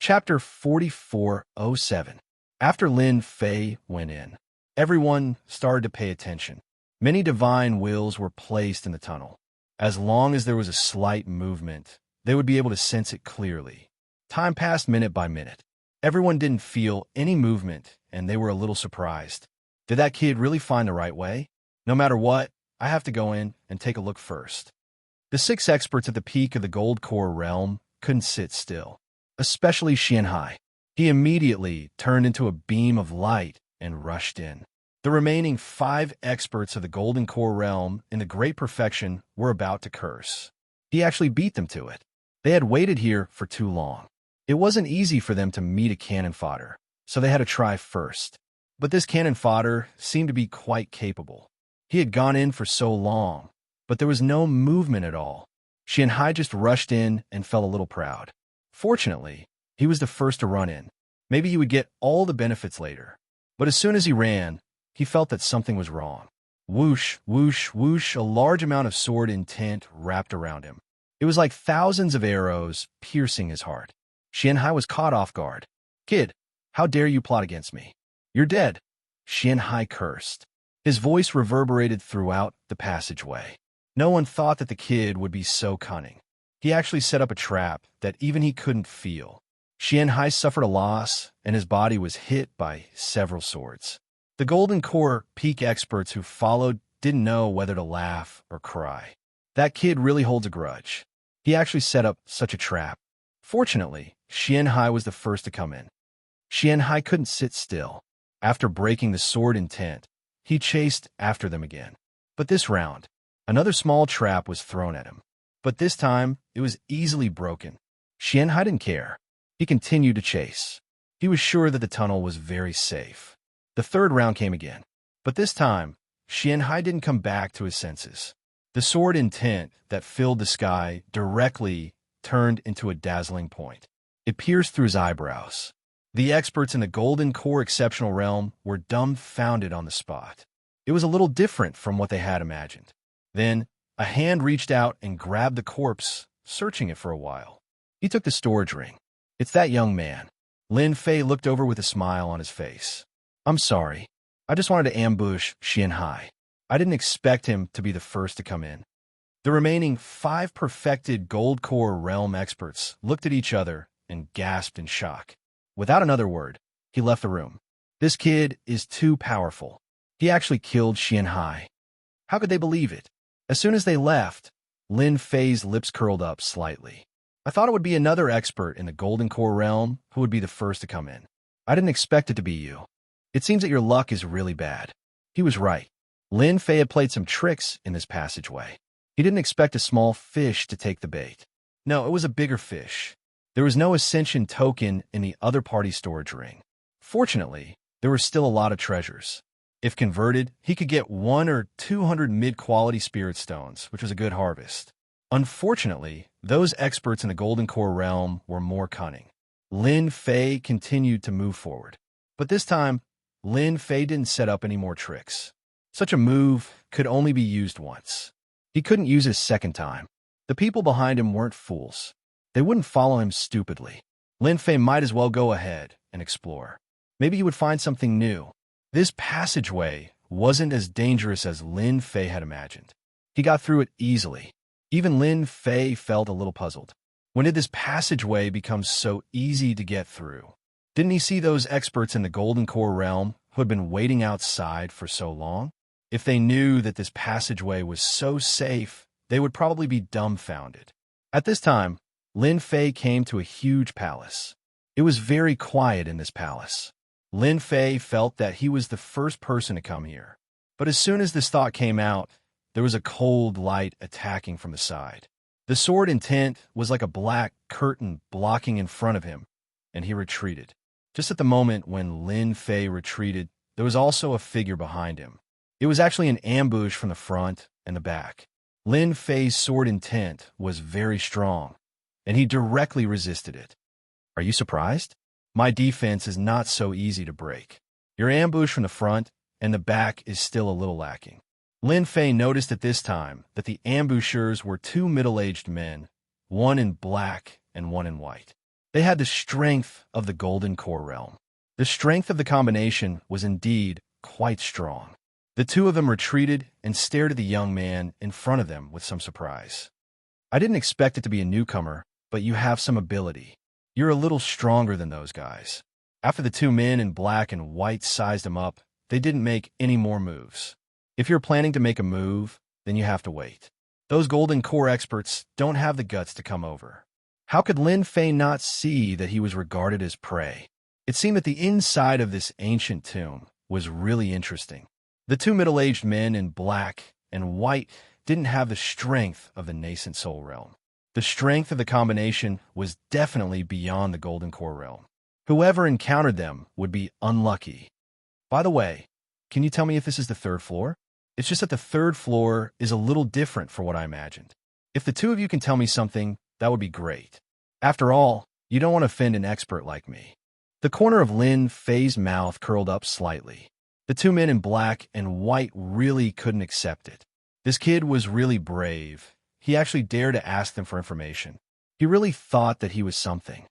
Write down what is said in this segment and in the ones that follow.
Chapter 4407. After Lin Fei went in, everyone started to pay attention. Many divine wills were placed in the tunnel. As long as there was a slight movement, they would be able to sense it clearly. Time passed minute by minute. Everyone didn't feel any movement, and they were a little surprised. Did that kid really find the right way? No matter what, I have to go in and take a look first. The 6 experts at the peak of the Gold Core realm couldn't sit still, especially Xianhai. He immediately turned into a beam of light and rushed in. The remaining 5 experts of the Golden Core realm in the Great Perfection were about to curse. He actually beat them to it. They had waited here for too long. It wasn't easy for them to meet a cannon fodder, so they had to try first. But this cannon fodder seemed to be quite capable. He had gone in for so long, but there was no movement at all. Xianhai just rushed in and felt a little proud. Fortunately, he was the first to run in. Maybe he would get all the benefits later. But as soon as he ran, he felt that something was wrong. Whoosh, whoosh, whoosh, a large amount of sword intent wrapped around him. It was like thousands of arrows piercing his heart. Xianhai was caught off guard. "Kid, how dare you plot against me? You're dead." Xianhai cursed. His voice reverberated throughout the passageway. No one thought that the kid would be so cunning. He actually set up a trap that even he couldn't feel. Xianhai suffered a loss, and his body was hit by several swords. The Golden Core peak experts who followed didn't know whether to laugh or cry. That kid really holds a grudge. He actually set up such a trap. Fortunately, Xianhai was the first to come in. Xianhai couldn't sit still. After breaking the sword intent, he chased after them again. But this round, another small trap was thrown at him. But this time, it was easily broken. Xianhai didn't care. He continued to chase. He was sure that the tunnel was very safe. The third round came again. But this time, Xianhai didn't come back to his senses. The sword intent that filled the sky directly turned into a dazzling point. It pierced through his eyebrows. The experts in the Golden Core Exceptional Realm were dumbfounded on the spot. It was a little different from what they had imagined. Then, a hand reached out and grabbed the corpse, searching it for a while. He took the storage ring. "It's that young man." Lin Fei looked over with a smile on his face. "I'm sorry. I just wanted to ambush Xianhai. I didn't expect him to be the first to come in." The remaining 5 perfected Gold Core Realm experts looked at each other and gasped in shock. Without another word, he left the room. This kid is too powerful. He actually killed Xianhai. How could they believe it? As soon as they left, Lin Fei's lips curled up slightly. "I thought it would be another expert in the Golden Core Realm who would be the first to come in. I didn't expect it to be you. It seems that your luck is really bad." He was right. Lin Fei had played some tricks in this passageway. He didn't expect a small fish to take the bait. No, it was a bigger fish. There was no ascension token in the other party storage ring. Fortunately, there were still a lot of treasures. If converted, he could get 100 or 200 mid-quality spirit stones, which was a good harvest. Unfortunately, those experts in the Golden Core realm were more cunning. Lin Fei continued to move forward. But this time, Lin Fei didn't set up any more tricks. Such a move could only be used once. He couldn't use it a second time. The people behind him weren't fools. They wouldn't follow him stupidly. Lin Fei might as well go ahead and explore. Maybe he would find something new. This passageway wasn't as dangerous as Lin Fei had imagined. He got through it easily. Even Lin Fei felt a little puzzled. When did this passageway become so easy to get through? Didn't he see those experts in the Golden Core realm who had been waiting outside for so long? If they knew that this passageway was so safe, they would probably be dumbfounded. At this time, Lin Fei came to a huge palace. It was very quiet in this palace. Lin Fei felt that he was the first person to come here. But as soon as this thought came out, there was a cold light attacking from the side. The sword intent was like a black curtain blocking in front of him, and he retreated. Just at the moment when Lin Fei retreated, there was also a figure behind him. It was actually an ambush from the front and the back. Lin Fei's sword intent was very strong, and he directly resisted it. "Are you surprised? My defense is not so easy to break. Your ambush from the front and the back is still a little lacking." Lin Fei noticed at this time that the ambushers were 2 middle-aged men, one in black and one in white. They had the strength of the Golden Core realm. The strength of the combination was indeed quite strong. The two of them retreated and stared at the young man in front of them with some surprise. I didn't expect it to be a newcomer, but you have some ability. You're a little stronger than those guys. After the two men in black and white sized him up, they didn't make any more moves. If you're planning to make a move, then you have to wait. Those Golden Core experts don't have the guts to come over. How could Lin Fei not see that he was regarded as prey? It seemed that the inside of this ancient tomb was really interesting. The two middle-aged men in black and white didn't have the strength of the nascent soul realm. The strength of the combination was definitely beyond the Golden Core realm. Whoever encountered them would be unlucky. By the way, can you tell me if this is the third floor? It's just that the third floor is a little different from what I imagined. If the two of you can tell me something, that would be great. After all, you don't want to offend an expert like me. The corner of Lin Fei's mouth curled up slightly. The two men in black and white really couldn't accept it. This kid was really brave. He actually dared to ask them for information. He really thought that he was something.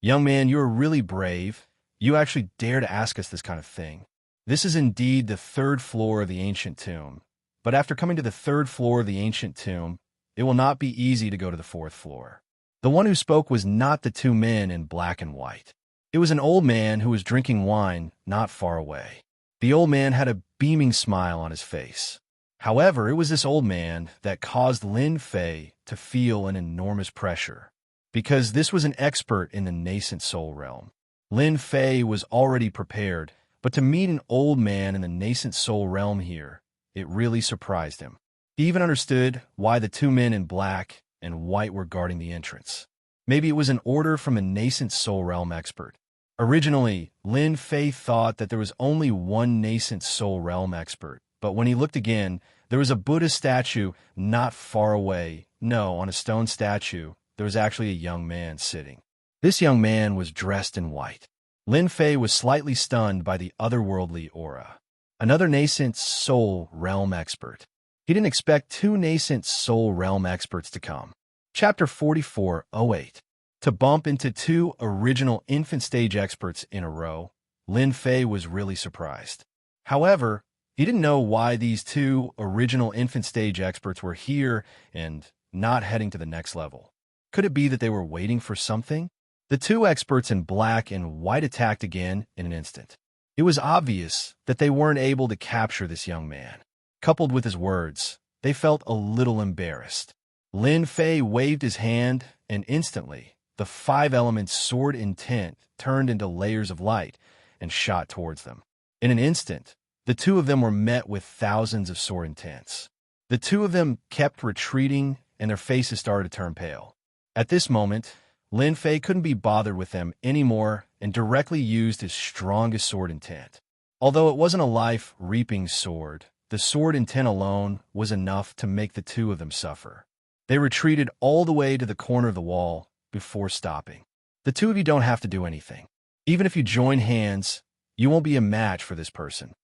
Young man, you are really brave. You actually dare to ask us this kind of thing. This is indeed the third floor of the ancient tomb. But after coming to the third floor of the ancient tomb, it will not be easy to go to the fourth floor. The one who spoke was not the two men in black and white. It was an old man who was drinking wine not far away. The old man had a beaming smile on his face. However, it was this old man that caused Lin Fei to feel an enormous pressure. Because this was an expert in the nascent soul realm. Lin Fei was already prepared, but to meet an old man in the nascent soul realm here, it really surprised him. He even understood why the two men in black and white were guarding the entrance. Maybe it was an order from a nascent soul realm expert. Originally, Lin Fei thought that there was only one nascent soul realm expert, but when he looked again, there was a Buddha statue not far away. No, on a stone statue, there was actually a young man sitting. This young man was dressed in white. Lin Fei was slightly stunned by the otherworldly aura. Another nascent soul realm expert. He didn't expect two nascent soul realm experts to come. Chapter 4408. To bump into two original infant stage experts in a row, Lin Fei was really surprised. However, he didn't know why these two original infant stage experts were here and not heading to the next level. Could it be that they were waiting for something? The two experts in black and white attacked again in an instant. It was obvious that they weren't able to capture this young man. Coupled with his words, they felt a little embarrassed. Lin Fei waved his hand, and instantly, the five elements sword intent turned into layers of light and shot towards them. In an instant, the two of them were met with thousands of sword intents. The two of them kept retreating, and their faces started to turn pale. At this moment, Lin Fei couldn't be bothered with them anymore and directly used his strongest sword intent. Although it wasn't a life-reaping sword, the sword intent alone was enough to make the two of them suffer. They retreated all the way to the corner of the wall before stopping. The two of you don't have to do anything. Even if you join hands, you won't be a match for this person.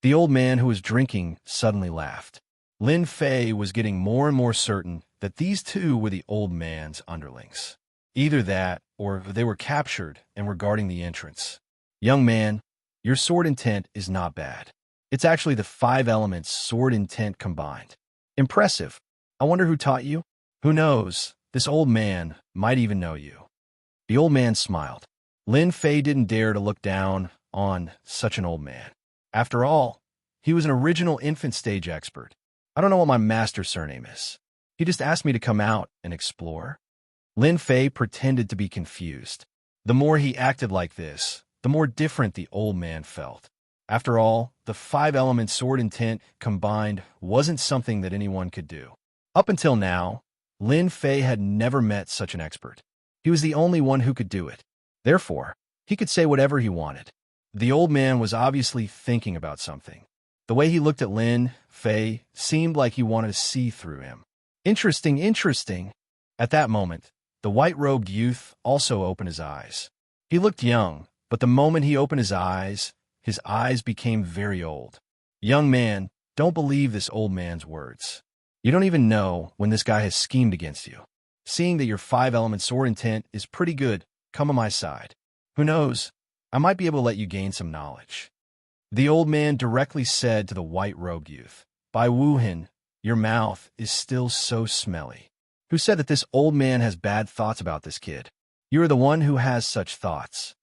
The old man who was drinking suddenly laughed. Lin Fei was getting more and more certain that these two were the old man's underlings. Either that, or they were captured and were guarding the entrance. Young man, your sword intent is not bad. It's actually the five elements sword intent combined. Impressive. I wonder who taught you? Who knows? This old man might even know you. The old man smiled. Lin Fei didn't dare to look down on such an old man. After all, he was an original infant stage expert. I don't know what my master's surname is. He just asked me to come out and explore. Lin Fei pretended to be confused. The more he acted like this, the more different the old man felt. After all, the five-element sword intent combined wasn't something that anyone could do. Up until now, Lin Fei had never met such an expert. He was the only one who could do it. Therefore, he could say whatever he wanted. The old man was obviously thinking about something. The way he looked at Lin Fei seemed like he wanted to see through him. Interesting, interesting. At that moment, the white-robed youth also opened his eyes. He looked young, but the moment he opened his eyes became very old. Young man, don't believe this old man's words. You don't even know when this guy has schemed against you. Seeing that your five-element sword intent is pretty good, come on my side. Who knows? I might be able to let you gain some knowledge." The old man directly said to the white-robed youth, "Bai Wuhan, your mouth is still so smelly." Who said that this old man has bad thoughts about this kid? You are the one who has such thoughts.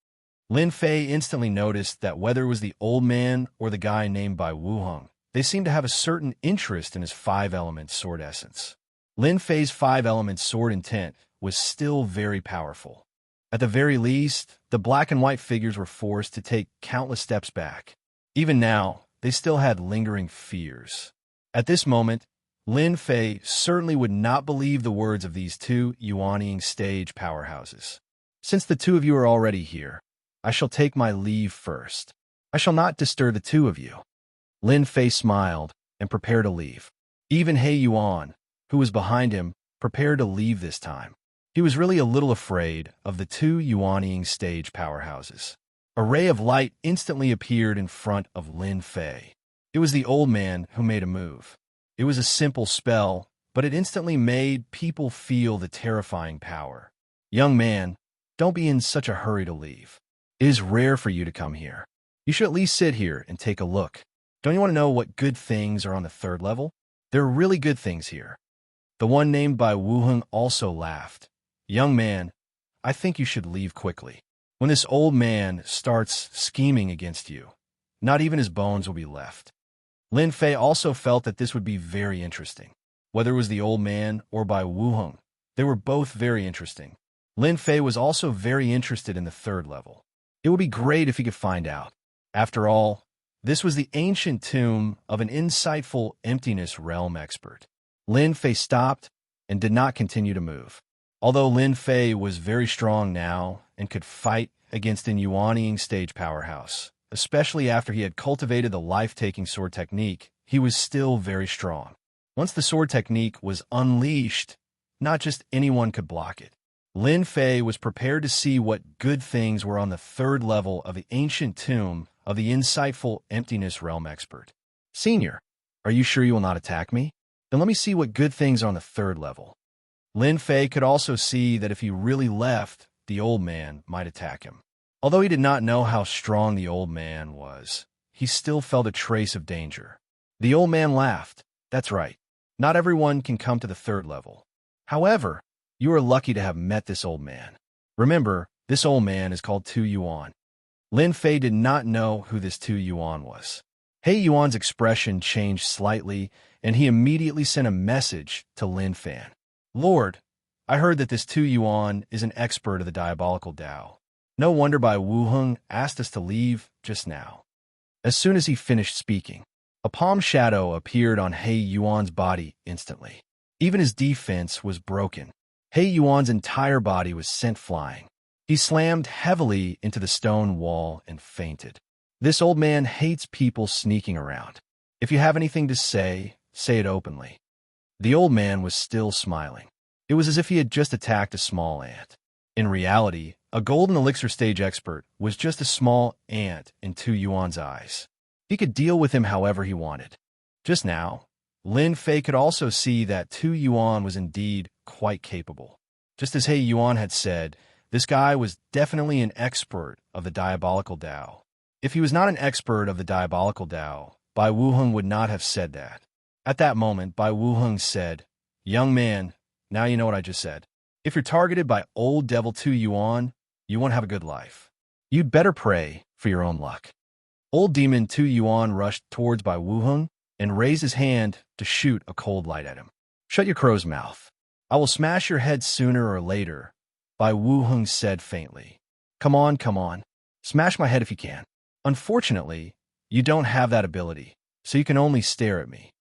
Lin Fei instantly noticed that whether it was the old man or the guy named Bai Wuheng, they seemed to have a certain interest in his five-element sword essence. Lin Fei's five-element sword intent was still very powerful. At the very least, the black and white figures were forced to take countless steps back. Even now, they still had lingering fears. At this moment, Lin Fei certainly would not believe the words of these two Yuanying stage powerhouses. "Since the two of you are already here, I shall take my leave first. I shall not disturb the two of you." Lin Fei smiled and prepared to leave. Even He Yuan, who was behind him, prepared to leave this time. He was really a little afraid of the two Yuanying stage powerhouses. A ray of light instantly appeared in front of Lin Fei. It was the old man who made a move. It was a simple spell, but it instantly made people feel the terrifying power. "Young man, don't be in such a hurry to leave. It is rare for you to come here. You should at least sit here and take a look. Don't you want to know what good things are on the third level? There are really good things here." The one named by Wuheng also laughed. "Young man, I think you should leave quickly. When this old man starts scheming against you, not even his bones will be left." Lin Fei also felt that this would be very interesting. Whether it was the old man or by Wuheng, they were both very interesting. Lin Fei was also very interested in the third level. It would be great if he could find out. After all, this was the ancient tomb of an insightful emptiness realm expert. Lin Fei stopped and did not continue to move. Although Lin Fei was very strong now and could fight against an Yuanying stage powerhouse, especially after he had cultivated the life-taking sword technique, he was still very strong. Once the sword technique was unleashed, not just anyone could block it. Lin Fei was prepared to see what good things were on the third level of the ancient tomb of the insightful emptiness realm expert. "Senior, are you sure you will not attack me? Then let me see what good things are on the third level." Lin Fei could also see that if he really left, the old man might attack him. Although he did not know how strong the old man was, he still felt a trace of danger. The old man laughed. "That's right. Not everyone can come to the third level. However, you are lucky to have met this old man. Remember, this old man is called Tu Yuan." Lin Fei did not know who this Tu Yuan was. He Yuan's expression changed slightly, and he immediately sent a message to Lin Fei. "Lord, I heard that this Tu Yuan is an expert of the diabolical Tao. No wonder Bai Wuheng asked us to leave just now." As soon as he finished speaking, a palm shadow appeared on He Yuan's body instantly. Even his defense was broken. He Yuan's entire body was sent flying. He slammed heavily into the stone wall and fainted. This old man hates people sneaking around. If you have anything to say it openly. The old man was still smiling. It was as if he had just attacked a small ant. In reality, a golden elixir stage expert was just a small ant in Tu Yuan's eyes. He could deal with him however he wanted. Just now, Lin Fei could also see that Tu Yuan was indeed quite capable. Just as He Yuan had said, this guy was definitely an expert of the diabolical Tao. If he was not an expert of the diabolical Tao, Bai Wuheng would not have said that. At that moment, Bai Wuheng said, "Young man, now you know what I just said. If you're targeted by old devil Tu Yuan, you won't have a good life. You'd better pray for your own luck." Old demon Tu Yuan rushed towards Bai Wuheng and raised his hand to shoot a cold light at him. "Shut your crow's mouth. I will smash your head sooner or later," Bai Wuheng said faintly. Come on. Smash my head if you can. Unfortunately, you don't have that ability, so you can only stare at me."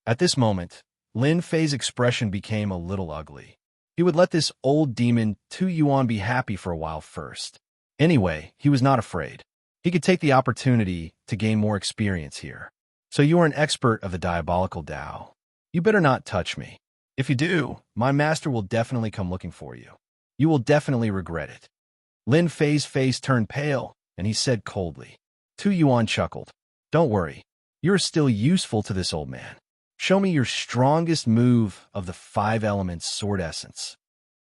At this moment, Lin Fei's expression became a little ugly. He would let this old demon Tu Yuan be happy for a while first. Anyway, he was not afraid. He could take the opportunity to gain more experience here. "So you are an expert of the diabolical Tao. You better not touch me. If you do, my master will definitely come looking for you. You will definitely regret it." Lin Fei's face turned pale, and he said coldly. Tu Yuan chuckled. "Don't worry. You are still useful to this old man. Show me your strongest move of the 5 elements sword essence."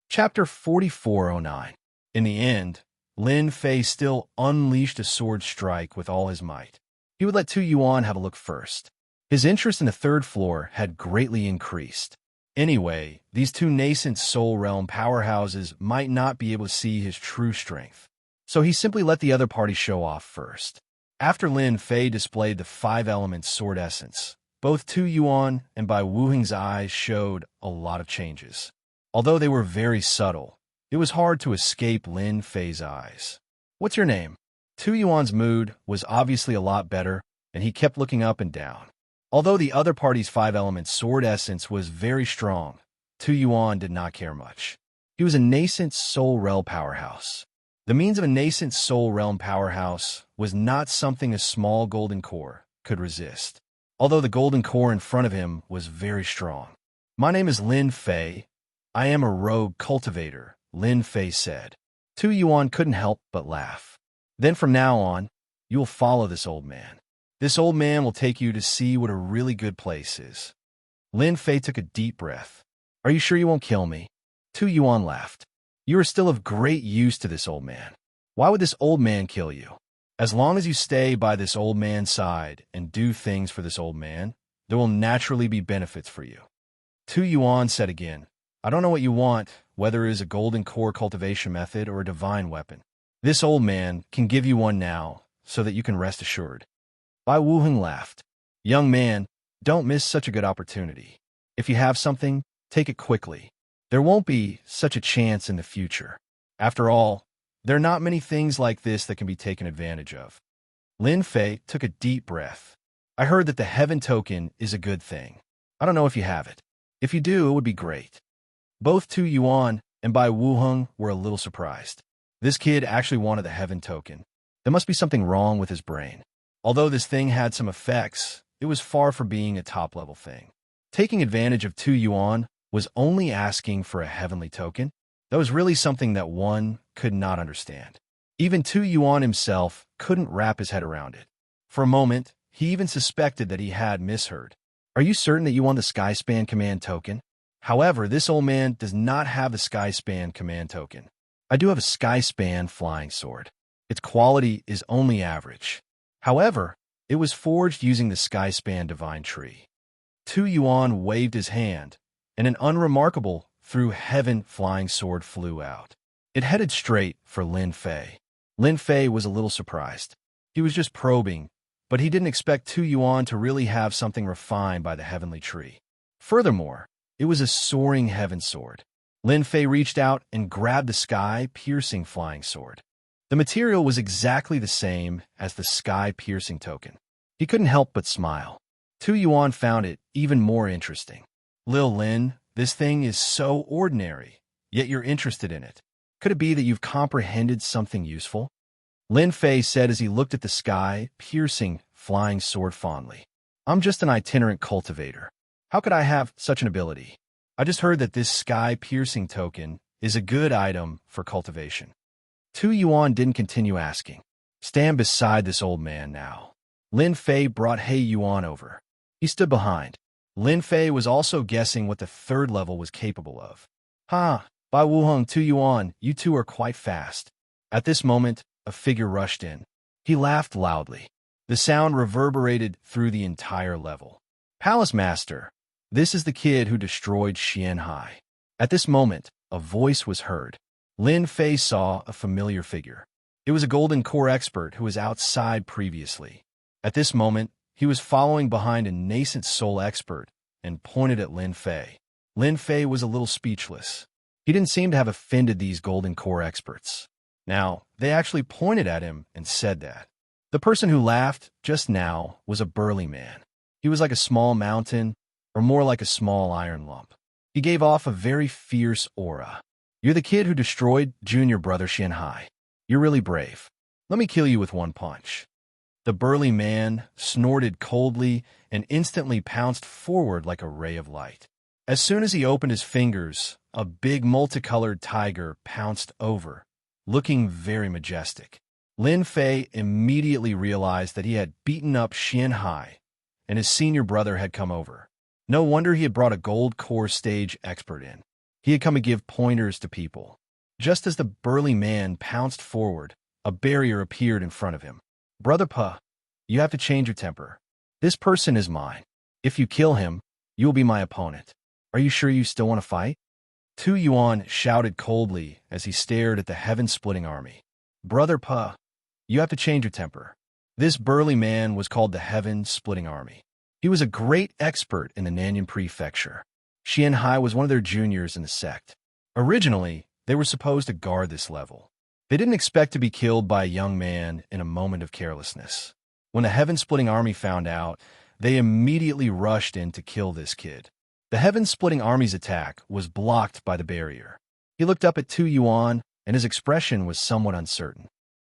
Chapter 4409. In the end, Lin Fei still unleashed a sword strike with all his might. He would let Tu Yuan have a look first. His interest in the third floor had greatly increased. Anyway, these two nascent Soul Realm powerhouses might not be able to see his true strength, so he simply let the other party show off first. After Lin Fei displayed the 5-element sword essence, both Tu Yuan and Bai Wuheng's eyes showed a lot of changes. Although they were very subtle, it was hard to escape Lin Fei's eyes. "What's your name?" Tu Yuan's mood was obviously a lot better, and he kept looking up and down. Although the other party's 5-element sword essence was very strong, Tu Yuan did not care much. He was a nascent Soul Realm powerhouse. The means of a nascent Soul Realm powerhouse was not something a small golden core could resist, although the golden core in front of him was very strong. "My name is Lin Fei. I am a rogue cultivator," Lin Fei said. Tu Yuan couldn't help but laugh. "Then from now on, you will follow this old man. This old man will take you to see what a really good place is." Lin Fei took a deep breath. "Are you sure you won't kill me?" Tu Yuan laughed. "You are still of great use to this old man. Why would this old man kill you? As long as you stay by this old man's side and do things for this old man, there will naturally be benefits for you." Tu Yuan said again, "I don't know what you want, whether it is a golden core cultivation method or a divine weapon. This old man can give you one now, so that you can rest assured." Bai Wuheng laughed. "Young man, don't miss such a good opportunity. If you have something, take it quickly. There won't be such a chance in the future. After all, there are not many things like this that can be taken advantage of." Lin Fei took a deep breath. "I heard that the heaven token is a good thing. I don't know if you have it. If you do, it would be great." Both Tu Yuan and Bai Wuheng were a little surprised. This kid actually wanted the heaven token. There must be something wrong with his brain. Although this thing had some effects, it was far from being a top-level thing. Taking advantage of Tu Yuan was only asking for a heavenly token. That was really something that one could not understand. Even Tu Yuan himself couldn't wrap his head around it. For a moment, he even suspected that he had misheard. "Are you certain that you want the Skyspan command token?" However, this old man does not have the Skyspan command token. "I do have a Skyspan flying sword. Its quality is only average. However, it was forged using the Skyspan divine tree." Tu Yuan waved his hand, and an unremarkable through heaven flying sword flew out. It headed straight for Lin Fei. Lin Fei was a little surprised. He was just probing, but he didn't expect Tu Yuan to really have something refined by the heavenly tree. Furthermore, it was a soaring heaven sword. Lin Fei reached out and grabbed the sky-piercing flying sword. The material was exactly the same as the sky-piercing token. He couldn't help but smile. Tu Yuan found it even more interesting. "Lil Lin, this thing is so ordinary, yet you're interested in it. Could it be that you've comprehended something useful?" Lin Fei said as he looked at the sky-piercing flying sword fondly. "I'm just an itinerant cultivator. How could I have such an ability? I just heard that this sky-piercing token is a good item for cultivation." Tu Yuan didn't continue asking. "Stand beside this old man now." Lin Fei brought He Yuan over. He stood behind. Lin Fei was also guessing what the third level was capable of. "Ha! Bai Wuheng, Tu Yuan, you two are quite fast." At this moment, a figure rushed in. He laughed loudly. The sound reverberated through the entire level. "Palace Master, this is the kid who destroyed Xianhai." At this moment, a voice was heard. Lin Fei saw a familiar figure. It was a golden core expert who was outside previously. At this moment, he was following behind a nascent soul expert and pointed at Lin Fei. Lin Fei was a little speechless. He didn't seem to have offended these golden core experts. Now, they actually pointed at him and said that. The person who laughed just now was a burly man. He was like a small mountain, or more like a small iron lump. He gave off a very fierce aura. "You're the kid who destroyed junior brother Xianhai. You're really brave. Let me kill you with one punch." The burly man snorted coldly and instantly pounced forward like a ray of light. As soon as he opened his fingers, a big multicolored tiger pounced over, looking very majestic. Lin Fei immediately realized that he had beaten up Xianhai, and his senior brother had come over. No wonder he had brought a gold core stage expert in. He had come to give pointers to people. Just as the burly man pounced forward, a barrier appeared in front of him. Brother Pa, you have to change your temper. This person is mine. If you kill him, you will be my opponent. Are you sure you still want to fight? Tu Yuan shouted coldly as he stared at the heaven-splitting army. Brother Pa, you have to change your temper. This burly man was called the Heaven-Splitting Army. He was a great expert in the Nanyan Prefecture. Xian Hai was one of their juniors in the sect. Originally, they were supposed to guard this level. They didn't expect to be killed by a young man in a moment of carelessness. When the Heaven-Splitting Army found out, they immediately rushed in to kill this kid. The Heaven-Splitting Army's attack was blocked by the barrier. He looked up at Tu Yuan, and his expression was somewhat uncertain.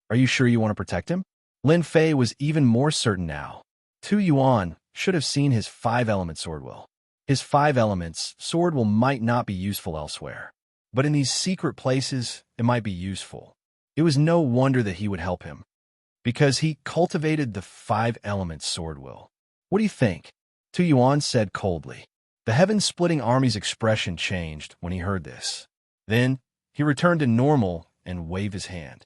Are you sure you want to protect him? Lin Fei was even more certain now. Tu Yuan should have seen his 5-element sword will. His 5 elements sword will might not be useful elsewhere, but in these secret places, it might be useful. It was no wonder that he would help him, because he cultivated the 5-element sword will. What do you think? Tu Yuan said coldly. The Heaven-Splitting Army's expression changed when he heard this. Then, he returned to normal and waved his hand.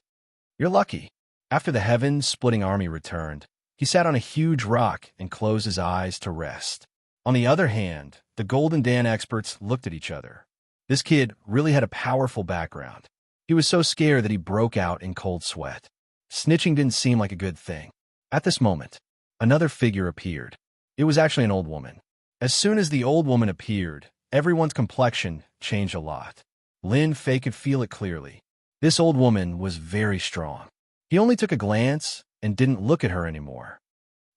You're lucky. After the Heaven-Splitting Army returned, he sat on a huge rock and closed his eyes to rest. On the other hand, the Golden Dan experts looked at each other. This kid really had a powerful background. He was so scared that he broke out in cold sweat. Snitching didn't seem like a good thing. At this moment, another figure appeared. It was actually an old woman. As soon as the old woman appeared, everyone's complexion changed a lot. Lin Fei could feel it clearly. This old woman was very strong. He only took a glance and didn't look at her anymore.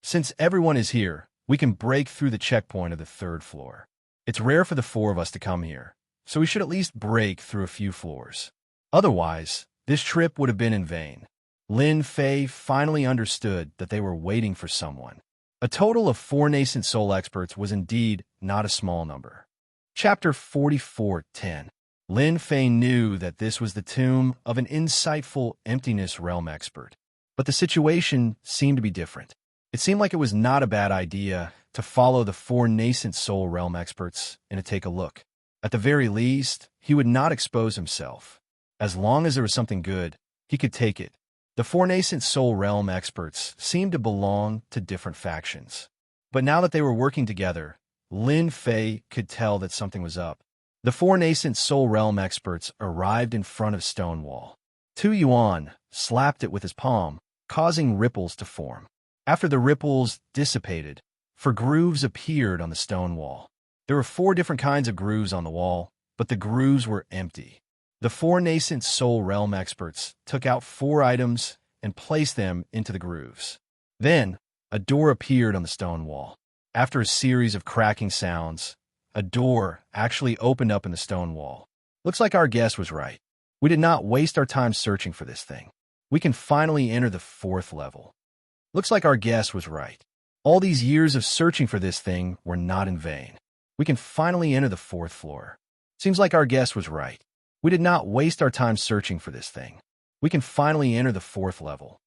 Since everyone is here, we can break through the checkpoint of the 3rd floor. It's rare for the 4 of us to come here, so we should at least break through a few floors. Otherwise, this trip would have been in vain. Lin Fei finally understood that they were waiting for someone. A total of 4 nascent soul experts was indeed not a small number. Chapter 44:10. Lin Fei knew that this was the tomb of an insightful emptiness realm expert. But the situation seemed to be different. It seemed like it was not a bad idea to follow the 4 nascent soul realm experts and to take a look. At the very least, he would not expose himself. As long as there was something good, he could take it. The 4 nascent soul realm experts seemed to belong to different factions. But now that they were working together, Lin Fei could tell that something was up. The 4 nascent soul realm experts arrived in front of Stonewall. Tu Yuan slapped it with his palm, causing ripples to form. After the ripples dissipated, 4 grooves appeared on the stone wall. There were 4 different kinds of grooves on the wall, but the grooves were empty. The 4 nascent soul realm experts took out 4 items and placed them into the grooves. Then, a door appeared on the stone wall. After a series of cracking sounds, a door actually opened up in the stone wall. Looks like our guess was right. We did not waste our time searching for this thing. We can finally enter the 4th level. Looks like our guess was right. All these years of searching for this thing were not in vain. We can finally enter the 4th floor. Seems like our guess was right. We did not waste our time searching for this thing. We can finally enter the 4th level.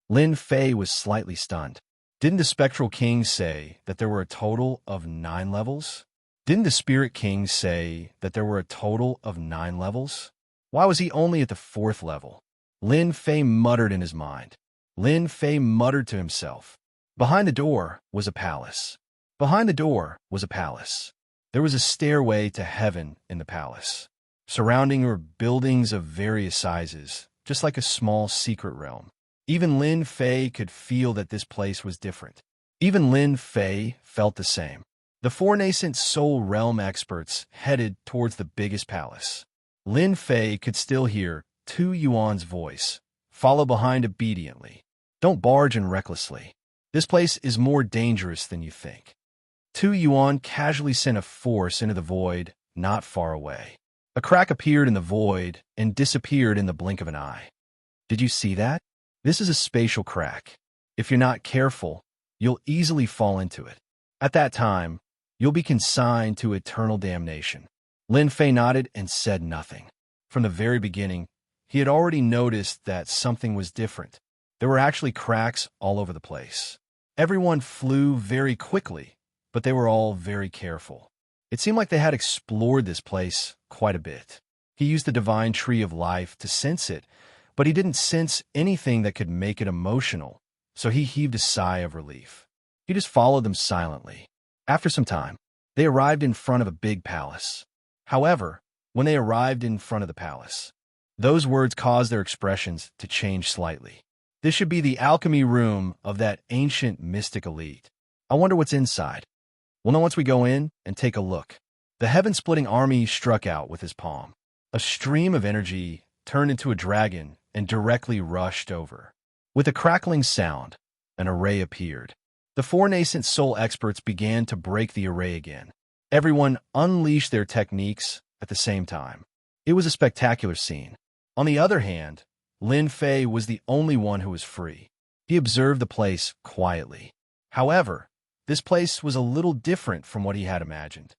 Lin Fei was slightly stunned. Didn't the Spectral King say that there were a total of 9 levels? Didn't the Spirit King say that there were a total of 9 levels? Why was he only at the 4th level? Lin Fei muttered in his mind. Lin Fei muttered to himself. Behind the door was a palace. Behind the door was a palace. There was a stairway to heaven in the palace. Surrounding were buildings of various sizes, just like a small secret realm. Even Lin Fei could feel that this place was different. Even Lin Fei felt the same. The 4 nascent soul realm experts headed towards the biggest palace. Lin Fei could still hear Tu Yuan's voice. Follow behind obediently. Don't barge in recklessly. This place is more dangerous than you think. Tu Yuan casually sent a force into the void not far away. A crack appeared in the void and disappeared in the blink of an eye. Did you see that? This is a spatial crack. If you're not careful, you'll easily fall into it. At that time, you'll be consigned to eternal damnation. Lin Fei nodded and said nothing. From the very beginning, he had already noticed that something was different. There were actually cracks all over the place. Everyone flew very quickly, but they were all very careful. It seemed like they had explored this place quite a bit. He used the divine tree of life to sense it, but he didn't sense anything that could make it emotional, so he heaved a sigh of relief. He just followed them silently. After some time, they arrived in front of a big palace. However, when they arrived in front of the palace, those words caused their expressions to change slightly. This should be the alchemy room of that ancient mystic elite. I wonder what's inside. We'll know once we go in and take a look. The heaven-splitting army struck out with his palm. A stream of energy turned into a dragon and directly rushed over. With a crackling sound, an array appeared. The four nascent soul experts began to break the array again. Everyone unleashed their techniques at the same time. It was a spectacular scene. On the other hand, Lin Fei was the only one who was free. He observed the place quietly. However, this place was a little different from what he had imagined.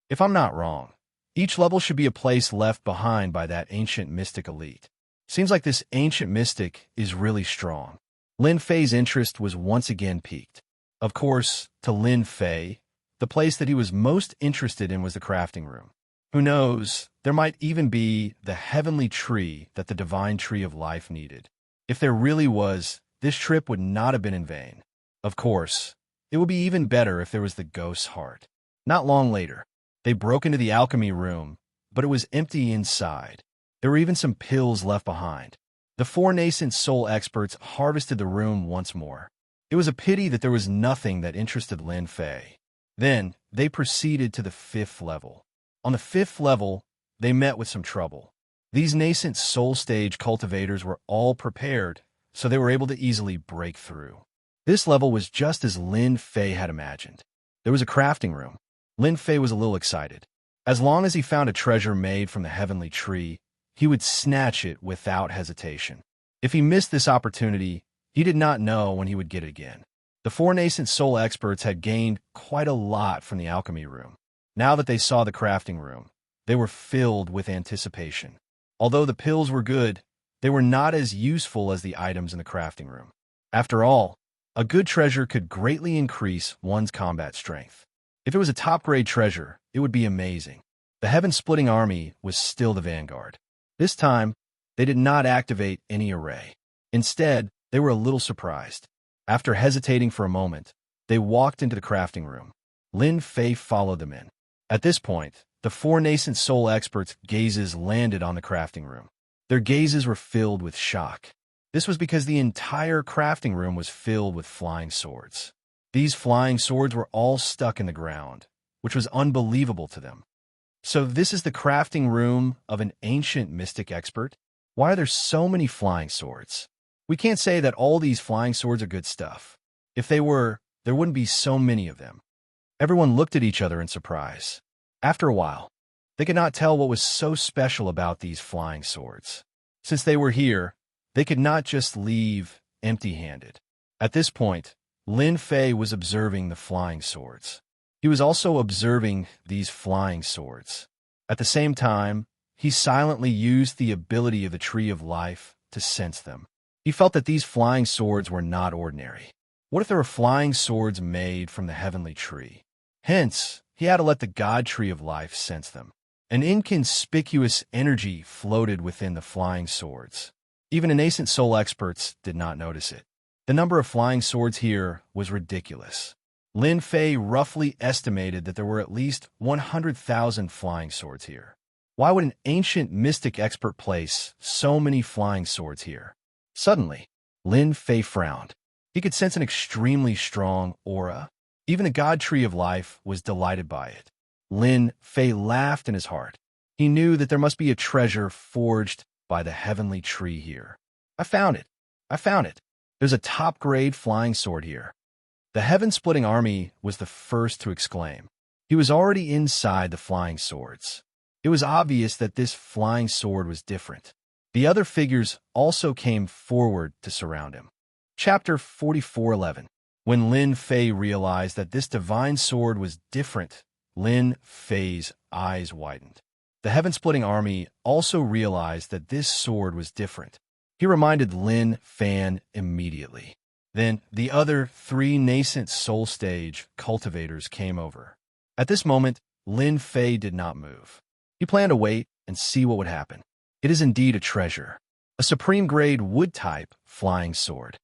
If I'm not wrong, each level should be a place left behind by that ancient mystic elite. Seems like this ancient mystic is really strong. Lin Fei's interest was once again piqued. Of course, to Lin Fei, the place that he was most interested in was the crafting room. Who knows, there might even be the heavenly tree that the divine tree of life needed. If there really was, this trip would not have been in vain. Of course, it would be even better if there was the ghost's heart. Not long later, they broke into the alchemy room, but it was empty inside. There were even some pills left behind. The four nascent soul experts harvested the room once more. It was a pity that there was nothing that interested Lin Fei. Then, they proceeded to the 5th level. On the 5th level, they met with some trouble. These nascent soul stage cultivators were all prepared, so they were able to easily break through. This level was just as Lin Fei had imagined. There was a crafting room. Lin Fei was a little excited. As long as he found a treasure made from the heavenly tree, he would snatch it without hesitation. If he missed this opportunity, he did not know when he would get it again. The four nascent soul experts had gained quite a lot from the alchemy room. Now that they saw the crafting room, they were filled with anticipation. Although the pills were good, they were not as useful as the items in the crafting room. After all, a good treasure could greatly increase one's combat strength. If it was a top-grade treasure, it would be amazing. The heaven-splitting army was still the vanguard. This time, they did not activate any array. Instead, they were a little surprised. After hesitating for a moment, they walked into the crafting room. Lin Fei followed them in. At this point, the four nascent soul experts' gazes landed on the crafting room. Their gazes were filled with shock. This was because the entire crafting room was filled with flying swords. These flying swords were all stuck in the ground, which was unbelievable to them. So this is the crafting room of an ancient mystic expert? Why are there so many flying swords? We can't say that all these flying swords are good stuff. If they were, there wouldn't be so many of them. Everyone looked at each other in surprise. After a while, they could not tell what was so special about these flying swords. Since they were here, they could not just leave empty-handed. At this point, Lin Fei was observing the flying swords. He was also observing these flying swords. At the same time, he silently used the ability of the Tree of Life to sense them. He felt that these flying swords were not ordinary. What if there were flying swords made from the heavenly tree? Hence, he had to let the God Tree of Life sense them. An inconspicuous energy floated within the flying swords. Even the nascent soul experts did not notice it. The number of flying swords here was ridiculous. Lin Fei roughly estimated that there were at least 100,000 flying swords here. Why would an ancient mystic expert place so many flying swords here? Suddenly, Lin Fei frowned. He could sense an extremely strong aura. Even the God Tree of Life was delighted by it. Lin Fei laughed in his heart. He knew that there must be a treasure forged by the heavenly tree here. I found it. I found it. There's a top-grade flying sword here. The heaven-splitting army was the first to exclaim. He was already inside the flying swords. It was obvious that this flying sword was different. The other figures also came forward to surround him. Chapter 44:11. When Lin Fei realized that this divine sword was different, Lin Fei's eyes widened. The heaven-splitting army also realized that this sword was different. He reminded Lin Fan immediately. Then the other 3 nascent soul stage cultivators came over. At this moment, Lin Fei did not move. He planned to wait and see what would happen. It is indeed a treasure. A supreme-grade wood-type flying sword.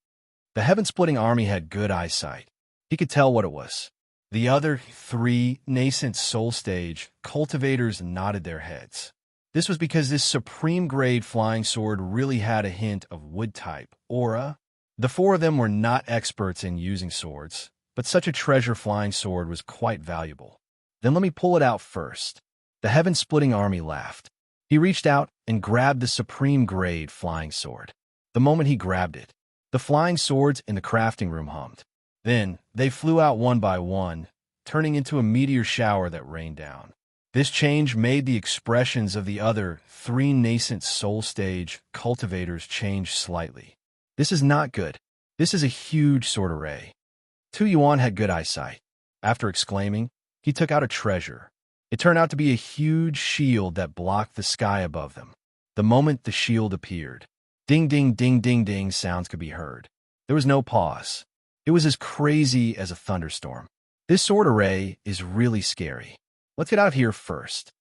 The heaven-splitting army had good eyesight. He could tell what it was. The other three nascent soul stage cultivators nodded their heads. This was because this supreme-grade flying sword really had a hint of wood-type aura. The four of them were not experts in using swords, but such a treasure flying sword was quite valuable. Then let me pull it out first. The heaven-splitting army laughed. He reached out and grabbed the supreme-grade flying sword. The moment he grabbed it, the flying swords in the crafting room hummed. Then they flew out one by one, turning into a meteor shower that rained down. This change made the expressions of the other three nascent soul stage cultivators change slightly. This is not good. This is a huge sword array. Tu Yuan had good eyesight. After exclaiming, he took out a treasure. It turned out to be a huge shield that blocked the sky above them. The moment the shield appeared, ding ding ding ding ding sounds could be heard. There was no pause. It was as crazy as a thunderstorm. This sword array is really scary. Let's get out of here first.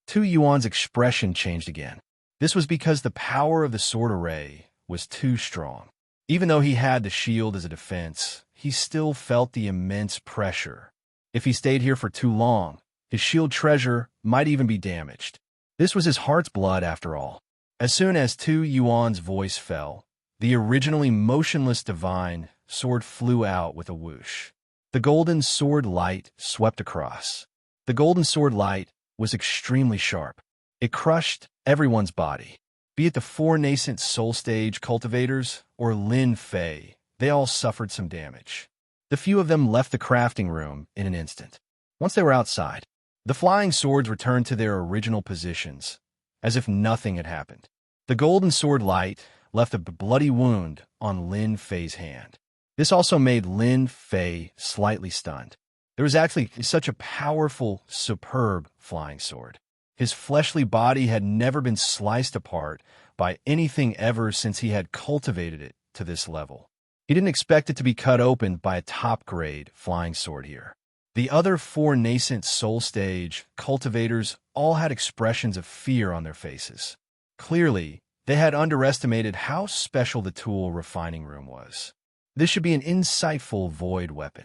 Tu Yuan's expression changed again. This was because the power of the sword array was too strong. Even though he had the shield as a defense, he still felt the immense pressure. If he stayed here for too long, his shield treasure might even be damaged. This was his heart's blood after all. As soon as Tu Yuan's voice fell, the originally motionless divine sword flew out with a whoosh. The golden sword light swept across. The golden sword light was extremely sharp. It crushed everyone's body. Be it the four nascent soul stage cultivators or Lin Fei, they all suffered some damage. The few of them left the crafting room in an instant. Once they were outside, the flying swords returned to their original positions, as if nothing had happened. The golden sword light left a bloody wound on Lin Fei's hand. This also made Lin Fei slightly stunned. There was actually such a powerful, superb flying sword. His fleshly body had never been sliced apart by anything ever since he had cultivated it to this level. He didn't expect it to be cut open by a top-grade flying sword here. The other four nascent soul stage cultivators all had expressions of fear on their faces. Clearly, they had underestimated how special the tool refining room was. This should be an insightful void weapon.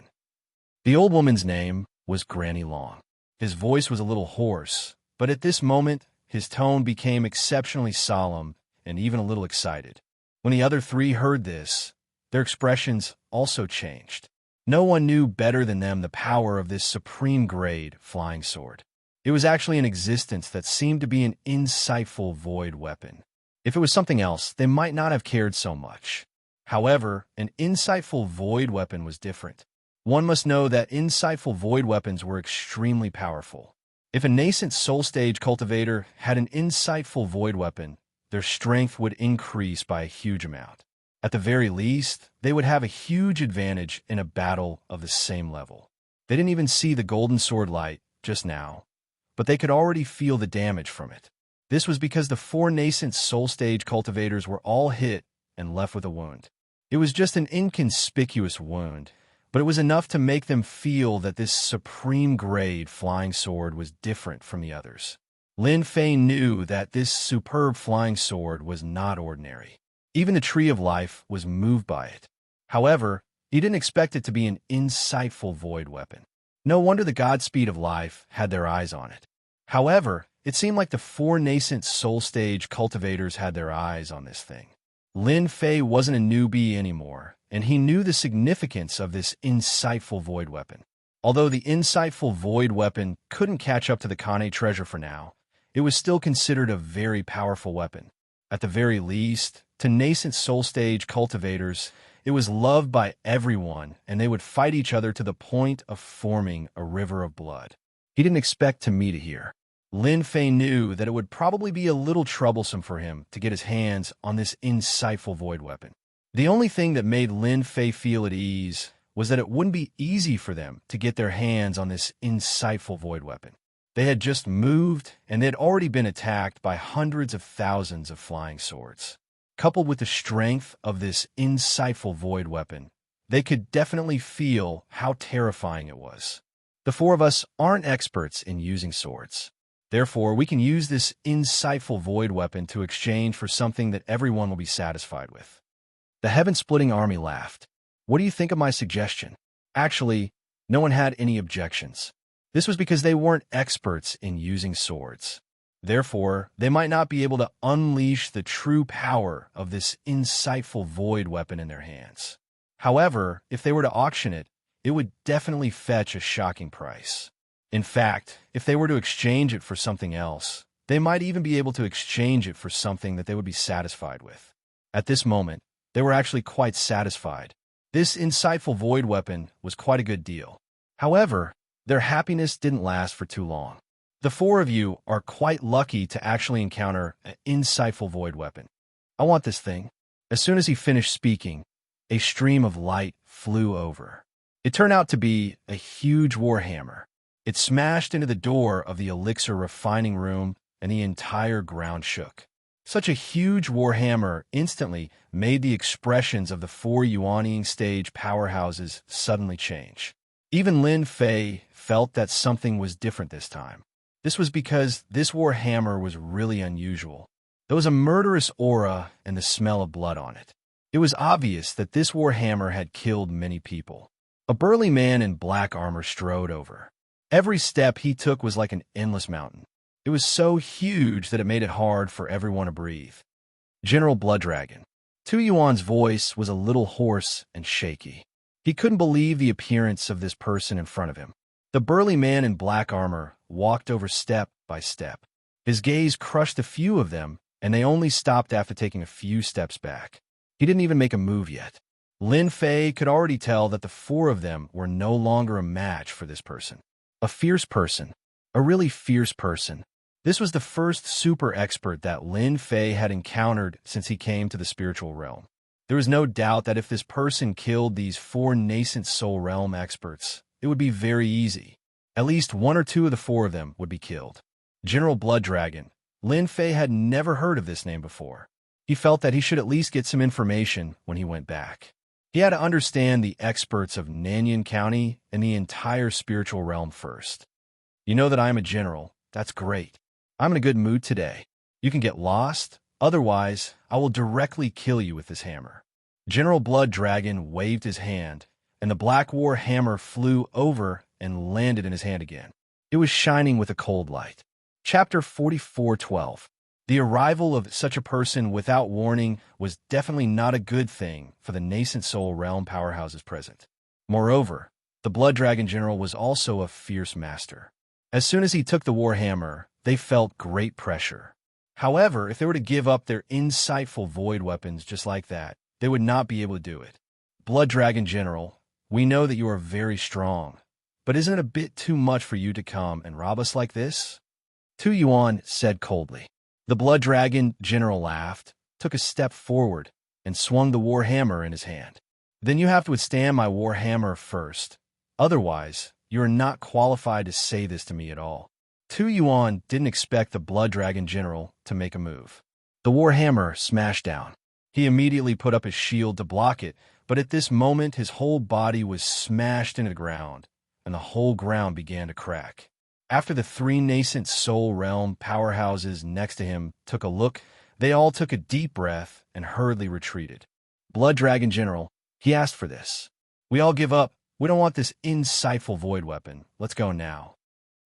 The old woman's name was Granny Long. His voice was a little hoarse, but at this moment, his tone became exceptionally solemn and even a little excited. When the other three heard this, their expressions also changed. No one knew better than them the power of this supreme-grade flying sword. It was actually an existence that seemed to be an insightful void weapon. If it was something else, they might not have cared so much. However, an insightful void weapon was different. One must know that insightful void weapons were extremely powerful. If a nascent soul stage cultivator had an insightful void weapon, their strength would increase by a huge amount. At the very least, they would have a huge advantage in a battle of the same level. They didn't even see the golden sword light just now, but they could already feel the damage from it. This was because the four nascent soul stage cultivators were all hit and left with a wound. It was just an inconspicuous wound, but it was enough to make them feel that this supreme-grade flying sword was different from the others. Lin Fei knew that this superb flying sword was not ordinary. Even the Tree of Life was moved by it. However, he didn't expect it to be an insightful void weapon. No wonder the Godspeed of Life had their eyes on it. However, it seemed like the four nascent soul stage cultivators had their eyes on this thing. Lin Fei wasn't a newbie anymore, and he knew the significance of this insightful void weapon. Although the insightful void weapon couldn't catch up to the Kane treasure for now, it was still considered a very powerful weapon. At the very least, to nascent soul stage cultivators, it was loved by everyone, and they would fight each other to the point of forming a river of blood. He didn't expect to meet it here. Lin Fei knew that it would probably be a little troublesome for him to get his hands on this insightful void weapon. The only thing that made Lin Fei feel at ease was that it wouldn't be easy for them to get their hands on this insightful void weapon. They had just moved, and they had already been attacked by hundreds of thousands of flying swords. Coupled with the strength of this insightful void weapon, they could definitely feel how terrifying it was. The four of us aren't experts in using swords. Therefore, we can use this insightful void weapon to exchange for something that everyone will be satisfied with. The heaven-splitting army laughed. What do you think of my suggestion? Actually, no one had any objections. This was because they weren't experts in using swords. Therefore, they might not be able to unleash the true power of this insightful void weapon in their hands. However, if they were to auction it, it would definitely fetch a shocking price. In fact, if they were to exchange it for something else, they might even be able to exchange it for something that they would be satisfied with. At this moment, they were actually quite satisfied. This insightful void weapon was quite a good deal. However, their happiness didn't last for too long. The four of you are quite lucky to actually encounter an insightful void weapon. I want this thing. As soon as he finished speaking, a stream of light flew over. It turned out to be a huge warhammer. It smashed into the door of the elixir refining room, and the entire ground shook. Such a huge warhammer instantly made the expressions of the four Yuaniing stage powerhouses suddenly change. Even Lin Fei felt that something was different this time. This was because this warhammer was really unusual. There was a murderous aura and the smell of blood on it. It was obvious that this warhammer had killed many people. A burly man in black armor strode over. Every step he took was like an endless mountain. It was so huge that it made it hard for everyone to breathe. General Blood Dragon. Tu Yuan's voice was a little hoarse and shaky. He couldn't believe the appearance of this person in front of him. The burly man in black armor walked over step by step. His gaze crushed a few of them, and they only stopped after taking a few steps back. He didn't even make a move yet. Lin Fei could already tell that the four of them were no longer a match for this person. A fierce person. A really fierce person. This was the first super expert that Lin Fei had encountered since he came to the spiritual realm. There was no doubt that if this person killed these four nascent soul realm experts, it would be very easy. At least one or two of the four of them would be killed. General Blood Dragon. Lin Fei had never heard of this name before. He felt that he should at least get some information when he went back. He had to understand the experts of Nanyan County and the entire spiritual realm first. You know that I am a general. That's great. I'm in a good mood today. You can get lost. Otherwise, I will directly kill you with this hammer. General Blood Dragon waved his hand, and the Black War hammer flew over and landed in his hand again. It was shining with a cold light. Chapter 44:12. The arrival of such a person without warning was definitely not a good thing for the nascent soul realm powerhouses present. Moreover, the Blood Dragon General was also a fierce master. As soon as he took the warhammer, they felt great pressure. However, if they were to give up their insightful void weapons just like that, they would not be able to do it. Blood Dragon General, we know that you are very strong, but isn't it a bit too much for you to come and rob us like this? Tu Yuan said coldly. The Blood Dragon General laughed, took a step forward, and swung the warhammer in his hand. Then you have to withstand my warhammer first. Otherwise, you are not qualified to say this to me at all. Tu Yuan didn't expect the Blood Dragon General to make a move. The warhammer smashed down. He immediately put up his shield to block it, but at this moment his whole body was smashed into the ground, and the whole ground began to crack. After the three nascent soul realm powerhouses next to him took a look, they all took a deep breath and hurriedly retreated. Blood Dragon General, he asked for this. We all give up. We don't want this insightful void weapon. Let's go now.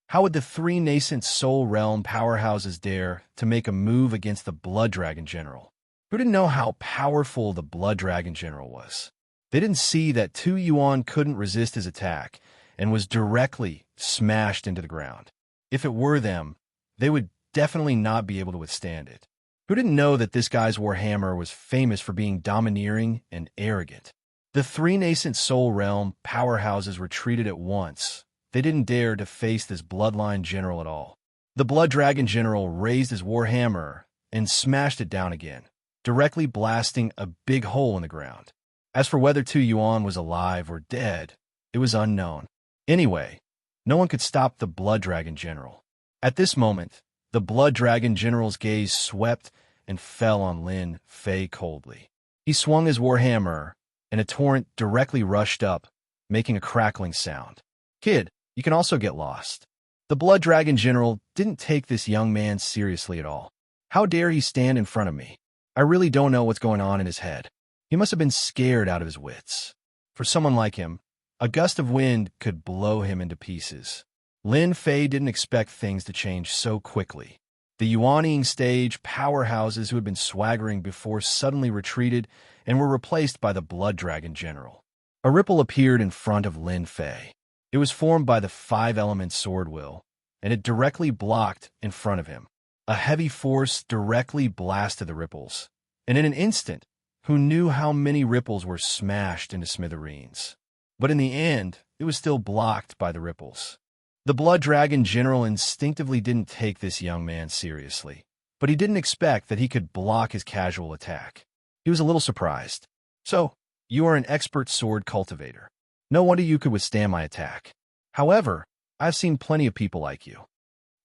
How would the three nascent soul realm powerhouses dare to make a move against the Blood Dragon General? Who didn't know how powerful the Blood Dragon General was? They didn't see that Tu Yuan couldn't resist his attack and was directly smashed into the ground. If it were them, they would definitely not be able to withstand it. Who didn't know that this guy's warhammer was famous for being domineering and arrogant? The three nascent soul realm powerhouses retreated at once. They didn't dare to face this bloodline general at all. The Blood Dragon General raised his warhammer and smashed it down again, directly blasting a big hole in the ground. As for whether Tu Yuan was alive or dead, it was unknown. Anyway, no one could stop the Blood Dragon General. At this moment, the Blood Dragon General's gaze swept and fell on Lin Fei coldly. He swung his warhammer, and a torrent directly rushed up, making a crackling sound. Kid, you can also get lost. The Blood Dragon General didn't take this young man seriously at all. How dare he stand in front of me? I really don't know what's going on in his head. He must have been scared out of his wits. For someone like him, a gust of wind could blow him into pieces. Lin Fei didn't expect things to change so quickly. The Yuan stage powerhouses who had been swaggering before suddenly retreated and were replaced by the Blood Dragon General. A ripple appeared in front of Lin Fei. It was formed by the five-element sword will, and it directly blocked in front of him. A heavy force directly blasted the ripples, and in an instant, who knew how many ripples were smashed into smithereens? But in the end, it was still blocked by the ripples. The Blood Dragon General instinctively didn't take this young man seriously, but he didn't expect that he could block his casual attack. He was a little surprised. So, you are an expert sword cultivator. No wonder you could withstand my attack. However, I've seen plenty of people like you.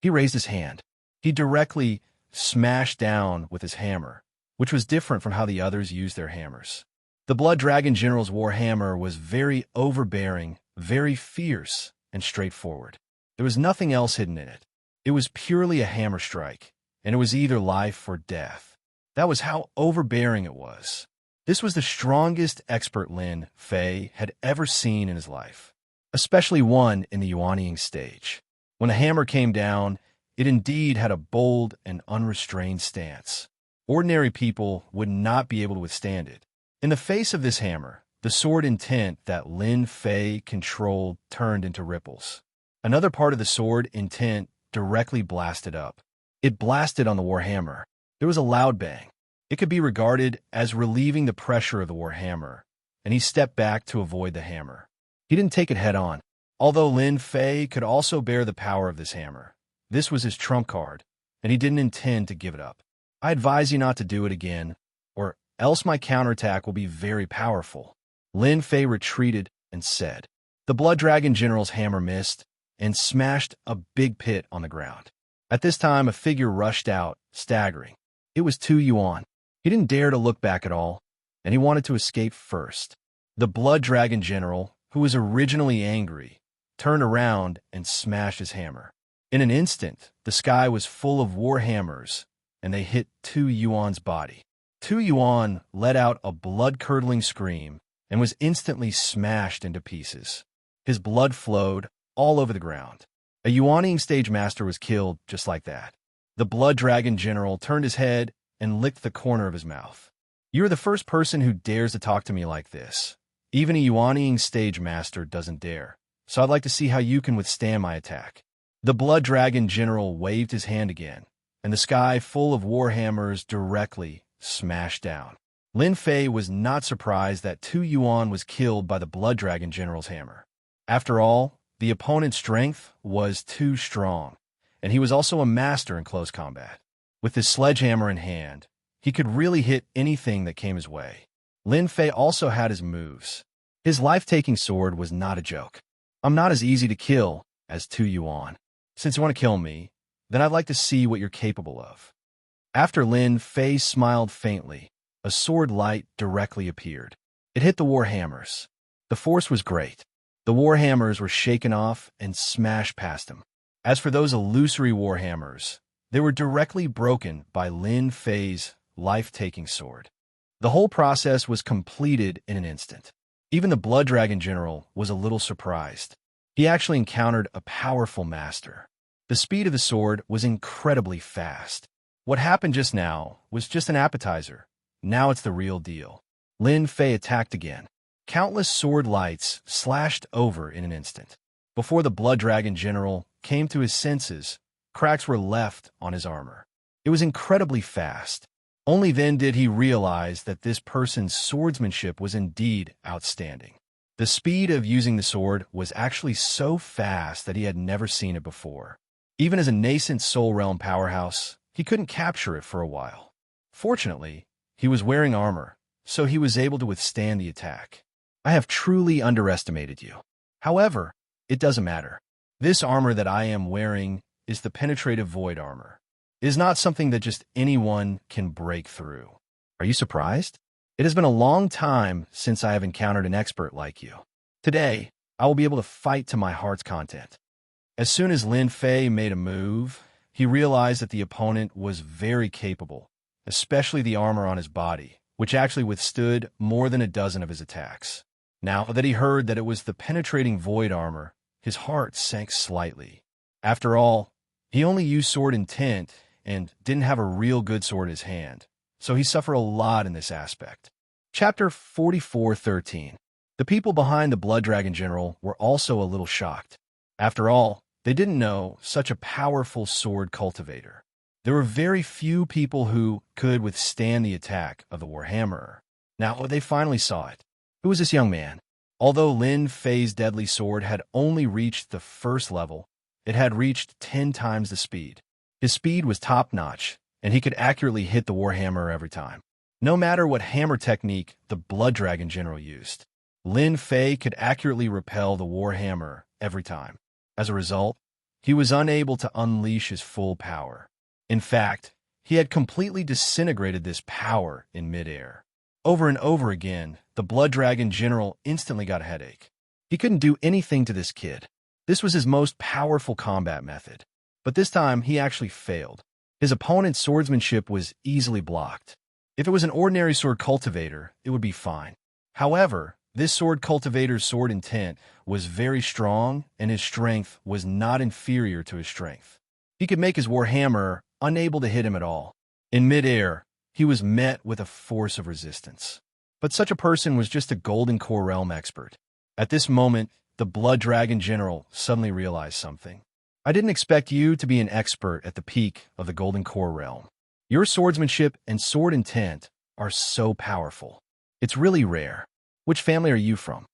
He raised his hand. He directly smashed down with his hammer, which was different from how the others used their hammers. The Blood Dragon General's war hammer was very overbearing, very fierce, and straightforward. There was nothing else hidden in it. It was purely a hammer strike, and it was either life or death. That was how overbearing it was. This was the strongest expert Lin Fei had ever seen in his life, especially one in the Yuan stage. When the hammer came down, it indeed had a bold and unrestrained stance. Ordinary people would not be able to withstand it. In the face of this hammer, the sword intent that Lin Fei controlled turned into ripples. Another part of the sword intent directly blasted up. It blasted on the warhammer. There was a loud bang. It could be regarded as relieving the pressure of the warhammer, and he stepped back to avoid the hammer. He didn't take it head-on. Although Lin Fei could also bear the power of this hammer, this was his trump card, and he didn't intend to give it up. I advise you not to do it again, or else my counterattack will be very powerful. Lin Fei retreated and said. The Blood Dragon General's hammer missed and smashed a big pit on the ground. At this time, a figure rushed out, staggering. It was Tu Yuan. He didn't dare to look back at all, and he wanted to escape first. The Blood Dragon General, who was originally angry, turned around and smashed his hammer. In an instant, the sky was full of war hammers, and they hit Tu Yuan's body. Tu Yuan let out a blood-curdling scream and was instantly smashed into pieces. His blood flowed all over the ground. A Yuan stage master was killed just like that. The Blood Dragon General turned his head and licked the corner of his mouth. You are the first person who dares to talk to me like this. Even a Yuan stage master doesn't dare, so I'd like to see how you can withstand my attack. The Blood Dragon General waved his hand again, and the sky full of warhammers directly smashed down. Lin Fei was not surprised that Tu Yuan was killed by the Blood Dragon General's hammer. After all, the opponent's strength was too strong, and he was also a master in close combat. With his sledgehammer in hand, he could really hit anything that came his way. Lin Fei also had his moves. His life-taking sword was not a joke. I'm not as easy to kill as Tu Yuan. Since you want to kill me, then I'd like to see what you're capable of. After Lin Fei smiled faintly, a sword light directly appeared. It hit the warhammers. The force was great. The warhammers were shaken off and smashed past him. As for those illusory warhammers, they were directly broken by Lin Fei's life-taking sword. The whole process was completed in an instant. Even the Blood Dragon General was a little surprised. He actually encountered a powerful master. The speed of the sword was incredibly fast. What happened just now was just an appetizer. Now it's the real deal. Lin Fei attacked again. Countless sword lights slashed over in an instant. Before the Blood Dragon General came to his senses, cracks were left on his armor. It was incredibly fast. Only then did he realize that this person's swordsmanship was indeed outstanding. The speed of using the sword was actually so fast that he had never seen it before. Even as a nascent Soul Realm powerhouse, he couldn't capture it for a while. Fortunately, he was wearing armor, so he was able to withstand the attack. I have truly underestimated you. However, it doesn't matter. This armor that I am wearing is the penetrative void armor. It is not something that just anyone can break through. Are you surprised? It has been a long time since I have encountered an expert like you. Today, I will be able to fight to my heart's content. As soon as Lin Fei made a move, he realized that the opponent was very capable, especially the armor on his body, which actually withstood more than a dozen of his attacks. Now that he heard that it was the penetrating void armor, his heart sank slightly. After all, he only used sword intent and didn't have a real good sword in his hand, so he suffered a lot in this aspect. Chapter 44:13. The people behind the Blood Dragon General were also a little shocked. After all, they didn't know such a powerful sword cultivator. There were very few people who could withstand the attack of the Warhammerer. Now they finally saw it. Who was this young man? Although Lin Fei's deadly sword had only reached the first level, it had reached 10 times the speed. His speed was top-notch, and he could accurately hit the Warhammerer every time. No matter what hammer technique the Blood Dragon General used, Lin Fei could accurately repel the Warhammer every time. As a result, he was unable to unleash his full power. In fact, he had completely disintegrated this power in midair. Over and over again, the Blood Dragon General instantly got a headache. He couldn't do anything to this kid. This was his most powerful combat method. But this time, he actually failed. His opponent's swordsmanship was easily blocked. If it was an ordinary sword cultivator, it would be fine. However, this sword cultivator's sword intent was very strong, and his strength was not inferior to his strength. He could make his Warhammer unable to hit him at all. In midair, he was met with a force of resistance. But such a person was just a Golden Core Realm expert. At this moment, the Blood Dragon General suddenly realized something. I didn't expect you to be an expert at the peak of the Golden Core Realm. Your swordsmanship and sword intent are so powerful. It's really rare. Which family are you from?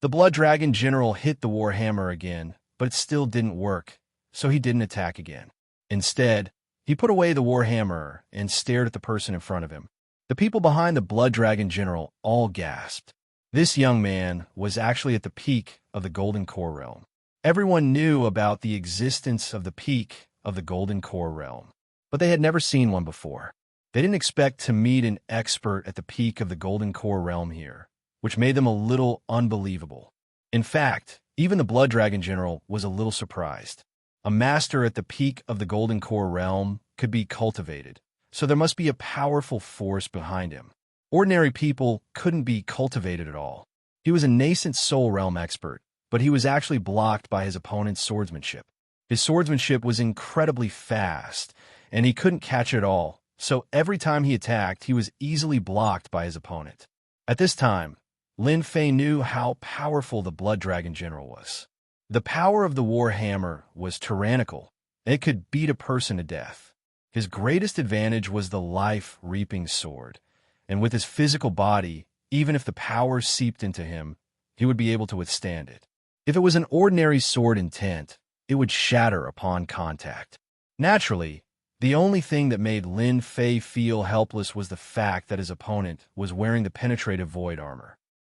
The Blood Dragon General hit the Warhammer again, but it still didn't work, so he didn't attack again. Instead, he put away the Warhammer and stared at the person in front of him. The people behind the Blood Dragon General all gasped. This young man was actually at the peak of the Golden Core Realm. Everyone knew about the existence of the peak of the Golden Core Realm, but they had never seen one before. They didn't expect to meet an expert at the peak of the Golden Core Realm here, which made them a little unbelievable. In fact, even the Blood Dragon General was a little surprised. A master at the peak of the Golden Core Realm could be cultivated, so there must be a powerful force behind him. Ordinary people couldn't be cultivated at all. He was a nascent Soul Realm expert, but he was actually blocked by his opponent's swordsmanship. His swordsmanship was incredibly fast, and he couldn't catch it all, so every time he attacked, he was easily blocked by his opponent. At this time, Lin Fei knew how powerful the Blood Dragon General was. The power of the Warhammer was tyrannical. It could beat a person to death. His greatest advantage was the life-reaping sword, and with his physical body, even if the power seeped into him, he would be able to withstand it. If it was an ordinary sword intent, it would shatter upon contact. Naturally, the only thing that made Lin Fei feel helpless was the fact that his opponent was wearing the penetrative void armor.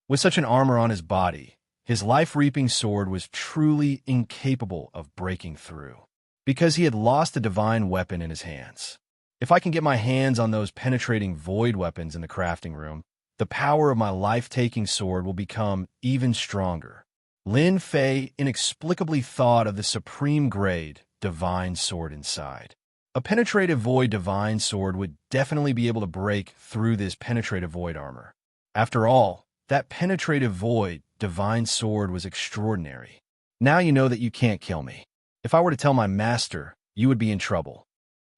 With such an armor on his body, his life-reaping sword was truly incapable of breaking through, because he had lost a divine weapon in his hands. If I can get my hands on those penetrating void weapons in the crafting room, the power of my life-taking sword will become even stronger. Lin Fei inexplicably thought of the supreme grade divine sword inside. A penetrative void divine sword would definitely be able to break through this penetrative void armor. After all, that penetrative void divine sword was extraordinary. Now you know that you can't kill me. If I were to tell my master, you would be in trouble.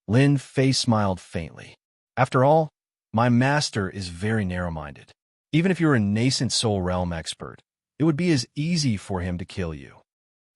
Lin Fei smiled faintly. After all, my master is very narrow-minded. Even if you're a nascent Soul Realm expert, it would be as easy for him to kill you.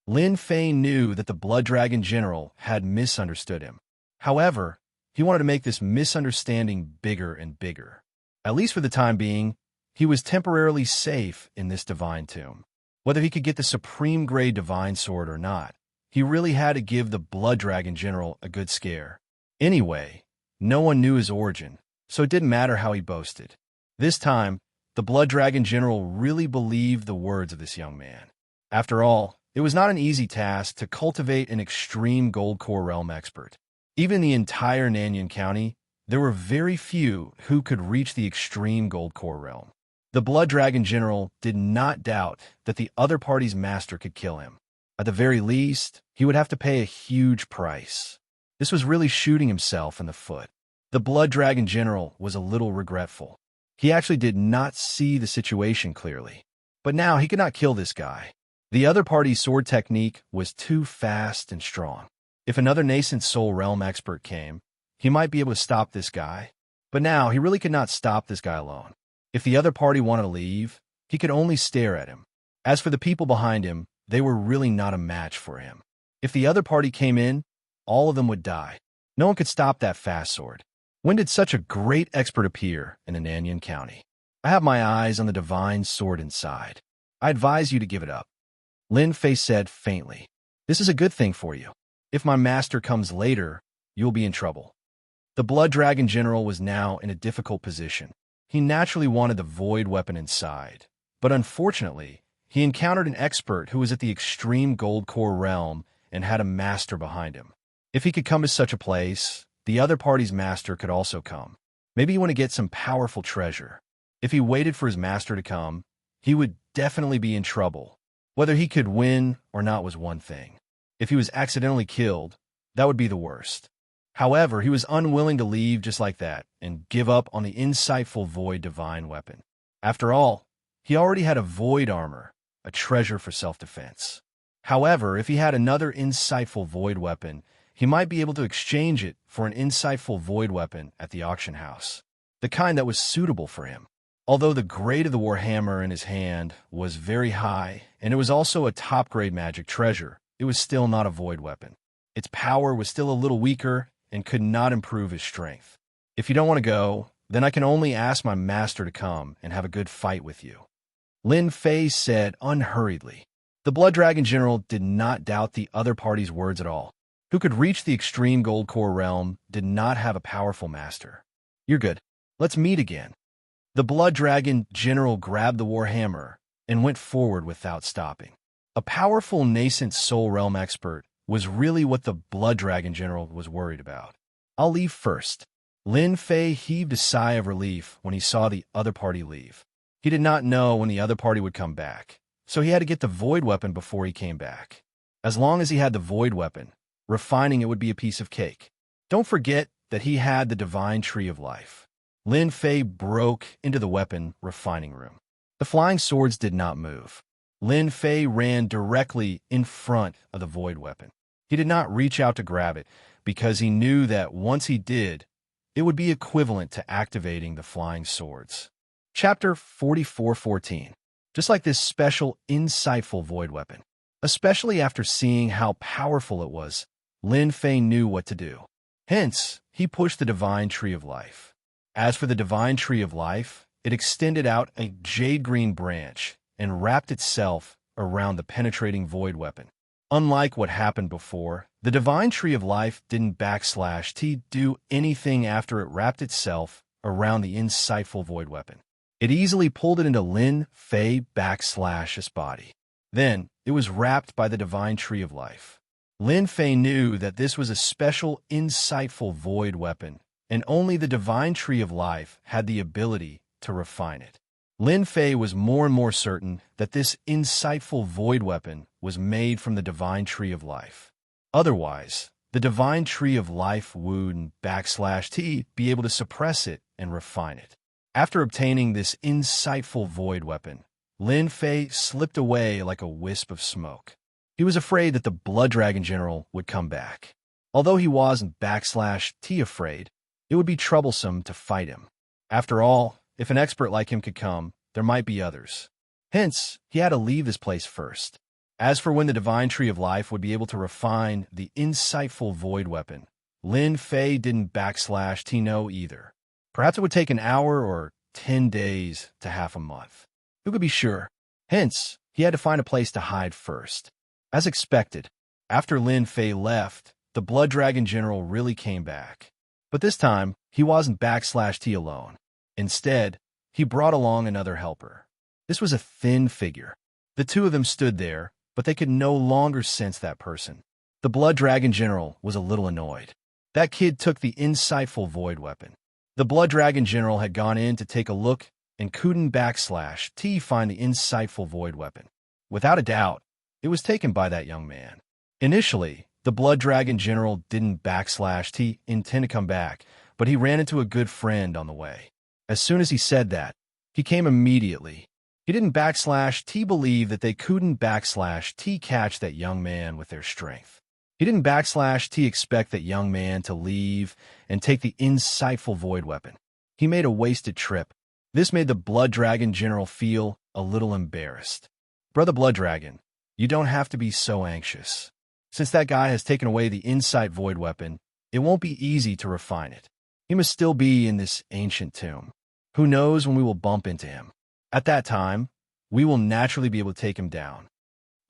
Lin Fei knew that the Blood Dragon General had misunderstood him. However, he wanted to make this misunderstanding bigger and bigger. At least for the time being, he was temporarily safe in this divine tomb. Whether he could get the supreme grade divine sword or not, he really had to give the Blood Dragon General a good scare. Anyway, no one knew his origin, so it didn't matter how he boasted. This time, the Blood Dragon General really believed the words of this young man. After all, it was not an easy task to cultivate an extreme Gold Core Realm expert. Even in the entire Nanyang County, there were very few who could reach the extreme Gold Core Realm. The Blood Dragon General did not doubt that the other party's master could kill him. At the very least, he would have to pay a huge price. This was really shooting himself in the foot. The Blood Dragon General was a little regretful. He actually did not see the situation clearly. But now he could not kill this guy. The other party's sword technique was too fast and strong. If another nascent soul realm expert came, he might be able to stop this guy. But now he really could not stop this guy alone. If the other party wanted to leave, he could only stare at him. As for the people behind him, they were really not a match for him. If the other party came in, all of them would die. No one could stop that fast sword. When did such a great expert appear in Ananian County? I have my eyes on the divine sword inside. I advise you to give it up. Lin Fei said faintly. This is a good thing for you. If my master comes later, you'll be in trouble. The Blood Dragon General was now in a difficult position. He naturally wanted the void weapon inside, but unfortunately, he encountered an expert who was at the extreme gold core realm and had a master behind him. If he could come to such a place, the other party's master could also come. Maybe he wanted to get some powerful treasure. If he waited for his master to come, he would definitely be in trouble. Whether he could win or not was one thing. If he was accidentally killed, that would be the worst. However, he was unwilling to leave just like that and give up on the insightful void divine weapon. After all, he already had a void armor, a treasure for self-defense. However, if he had another insightful void weapon, he might be able to exchange it for an insightful void weapon at the auction house, the kind that was suitable for him. Although the grade of the warhammer in his hand was very high, and it was also a top-grade magic treasure, it was still not a void weapon. Its power was still a little weaker and could not improve his strength. If you don't want to go, then I can only ask my master to come and have a good fight with you. Lin Fei said unhurriedly. The Blood Dragon General did not doubt the other party's words at all. Who could reach the extreme gold core realm did not have a powerful master. You're good. Let's meet again. The Blood Dragon General grabbed the warhammer and went forward without stopping. A powerful nascent soul realm expert was really what the Blood Dragon General was worried about. I'll leave first. Lin Fei heaved a sigh of relief when he saw the other party leave. He did not know when the other party would come back, so he had to get the void weapon before he came back. As long as he had the void weapon, refining it would be a piece of cake. Don't forget that he had the divine tree of life. Lin Fei broke into the weapon refining room. The flying swords did not move. Lin Fei ran directly in front of the void weapon. He did not reach out to grab it because he knew that once he did, it would be equivalent to activating the flying swords. Chapter 44:14. Just like this special, insightful void weapon. Especially after seeing how powerful it was, Lin Fei knew what to do. Hence, he pushed the divine tree of life. As for the divine tree of life, it extended out a jade-green branch and wrapped itself around the penetrating void weapon. Unlike what happened before, the divine tree of life didn't /T do anything after it wrapped itself around the insightful void weapon. It easily pulled it into Lin Fei /his body. Then, it was wrapped by the divine tree of life. Lin Fei knew that this was a special, insightful void weapon, and only the divine tree of life had the ability to refine it. Lin Fei was more and more certain that this insightful void weapon was made from the divine tree of life. Otherwise, the divine tree of life would /T be able to suppress it and refine it. After obtaining this insightful void weapon, Lin Fei slipped away like a wisp of smoke. He was afraid that the Blood Dragon General would come back. Although he wasn't /T afraid, it would be troublesome to fight him. After all, if an expert like him could come, there might be others. Hence, he had to leave this place first. As for when the divine tree of life would be able to refine the insightful void weapon, Lin Fei didn't /T know either. Perhaps it would take an hour or 10 days to half a month. Who could be sure? Hence, he had to find a place to hide first. As expected, after Lin Fei left, the Blood Dragon General really came back. But this time, he wasn't /T alone. Instead, he brought along another helper. This was a thin figure. The two of them stood there, but they could no longer sense that person. The Blood Dragon General was a little annoyed. That kid took the insightful void weapon. The Blood Dragon General had gone in to take a look and couldn't /T find the insightful void weapon. Without a doubt, it was taken by that young man. Initially, the Blood Dragon General didn't intend to come back, but he ran into a good friend on the way. As soon as he said that, he came immediately. He didn't believe that they couldn't catch that young man with their strength. He didn't expect that young man to leave and take the insightful void weapon. He made a wasted trip. This made the Blood Dragon General feel a little embarrassed. Brother Blood Dragon, you don't have to be so anxious. Since that guy has taken away the insight void weapon, it won't be easy to refine it. He must still be in this ancient tomb. Who knows when we will bump into him? At that time, we will naturally be able to take him down.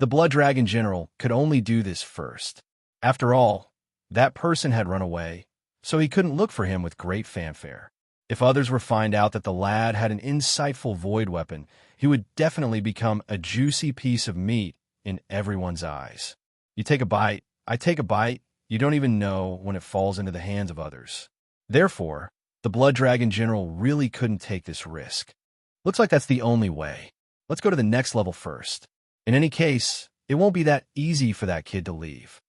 The Blood Dragon General could only do this first. After all, that person had run away, so he couldn't look for him with great fanfare. If others were to find out that the lad had an insightful void weapon, he would definitely become a juicy piece of meat in everyone's eyes. You take a bite, I take a bite, you don't even know when it falls into the hands of others. Therefore, the Blood Dragon General really couldn't take this risk. Looks like that's the only way. Let's go to the next level first. In any case, it won't be that easy for that kid to leave.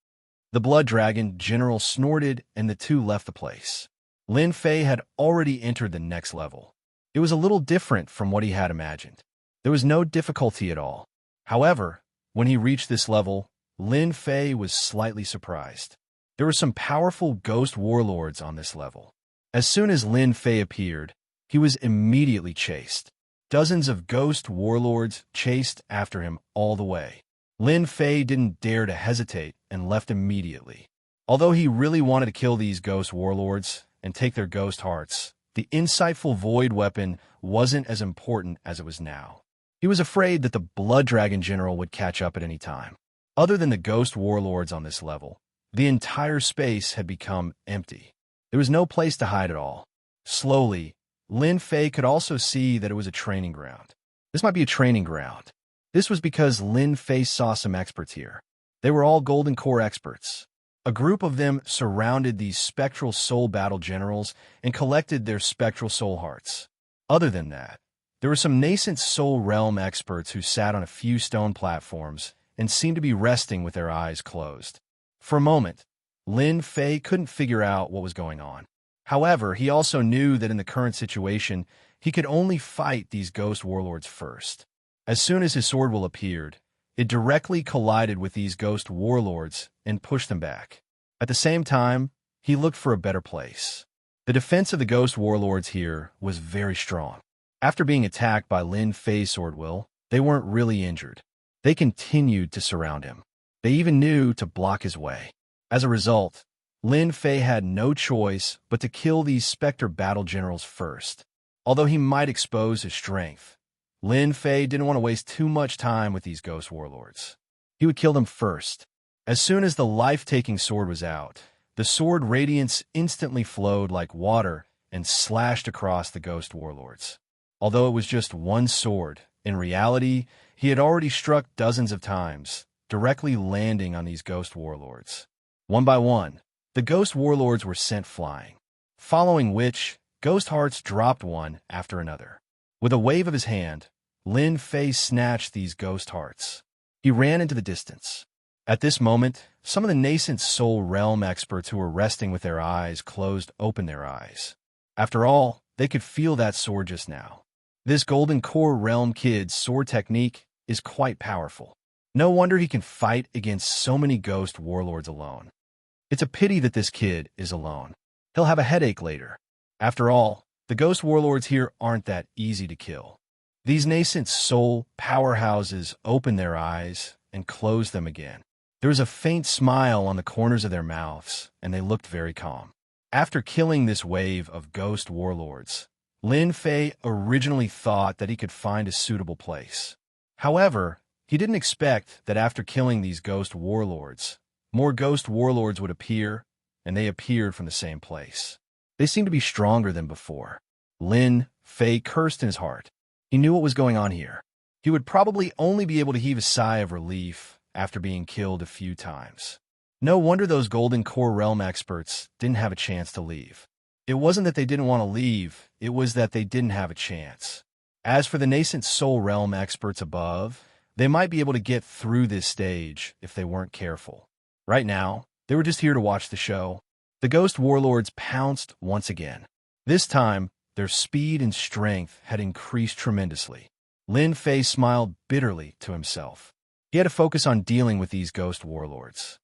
The Blood Dragon General snorted and the two left the place. Lin Fei had already entered the next level. It was a little different from what he had imagined. There was no difficulty at all. However, when he reached this level, Lin Fei was slightly surprised. There were some powerful ghost warlords on this level. As soon as Lin Fei appeared, he was immediately chased. Dozens of ghost warlords chased after him all the way. Lin Fei didn't dare to hesitate and left immediately. Although he really wanted to kill these ghost warlords and take their ghost hearts, the insightful void weapon wasn't as important as it was now. He was afraid that the Blood Dragon General would catch up at any time. Other than the ghost warlords on this level, the entire space had become empty. There was no place to hide at all. Slowly, Lin Fei could also see that it was a training ground. This might be a training ground. This was because Lin Fei saw some experts here. They were all Golden Core experts. A group of them surrounded these spectral soul battle generals and collected their spectral soul hearts. Other than that, there were some nascent soul realm experts who sat on a few stone platforms and seemed to be resting with their eyes closed. For a moment, Lin Fei couldn't figure out what was going on. However, he also knew that in the current situation, he could only fight these ghost warlords first. As soon as his sword will appeared, it directly collided with these ghost warlords and pushed them back. At the same time, he looked for a better place. The defense of the ghost warlords here was very strong. After being attacked by Lin Fei's sword will, they weren't really injured. They continued to surround him. They even knew to block his way. As a result, Lin Fei had no choice but to kill these specter battle generals first. Although he might expose his strength, Lin Fei didn't want to waste too much time with these ghost warlords. He would kill them first. As soon as the life-taking sword was out, the sword radiance instantly flowed like water and slashed across the ghost warlords. Although it was just one sword, in reality, he had already struck dozens of times, directly landing on these ghost warlords. One by one, the ghost warlords were sent flying, following which, ghost hearts dropped one after another. With a wave of his hand, Lin Fei snatched these ghost hearts. He ran into the distance. At this moment, some of the nascent soul realm experts who were resting with their eyes closed opened their eyes. After all, they could feel that sword just now. This Golden Core Realm kid's sword technique is quite powerful. No wonder he can fight against so many ghost warlords alone. It's a pity that this kid is alone. He'll have a headache later. After all, the ghost warlords here aren't that easy to kill. These nascent soul powerhouses opened their eyes and closed them again. There was a faint smile on the corners of their mouths, and they looked very calm. After killing this wave of ghost warlords, Lin Fei originally thought that he could find a suitable place. However, he didn't expect that after killing these ghost warlords, more ghost warlords would appear, and they appeared from the same place. They seemed to be stronger than before. Lin Fei cursed in his heart. He knew what was going on here. He would probably only be able to heave a sigh of relief after being killed a few times. No wonder those Golden Core Realm experts didn't have a chance to leave. It wasn't that they didn't want to leave, it was that they didn't have a chance. As for the nascent Soul Realm experts above, They might be able to get through this stage if they weren't careful. Right now, they were just here to watch the show. The ghost warlords pounced once again. This time, their speed and strength had increased tremendously. Lin Fei smiled bitterly to himself. He had to focus on dealing with these ghost warlords.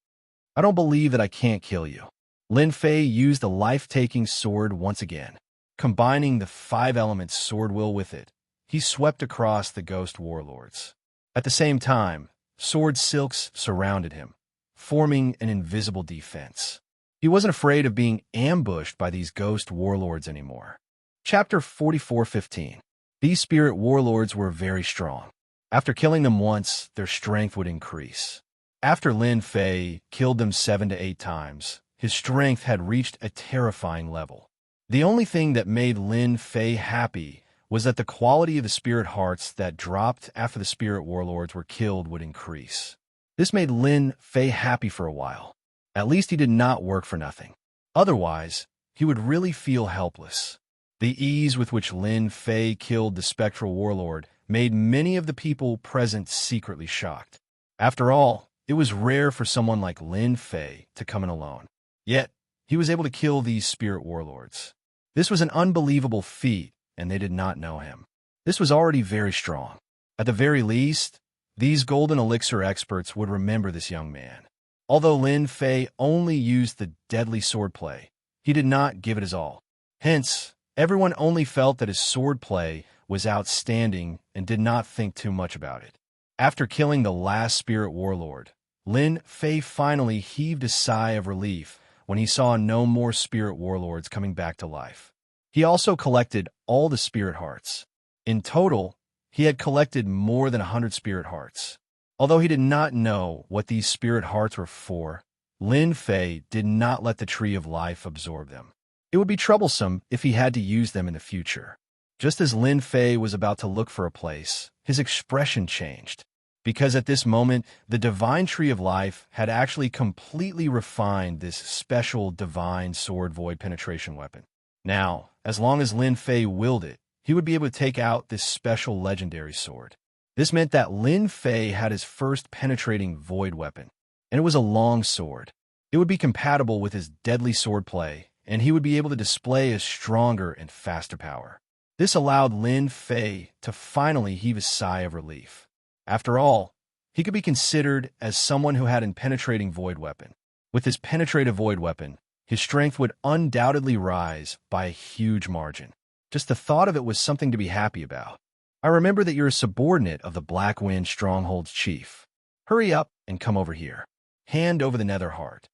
I don't believe that I can't kill you. Lin Fei used the life-taking sword once again. Combining the 5-element sword will with it, he swept across the ghost warlords. At the same time, sword silks surrounded him, forming an invisible defense. He wasn't afraid of being ambushed by these ghost warlords anymore. Chapter 44:15. These spirit warlords were very strong. After killing them once, their strength would increase. After Lin Fei killed them 7 to 8 times, his strength had reached a terrifying level. The only thing that made Lin Fei happy was that the quality of the spirit hearts that dropped after the spirit warlords were killed would increase. This made Lin Fei happy for a while. At least he did not work for nothing. Otherwise, he would really feel helpless. The ease with which Lin Fei killed the spectral warlord made many of the people present secretly shocked. After all, it was rare for someone like Lin Fei to come in alone. Yet, he was able to kill these spirit warlords. This was an unbelievable feat, and they did not know him. This was already very strong. At the very least, these golden elixir experts would remember this young man. Although Lin Fei only used the deadly swordplay, he did not give it his all. Hence, everyone only felt that his swordplay was outstanding and did not think too much about it. After killing the last spirit warlord, Lin Fei finally heaved a sigh of relief when he saw no more spirit warlords coming back to life. He also collected all the spirit hearts. In total, he had collected more than 100 spirit hearts. Although he did not know what these spirit hearts were for, Lin Fei did not let the Tree of Life absorb them. It would be troublesome if he had to use them in the future. Just as Lin Fei was about to look for a place, his expression changed. Because at this moment, the divine Tree of Life had actually completely refined this special divine sword void penetration weapon. Now, as long as Lin Fei willed it, he would be able to take out this special legendary sword. This meant that Lin Fei had his first penetrating void weapon, and it was a long sword. It would be compatible with his deadly swordplay, and he would be able to display a stronger and faster power. This allowed Lin Fei to finally heave a sigh of relief. After all, he could be considered as someone who had a penetrating void weapon. With his penetrative void weapon, his strength would undoubtedly rise by a huge margin. Just the thought of it was something to be happy about. I remember that you're a subordinate of the Black Wind Stronghold's chief. Hurry up and come over here. Hand over the nether heart.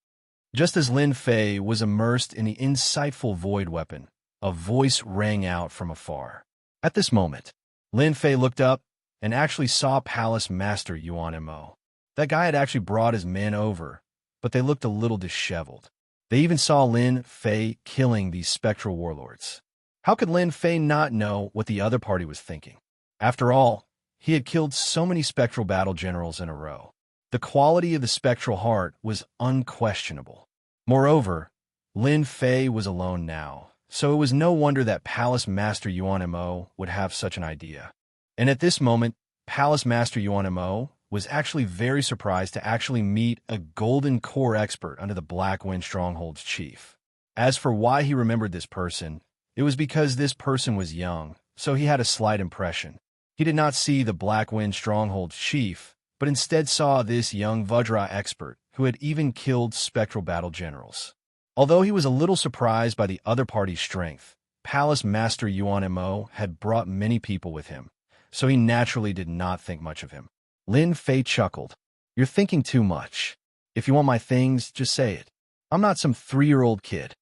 Just as Lin Fei was immersed in the insightful void weapon, a voice rang out from afar. At this moment, Lin Fei looked up and actually saw Palace Master Yuan Mo. That guy had actually brought his men over, but they looked a little disheveled. They even saw Lin Fei killing these spectral warlords. How could Lin Fei not know what the other party was thinking? After all, he had killed so many spectral battle generals in a row. The quality of the spectral heart was unquestionable. Moreover, Lin Fei was alone now, so it was no wonder that Palace Master Yuan Mo would have such an idea. And at this moment, Palace Master Yuan Mo was actually very surprised to actually meet a golden core expert under the Black Wind Stronghold's chief. As for why he remembered this person, it was because this person was young, so he had a slight impression. He did not see the Black Wind Stronghold's chief, but instead saw this young Vajra expert who had even killed spectral battle generals. Although he was a little surprised by the other party's strength, Palace Master Yuan Mo had brought many people with him, so he naturally did not think much of him. Lin Fei chuckled. You're thinking too much. If you want my things, just say it. I'm not some 3-year-old kid.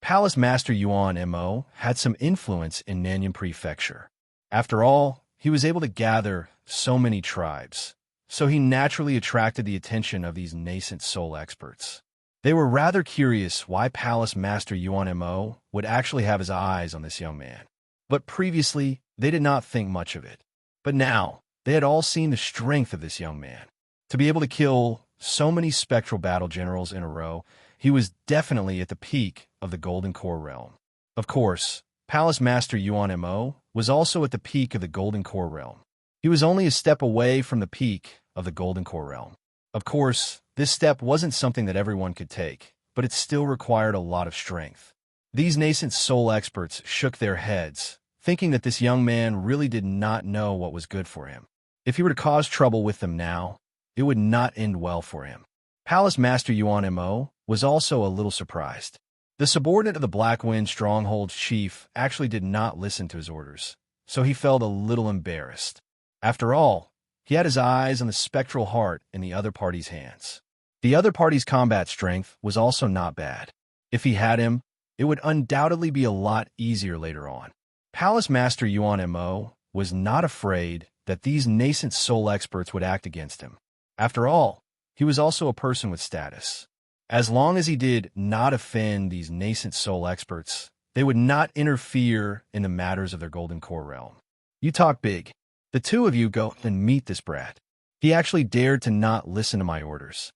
Palace Master Yuan Mo had some influence in Nanyang Prefecture. After all, he was able to gather so many tribes, so he naturally attracted the attention of these nascent soul experts. They were rather curious why Palace Master Yuan Mo would actually have his eyes on this young man. But previously, they did not think much of it. But now, they had all seen the strength of this young man. To be able to kill so many spectral battle generals in a row, he was definitely at the peak of the Golden Core realm. Of course, Palace Master Yuan Mo was also at the peak of the Golden Core realm. He was only a step away from the peak of the Golden Core realm. Of course, this step wasn't something that everyone could take, but it still required a lot of strength. These nascent soul experts shook their heads, thinking that this young man really did not know what was good for him. If he were to cause trouble with them now, it would not end well for him. Palace Master Yuan Mo was also a little surprised. The subordinate of the Black Wind Stronghold's chief actually did not listen to his orders, so he felt a little embarrassed. After all, he had his eyes on the spectral heart in the other party's hands. The other party's combat strength was also not bad. If he had him, it would undoubtedly be a lot easier later on. Palace Master Yuan Mo was not afraid that these nascent soul experts would act against him. After all, he was also a person with status. As long as he did not offend these nascent soul experts, they would not interfere in the matters of their Golden Core realm. You talk big. The two of you go and meet this brat. He actually dared to not listen to my orders.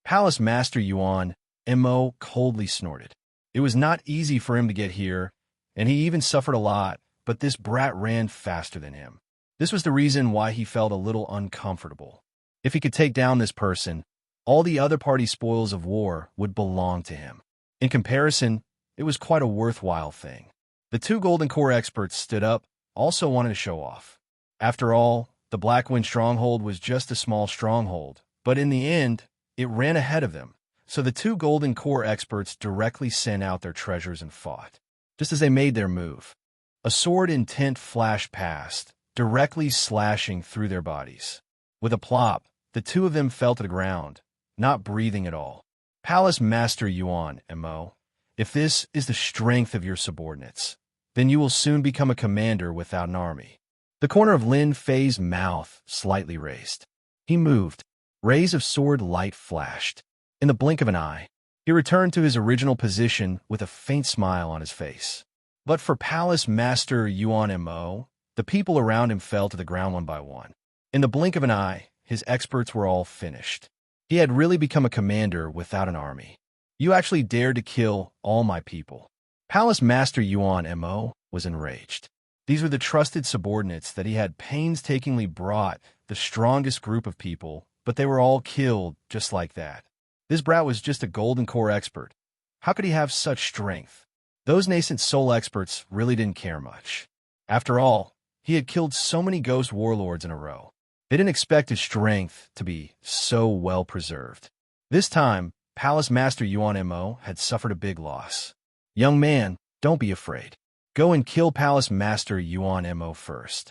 Palace Master Yuan Mo coldly snorted. It was not easy for him to get here, and he even suffered a lot, but this brat ran faster than him. This was the reason why he felt a little uncomfortable. If he could take down this person, all the other party's spoils of war would belong to him. In comparison, it was quite a worthwhile thing. The two Golden Core experts stood up, also wanting to show off. After all, the Black Wind Stronghold was just a small stronghold, but in the end, it ran ahead of them. So the two Golden Core experts directly sent out their treasures and fought. Just as they made their move, a sword intent flashed past, directly slashing through their bodies. With a plop, the two of them fell to the ground, not breathing at all. Palace Master Yuan Mo, if this is the strength of your subordinates, then you will soon become a commander without an army. The corner of Lin Fei's mouth slightly raised. He moved. Rays of sword light flashed. In the blink of an eye, he returned to his original position with a faint smile on his face. But for Palace Master Yuan Mo, the people around him fell to the ground one by one. In the blink of an eye, his experts were all finished. He had really become a commander without an army. You actually dared to kill all my people. Palace Master Yuan Mo was enraged. These were the trusted subordinates that he had painstakingly brought, the strongest group of people, but they were all killed just like that. This brat was just a Golden Core expert. How could he have such strength? Those nascent soul experts really didn't care much. After all, he had killed so many ghost warlords in a row. They didn't expect his strength to be so well preserved. This time, Palace Master Yuan Mo had suffered a big loss. Young man, don't be afraid. Go and kill Palace Master Yuan Mo first.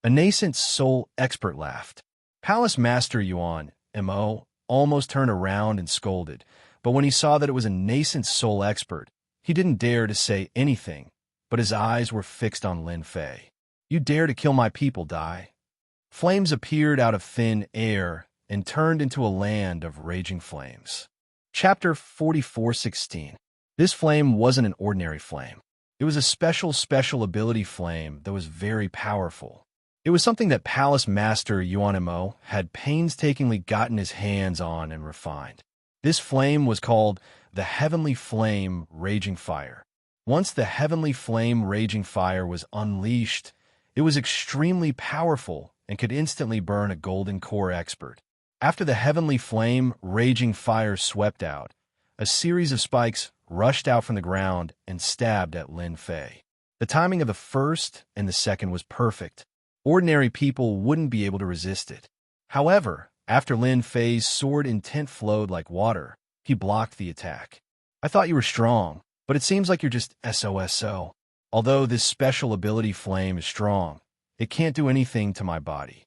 A nascent soul expert laughed. Palace Master Yuan Mo almost turned around and scolded, but when he saw that it was a nascent soul expert, he didn't dare to say anything, but his eyes were fixed on Lin Fei. You dare to kill my people, Dai. Flames appeared out of thin air and turned into a land of raging flames. Chapter 44:16. This flame wasn't an ordinary flame. It was a special ability flame that was very powerful. It was something that Palace Master Yuan Mo had painstakingly gotten his hands on and refined. This flame was called the Heavenly Flame Raging Fire. Once the Heavenly Flame Raging Fire was unleashed, it was extremely powerful and could instantly burn a Golden Core expert. After the Heavenly Flame Raging Fire swept out, a series of spikes rushed out from the ground and stabbed at Lin Fei. The timing of the first and the second was perfect. Ordinary people wouldn't be able to resist it. However, after Lin Fei's sword intent flowed like water, he blocked the attack. I thought you were strong, but it seems like you're just SOSO. Although this special ability flame is strong, it can't do anything to my body.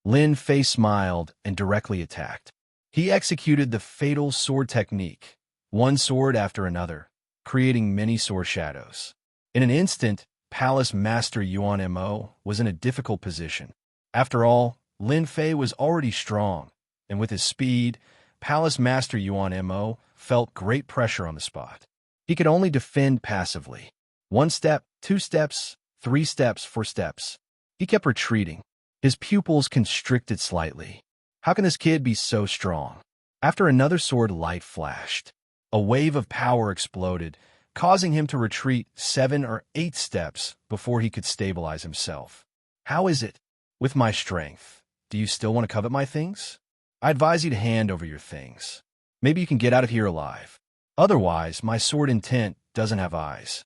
Lin Fei smiled and directly attacked. He executed the fatal sword technique, one sword after another, creating many sword shadows. In an instant, Palace Master Yuan Mo was in a difficult position. After all, Lin Fei was already strong, and with his speed, Palace Master Yuan Mo felt great pressure on the spot. He could only defend passively. 1 step, 2 steps, 3 steps, 4 steps. He kept retreating. His pupils constricted slightly. How can this kid be so strong? After another sword light flashed, a wave of power exploded, causing him to retreat 7 or 8 steps before he could stabilize himself. How is it? With my strength, do you still want to covet my things? I advise you to hand over your things. Maybe you can get out of here alive. Otherwise, my sword intent doesn't have eyes.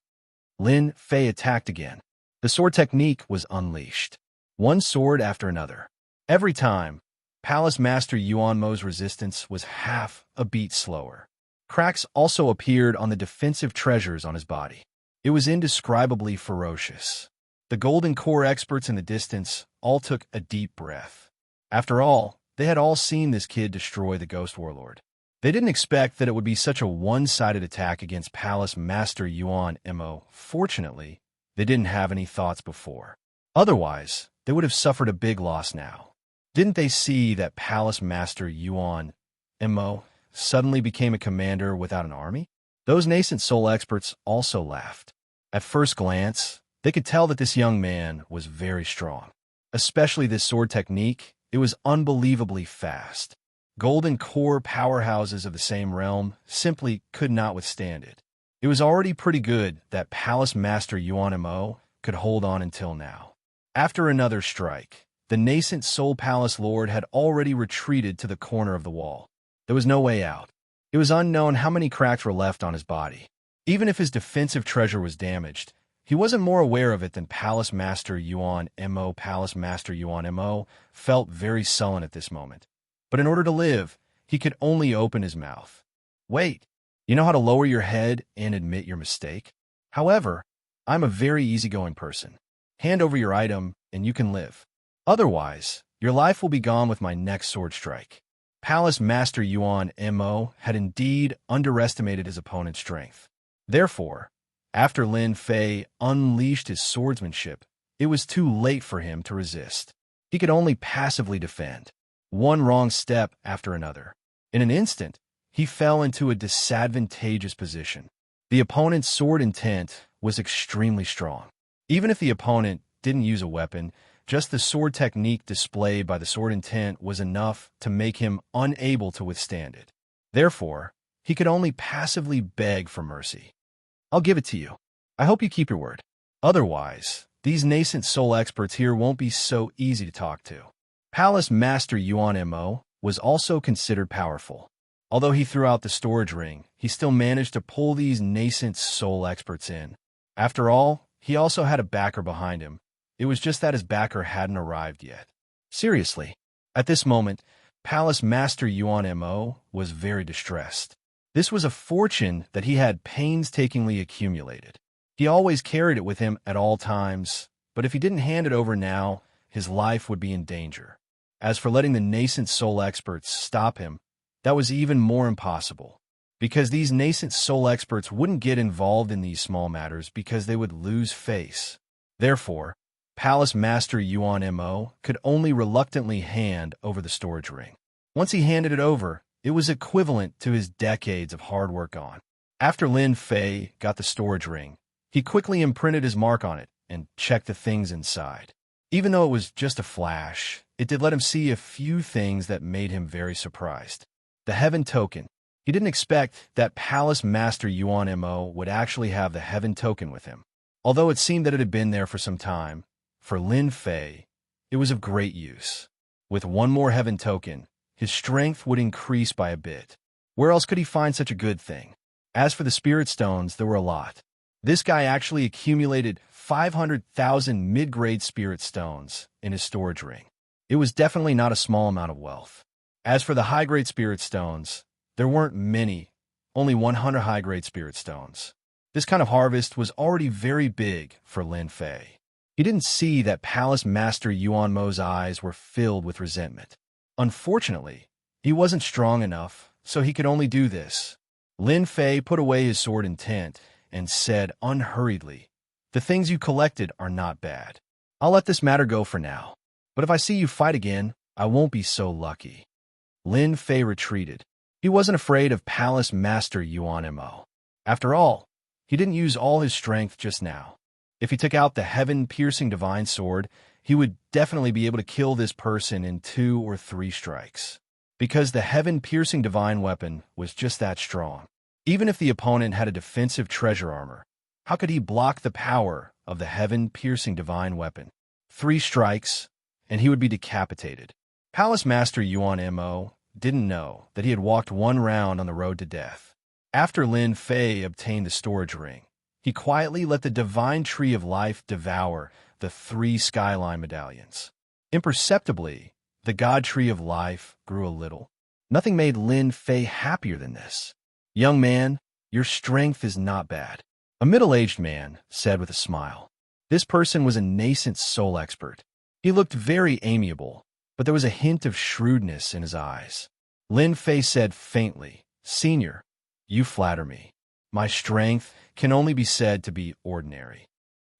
Lin Fei attacked again. The sword technique was unleashed. One sword after another. Every time, Palace Master Yuan Mo's resistance was half a beat slower. Cracks also appeared on the defensive treasures on his body. It was indescribably ferocious. The Golden Core experts in the distance all took a deep breath. After all, they had all seen this kid destroy the Ghost Warlord. They didn't expect that it would be such a one-sided attack against Palace Master Yuan Mo. Fortunately, they didn't have any thoughts before. Otherwise, they would have suffered a big loss now. Didn't they see that Palace Master Yuan Mo suddenly became a commander without an army? Those nascent soul experts also laughed. At first glance, they could tell that this young man was very strong. Especially this sword technique, it was unbelievably fast. Golden Core powerhouses of the same realm simply could not withstand it. It was already pretty good that Palace Master Yuan Mo could hold on until now. After another strike, the nascent Soul Palace Lord had already retreated to the corner of the wall. There was no way out. It was unknown how many cracks were left on his body. Even if his defensive treasure was damaged, he wasn't more aware of it than Palace Master Yuan Mo. Palace Master Yuan Mo felt very sullen at this moment. But in order to live, he could only open his mouth. Wait, you know how to lower your head and admit your mistake? However, I'm a very easygoing person. Hand over your item and you can live. Otherwise, your life will be gone with my next sword strike. Palace Master Yuan Mo had indeed underestimated his opponent's strength. Therefore, after Lin Fei unleashed his swordsmanship, it was too late for him to resist. He could only passively defend. One wrong step after another. In an instant, he fell into a disadvantageous position. The opponent's sword intent was extremely strong. Even if the opponent didn't use a weapon, just the sword technique displayed by the sword intent was enough to make him unable to withstand it. Therefore, he could only passively beg for mercy. I'll give it to you. I hope you keep your word. Otherwise, these nascent soul experts here won't be so easy to talk to. Palace Master Yuan Mo was also considered powerful. Although he threw out the storage ring, he still managed to pull these nascent soul experts in. After all, he also had a backer behind him. It was just that his backer hadn't arrived yet. Seriously, at this moment, Palace Master Yuan Mo was very distressed. This was a fortune that he had painstakingly accumulated. He always carried it with him at all times, but if he didn't hand it over now, his life would be in danger. As for letting the nascent soul experts stop him, that was even more impossible, because these nascent soul experts wouldn't get involved in these small matters because they would lose face. Therefore, Palace Master Yuan Mo could only reluctantly hand over the storage ring. Once he handed it over, it was equivalent to his decades of hard work on. After Lin Fei got the storage ring, he quickly imprinted his mark on it and checked the things inside. Even though it was just a flash, it did let him see a few things that made him very surprised. The Heaven Token. He didn't expect that Palace Master Yuan Mo would actually have the Heaven Token with him. Although it seemed that it had been there for some time, for Lin Fei, it was of great use. With one more Heaven Token, his strength would increase by a bit. Where else could he find such a good thing? As for the Spirit Stones, there were a lot. This guy actually accumulated 500,000 mid-grade Spirit Stones in his storage ring. It was definitely not a small amount of wealth. As for the high-grade Spirit Stones, there weren't many, only 100 high-grade Spirit Stones. This kind of harvest was already very big for Lin Fei. He didn't see that Palace Master Yuan Mo's eyes were filled with resentment. Unfortunately, he wasn't strong enough, so he could only do this. Lin Fei put away his sword intent and said unhurriedly, "The things you collected are not bad. I'll let this matter go for now. But if I see you fight again, I won't be so lucky." Lin Fei retreated. He wasn't afraid of Palace Master Yuan Mo. After all, he didn't use all his strength just now. If he took out the heaven-piercing divine sword, he would definitely be able to kill this person in 2 or 3 strikes. Because the heaven-piercing divine weapon was just that strong. Even if the opponent had a defensive treasure armor, how could he block the power of the heaven-piercing divine weapon? 3 strikes, and he would be decapitated. Palace Master Yuan Mo didn't know that he had walked one round on the road to death. After Lin Fei obtained the storage ring, he quietly let the divine tree of life devour the 3 skyline medallions. Imperceptibly, the god tree of life grew a little. Nothing made Lin Fei happier than this. "Young man, your strength is not bad," a middle-aged man said with a smile. This person was a nascent soul expert. He looked very amiable, but there was a hint of shrewdness in his eyes. Lin Fei said faintly, "Senior, you flatter me. My strength can only be said to be ordinary."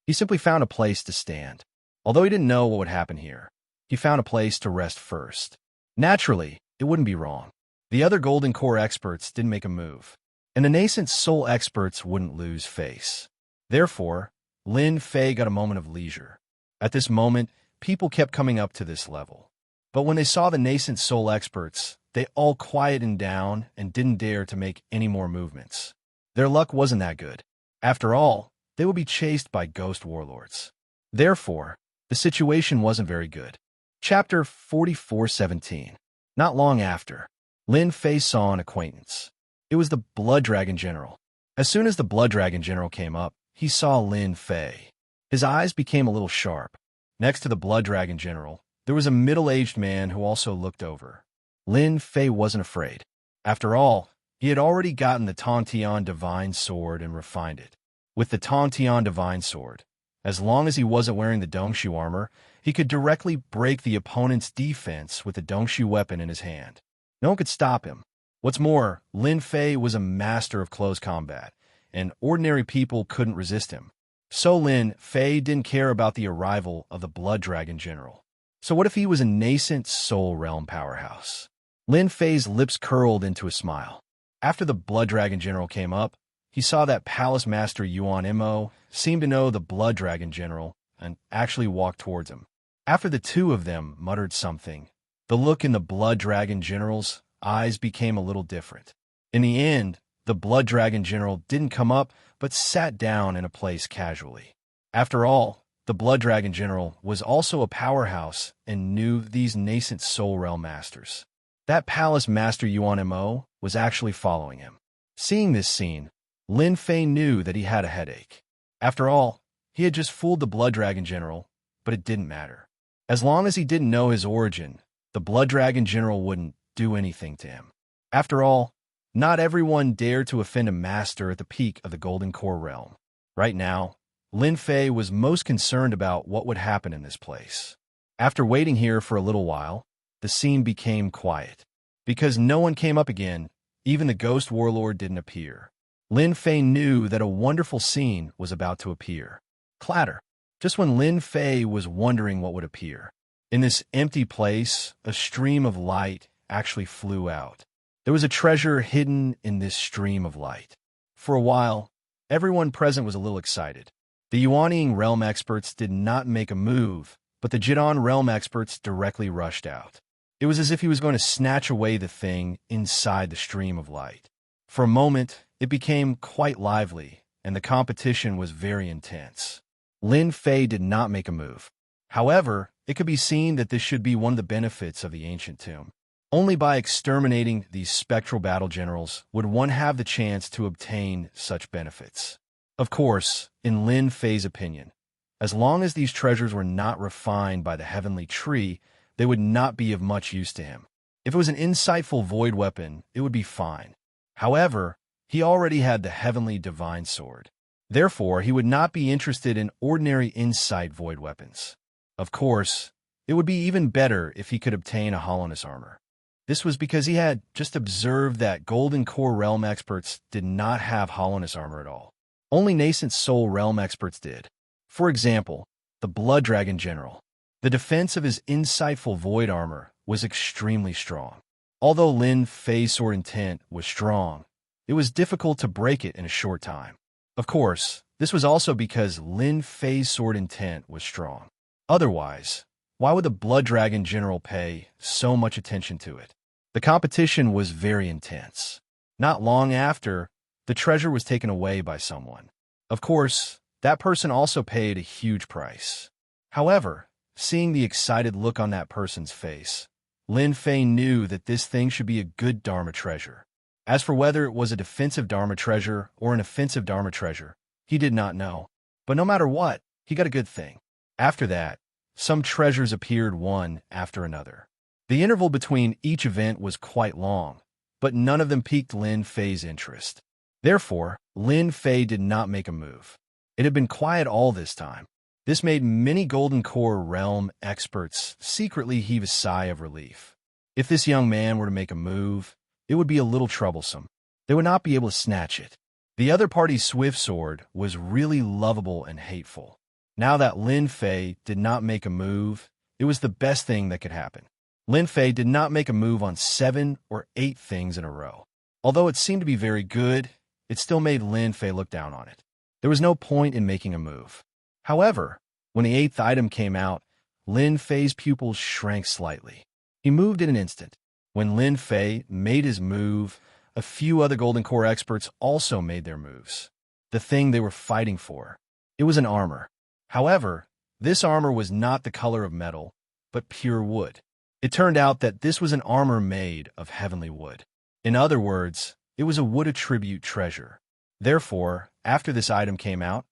He simply found a place to stand. Although he didn't know what would happen here, he found a place to rest first. Naturally, it wouldn't be wrong. The other Golden Core experts didn't make a move, and the nascent soul experts wouldn't lose face. Therefore, Lin Fei got a moment of leisure. At this moment, people kept coming up to this level. But when they saw the nascent soul experts, they all quieted down and didn't dare to make any more movements. Their luck wasn't that good. After all, they would be chased by ghost warlords. Therefore, the situation wasn't very good. Chapter 44:17. Not long after, Lin Fei saw an acquaintance. It was the Blood Dragon General. As soon as the Blood Dragon General came up, he saw Lin Fei. His eyes became a little sharp. Next to the Blood Dragon General, there was a middle-aged man who also looked over. Lin Fei wasn't afraid. After all, he had already gotten the Tongtian Divine Sword and refined it. With the Tongtian Divine Sword, as long as he wasn't wearing the Dongshu armor, he could directly break the opponent's defense with the Dongshu weapon in his hand. No one could stop him. What's more, Lin Fei was a master of close combat, and ordinary people couldn't resist him. So Lin Fei didn't care about the arrival of the Blood Dragon General. So what if he was a nascent soul realm powerhouse? Lin Fei's lips curled into a smile. After the Blood Dragon General came up, he saw that Palace Master Yuan Mo seemed to know the Blood Dragon General and actually walked towards him. After the two of them muttered something, the look in the Blood Dragon General's eyes became a little different. In the end, the Blood Dragon General didn't come up, but sat down in a place casually. After all, the Blood Dragon General was also a powerhouse and knew these nascent Soul Realm masters. That Palace Master Yuan Mo was actually following him. Seeing this scene, Lin Fei knew that he had a headache. After all, he had just fooled the Blood Dragon General, but it didn't matter. As long as he didn't know his origin, the Blood Dragon General wouldn't do anything to him. After all, not everyone dared to offend a master at the peak of the Golden Core realm. Right now, Lin Fei was most concerned about what would happen in this place. After waiting here for a little while, the scene became quiet. Because no one came up again, even the Ghost Warlord didn't appear. Lin Fei knew that a wonderful scene was about to appear. Clatter. Just when Lin Fei was wondering what would appear, in this empty place, a stream of light actually flew out. There was a treasure hidden in this stream of light. For a while, everyone present was a little excited. The Yuanying realm experts did not make a move, but the Jidon realm experts directly rushed out. It was as if he was going to snatch away the thing inside the stream of light. For a moment, it became quite lively, and the competition was very intense. Lin Fei did not make a move. However, it could be seen that this should be one of the benefits of the ancient tomb. Only by exterminating these spectral battle generals would one have the chance to obtain such benefits. Of course, in Lin Fei's opinion, as long as these treasures were not refined by the heavenly tree, they would not be of much use to him. If it was an insightful void weapon, it would be fine. However, he already had the heavenly divine sword. Therefore, he would not be interested in ordinary insight void weapons. Of course, it would be even better if he could obtain a hollowness armor. This was because he had just observed that Golden Core realm experts did not have hollowness armor at all. Only nascent soul realm experts did. For example, the Blood Dragon General. The defense of his insightful void armor was extremely strong. Although Lin Fei's sword intent was strong, it was difficult to break it in a short time. Of course, this was also because Lin Fei's sword intent was strong. Otherwise, why would the Blood Dragon General pay so much attention to it? The competition was very intense. Not long after, the treasure was taken away by someone. Of course, that person also paid a huge price. However, seeing the excited look on that person's face, Lin Fei knew that this thing should be a good Dharma treasure. As for whether it was a defensive Dharma treasure or an offensive Dharma treasure, he did not know. But no matter what, he got a good thing. After that, some treasures appeared one after another. The interval between each event was quite long, but none of them piqued Lin Fei's interest. Therefore, Lin Fei did not make a move. It had been quiet all this time. This made many Golden Core realm experts secretly heave a sigh of relief. If this young man were to make a move, it would be a little troublesome. They would not be able to snatch it. The other party's swift sword was really lovable and hateful. Now that Lin Fei did not make a move, it was the best thing that could happen. Lin Fei did not make a move on 7 or 8 things in a row. Although it seemed to be very good, it still made Lin Fei look down on it. There was no point in making a move. However, when the 8th item came out, Lin Fei's pupils shrank slightly. He moved in an instant. When Lin Fei made his move, a few other Golden Core experts also made their moves. The thing they were fighting for. It was an armor. However, this armor was not the color of metal, but pure wood. It turned out that this was an armor made of heavenly wood. In other words, it was a wood attribute treasure. Therefore, after this item came out,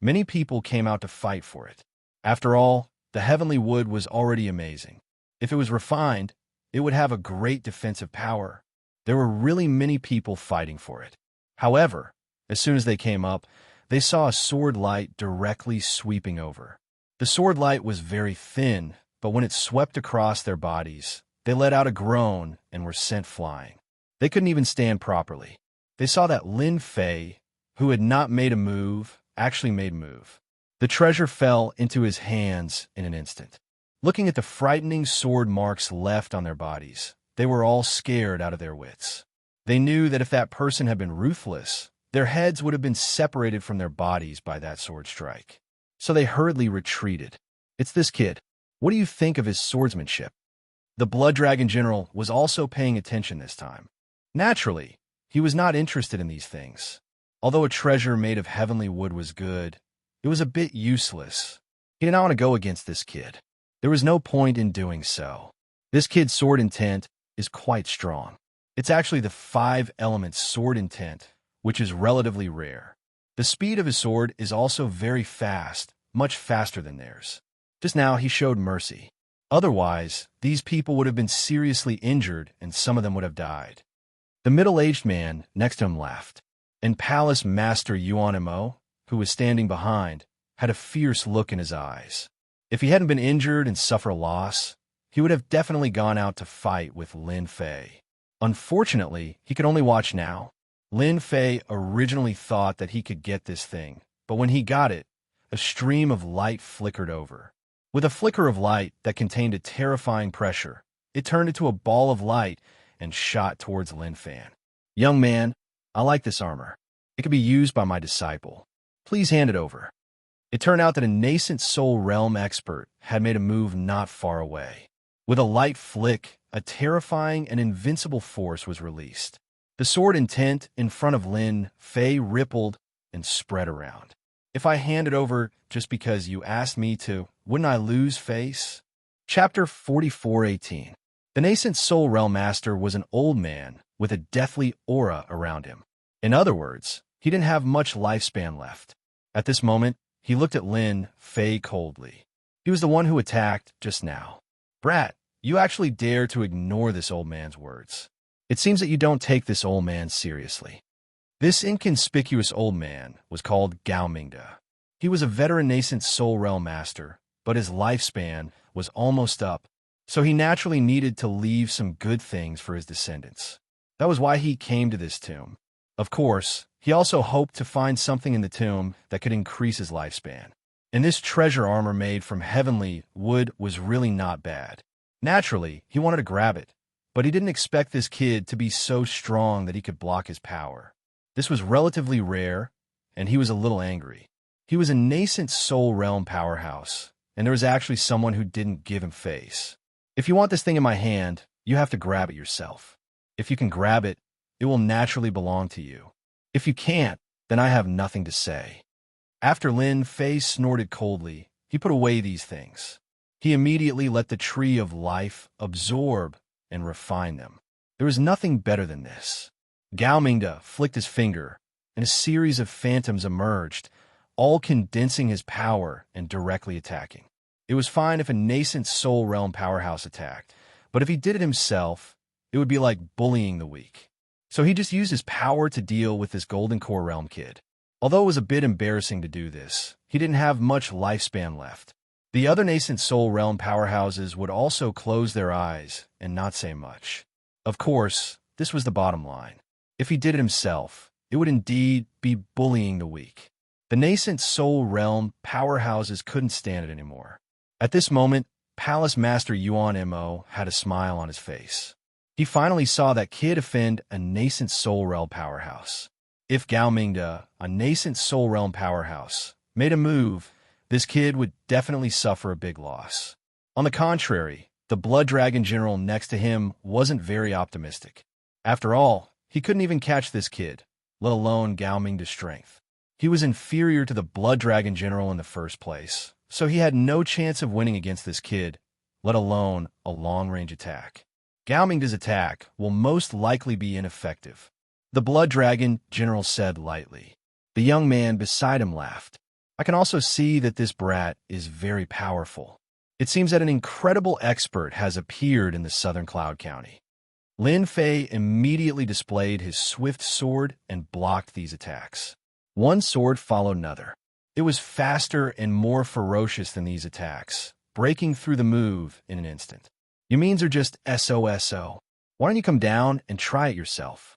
many people came out to fight for it. After all, the heavenly wood was already amazing. If it was refined, it would have a great defensive power. There were really many people fighting for it. However, as soon as they came up, they saw a sword light directly sweeping over. The sword light was very thin, but when it swept across their bodies, they let out a groan and were sent flying. They couldn't even stand properly. They saw that Lin Fei, who had not made a move, actually made a move. The treasure fell into his hands in an instant. Looking at the frightening sword marks left on their bodies, they were all scared out of their wits. They knew that if that person had been ruthless, their heads would have been separated from their bodies by that sword strike. So they hurriedly retreated. It's this kid. What do you think of his swordsmanship? The Blood Dragon General was also paying attention this time. Naturally, he was not interested in these things. Although a treasure made of heavenly wood was good, it was a bit useless. He did not want to go against this kid. There was no point in doing so. This kid's sword intent is quite strong. It's actually the 5-element sword intent, which is relatively rare. The speed of his sword is also very fast, much faster than theirs. Just now he showed mercy. Otherwise, these people would have been seriously injured and some of them would have died. The middle-aged man next to him laughed, and Palace Master Yuan Mo, who was standing behind, had a fierce look in his eyes. If he hadn't been injured and suffered a loss, he would have definitely gone out to fight with Lin Fei. Unfortunately, he could only watch now. Lin Fei originally thought that he could get this thing, but when he got it, a stream of light flickered over. With a flicker of light that contained a terrifying pressure, it turned into a ball of light and shot towards Lin Fei. Young man, I like this armor. It could be used by my disciple. Please hand it over. It turned out that a nascent soul realm expert had made a move not far away. With a light flick, a terrifying and invincible force was released. The sword intent in front of Lin Fei rippled and spread around. If I hand it over just because you asked me to, wouldn't I lose face? Chapter 44:18. The nascent soul realm master was an old man with a deathly aura around him. In other words, he didn't have much lifespan left. At this moment, he looked at Lin Fei coldly. He was the one who attacked just now. Brat, you actually dare to ignore this old man's words. It seems that you don't take this old man seriously. This inconspicuous old man was called Gao Mingda. He was a veteran nascent soul realm master, but his lifespan was almost up, so he naturally needed to leave some good things for his descendants. That was why he came to this tomb. Of course, he also hoped to find something in the tomb that could increase his lifespan. And this treasure armor made from heavenly wood was really not bad. Naturally, he wanted to grab it, but he didn't expect this kid to be so strong that he could block his power. This was relatively rare, and he was a little angry. He was a nascent soul realm powerhouse, and there was actually someone who didn't give him face. If you want this thing in my hand, you have to grab it yourself. If you can grab it, it will naturally belong to you. If you can't, then I have nothing to say. After Lin Fei snorted coldly, he put away these things. He immediately let the tree of life absorb and refine them. There was nothing better than this. Gao Mingde flicked his finger, and a series of phantoms emerged, all condensing his power and directly attacking. It was fine if a nascent Soul Realm powerhouse attacked, but if he did it himself, it would be like bullying the weak. So he just used his power to deal with this Golden Core Realm kid. Although it was a bit embarrassing to do this, he didn't have much lifespan left. The other nascent Soul Realm powerhouses would also close their eyes and not say much. Of course, this was the bottom line. If he did it himself, it would indeed be bullying the weak. The nascent Soul Realm powerhouses couldn't stand it anymore. At this moment, Palace Master Yuan Mo had a smile on his face. He finally saw that kid offend a nascent Soul Realm powerhouse. If Gao Mingde, a nascent Soul Realm powerhouse, made a move, this kid would definitely suffer a big loss. On the contrary, the Blood Dragon General next to him wasn't very optimistic. After all, he couldn't even catch this kid, let alone Gao Mingde's strength. He was inferior to the Blood Dragon General in the first place, so he had no chance of winning against this kid, let alone a long-range attack. Gao Mingde's attack will most likely be ineffective, the Blood Dragon General said lightly. The young man beside him laughed. I can also see that this brat is very powerful. It seems that an incredible expert has appeared in the Southern Cloud County. Lin Fei immediately displayed his swift sword and blocked these attacks. One sword followed another. It was faster and more ferocious than these attacks, breaking through the move in an instant. You means are just SOSO. Why don't you come down and try it yourself?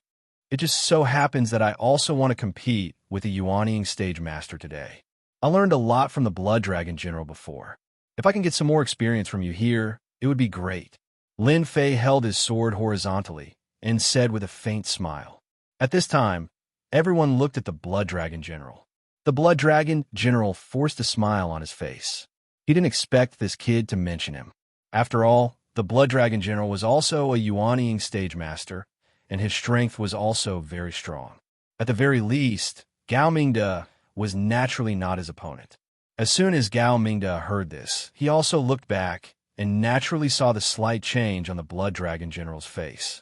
It just so happens that I also want to compete with a Yuanying Stage Master today. I learned a lot from the Blood Dragon General before. If I can get some more experience from you here, it would be great. Lin Fei held his sword horizontally and said with a faint smile. At this time, everyone looked at the Blood Dragon General. The Blood Dragon General forced a smile on his face. He didn't expect this kid to mention him. After all, the Blood Dragon General was also a Yuanying Stage Master, and his strength was also very strong. At the very least, Gao Mingde was naturally not his opponent. As soon as Gao Mingde heard this, he also looked back and naturally saw the slight change on the Blood Dragon General's face.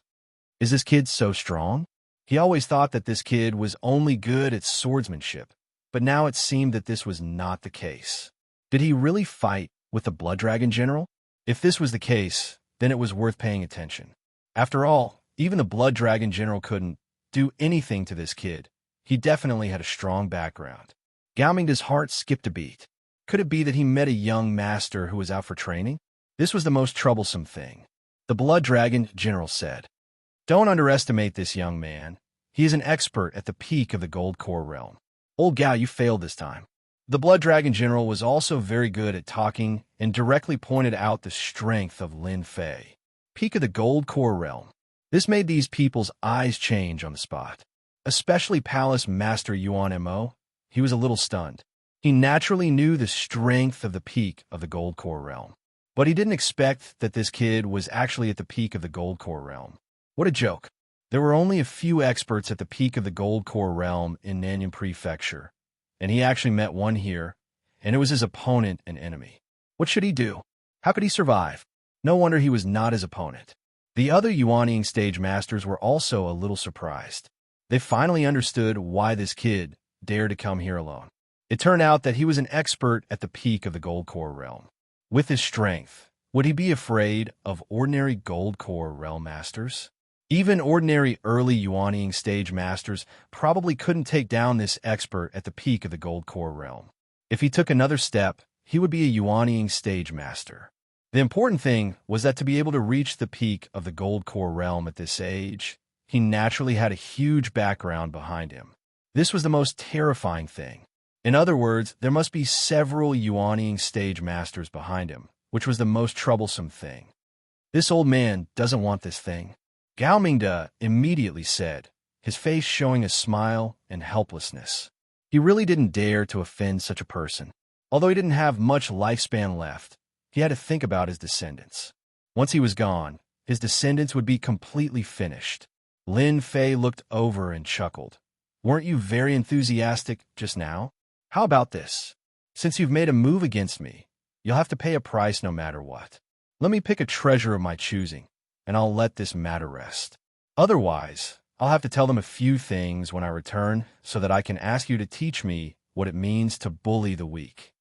Is this kid so strong? He always thought that this kid was only good at swordsmanship, but now it seemed that this was not the case. Did he really fight with the Blood Dragon General? If this was the case, then it was worth paying attention. After all, even the Blood Dragon General couldn't do anything to this kid. He definitely had a strong background. Gao Mingde's heart skipped a beat. Could it be that he met a young master who was out for training? This was the most troublesome thing. The Blood Dragon General said, "Don't underestimate this young man. He is an expert at the peak of the Gold Core Realm. Old Gao, you failed this time." The Blood Dragon General was also very good at talking and directly pointed out the strength of Lin Fei. Peak of the Gold Core Realm. This made these people's eyes change on the spot. Especially Palace Master Yuan Mo. He was a little stunned. He naturally knew the strength of the peak of the Gold Core Realm. But he didn't expect that this kid was actually at the peak of the Gold Core Realm. What a joke. There were only a few experts at the peak of the Gold Core Realm in Nanyang Prefecture, and he actually met one here, and it was his opponent and enemy. What should he do? How could he survive? No wonder he was not his opponent. The other Yuanying Stage Masters were also a little surprised. They finally understood why this kid dared to come here alone. It turned out that he was an expert at the peak of the Gold Core Realm. With his strength, would he be afraid of ordinary Gold Core Realm Masters? Even ordinary early Yuanying Stage Masters probably couldn't take down this expert at the peak of the Gold Core Realm. If he took another step, he would be a Yuanying Stage Master. The important thing was that to be able to reach the peak of the Gold Core Realm at this age, he naturally had a huge background behind him. This was the most terrifying thing. In other words, there must be several Yuanying Stage Masters behind him, which was the most troublesome thing. This old man doesn't want this thing. Gao Mingde immediately said, his face showing a smile and helplessness. He really didn't dare to offend such a person. Although he didn't have much lifespan left, he had to think about his descendants. Once he was gone, his descendants would be completely finished. Lin Fei looked over and chuckled. Weren't you very enthusiastic just now? How about this? Since you've made a move against me, You'll have to pay a price no matter what. Let me pick a treasure of my choosing, and I'll let this matter rest. Otherwise, I'll have to tell them a few things when I return so that I can ask you to teach me what it means to bully the weak."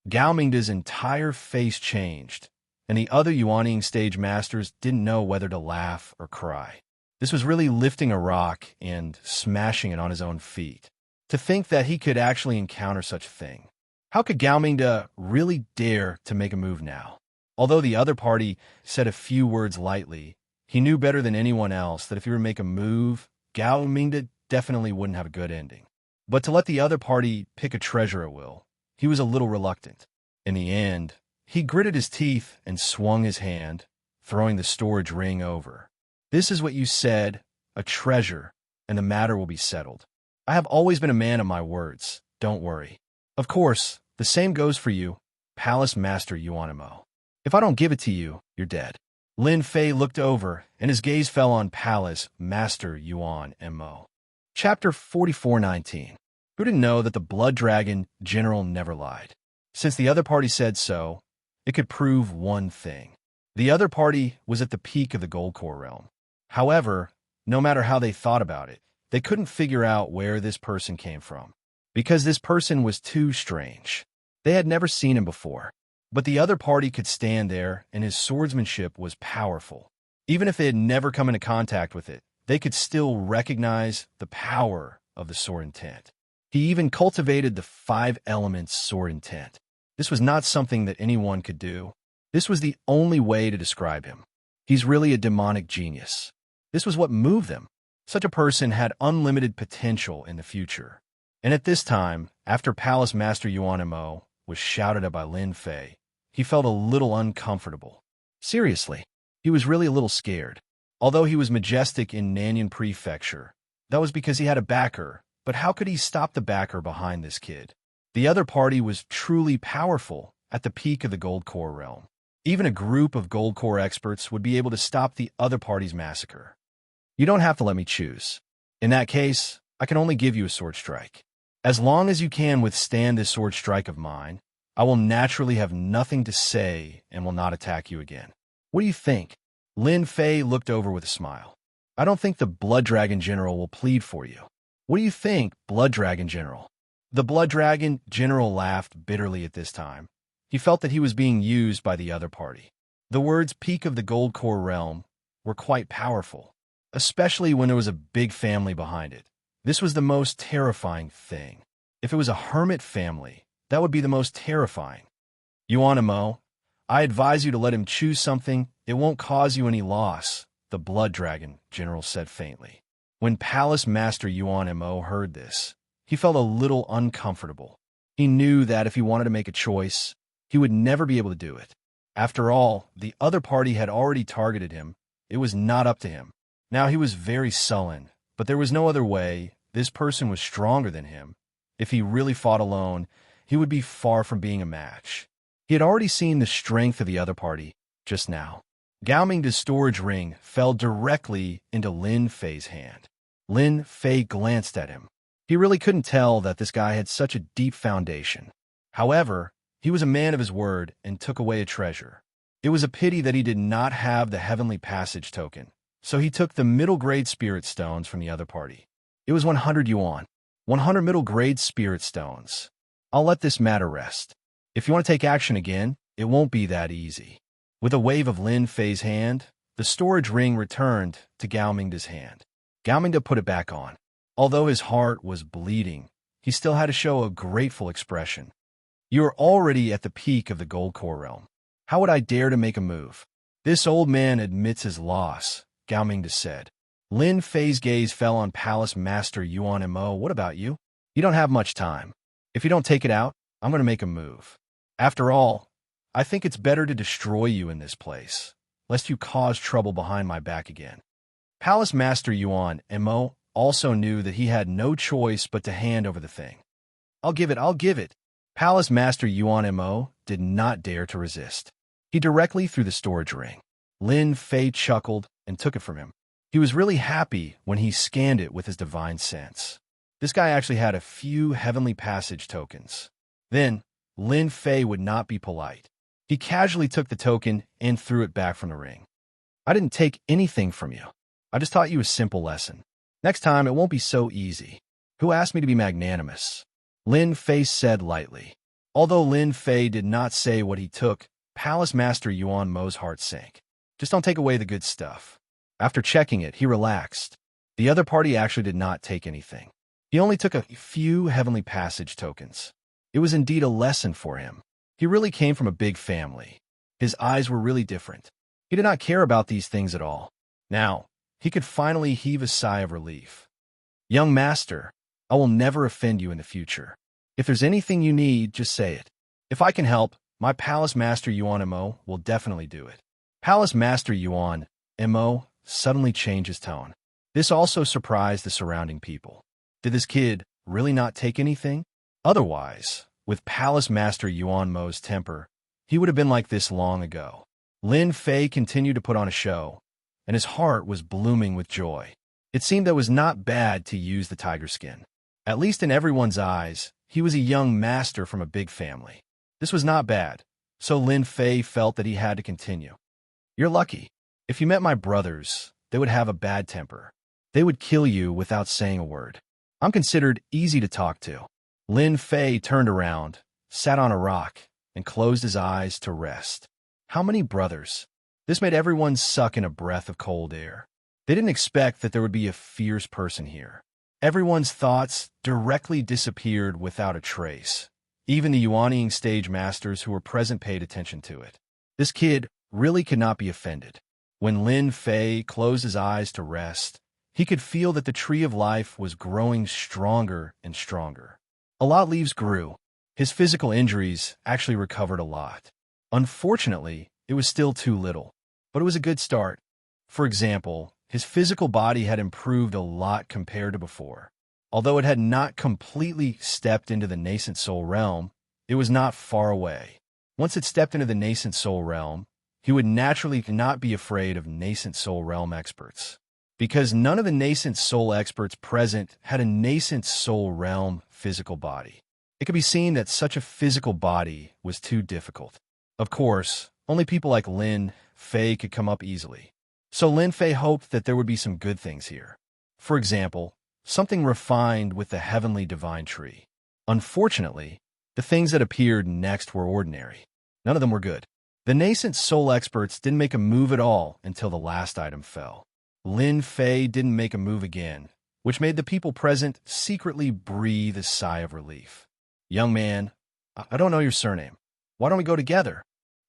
Gao Mingda's entire face changed, and the other Yuanying stage masters didn't know whether to laugh or cry. This was really lifting a rock and smashing it on his own feet. To think that he could actually encounter such a thing. How could Gao Mingda really dare to make a move now? Although the other party said a few words lightly, he knew better than anyone else that if he were to make a move, Gao Mingda definitely wouldn't have a good ending. But to let the other party pick a treasure at will, he was a little reluctant. In the end, he gritted his teeth and swung his hand, throwing the storage ring over. "This is what you said, a treasure, and the matter will be settled. I have always been a man of my words, don't worry. Of course, the same goes for you, Palace Master Yuanimo. If I don't give it to you, you're dead." Lin Fei looked over, and his gaze fell on Palace Master Yuan Mo. Chapter 44:19. Who didn't know that the Blood Dragon General never lied? Since the other party said so, it could prove one thing. The other party was at the peak of the Gold Core realm. However, no matter how they thought about it, they couldn't figure out where this person came from. Because this person was too strange. They had never seen him before. But the other party could stand there, and his swordsmanship was powerful. Even if they had never come into contact with it, they could still recognize the power of the sword intent. He even cultivated the 5 elements sword intent. This was not something that anyone could do. This was the only way to describe him. He's really a demonic genius. This was what moved them. Such a person had unlimited potential in the future. And at this time, after Palace Master Yuanimo was shouted at by Lin Fei, he felt a little uncomfortable. Seriously, he was really a little scared. Although he was majestic in Nanyan Prefecture, that was because he had a backer, but how could he stop the backer behind this kid? The other party was truly powerful at the peak of the Gold Core realm. Even a group of Gold Core experts would be able to stop the other party's massacre. You don't have to let me choose. In that case, I can only give you a sword strike. As long as you can withstand this sword strike of mine, I will naturally have nothing to say and will not attack you again. What do you think? Lin Fei looked over with a smile. I don't think the Blood Dragon General will plead for you. What do you think, Blood Dragon General? The Blood Dragon General laughed bitterly at this time. He felt that he was being used by the other party. The words peak of the Gold Core realm were quite powerful, especially when there was a big family behind it. This was the most terrifying thing. If it was a hermit family, that would be the most terrifying. Yuanimo, I advise you to let him choose something. It won't cause you any loss, the Blood Dragon General said faintly. When Palace Master Yuanimo heard this, he felt a little uncomfortable. He knew that if he wanted to make a choice, he would never be able to do it. After all, the other party had already targeted him. It was not up to him. Now he was very sullen, but there was no other way. This person was stronger than him. If he really fought alone, he would be far from being a match. He had already seen the strength of the other party just now. Gao Mingda's storage ring fell directly into Lin Fei's hand. Lin Fei glanced at him. He really couldn't tell that this guy had such a deep foundation. However, he was a man of his word and took away a treasure. It was a pity that he did not have the Heavenly Passage token, so he took the middle-grade spirit stones from the other party. It was 100 yuan. 100 middle-grade spirit stones. I'll let this matter rest. If you want to take action again, it won't be that easy. With a wave of Lin Fei's hand, the storage ring returned to Gao Mingda's hand. Gao Mingda put it back on. Although his heart was bleeding, he still had to show a grateful expression. You are already at the peak of the Gold Core realm. How would I dare to make a move? This old man admits his loss, Gao Mingda said. Lin Fei's gaze fell on Palace Master Yuanimo. What about you? You don't have much time. If you don't take it out, I'm going to make a move. After all, I think it's better to destroy you in this place, lest you cause trouble behind my back again. Palace Master Yuanimo also knew that he had no choice but to hand over the thing. I'll give it. Palace Master Yuanimo did not dare to resist. He directly threw the storage ring. Lin Fei chuckled and took it from him. He was really happy when he scanned it with his divine sense. This guy actually had a few Heavenly Passage tokens. Then, Lin Fei would not be polite. He casually took the token and threw it back from the ring. I didn't take anything from you. I just taught you a simple lesson. Next time, it won't be so easy. Who asked me to be magnanimous? Lin Fei said lightly. Although Lin Fei did not say what he took, Palace Master Yuan Mo's heart sank. Just don't take away the good stuff. After checking it, he relaxed. The other party actually did not take anything. He only took a few Heavenly Passage tokens. It was indeed a lesson for him. He really came from a big family. His eyes were really different. He did not care about these things at all. Now, he could finally heave a sigh of relief. Young master, I will never offend you in the future. If there's anything you need, just say it. If I can help, my Palace Master Yuan Mo will definitely do it. Palace Master Yuan Mo suddenly changed his tone. This also surprised the surrounding people. Did this kid really not take anything? Otherwise, with Palace Master Yuan Mo's temper, he would have been like this long ago. Lin Fei continued to put on a show, and his heart was blooming with joy. It seemed that it was not bad to use the tiger skin. At least in everyone's eyes, he was a young master from a big family. This was not bad, so Lin Fei felt that he had to continue. You're lucky. If you met my brothers, they would have a bad temper. They would kill you without saying a word. I'm considered easy to talk to. Lin Fei turned around, sat on a rock, and closed his eyes to rest. How many brothers? This made everyone suck in a breath of cold air. They didn't expect that there would be a fierce person here. Everyone's thoughts directly disappeared without a trace. Even the Yuanying stage masters who were present paid attention to it. This kid really could not be offended. When Lin Fei closed his eyes to rest, he could feel that the tree of life was growing stronger and stronger. A lot of leaves grew. His physical injuries actually recovered a lot. Unfortunately, it was still too little, but it was a good start. For example, his physical body had improved a lot compared to before. Although it had not completely stepped into the nascent soul realm, it was not far away. Once it stepped into the nascent soul realm, he would naturally not be afraid of nascent soul realm experts. Because none of the nascent soul experts present had a nascent soul realm physical body. It could be seen that such a physical body was too difficult. Of course, only people like Lin Fei could come up easily. So Lin Fei hoped that there would be some good things here. For example, something refined with the heavenly divine tree. Unfortunately, the things that appeared next were ordinary. None of them were good. The nascent soul experts didn't make a move at all until the last item fell. Lin Fei didn't make a move again, which made the people present secretly breathe a sigh of relief. Young man, I don't know your surname. Why don't we go together?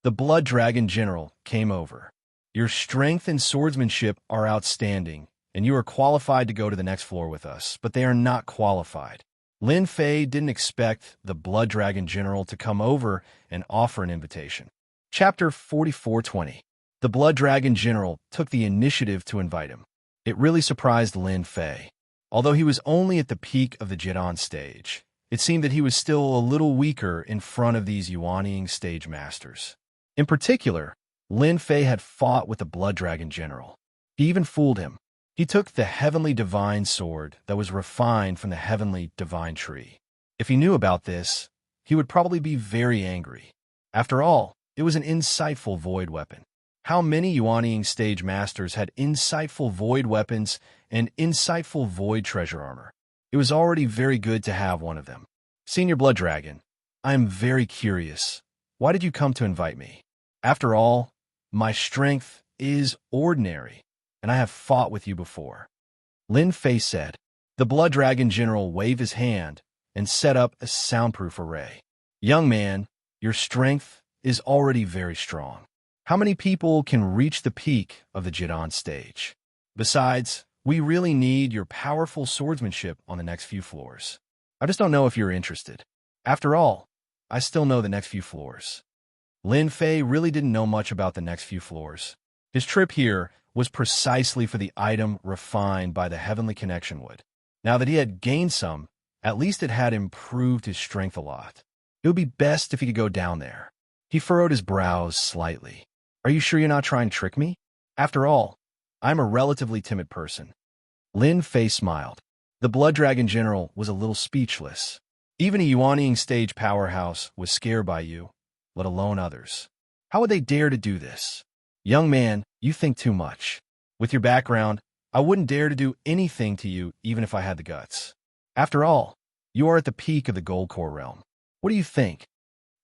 The Blood Dragon General came over. Your strength and swordsmanship are outstanding, and you are qualified to go to the next floor with us, but they are not qualified. Lin Fei didn't expect the Blood Dragon General to come over and offer an invitation. Chapter 4420. The Blood Dragon General took the initiative to invite him. It really surprised Lin Fei. Although he was only at the peak of the Jidan stage, it seemed that he was still a little weaker in front of these Yuanying stage masters. In particular, Lin Fei had fought with the Blood Dragon General. He even fooled him. He took the heavenly divine sword that was refined from the heavenly divine tree. If he knew about this, he would probably be very angry. After all, it was an insightful void weapon. How many Yuanying stage masters had insightful void weapons and insightful void treasure armor? It was already very good to have one of them. Senior Blood Dragon, I am very curious. Why did you come to invite me? After all, my strength is ordinary, and I have fought with you before. Lin Fei said. The Blood Dragon General waved his hand and set up a soundproof array. Young man, your strength is already very strong. How many people can reach the peak of the Jidan stage? Besides, we really need your powerful swordsmanship on the next few floors. I just don't know if you're interested. After all, I still know the next few floors. Lin Fei really didn't know much about the next few floors. His trip here was precisely for the item refined by the Heavenly Connection Wood. Now that he had gained some, at least it had improved his strength a lot. It would be best if he could go down there. He furrowed his brows slightly. Are you sure you're not trying to trick me? After all, I'm a relatively timid person. Lin Fei smiled. The Blood Dragon General was a little speechless. Even a Yuanying stage powerhouse was scared by you, let alone others. How would they dare to do this? Young man, you think too much. With your background, I wouldn't dare to do anything to you even if I had the guts. After all, you are at the peak of the Gold Core realm. What do you think?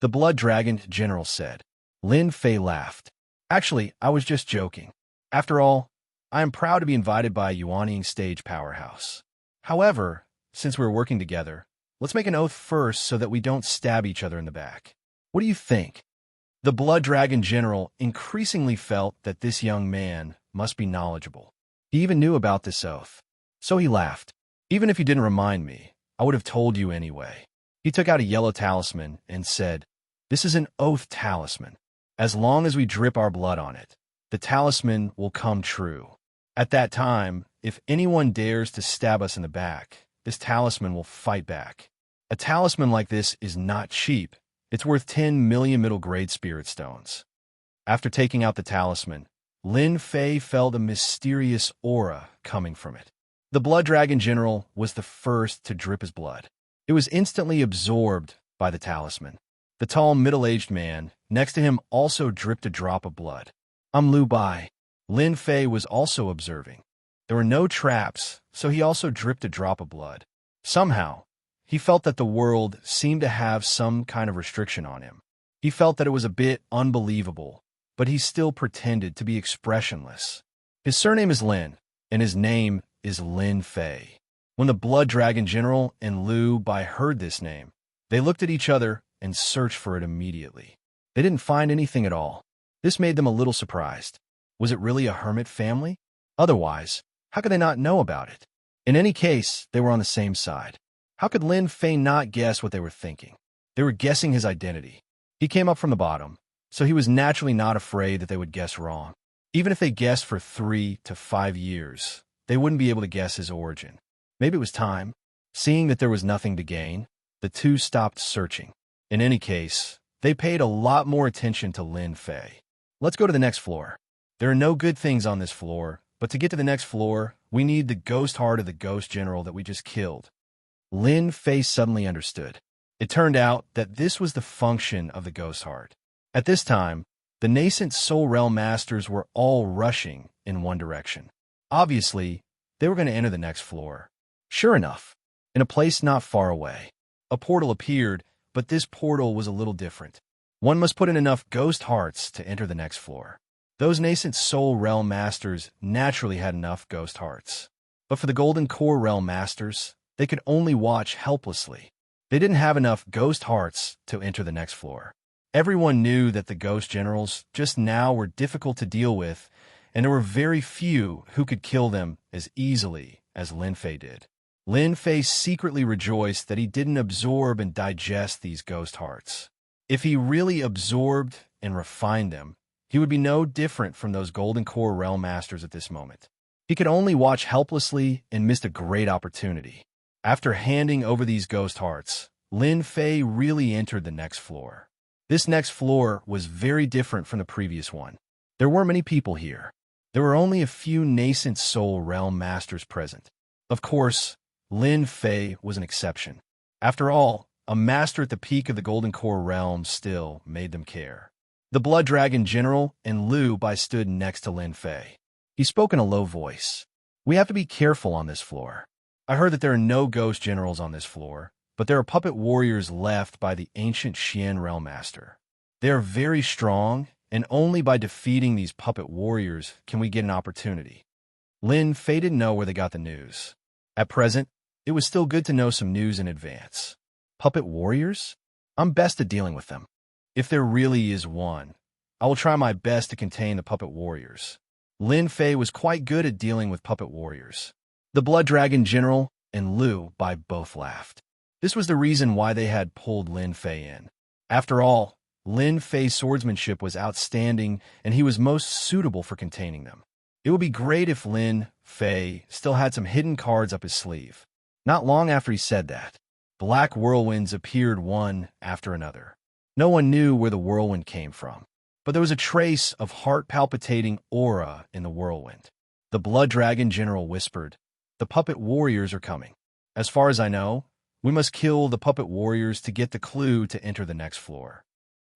The Blood Dragon General said. Lin Fei laughed. Actually, I was just joking. After all, I am proud to be invited by a Yuanying stage powerhouse. However, since we're working together, let's make an oath first so that we don't stab each other in the back. What do you think? The Blood Dragon General increasingly felt that this young man must be knowledgeable. He even knew about this oath. So he laughed. Even if you didn't remind me, I would have told you anyway. He took out a yellow talisman and said, "This is an oath talisman. As long as we drip our blood on it, the talisman will come true. At that time, if anyone dares to stab us in the back, this talisman will fight back. A talisman like this is not cheap. It's worth 10 million middle-grade spirit stones." After taking out the talisman, Lin Fei felt a mysterious aura coming from it. The Blood Dragon General was the first to drip his blood. It was instantly absorbed by the talisman. The tall, middle-aged man next to him also dripped a drop of blood. Lu Bai. Lin Fei was also observing. There were no traps, so he also dripped a drop of blood. Somehow, he felt that the world seemed to have some kind of restriction on him. He felt that it was a bit unbelievable, but he still pretended to be expressionless. His surname is Lin, and his name is Lin Fei. When the Blood Dragon General and Lu Bai heard this name, they looked at each other and searched for it immediately. They didn't find anything at all. This made them a little surprised. Was it really a hermit family? Otherwise, how could they not know about it? In any case, they were on the same side. How could Lin Fei not guess what they were thinking? They were guessing his identity. He came up from the bottom, so he was naturally not afraid that they would guess wrong. Even if they guessed for 3 to 5 years, they wouldn't be able to guess his origin. Maybe it was time. Seeing that there was nothing to gain, the two stopped searching. In any case, they paid a lot more attention to Lin Fei. Let's go to the next floor. There are no good things on this floor, but to get to the next floor, we need the ghost heart of the ghost general that we just killed. Lin Fei suddenly understood. It turned out that this was the function of the ghost heart. At this time, the nascent Soul Realm Masters were all rushing in one direction. Obviously, they were going to enter the next floor. Sure enough, in a place not far away, a portal appeared, but this portal was a little different. One must put in enough ghost hearts to enter the next floor. Those nascent Soul Realm Masters naturally had enough ghost hearts. But for the Golden Core Realm Masters, they could only watch helplessly. They didn't have enough ghost hearts to enter the next floor. Everyone knew that the ghost generals just now were difficult to deal with, and there were very few who could kill them as easily as Lin Fei did. Lin Fei secretly rejoiced that he didn't absorb and digest these ghost hearts. If he really absorbed and refined them, he would be no different from those Golden Core Realm Masters at this moment. He could only watch helplessly and missed a great opportunity. After handing over these ghost hearts, Lin Fei really entered the next floor. This next floor was very different from the previous one. There weren't many people here. There were only a few nascent Soul Realm Masters present. Of course, Lin Fei was an exception. After all, a master at the peak of the Golden Core Realm still made them care. The Blood Dragon General and Lu Bai stood next to Lin Fei. He spoke in a low voice. "We have to be careful on this floor. I heard that there are no ghost generals on this floor, but there are puppet warriors left by the ancient Xian Realm Master. They are very strong, and only by defeating these puppet warriors can we get an opportunity." Lin Fei didn't know where they got the news. At present, it was still good to know some news in advance. Puppet warriors? I'm best at dealing with them. If there really is one, I will try my best to contain the puppet warriors. Lin Fei was quite good at dealing with puppet warriors. The Blood Dragon General and Lu Bai both laughed. This was the reason why they had pulled Lin Fei in. After all, Lin Fei's swordsmanship was outstanding, and he was most suitable for containing them. It would be great if Lin Fei still had some hidden cards up his sleeve. Not long after he said that, black whirlwinds appeared one after another. No one knew where the whirlwind came from, but there was a trace of heart-palpitating aura in the whirlwind. The Blood Dragon General whispered, "The puppet warriors are coming. As far as I know, we must kill the puppet warriors to get the clue to enter the next floor."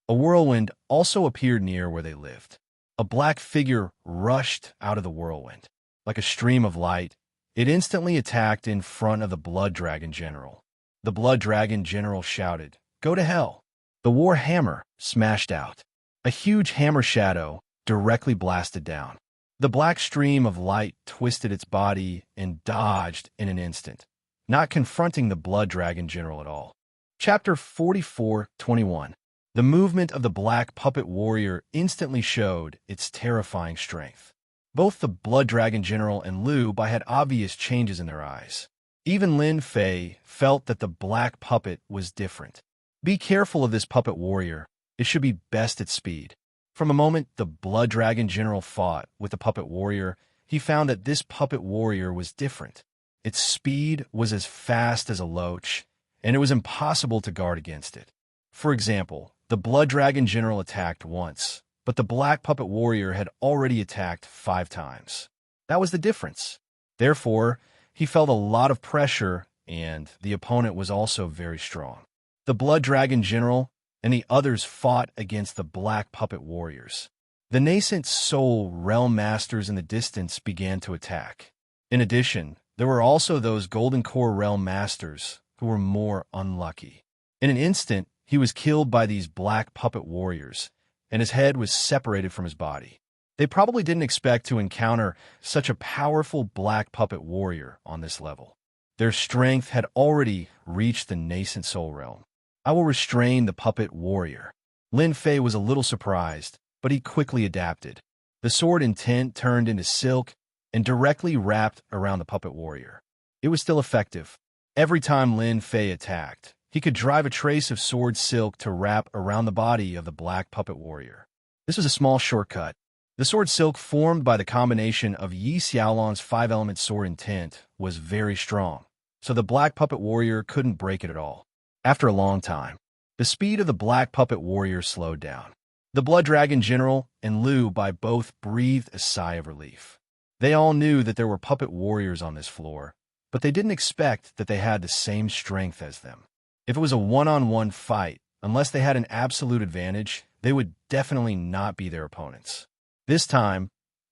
A whirlwind also appeared near where they lived. A black figure rushed out of the whirlwind. Like a stream of light, it instantly attacked in front of the Blood Dragon General. The Blood Dragon General shouted, "Go to hell!" The war hammer smashed out. A huge hammer shadow directly blasted down. The black stream of light twisted its body and dodged in an instant, not confronting the Blood Dragon General at all. Chapter 44:21. The movement of the black puppet warrior instantly showed its terrifying strength. Both the Blood Dragon General and Liu Bai had obvious changes in their eyes. Even Lin Fei felt that the black puppet was different. Be careful of this puppet warrior. It should be best at speed. From the moment the Blood Dragon General fought with the puppet warrior, he found that this puppet warrior was different. Its speed was as fast as a loach, and it was impossible to guard against it. For example, the Blood Dragon General attacked once, but the black puppet warrior had already attacked 5 times. That was the difference. Therefore, he felt a lot of pressure, and the opponent was also very strong. The Blood Dragon General and the others fought against the black puppet warriors. The nascent soul realm masters in the distance began to attack. In addition, there were also those golden core realm masters who were more unlucky. In an instant, he was killed by these black puppet warriors, and his head was separated from his body. They probably didn't expect to encounter such a powerful black puppet warrior on this level. Their strength had already reached the nascent soul realm. I will restrain the puppet warrior. Lin Fei was a little surprised, but he quickly adapted. The sword intent turned into silk and directly wrapped around the puppet warrior. It was still effective. Every time Lin Fei attacked, he could drive a trace of sword silk to wrap around the body of the black puppet warrior. This was a small shortcut. The sword silk formed by the combination of Yi Xiaolong's 5-element sword intent was very strong, so the black puppet warrior couldn't break it at all. After a long time, the speed of the black puppet warrior slowed down. The Blood Dragon General and Liu Bai both breathed a sigh of relief. They all knew that there were puppet warriors on this floor, but they didn't expect that they had the same strength as them. If it was a one-on-one fight, unless they had an absolute advantage, they would definitely not be their opponents. This time,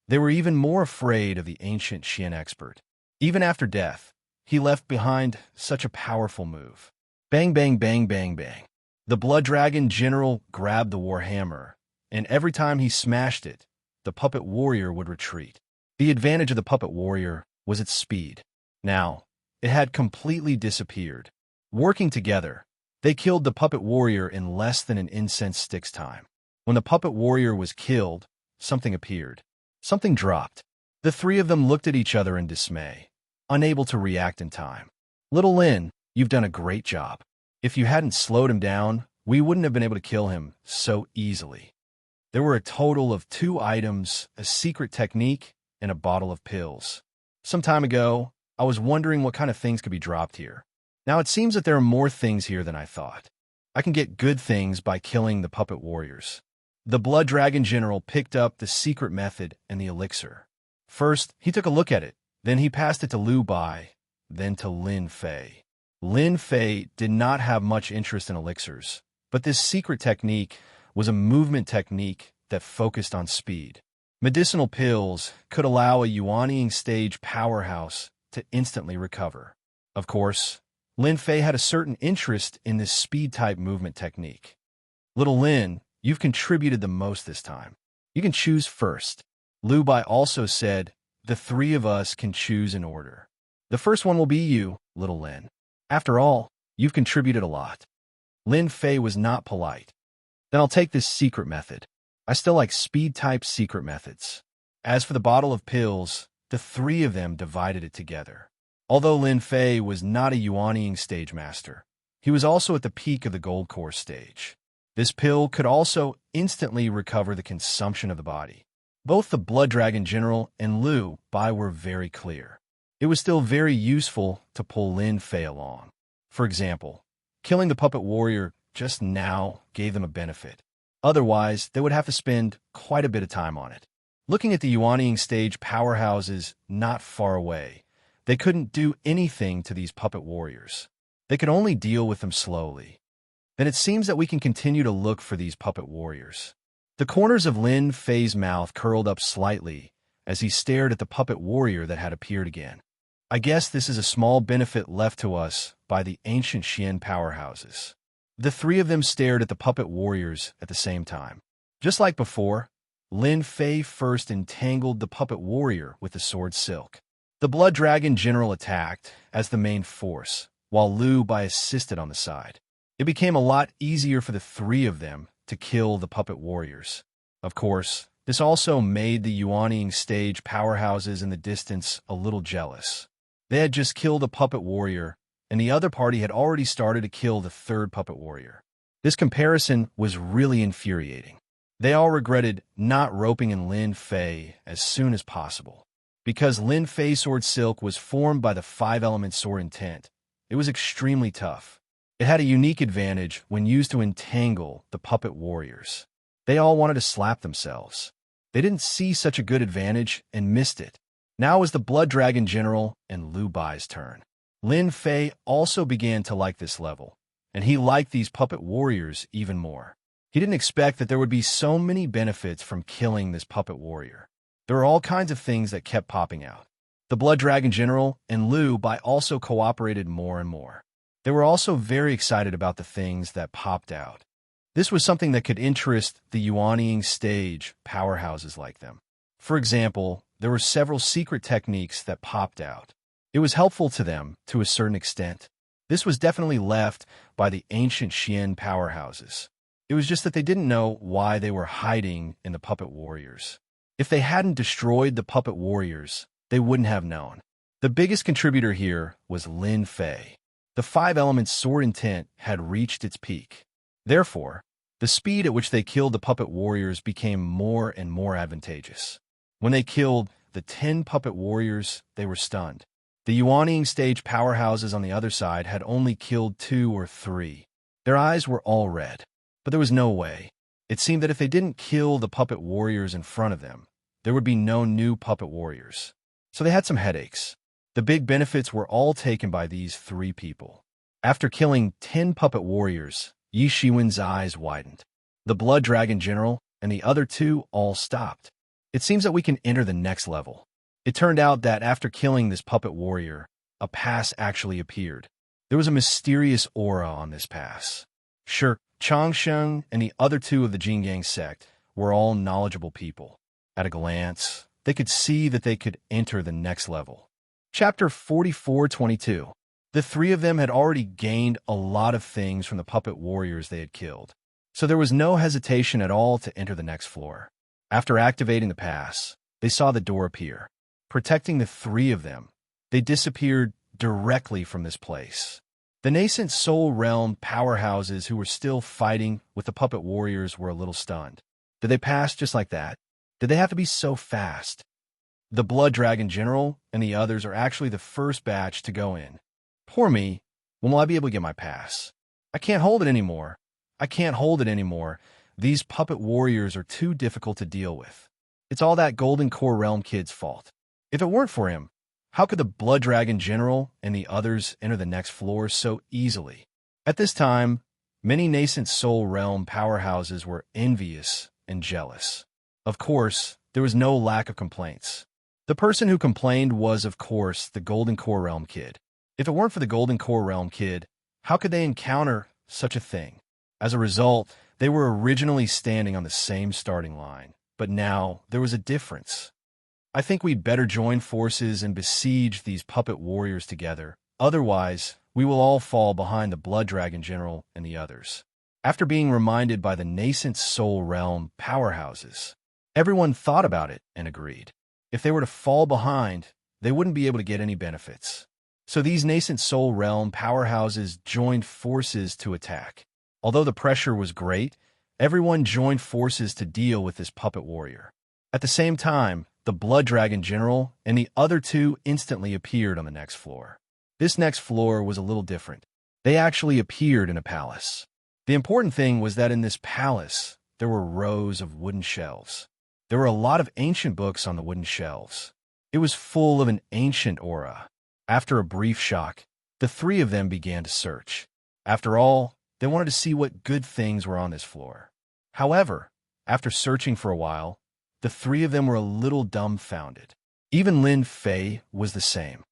they were even more afraid of the ancient Xian expert. Even after death, he left behind such a powerful move. Bang, bang, bang, bang, bang. The Blood Dragon General grabbed the warhammer, and every time he smashed it, the puppet warrior would retreat. The advantage of the puppet warrior was its speed. Now, it had completely disappeared. Working together, they killed the puppet warrior in less than an incense stick's time. When the puppet warrior was killed, something appeared. Something dropped. The 3 of them looked at each other in dismay, unable to react in time. "Little Lin, you've done a great job. If you hadn't slowed him down, we wouldn't have been able to kill him so easily." There were a total of 2 items, a secret technique, and a bottle of pills. Some time ago, I was wondering what kind of things could be dropped here. Now it seems that there are more things here than I thought. I can get good things by killing the puppet warriors. The Blood Dragon General picked up the secret method and the elixir. First, he took a look at it. Then he passed it to Liu Bai, then to Lin Fei. Lin Fei did not have much interest in elixirs, but this secret technique was a movement technique that focused on speed. Medicinal pills could allow a Yuanying stage powerhouse to instantly recover. Of course, Lin Fei had a certain interest in this speed-type movement technique. "Little Lin, you've contributed the most this time. You can choose first." Liu Bai also said, "The 3 of us can choose in order. The first one will be you, Little Lin. After all, you've contributed a lot." Lin Fei was not polite. "Then I'll take this secret method. I still like speed-type secret methods." As for the bottle of pills, the 3 of them divided it together. Although Lin Fei was not a Yuanying stage master, he was also at the peak of the Gold Core stage. This pill could also instantly recover the consumption of the body. Both the Blood Dragon General and Liu Bai were very clear. It was still very useful to pull Lin Fei along. For example, killing the puppet warrior just now gave them a benefit. Otherwise, they would have to spend quite a bit of time on it. Looking at the Yuanying stage powerhouses not far away, they couldn't do anything to these puppet warriors. They could only deal with them slowly. then it seems that we can continue to look for these puppet warriors. The corners of Lin Fei's mouth curled up slightly as he stared at the puppet warrior that had appeared again. I guess this is a small benefit left to us by the ancient Xian powerhouses. The three of them stared at the puppet warriors at the same time. Just like before, Lin Fei first entangled the puppet warrior with the sword silk. The Blood Dragon General attacked as the main force, while Lu Bai assisted on the side. It became a lot easier for the three of them to kill the puppet warriors. Of course, this also made the Yuanying stage powerhouses in the distance a little jealous. They had just killed a puppet warrior, and the other party had already started to kill the third puppet warrior. This comparison was really infuriating. They all regretted not roping in Lin Fei as soon as possible. Because Lin Fei's sword silk was formed by the 5-element sword intent, it was extremely tough. It had a unique advantage when used to entangle the puppet warriors. They all wanted to slap themselves. They didn't see such a good advantage and missed it. Now was the Blood Dragon General and Lu Bai's turn. Lin Fei also began to like this level, and he liked these puppet warriors even more. He didn't expect that there would be so many benefits from killing this puppet warrior. There were all kinds of things that kept popping out. The Blood Dragon General and Lu Bai also cooperated more and more. They were also very excited about the things that popped out. This was something that could interest the Yuanying stage powerhouses like them. For example, there were several secret techniques that popped out. It was helpful to them to a certain extent. This was definitely left by the ancient Xian powerhouses. It was just that they didn't know why they were hiding in the puppet warriors. If they hadn't destroyed the puppet warriors, they wouldn't have known. The biggest contributor here was Lin Fei. The 5-element sword intent had reached its peak. Therefore, the speed at which they killed the puppet warriors became more and more advantageous. When they killed the 10 puppet warriors, they were stunned. The Yuanying stage powerhouses on the other side had only killed 2 or 3. Their eyes were all red. But there was no way. It seemed that if they didn't kill the puppet warriors in front of them, there would be no new puppet warriors. So they had some headaches. The big benefits were all taken by these 3 people. After killing 10 puppet warriors, Yi Shiwen's eyes widened. The Blood Dragon General and the other 2 all stopped. It seems that we can enter the next level. It turned out that after killing this puppet warrior, a pass actually appeared. There was a mysterious aura on this pass. Sure, Changsheng and the other 2 of the Jingang sect were all knowledgeable people. At a glance, they could see that they could enter the next level. Chapter 44-22. The 3 of them had already gained a lot of things from the puppet warriors they had killed, so there was no hesitation at all to enter the next floor. After activating the pass, they saw the door appear. Protecting the 3 of them, they disappeared directly from this place. The nascent Soul Realm powerhouses who were still fighting with the puppet warriors were a little stunned. Did they pass just like that? Did they have to be so fast? The Blood Dragon General and the others are actually the first batch to go in. Poor me, when will I be able to get my pass? I can't hold it anymore. I can't hold it anymore. These puppet warriors are too difficult to deal with. It's all that Golden Core Realm kid's fault. If it weren't for him, how could the Blood Dragon General and the others enter the next floor so easily? At this time, many nascent Soul Realm powerhouses were envious and jealous. Of course, there was no lack of complaints. The person who complained was, of course, the Golden Core Realm kid. If it weren't for the Golden Core Realm kid, how could they encounter such a thing? As a result, they were originally standing on the same starting line, but now there was a difference. I think we'd better join forces and besiege these puppet warriors together. Otherwise, we will all fall behind the Blood Dragon General and the others. After being reminded by the nascent Soul Realm powerhouses, everyone thought about it and agreed. If they were to fall behind, they wouldn't be able to get any benefits. So these nascent Soul Realm powerhouses joined forces to attack. Although the pressure was great, everyone joined forces to deal with this puppet warrior. At the same time, the Blood Dragon General and the other 2 instantly appeared on the next floor. This next floor was a little different. They actually appeared in a palace. The important thing was that in this palace, there were rows of wooden shelves. There were a lot of ancient books on the wooden shelves. It was full of an ancient aura. After a brief shock, the 3 of them began to search. After all, They wanted to see what good things were on this floor. However, after searching for a while, the three of them were a little dumbfounded. Even Lin Fei was the same.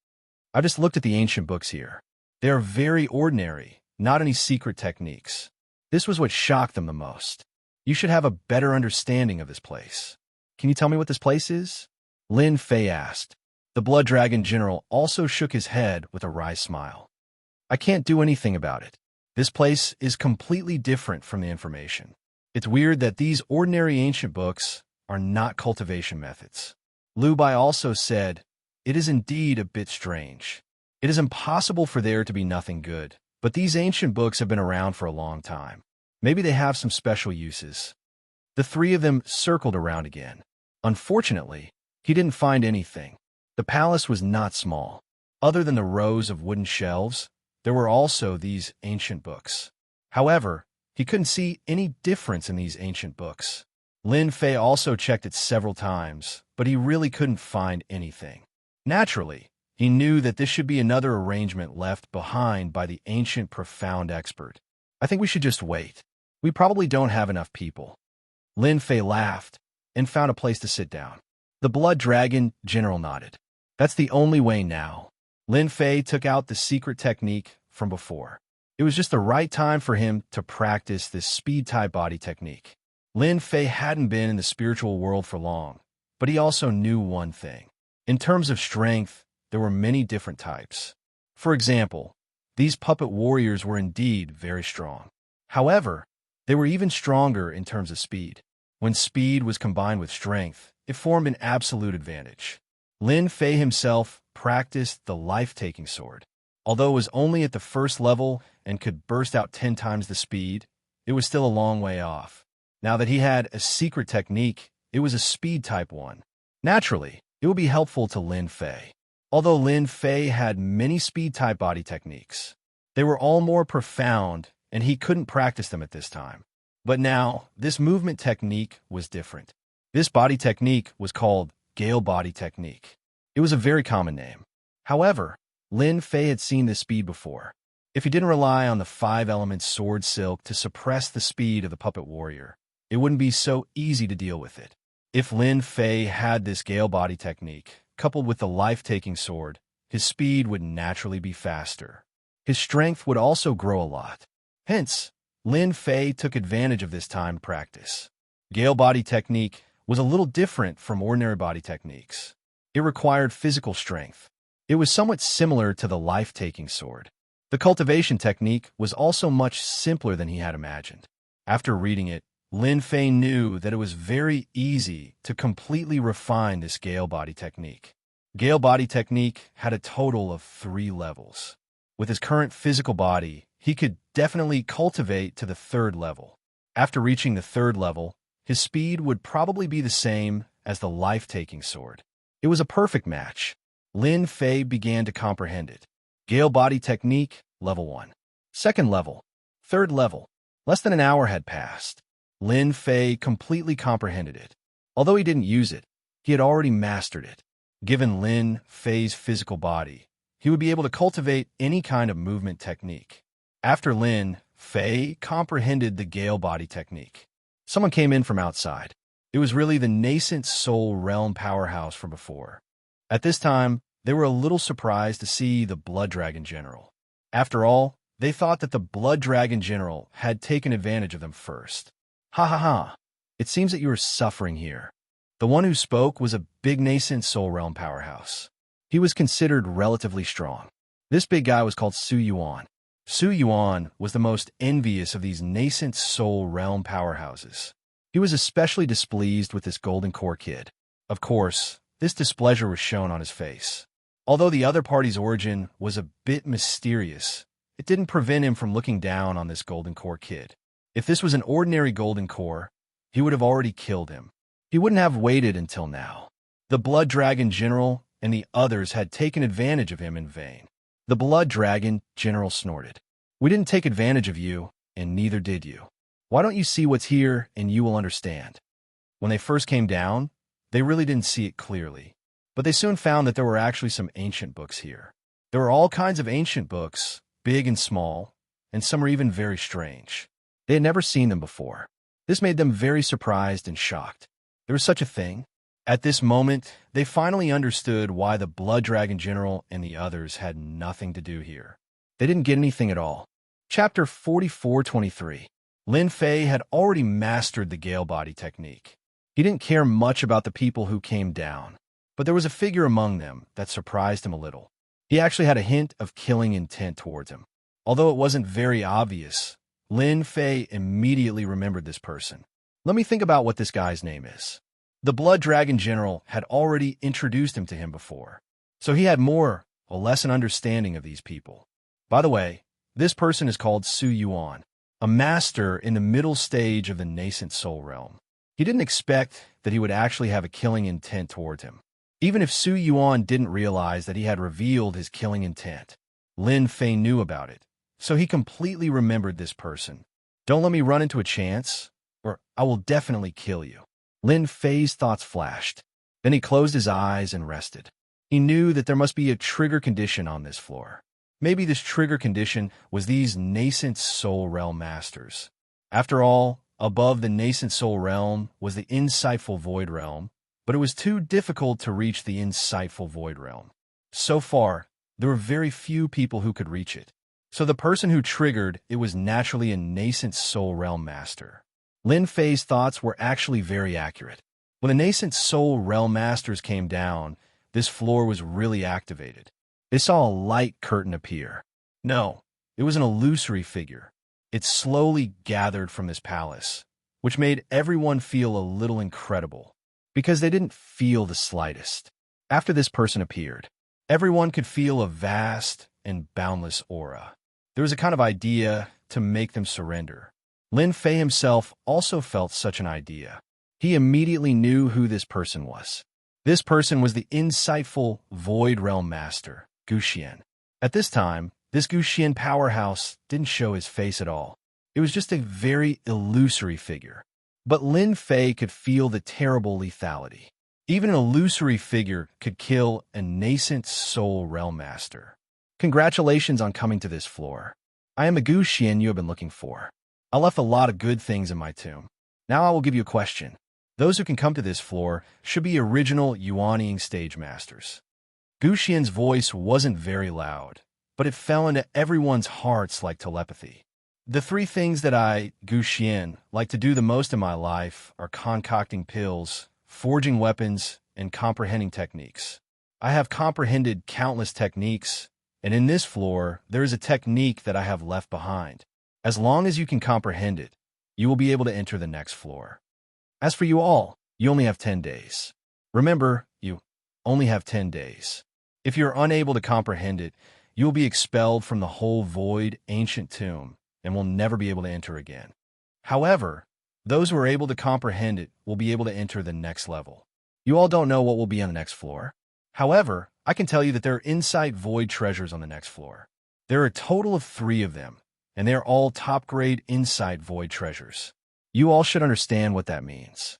I just looked at the ancient books here. They are very ordinary, not any secret techniques. This was what shocked them the most. You should have a better understanding of this place. Can you tell me what this place is? Lin Fei asked. The Blood Dragon General also shook his head with a wry smile. I can't do anything about it. This place is completely different from the information. It's weird that these ordinary ancient books are not cultivation methods. Liu Bai also said, it is indeed a bit strange. It is impossible for there to be nothing good, but these ancient books have been around for a long time. Maybe they have some special uses. The three of them circled around again. Unfortunately, he didn't find anything. The palace was not small. Other than the rows of wooden shelves, there were also these ancient books. However, he couldn't see any difference in these ancient books. Lin Fei also checked it several times, but he really couldn't find anything. Naturally, he knew that this should be another arrangement left behind by the ancient profound expert. I think we should just wait. We probably don't have enough people. Lin Fei laughed and found a place to sit down. The Blood Dragon General nodded. That's the only way now. Lin Fei took out the secret technique from before. It was just the right time for him to practice this speed-type body technique. Lin Fei hadn't been in the spiritual world for long, but he also knew one thing. In terms of strength, there were many different types. For example, these puppet warriors were indeed very strong. However, they were even stronger in terms of speed. When speed was combined with strength, it formed an absolute advantage. Lin Fei himself practiced the life-taking sword. Although it was only at the first level and could burst out 10 times the speed, it was still a long way off. Now that he had a secret technique, it was a speed-type one. Naturally, it would be helpful to Lin Fei. Although Lin Fei had many speed-type body techniques, they were all more profound, and he couldn't practice them at this time. But now, this movement technique was different. This body technique was called Gale Body Technique. It was a very common name. However, Lin Fei had seen this speed before. If he didn't rely on the 5-element sword silk to suppress the speed of the puppet warrior, it wouldn't be so easy to deal with it. If Lin Fei had this Gale Body Technique, coupled with the life-taking sword, his speed would naturally be faster. His strength would also grow a lot. Hence, Lin Fei took advantage of this time to practice. Gale Body Technique was a little different from ordinary body techniques. It required physical strength. It was somewhat similar to the life-taking sword. The cultivation technique was also much simpler than he had imagined. After reading it, Lin Fei knew that it was very easy to completely refine this Gale Body Technique. Gale Body Technique had a total of 3 levels. With his current physical body, he could definitely cultivate to the 3rd level. After reaching the 3rd level, his speed would probably be the same as the life-taking sword. It was a perfect match. Lin Fei began to comprehend it. Gale Body Technique, Level 1. 2nd level. 3rd level. Less than an hour had passed. Lin Fei completely comprehended it. Although he didn't use it, he had already mastered it. Given Lin Fei's physical body, he would be able to cultivate any kind of movement technique. After Lin Fei comprehended the Gale Body Technique, someone came in from outside. It was really the nascent soul realm powerhouse from before. At this time, they were a little surprised to see the Blood Dragon General. After all, they thought that the Blood Dragon General had taken advantage of them first. Ha ha ha. It seems that you are suffering here. The one who spoke was a big nascent soul realm powerhouse. He was considered relatively strong. This big guy was called Su Yuan. Su Yuan was the most envious of these nascent soul realm powerhouses. He was especially displeased with this golden core kid. Of course, this displeasure was shown on his face. Although the other party's origin was a bit mysterious, it didn't prevent him from looking down on this golden core kid. If this was an ordinary golden core, he would have already killed him. He wouldn't have waited until now. The Blood Dragon General and the others had taken advantage of him in vain. The Blood Dragon General snorted. We didn't take advantage of you, and neither did you. Why don't you see what's here and you will understand? When they first came down, they really didn't see it clearly, but they soon found that there were actually some ancient books here. There were all kinds of ancient books, big and small, and some were even very strange. They had never seen them before. This made them very surprised and shocked. There was such a thing? At this moment, they finally understood why the Blood Dragon General and the others had nothing to do here. They didn't get anything at all. Chapter 44-23. Lin Fei had already mastered the Gale Body technique. He didn't care much about the people who came down, but there was a figure among them that surprised him a little. He actually had a hint of killing intent towards him. Although it wasn't very obvious, Lin Fei immediately remembered this person. Let me think about what this guy's name is. The Blood Dragon General had already introduced him to him before, so he had more or less an understanding of these people. By the way, this person is called Su Yuan, a master in the middle stage of the nascent soul realm. He didn't expect that he would actually have a killing intent towards him. Even if Su Yuan didn't realize that he had revealed his killing intent, Lin Fei knew about it, so he completely remembered this person. Don't let me run into a chance, or I will definitely kill you. Lin Fei's thoughts flashed. Then he closed his eyes and rested. He knew that there must be a trigger condition on this floor. Maybe this trigger condition was these nascent soul realm masters. After all, above the nascent soul realm was the insightful void realm, but it was too difficult to reach the insightful void realm. So far, there were very few people who could reach it. So the person who triggered it was naturally a nascent soul realm master. Lin Fei's thoughts were actually very accurate. When the nascent soul realm masters came down, this floor was really activated. They saw a light curtain appear. No, it was an illusory figure. It slowly gathered from this palace, which made everyone feel a little incredible, because they didn't feel the slightest. After this person appeared, everyone could feel a vast and boundless aura. There was a kind of idea to make them surrender. Lin Fei himself also felt such an idea. He immediately knew who this person was. This person was the insightful Void Realm Master, Gu Xian. At this time, this Gu Xian powerhouse didn't show his face at all. It was just a very illusory figure. But Lin Fei could feel the terrible lethality. Even an illusory figure could kill a nascent soul realm master. Congratulations on coming to this floor. I am the Gu Xian you have been looking for. I left a lot of good things in my tomb. Now I will give you a question. Those who can come to this floor should be original Yuaniing stage masters. Gu Xian's voice wasn't very loud, but it fell into everyone's hearts like telepathy. The three things that I, Gu Xian, like to do the most in my life are concocting pills, forging weapons, and comprehending techniques. I have comprehended countless techniques, and in this floor, there is a technique that I have left behind. As long as you can comprehend it, you will be able to enter the next floor. As for you all, you only have 10 days. Remember, you only have 10 days. If you are unable to comprehend it, you will be expelled from the whole void ancient tomb and will never be able to enter again. However, those who are able to comprehend it will be able to enter the next level. You all don't know what will be on the next floor. However, I can tell you that there are insight void treasures on the next floor. There are a total of 3 of them, and they are all top-grade insight void treasures. You all should understand what that means.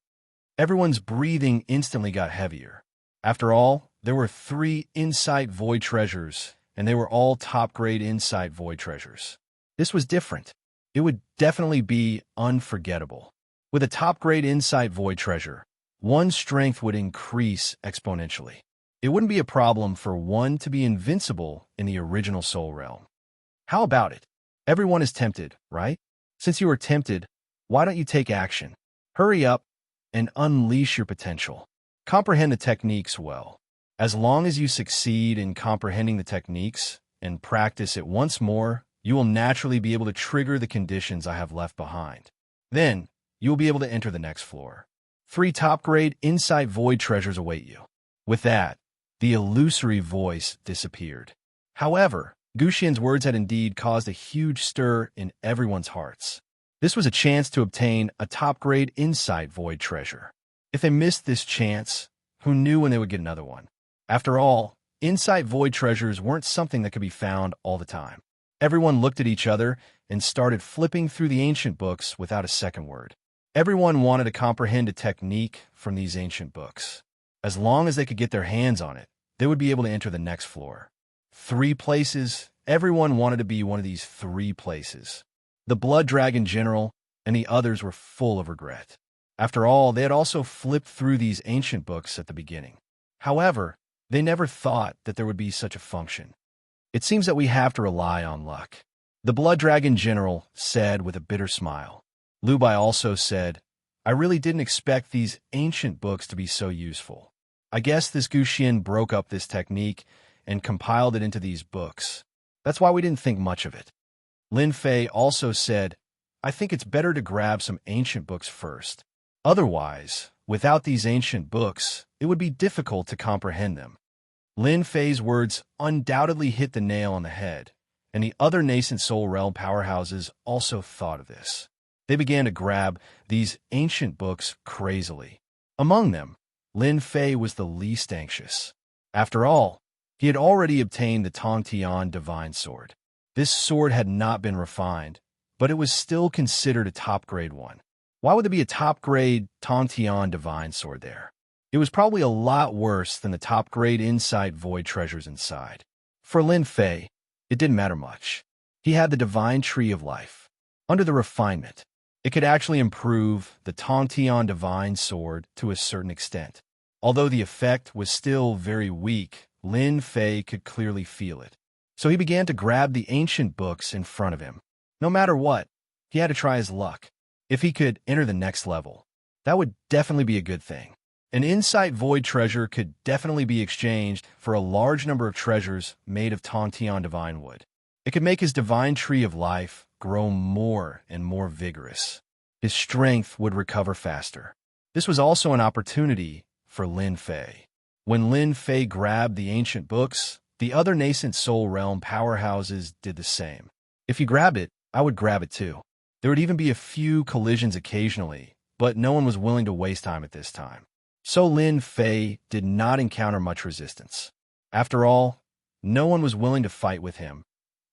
Everyone's breathing instantly got heavier. After all, there were 3 insight void treasures, and they were all top-grade insight void treasures. This was different. It would definitely be unforgettable. With a top-grade insight void treasure, one's strength would increase exponentially. It wouldn't be a problem for one to be invincible in the original soul realm. How about it? Everyone is tempted, right? Since you are tempted, why don't you take action? Hurry up and unleash your potential. Comprehend the techniques well. As long as you succeed in comprehending the techniques and practice it once more, you will naturally be able to trigger the conditions I have left behind. Then, you will be able to enter the next floor. 3 top-grade insight void treasures await you. With that, the illusory voice disappeared. However, Gu Xian's words had indeed caused a huge stir in everyone's hearts. This was a chance to obtain a top-grade insight void treasure. If they missed this chance, who knew when they would get another one? After all, insight void treasures weren't something that could be found all the time. Everyone looked at each other and started flipping through the ancient books without a second word. Everyone wanted to comprehend a technique from these ancient books. As long as they could get their hands on it, they would be able to enter the next floor. 3 places. Everyone wanted to be one of these 3 places. The Blood Dragon General and the others were full of regret. After all, they had also flipped through these ancient books at the beginning. However, they never thought that there would be such a function. It seems that we have to rely on luck. The Blood Dragon General said with a bitter smile. Lu Bai also said, I really didn't expect these ancient books to be so useful. I guess this Gu Xian broke up this technique and compiled it into these books. That's why we didn't think much of it. Lin Fei also said, I think it's better to grab some ancient books first. Otherwise, without these ancient books, it would be difficult to comprehend them. Lin Fei's words undoubtedly hit the nail on the head, and the other nascent soul realm powerhouses also thought of this. They began to grab these ancient books crazily. Among them, Lin Fei was the least anxious. After all, he had already obtained the Tong Tian Divine Sword. This sword had not been refined, but it was still considered a top-grade one. Why would there be a top-grade Tong Tian Divine Sword there? It was probably a lot worse than the top-grade Insight Void treasures inside. For Lin Fei, it didn't matter much. He had the Divine Tree of Life. Under the refinement, it could actually improve the Tong Tian Divine Sword to a certain extent. Although the effect was still very weak, Lin Fei could clearly feel it. So he began to grab the ancient books in front of him. No matter what, he had to try his luck. If he could enter the next level, that would definitely be a good thing. An Insight Void treasure could definitely be exchanged for a large number of treasures made of Tong Tian Divine Wood. It could make his Divine Tree of Life grow more and more vigorous. His strength would recover faster. This was also an opportunity for Lin Fei. When Lin Fei grabbed the ancient books, the other nascent soul realm powerhouses did the same. If he grabbed it, I would grab it too. There would even be a few collisions occasionally, but no one was willing to waste time at this time. So Lin Fei did not encounter much resistance. After all, no one was willing to fight with him,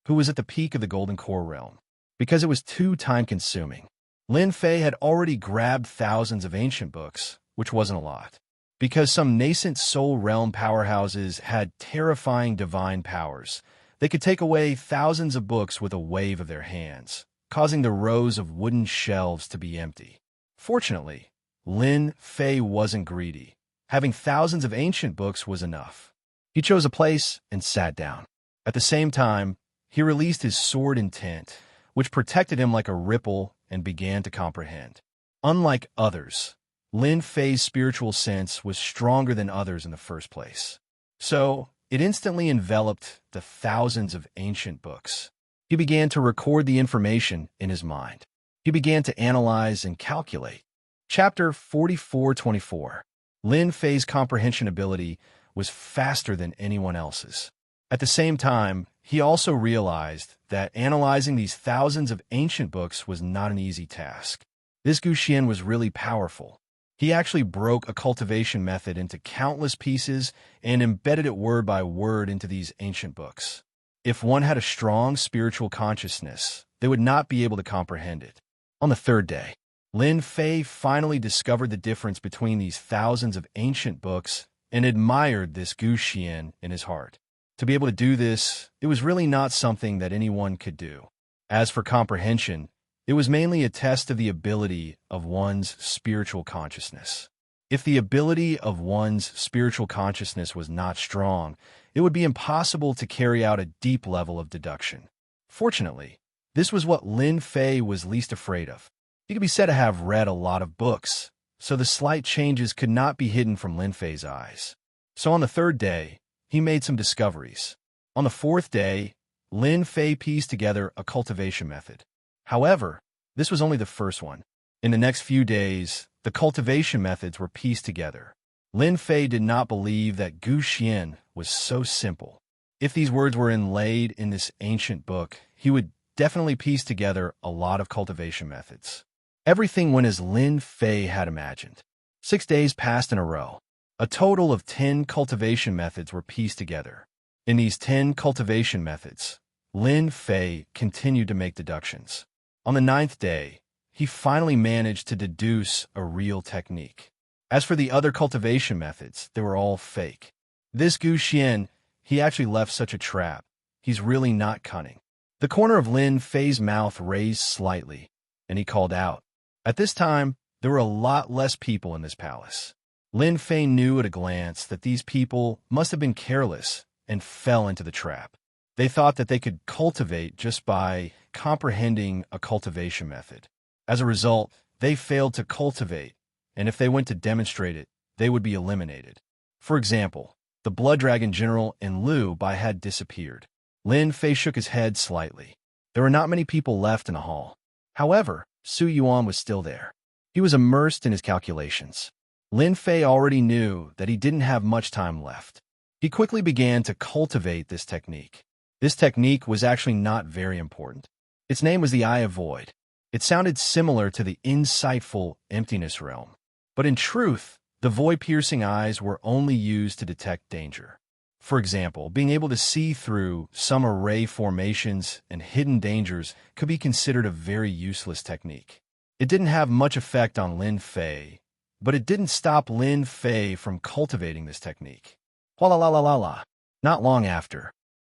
who was at the peak of the Golden Core realm, because it was too time-consuming. Lin Fei had already grabbed thousands of ancient books, which wasn't a lot. Because some nascent soul realm powerhouses had terrifying divine powers, they could take away thousands of books with a wave of their hands, causing the rows of wooden shelves to be empty. Fortunately, Lin Fei wasn't greedy. Having thousands of ancient books was enough. He chose a place and sat down. At the same time, he released his sword intent, which protected him like a ripple, and began to comprehend. Unlike others, Lin Fei's spiritual sense was stronger than others in the first place. So, it instantly enveloped the thousands of ancient books. He began to record the information in his mind. He began to analyze and calculate. Chapter 44-24. Lin Fei's comprehension ability was faster than anyone else's. At the same time, he also realized that analyzing these thousands of ancient books was not an easy task. This Gu Xian was really powerful. He actually broke a cultivation method into countless pieces and embedded it word by word into these ancient books. If one had a strong spiritual consciousness, they would not be able to comprehend it. On the third day, Lin Fei finally discovered the difference between these thousands of ancient books and admired this Gu Xian in his heart. To be able to do this, it was really not something that anyone could do. As for comprehension, it was mainly a test of the ability of one's spiritual consciousness. If the ability of one's spiritual consciousness was not strong, it would be impossible to carry out a deep level of deduction. Fortunately, this was what Lin Fei was least afraid of. He could be said to have read a lot of books, so the slight changes could not be hidden from Lin Fei's eyes. So on the third day, he made some discoveries. On the fourth day, Lin Fei pieced together a cultivation method. However, this was only the first one. In the next few days, the cultivation methods were pieced together. Lin Fei did not believe that Gu Xian was so simple. If these words were inlaid in this ancient book, he would definitely piece together a lot of cultivation methods. Everything went as Lin Fei had imagined. 6 days passed in a row. A total of 10 cultivation methods were pieced together. In these 10 cultivation methods, Lin Fei continued to make deductions. On the 9th day, he finally managed to deduce a real technique. As for the other cultivation methods, they were all fake. This Gu Xian he actually left such a trap. He's really not cunning. The corner of Lin Fei's mouth raised slightly, and he called out. At this time, there were a lot less people in this palace. Lin Fei knew at a glance that these people must have been careless and fell into the trap. They thought that they could cultivate just by comprehending a cultivation method. As a result, they failed to cultivate, and if they went to demonstrate it, they would be eliminated. For example, the Blood Dragon General and Liu Bai had disappeared. Lin Fei shook his head slightly. There were not many people left in the hall. However, Su Yuan was still there. He was immersed in his calculations. Lin Fei already knew that he didn't have much time left. He quickly began to cultivate this technique. This technique was actually not very important. Its name was the Eye of Void. It sounded similar to the insightful Emptiness realm. But in truth, the void-piercing eyes were only used to detect danger. For example, being able to see through some array formations and hidden dangers could be considered a very useless technique. It didn't have much effect on Lin Fei, but it didn't stop Lin Fei from cultivating this technique. Not long after.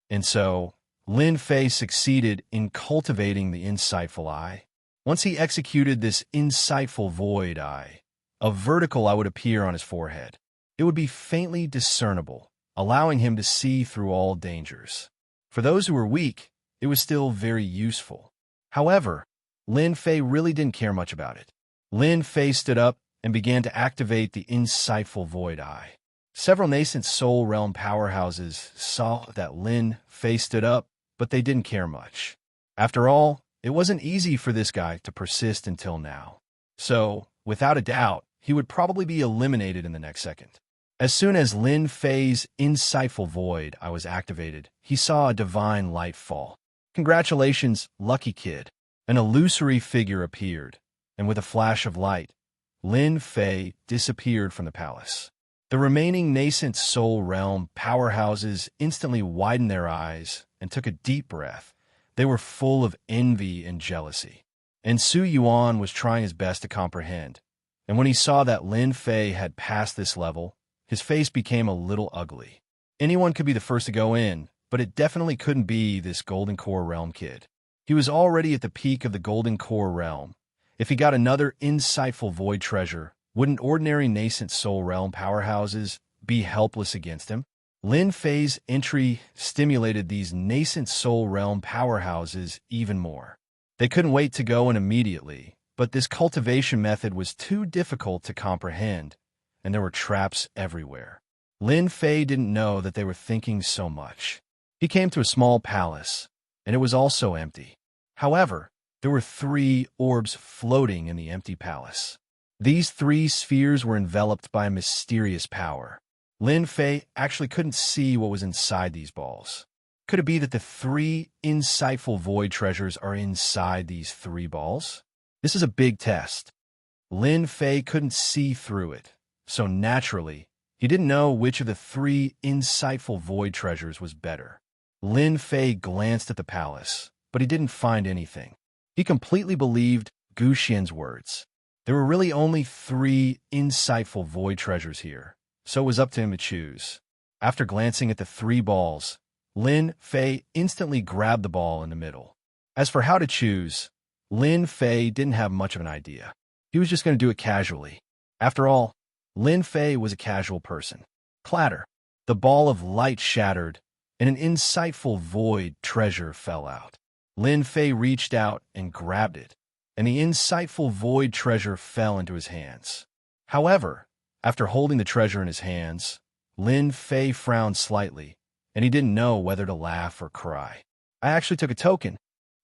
And so, Lin Fei succeeded in cultivating the insightful eye. Once he executed this insightful void eye, a vertical eye would appear on his forehead. It would be faintly discernible, allowing him to see through all dangers. For those who were weak, it was still very useful. However, Lin Fei really didn't care much about it. Lin Fei stood up and began to activate the insightful void eye. Several nascent soul realm powerhouses saw that Lin Fei stood up, but they didn't care much. After all, it wasn't easy for this guy to persist until now. So, without a doubt, he would probably be eliminated in the next second. As soon as Lin Fei's insightful void eye was activated, he saw a divine light fall. Congratulations, lucky kid. An illusory figure appeared, and with a flash of light, Lin Fei disappeared from the palace. The remaining nascent soul realm powerhouses instantly widened their eyes and took a deep breath. They were full of envy and jealousy. And Su Yuan was trying his best to comprehend. And when he saw that Lin Fei had passed this level, his face became a little ugly. Anyone could be the first to go in, but it definitely couldn't be this Golden Core Realm kid. He was already at the peak of the Golden Core Realm. If he got another insightful void treasure, wouldn't ordinary nascent soul realm powerhouses be helpless against him? Lin Fei's entry stimulated these nascent soul realm powerhouses even more. They couldn't wait to go in immediately, but this cultivation method was too difficult to comprehend, and there were traps everywhere. Lin Fei didn't know that they were thinking so much. He came to a small palace, and it was also empty. However, there were 3 orbs floating in the empty palace. These 3 spheres were enveloped by a mysterious power. Lin Fei actually couldn't see what was inside these balls. Could it be that the 3 insightful void treasures are inside these 3 balls? This is a big test. Lin Fei couldn't see through it, so naturally, he didn't know which of the 3 insightful void treasures was better. Lin Fei glanced at the palace, but he didn't find anything. He completely believed Gu Xian's words. There were really only 3 insightful void treasures here, so it was up to him to choose. After glancing at the 3 balls, Lin Fei instantly grabbed the ball in the middle. As for how to choose, Lin Fei didn't have much of an idea. He was just going to do it casually. After all, Lin Fei was a casual person. Clatter. The ball of light shattered, and an insightful void treasure fell out. Lin Fei reached out and grabbed it, and the insightful void treasure fell into his hands. However, after holding the treasure in his hands, Lin Fei frowned slightly, and he didn't know whether to laugh or cry. I actually took a token.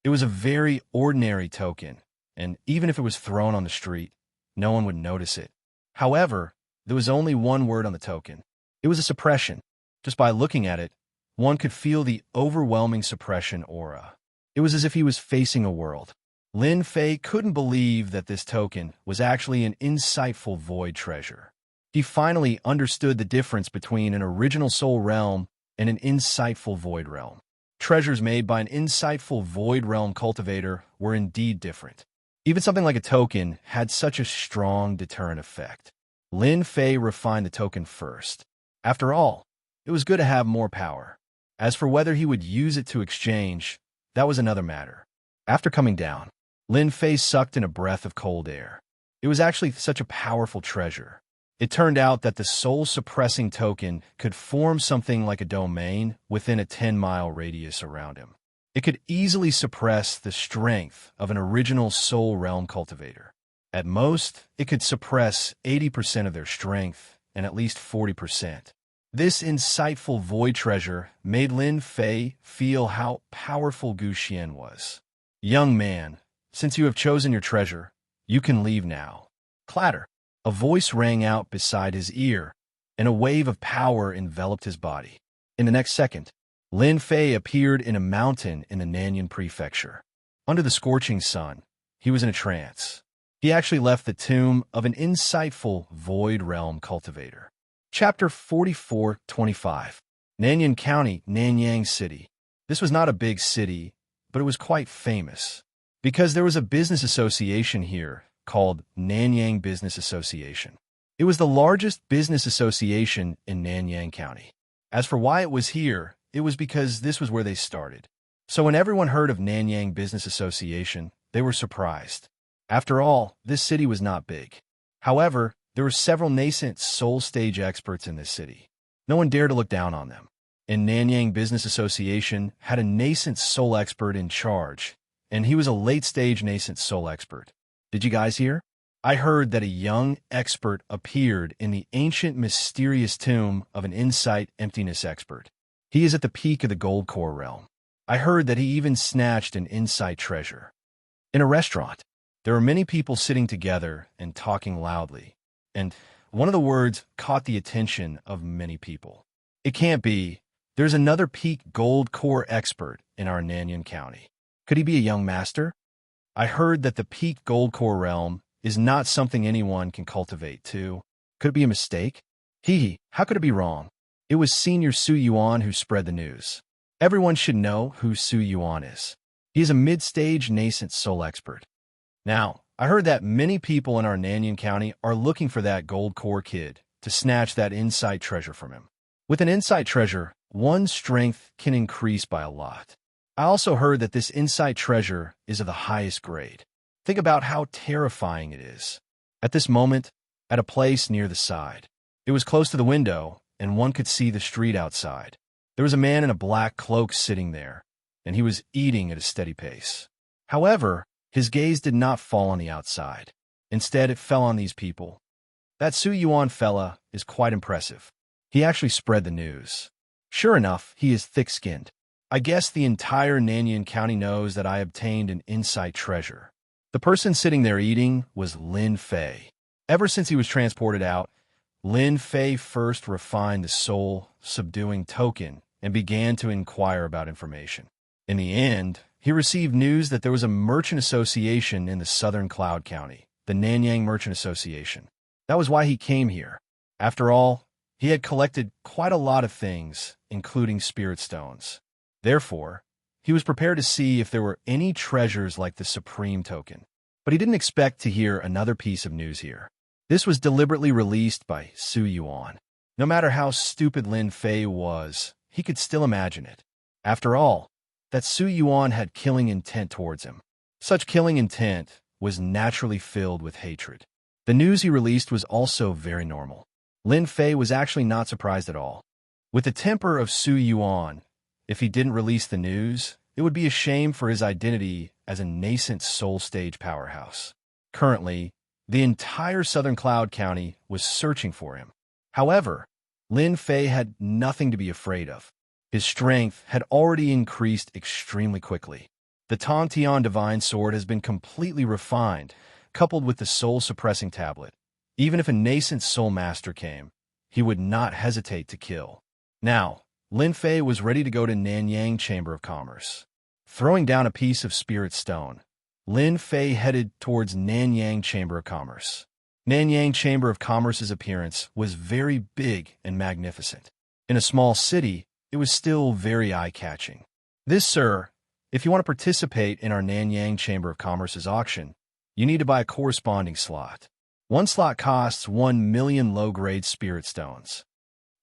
It was a very ordinary token, and even if it was thrown on the street, no one would notice it. However, there was only one word on the token. It was a suppression. Just by looking at it, one could feel the overwhelming suppression aura. It was as if he was facing a world. Lin Fei couldn't believe that this token was actually an insightful void treasure. He finally understood the difference between an original soul realm and an insightful void realm. Treasures made by an insightful void realm cultivator were indeed different. Even something like a token had such a strong deterrent effect. Lin Fei refined the token first. After all, It was good to have more power. As for whether he would use it to exchange, that was another matter. After coming down, Lin Fei sucked in a breath of cold air. It was actually such a powerful treasure. It turned out that the soul-suppressing token could form something like a domain within a 10-mile radius around him. It could easily suppress the strength of an original soul realm cultivator. At most, it could suppress 80% of their strength and at least 40%. This insightful void treasure made Lin Fei feel how powerful Gu Xian was. "Young man, since you have chosen your treasure, you can leave now." Clatter. A voice rang out beside his ear, and a wave of power enveloped his body. In the next second, Lin Fei appeared in a mountain in the Nanyan Prefecture. Under the scorching sun, he was in a trance. He actually left the tomb of an insightful void realm cultivator. Chapter 44-25. Nanyan County, Nanyang City. This was not a big city, but it was quite famous, because there was a business association here called Nanyang Business Association. It was the largest business association in Nanyang County. As for why it was here, it was because this was where they started. So when everyone heard of Nanyang Business Association, they were surprised. After all, this city was not big. However, there were several nascent soul stage experts in this city. No one dared to look down on them. And Nanyang Business Association had a nascent soul expert in charge, and he was a late-stage nascent soul expert. Did you guys hear? I heard that a young expert appeared in the ancient mysterious tomb of an insight emptiness expert. He is at the peak of the gold core realm. I heard that he even snatched an insight treasure. In a restaurant, there were many people sitting together and talking loudly, and one of the words caught the attention of many people. It can't be. There's another peak gold core expert in our Nanyang County. Could he be a young master? I heard that the peak gold core realm is not something anyone can cultivate too. Could it be a mistake? How could it be wrong? It was Senior Su Yuan who spread the news. Everyone should know who Su Yuan is. He is a mid-stage nascent soul expert. Now, I heard that many people in our Nanyang County are looking for that gold core kid to snatch that insight treasure from him. With an insight treasure, one's strength can increase by a lot. I also heard that this insight treasure is of the highest grade. Think about how terrifying it is. At this moment, at a place near the side, it was close to the window, and one could see the street outside. There was a man in a black cloak sitting there, and he was eating at a steady pace. However, his gaze did not fall on the outside. Instead, it fell on these people. That Su Yuan fella is quite impressive. He actually spread the news. Sure enough, he is thick-skinned. I guess the entire Nanyang County knows that I obtained an insight treasure. The person sitting there eating was Lin Fei. Ever since he was transported out, Lin Fei first refined the soul-subduing token and began to inquire about information. In the end, he received news that there was a merchant association in the southern Cloud County, the Nanyang Merchant Association. That was why he came here. After all, he had collected quite a lot of things, including spirit stones. Therefore, he was prepared to see if there were any treasures like the Supreme Token. But he didn't expect to hear another piece of news here. This was deliberately released by Su Yuan. No matter how stupid Lin Fei was, he could still imagine it. After all, that Su Yuan had killing intent towards him. Such killing intent was naturally filled with hatred. The news he released was also very normal. Lin Fei was actually not surprised at all. With the temper of Su Yuan, if he didn't release the news, it would be a shame for his identity as a nascent soul stage powerhouse. Currently, the entire Southern Cloud County was searching for him. However, Lin Fei had nothing to be afraid of. His strength had already increased extremely quickly. The Tongtian Divine Sword has been completely refined, coupled with the soul-suppressing tablet. Even if a nascent soul master came, he would not hesitate to kill. Now, Lin Fei was ready to go to Nanyang Chamber of Commerce. Throwing down a piece of spirit stone, Lin Fei headed towards Nanyang Chamber of Commerce. Nanyang Chamber of Commerce's appearance was very big and magnificent. In a small city, it was still very eye-catching. This, sir, if you want to participate in our Nanyang Chamber of Commerce's auction, you need to buy a corresponding slot. One slot costs 1 million low-grade spirit stones.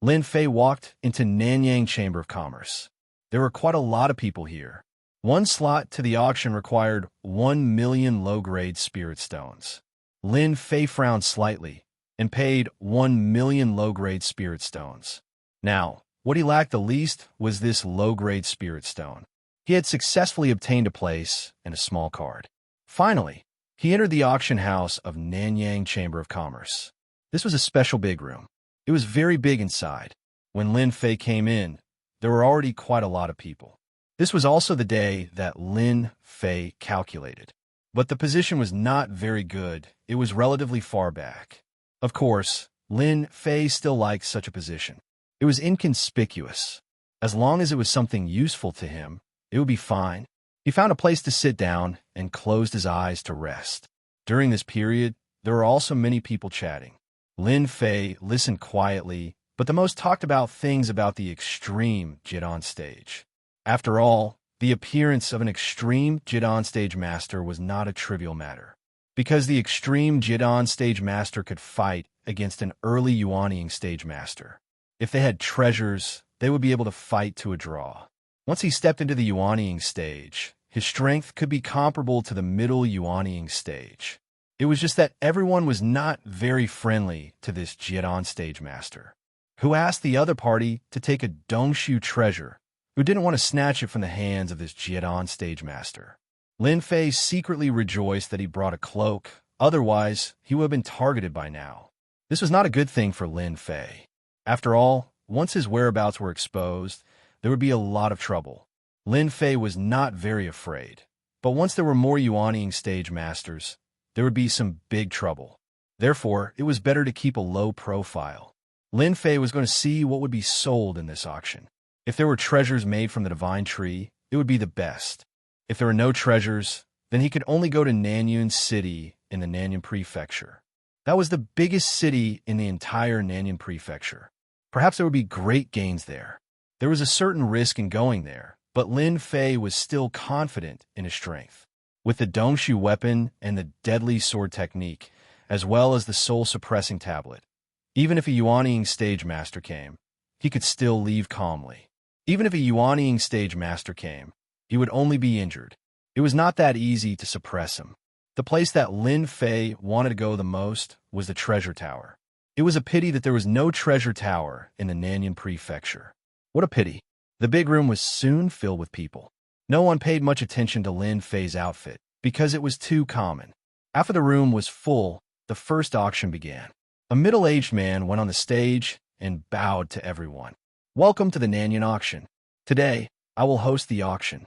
Lin Fei walked into Nanyang Chamber of Commerce. There were quite a lot of people here. One slot to the auction required 1 million low-grade spirit stones. Lin Fei frowned slightly and paid 1 million low-grade spirit stones. Now, what he lacked the least was this low-grade spirit stone. He had successfully obtained a place and a small card. Finally, he entered the auction house of Nanyang Chamber of Commerce. This was a special big room. It was very big inside. When Lin Fei came in, there were already quite a lot of people. This was also the day that Lin Fei calculated. But the position was not very good. It was relatively far back. Of course, Lin Fei still liked such a position. It was inconspicuous. As long as it was something useful to him, it would be fine. He found a place to sit down and closed his eyes to rest. During this period, there were also many people chatting. Lin Fei listened quietly, but the most talked about things about the extreme Jit-on stage. After all, the appearance of an extreme Jit-on stage master was not a trivial matter. Because the extreme Jit-on stage master could fight against an early Yuanying stage master. If they had treasures, they would be able to fight to a draw. Once he stepped into the Yuanying stage, his strength could be comparable to the middle Yuanying stage. It was just that everyone was not very friendly to this Jit-on stage master, who asked the other party to take a Dongshu treasure, who didn't want to snatch it from the hands of this Jit-on stage master. Lin Fei secretly rejoiced that he brought a cloak, otherwise he would have been targeted by now. This was not a good thing for Lin Fei. After all, once his whereabouts were exposed, there would be a lot of trouble. Lin Fei was not very afraid, but once there were more Yuanying stage masters, there would be some big trouble. Therefore, it was better to keep a low profile. Lin Fei was going to see what would be sold in this auction. If there were treasures made from the divine tree, it would be the best. If there were no treasures, then he could only go to Nanyun City in the Nanyun Prefecture. That was the biggest city in the entire Nanyun Prefecture. Perhaps there would be great gains there. There was a certain risk in going there, but Lin Fei was still confident in his strength. With the Dongshu weapon and the deadly sword technique, as well as the soul-suppressing tablet, even if a Yuanying stage master came, he could still leave calmly. Even if a Yuanying stage master came, he would only be injured. It was not that easy to suppress him. The place that Lin Fei wanted to go the most was the treasure tower. It was a pity that there was no treasure tower in the Nanyun Prefecture. What a pity. The big room was soon filled with people. No one paid much attention to Lin Fei's outfit because it was too common. After the room was full, the first auction began. A middle-aged man went on the stage and bowed to everyone. Welcome to the Nanyun auction. Today, I will host the auction.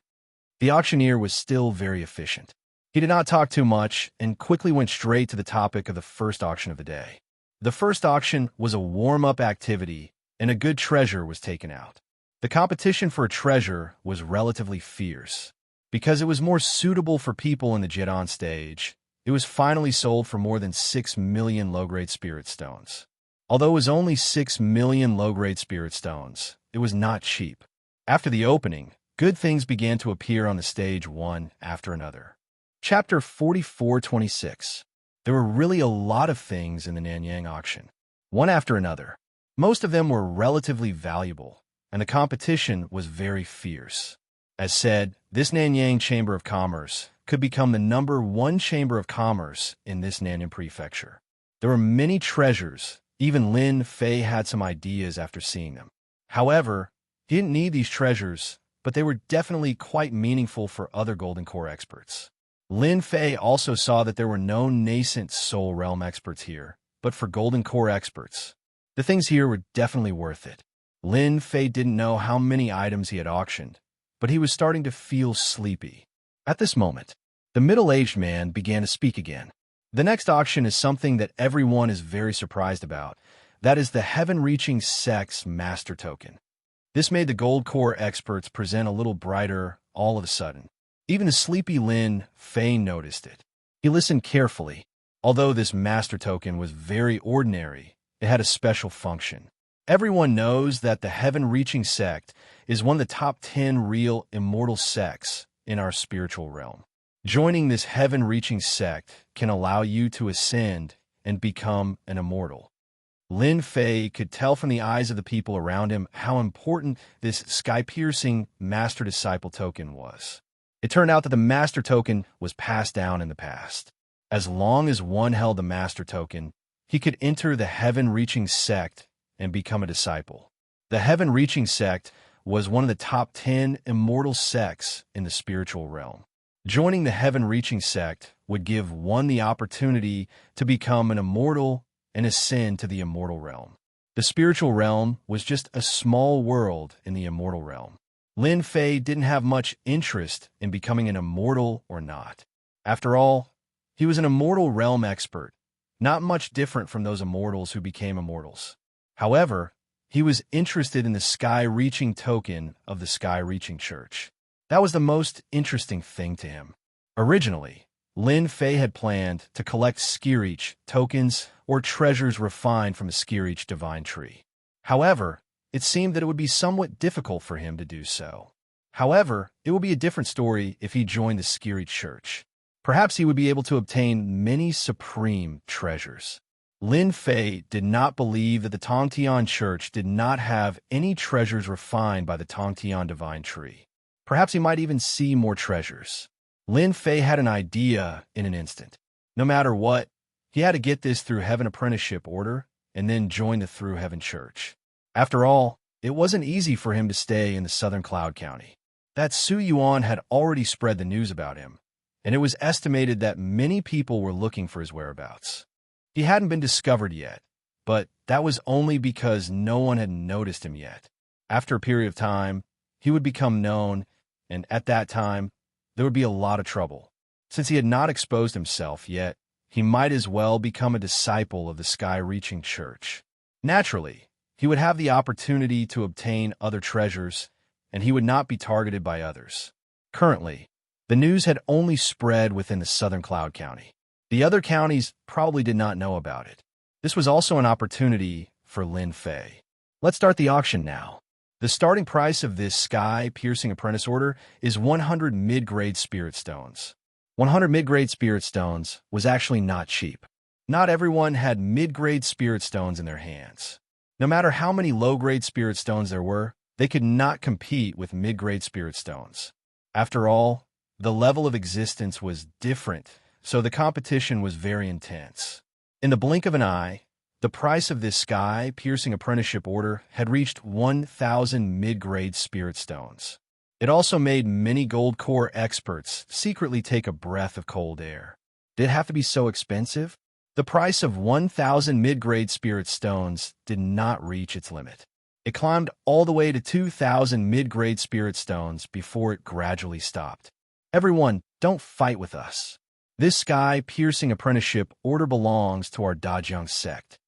The auctioneer was still very efficient. He did not talk too much and quickly went straight to the topic of the first auction of the day. The first auction was a warm-up activity, and a good treasure was taken out. The competition for a treasure was relatively fierce. Because it was more suitable for people in the Jit-on stage, it was finally sold for more than 6 million low-grade spirit stones. Although it was only 6 million low-grade spirit stones, it was not cheap. After the opening, good things began to appear on the stage one after another. Chapter 4426. There were really a lot of things in the Nanyang auction, one after another. Most of them were relatively valuable, and the competition was very fierce. As said, this Nanyang Chamber of Commerce could become the #1 Chamber of Commerce in this Nanyang Prefecture. There were many treasures. Even Lin Fei had some ideas after seeing them. However, he didn't need these treasures, but they were definitely quite meaningful for other Golden Core experts. Lin Fei also saw that there were no nascent Soul Realm experts here, but for Golden Core experts, the things here were definitely worth it. Lin Fei didn't know how many items he had auctioned, but he was starting to feel sleepy. At this moment, the middle-aged man began to speak again. The next auction is something that everyone is very surprised about. That is the Heaven-Reaching Sex Master Token. This made the Gold Core experts present a little brighter all of a sudden. Even the sleepy Lin Fei noticed it. He listened carefully. Although this Master Token was very ordinary, it had a special function. Everyone knows that the Heaven-Reaching Sect is one of the top 10 real immortal sects in our spiritual realm. Joining this Heaven-Reaching Sect can allow you to ascend and become an immortal. Lin Fei could tell from the eyes of the people around him how important this sky-piercing Master Disciple token was. It turned out that the Master token was passed down in the past. As long as one held the Master token, he could enter the Heaven-Reaching sect and become a disciple. The Heaven-Reaching sect was one of the top 10 immortal sects in the spiritual realm. Joining the Heaven-Reaching sect would give one the opportunity to become an immortal and ascend to the immortal realm. The spiritual realm was just a small world in the immortal realm. Lin Fei didn't have much interest in becoming an immortal or not. After all, he was an immortal realm expert, not much different from those immortals who became immortals. However, he was interested in the sky-reaching token of the sky-reaching church. That was the most interesting thing to him. Originally, Lin Fei had planned to collect Skyreach tokens or treasures refined from a Skyreach divine tree. However, it seemed that it would be somewhat difficult for him to do so. However, it would be a different story if he joined the Skyreach church. Perhaps he would be able to obtain many supreme treasures. Lin Fei did not believe that the Tongtian church did not have any treasures refined by the Tongtian divine tree. Perhaps he might even see more treasures. Lin Fei had an idea in an instant. No matter what, he had to get this through Heaven Apprenticeship Order and then join the Through Heaven Church. After all, it wasn't easy for him to stay in the Southern Cloud County. That Su Yuan had already spread the news about him, and it was estimated that many people were looking for his whereabouts. He hadn't been discovered yet, but that was only because no one had noticed him yet. After a period of time, he would become known, and at that time, there would be a lot of trouble. Since he had not exposed himself yet, he might as well become a disciple of the Sky-Reaching Church. Naturally, he would have the opportunity to obtain other treasures, and he would not be targeted by others. Currently, the news had only spread within the Southern Cloud County. The other counties probably did not know about it. This was also an opportunity for Lin Fei. Let's start the auction now. The starting price of this sky-piercing apprentice order is 100 mid-grade spirit stones. 100 mid-grade spirit stones was actually not cheap. Not everyone had mid-grade spirit stones in their hands. No matter how many low-grade spirit stones there were, they could not compete with mid-grade spirit stones. After all, the level of existence was different, so the competition was very intense. In the blink of an eye, the price of this sky-piercing apprenticeship order had reached 1,000 mid-grade spirit stones. It also made many gold core experts secretly take a breath of cold air. Did it have to be so expensive? The price of 1,000 mid-grade spirit stones did not reach its limit. It climbed all the way to 2,000 mid-grade spirit stones before it gradually stopped. Everyone, don't fight with us. This sky-piercing apprenticeship order belongs to our Dajang sect.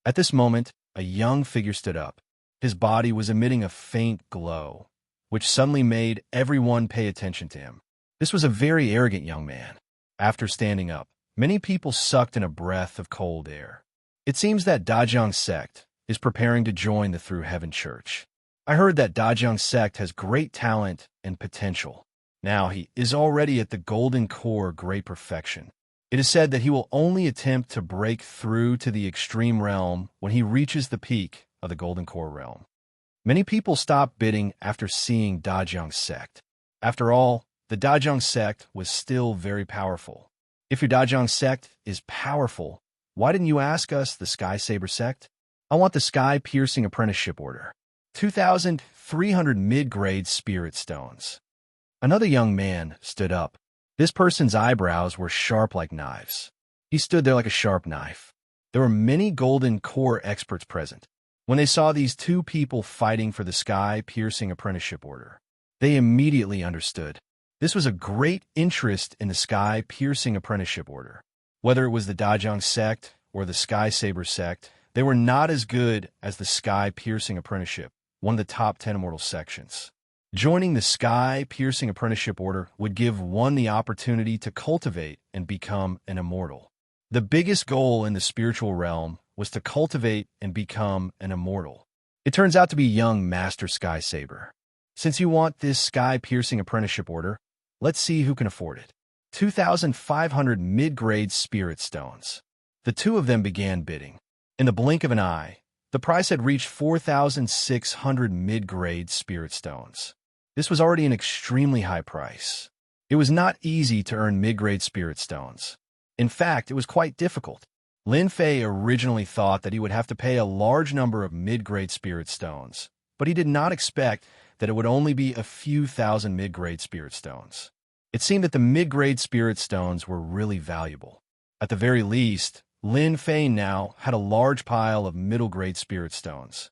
At this moment, a young figure stood up. His body was emitting a faint glow, which suddenly made everyone pay attention to him. This was a very arrogant young man. After standing up, many people sucked in a breath of cold air. It seems that Dajang sect is preparing to join the Through Heaven Church. I heard that Dajang sect has great talent and potential. Now he is already at the golden core great perfection. It is said that he will only attempt to break through to the extreme realm when he reaches the peak of the golden core realm. Many people stopped bidding after seeing Dajang sect. After all, the Dajang sect was still very powerful. If your Dajang sect is powerful, why didn't you ask us, the Sky Saber sect? I want the sky-piercing apprenticeship order. 2,300 mid-grade spirit stones. Another young man stood up. This person's eyebrows were sharp like knives. He stood there like a sharp knife. There were many golden core experts present. When they saw these two people fighting for the sky-piercing apprenticeship order, they immediately understood. This was a great interest in the sky-piercing apprenticeship order. Whether it was the Dajang sect or the Sky Saber sect, they were not as good as the sky-piercing apprenticeship, one of the top 10 immortal sections. Joining the sky-piercing apprenticeship order would give one the opportunity to cultivate and become an immortal. The biggest goal in the spiritual realm was to cultivate and become an immortal. It turns out to be young Master Sky Saber. Since you want this sky-piercing apprenticeship order, let's see who can afford it. 2,500 mid-grade spirit stones. The two of them began bidding. In the blink of an eye, the price had reached 4,600 mid-grade spirit stones. This was already an extremely high price. It was not easy to earn mid-grade spirit stones. In fact, it was quite difficult. Lin Fei originally thought that he would have to pay a large number of mid-grade spirit stones, but he did not expect that it would only be a few thousand mid-grade spirit stones. It seemed that the mid-grade spirit stones were really valuable. At the very least, Lin Fei now had a large pile of middle-grade spirit stones.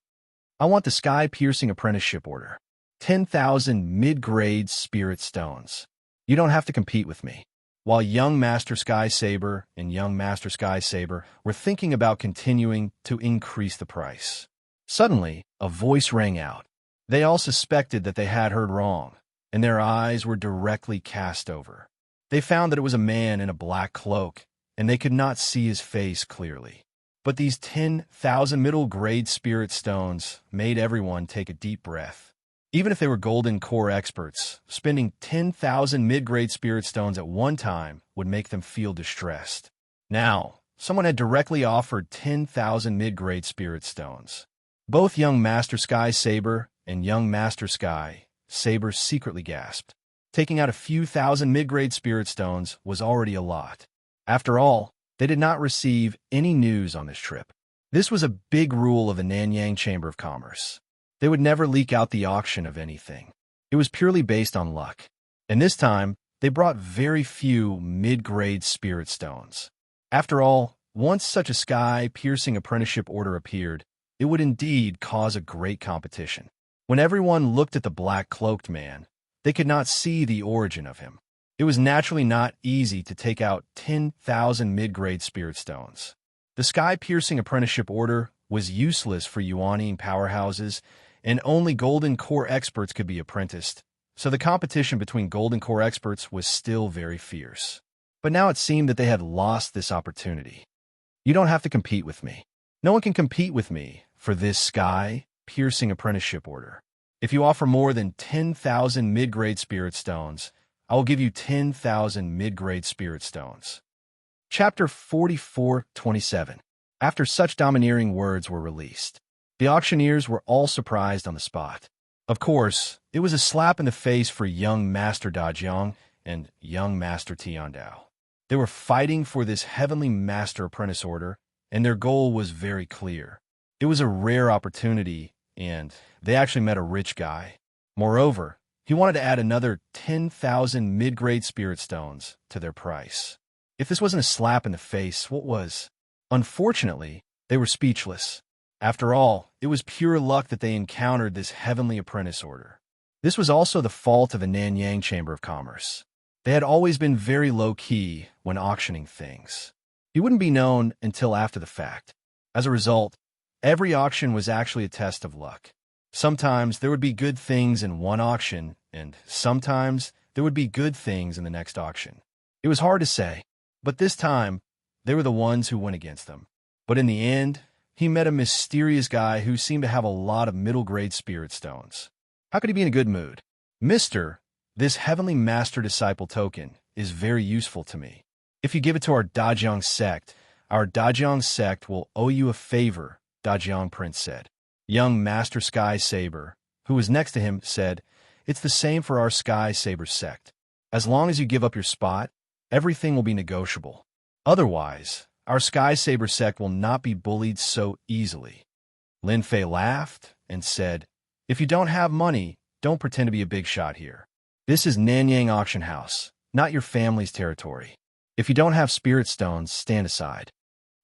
I want the sky-piercing apprenticeship order. 10,000 mid-grade spirit stones. You don't have to compete with me. While young Master Sky Saber and young Master Sky Saber were thinking about continuing to increase the price, suddenly a voice rang out. They all suspected that they had heard wrong, and their eyes were directly cast over. They found that it was a man in a black cloak, and they could not see his face clearly. But these 10,000 middle-grade spirit stones made everyone take a deep breath. Even if they were golden core experts, spending 10,000 mid-grade spirit stones at one time would make them feel distressed. Now, someone had directly offered 10,000 mid-grade spirit stones. Both young Master Sky Saber and young Master Sky Saber secretly gasped. Taking out a few thousand mid-grade spirit stones was already a lot. After all, they did not receive any news on this trip. This was a big rule of the Nanyang Chamber of Commerce. They would never leak out the auction of anything. It was purely based on luck. And this time, they brought very few mid-grade spirit stones. After all, once such a sky-piercing apprenticeship order appeared, it would indeed cause a great competition. When everyone looked at the black-cloaked man, they could not see the origin of him. It was naturally not easy to take out 10,000 mid-grade spirit stones. The sky-piercing apprenticeship order was useless for yuaning powerhouses, and only golden core experts could be apprenticed, so the competition between golden core experts was still very fierce. But now it seemed that they had lost this opportunity. You don't have to compete with me. No one can compete with me for this sky-piercing apprenticeship order. If you offer more than 10,000 mid-grade spirit stones, I will give you 10,000 mid-grade spirit stones. Chapter 44:27. After such domineering words were released, the auctioneers were all surprised on the spot. Of course, it was a slap in the face for young Master Dajiang and young Master Tiandao. They were fighting for this heavenly master apprentice order, and their goal was very clear. It was a rare opportunity, and they actually met a rich guy. Moreover, he wanted to add another 10,000 mid-grade spirit stones to their price. If this wasn't a slap in the face, what was? Unfortunately, they were speechless. After all, it was pure luck that they encountered this heavenly apprentice order. This was also the fault of the Nanyang Chamber of Commerce. They had always been very low-key when auctioning things. He wouldn't be known until after the fact. As a result, every auction was actually a test of luck. Sometimes there would be good things in one auction, and sometimes there would be good things in the next auction. It was hard to say, but this time, they were the ones who went against them. But in the end, he met a mysterious guy who seemed to have a lot of middle-grade spirit stones. How could he be in a good mood? Mister, this heavenly master disciple token is very useful to me. If you give it to our Dajiang sect will owe you a favor, Dajiang Prince said. Young Master Sky Saber, who was next to him, said, It's the same for our Sky Saber sect. As long as you give up your spot, everything will be negotiable. Otherwise, our Sky Saber sect will not be bullied so easily. Lin Fei laughed and said, If you don't have money, don't pretend to be a big shot here. This is Nanyang Auction House, not your family's territory. If you don't have spirit stones, stand aside.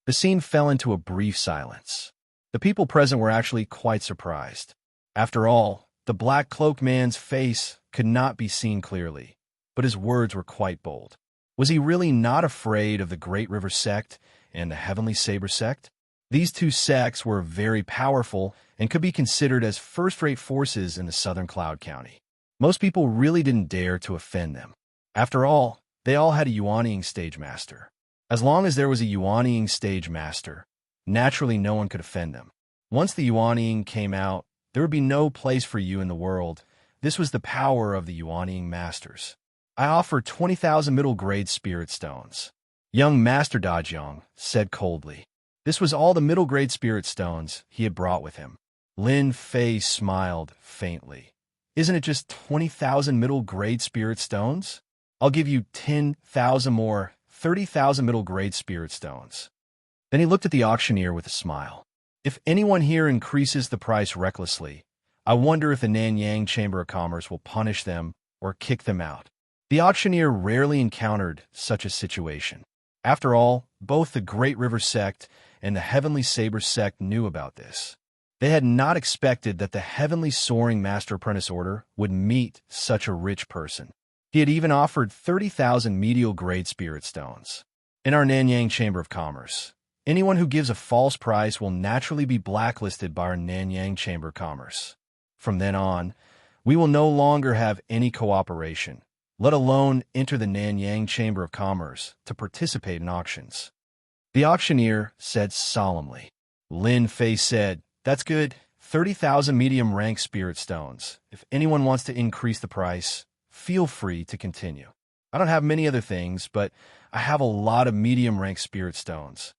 The scene fell into a brief silence. The people present were actually quite surprised. After all, the black-cloaked man's face could not be seen clearly, but his words were quite bold. Was he really not afraid of the Great River sect and the Heavenly Saber sect? These two sects were very powerful and could be considered as first-rate forces in the southern Cloud County. Most people really didn't dare to offend them. After all, they all had a yuaning stage master. As long as there was a yuaning stage master, naturally no one could offend them. Once the yuaning came out, there would be no place for you in the world. This was the power of the yuaning masters. I offer 20,000 middle-grade spirit stones. Young Master Dajiang said coldly. This was all the middle-grade spirit stones he had brought with him. Lin Fei smiled faintly. Isn't it just 20,000 middle-grade spirit stones? I'll give you 10,000 more, 30,000 middle-grade spirit stones. Then he looked at the auctioneer with a smile. If anyone here increases the price recklessly, I wonder if the Nanyang Chamber of Commerce will punish them or kick them out. The auctioneer rarely encountered such a situation. After all, both the Great River Sect and the Heavenly Saber Sect knew about this. They had not expected that the Heavenly Soaring Master Apprentice Order would meet such a rich person. He had even offered 30,000 medial-grade spirit stones. In our Nanyang Chamber of Commerce, anyone who gives a false price will naturally be blacklisted by our Nanyang Chamber of Commerce. From then on, we will no longer have any cooperation, let alone enter the Nanyang Chamber of Commerce to participate in auctions. The auctioneer said solemnly. Lin Fei said, "That's good. 30,000 medium-rank spirit stones. If anyone wants to increase the price, feel free to continue. I don't have many other things, but I have a lot of medium-rank spirit stones."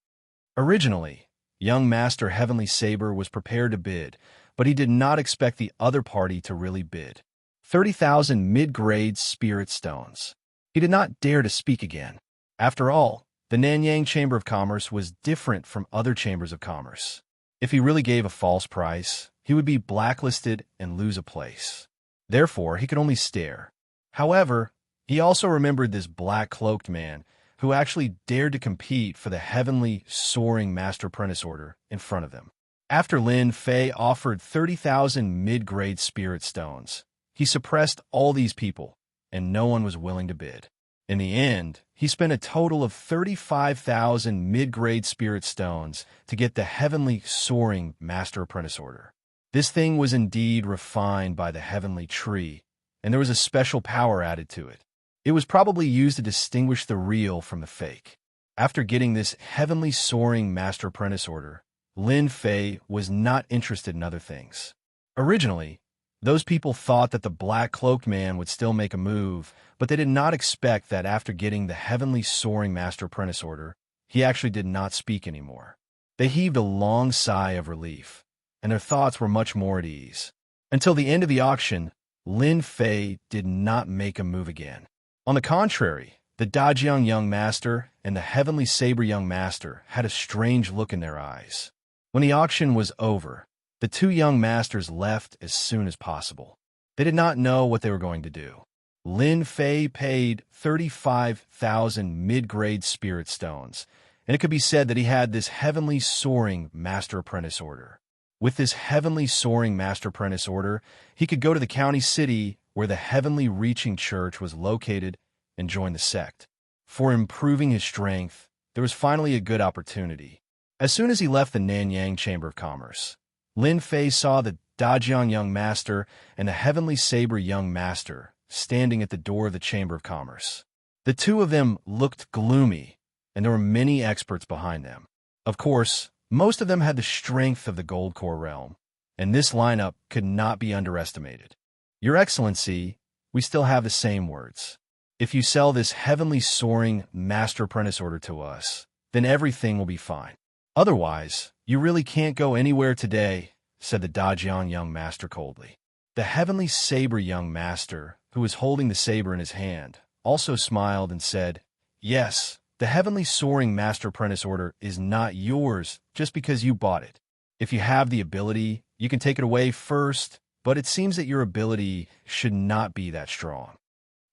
Originally, young Master Heavenly Saber was prepared to bid, but he did not expect the other party to really bid. 30,000 mid-grade spirit stones. He did not dare to speak again. After all, the Nanyang Chamber of Commerce was different from other chambers of commerce. If he really gave a false price, he would be blacklisted and lose a place. Therefore, he could only stare. However, he also remembered this black-cloaked man who actually dared to compete for the Heavenly Soaring Master Apprentice Order in front of them. After Lin Fei offered 30,000 mid-grade spirit stones, he suppressed all these people, and no one was willing to bid. In the end, he spent a total of 35,000 mid-grade spirit stones to get the Heavenly Soaring Master Apprentice Order. This thing was indeed refined by the Heavenly Tree, and there was a special power added to it. It was probably used to distinguish the real from the fake. After getting this Heavenly Soaring Master Apprentice Order, Lin Fei was not interested in other things. Originally, those people thought that the black-cloaked man would still make a move, but they did not expect that after getting the Heavenly Soaring Master Apprentice Order, he actually did not speak anymore. They heaved a long sigh of relief, and their thoughts were much more at ease. Until the end of the auction, Lin Fei did not make a move again. On the contrary, the Dajiang Young Master and the Heavenly Saber Young Master had a strange look in their eyes. When the auction was over, the two young masters left as soon as possible. They did not know what they were going to do. Lin Fei paid 35,000 mid-grade spirit stones, and it could be said that he had this Heavenly Soaring Master Apprentice Order. With this Heavenly Soaring Master Apprentice Order, he could go to the county city where the Heavenly Reaching Church was located and join the sect. For improving his strength, there was finally a good opportunity. As soon as he left the Nanyang Chamber of Commerce, Lin Fei saw the Dajiang Young Master and the Heavenly Saber Young Master standing at the door of the Chamber of Commerce. The two of them looked gloomy, and there were many experts behind them. Of course, most of them had the strength of the Gold Core realm, and this lineup could not be underestimated. "Your Excellency, we still have the same words. If you sell this Heavenly Soaring Master Apprentice Order to us, then everything will be fine. Otherwise, you really can't go anywhere today," said the Dajiang Young Master coldly. The Heavenly Saber Young Master, who was holding the saber in his hand, also smiled and said, "Yes, the Heavenly Soaring Master Apprentice Order is not yours just because you bought it. If you have the ability, you can take it away first, but it seems that your ability should not be that strong."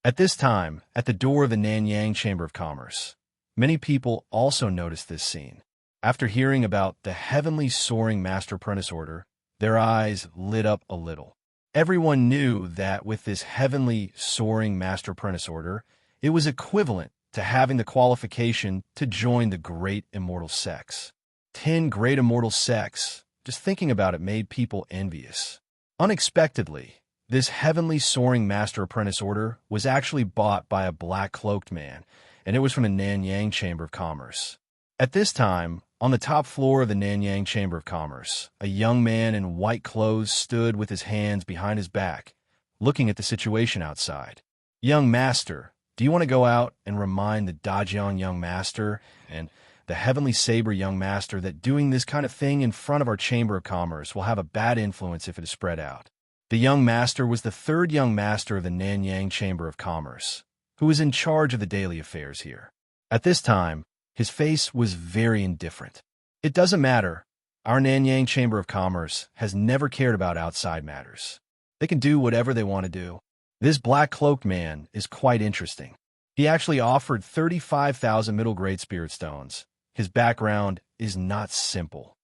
At this time, at the door of the Nanyang Chamber of Commerce, many people also noticed this scene. After hearing about the Heavenly Soaring Master Apprentice Order, their eyes lit up a little. Everyone knew that with this Heavenly Soaring Master Apprentice Order, it was equivalent to having the qualification to join the Great Immortal Sects. 10 Great Immortal Sects, just thinking about it made people envious. Unexpectedly, this Heavenly Soaring Master Apprentice Order was actually bought by a black-cloaked man, and it was from the Nanyang Chamber of Commerce. At this time, on the top floor of the Nanyang Chamber of Commerce, a young man in white clothes stood with his hands behind his back, looking at the situation outside. "Young Master, do you want to go out and remind the Dajiang Young Master and the Heavenly Saber young master, that doing this kind of thing in front of our Chamber of Commerce will have a bad influence if it is spread out. The young master was the third young master of the Nanyang Chamber of Commerce, who was in charge of the daily affairs here. At this time, his face was very indifferent. It doesn't matter. Our Nanyang Chamber of Commerce has never cared about outside matters. They can do whatever they want to do. This black-cloaked man is quite interesting. He actually offered 35,000 middle-grade spirit stones. His background is not simple.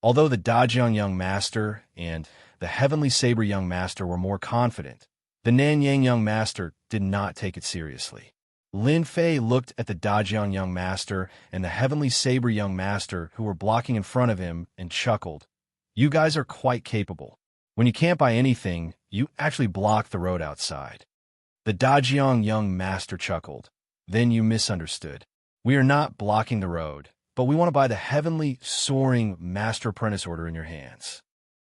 Although the Dajiang young master and the Heavenly Saber young master were more confident, the Nanyang young master did not take it seriously. Lin Fei looked at the Dajiang young master and the Heavenly Saber young master who were blocking in front of him and chuckled. You guys are quite capable. When you can't buy anything, you actually block the road outside. The Dajiang young master chuckled. Then you misunderstood. We are not blocking the road, but we want to buy the Heavenly Soaring Master Apprentice Order in your hands.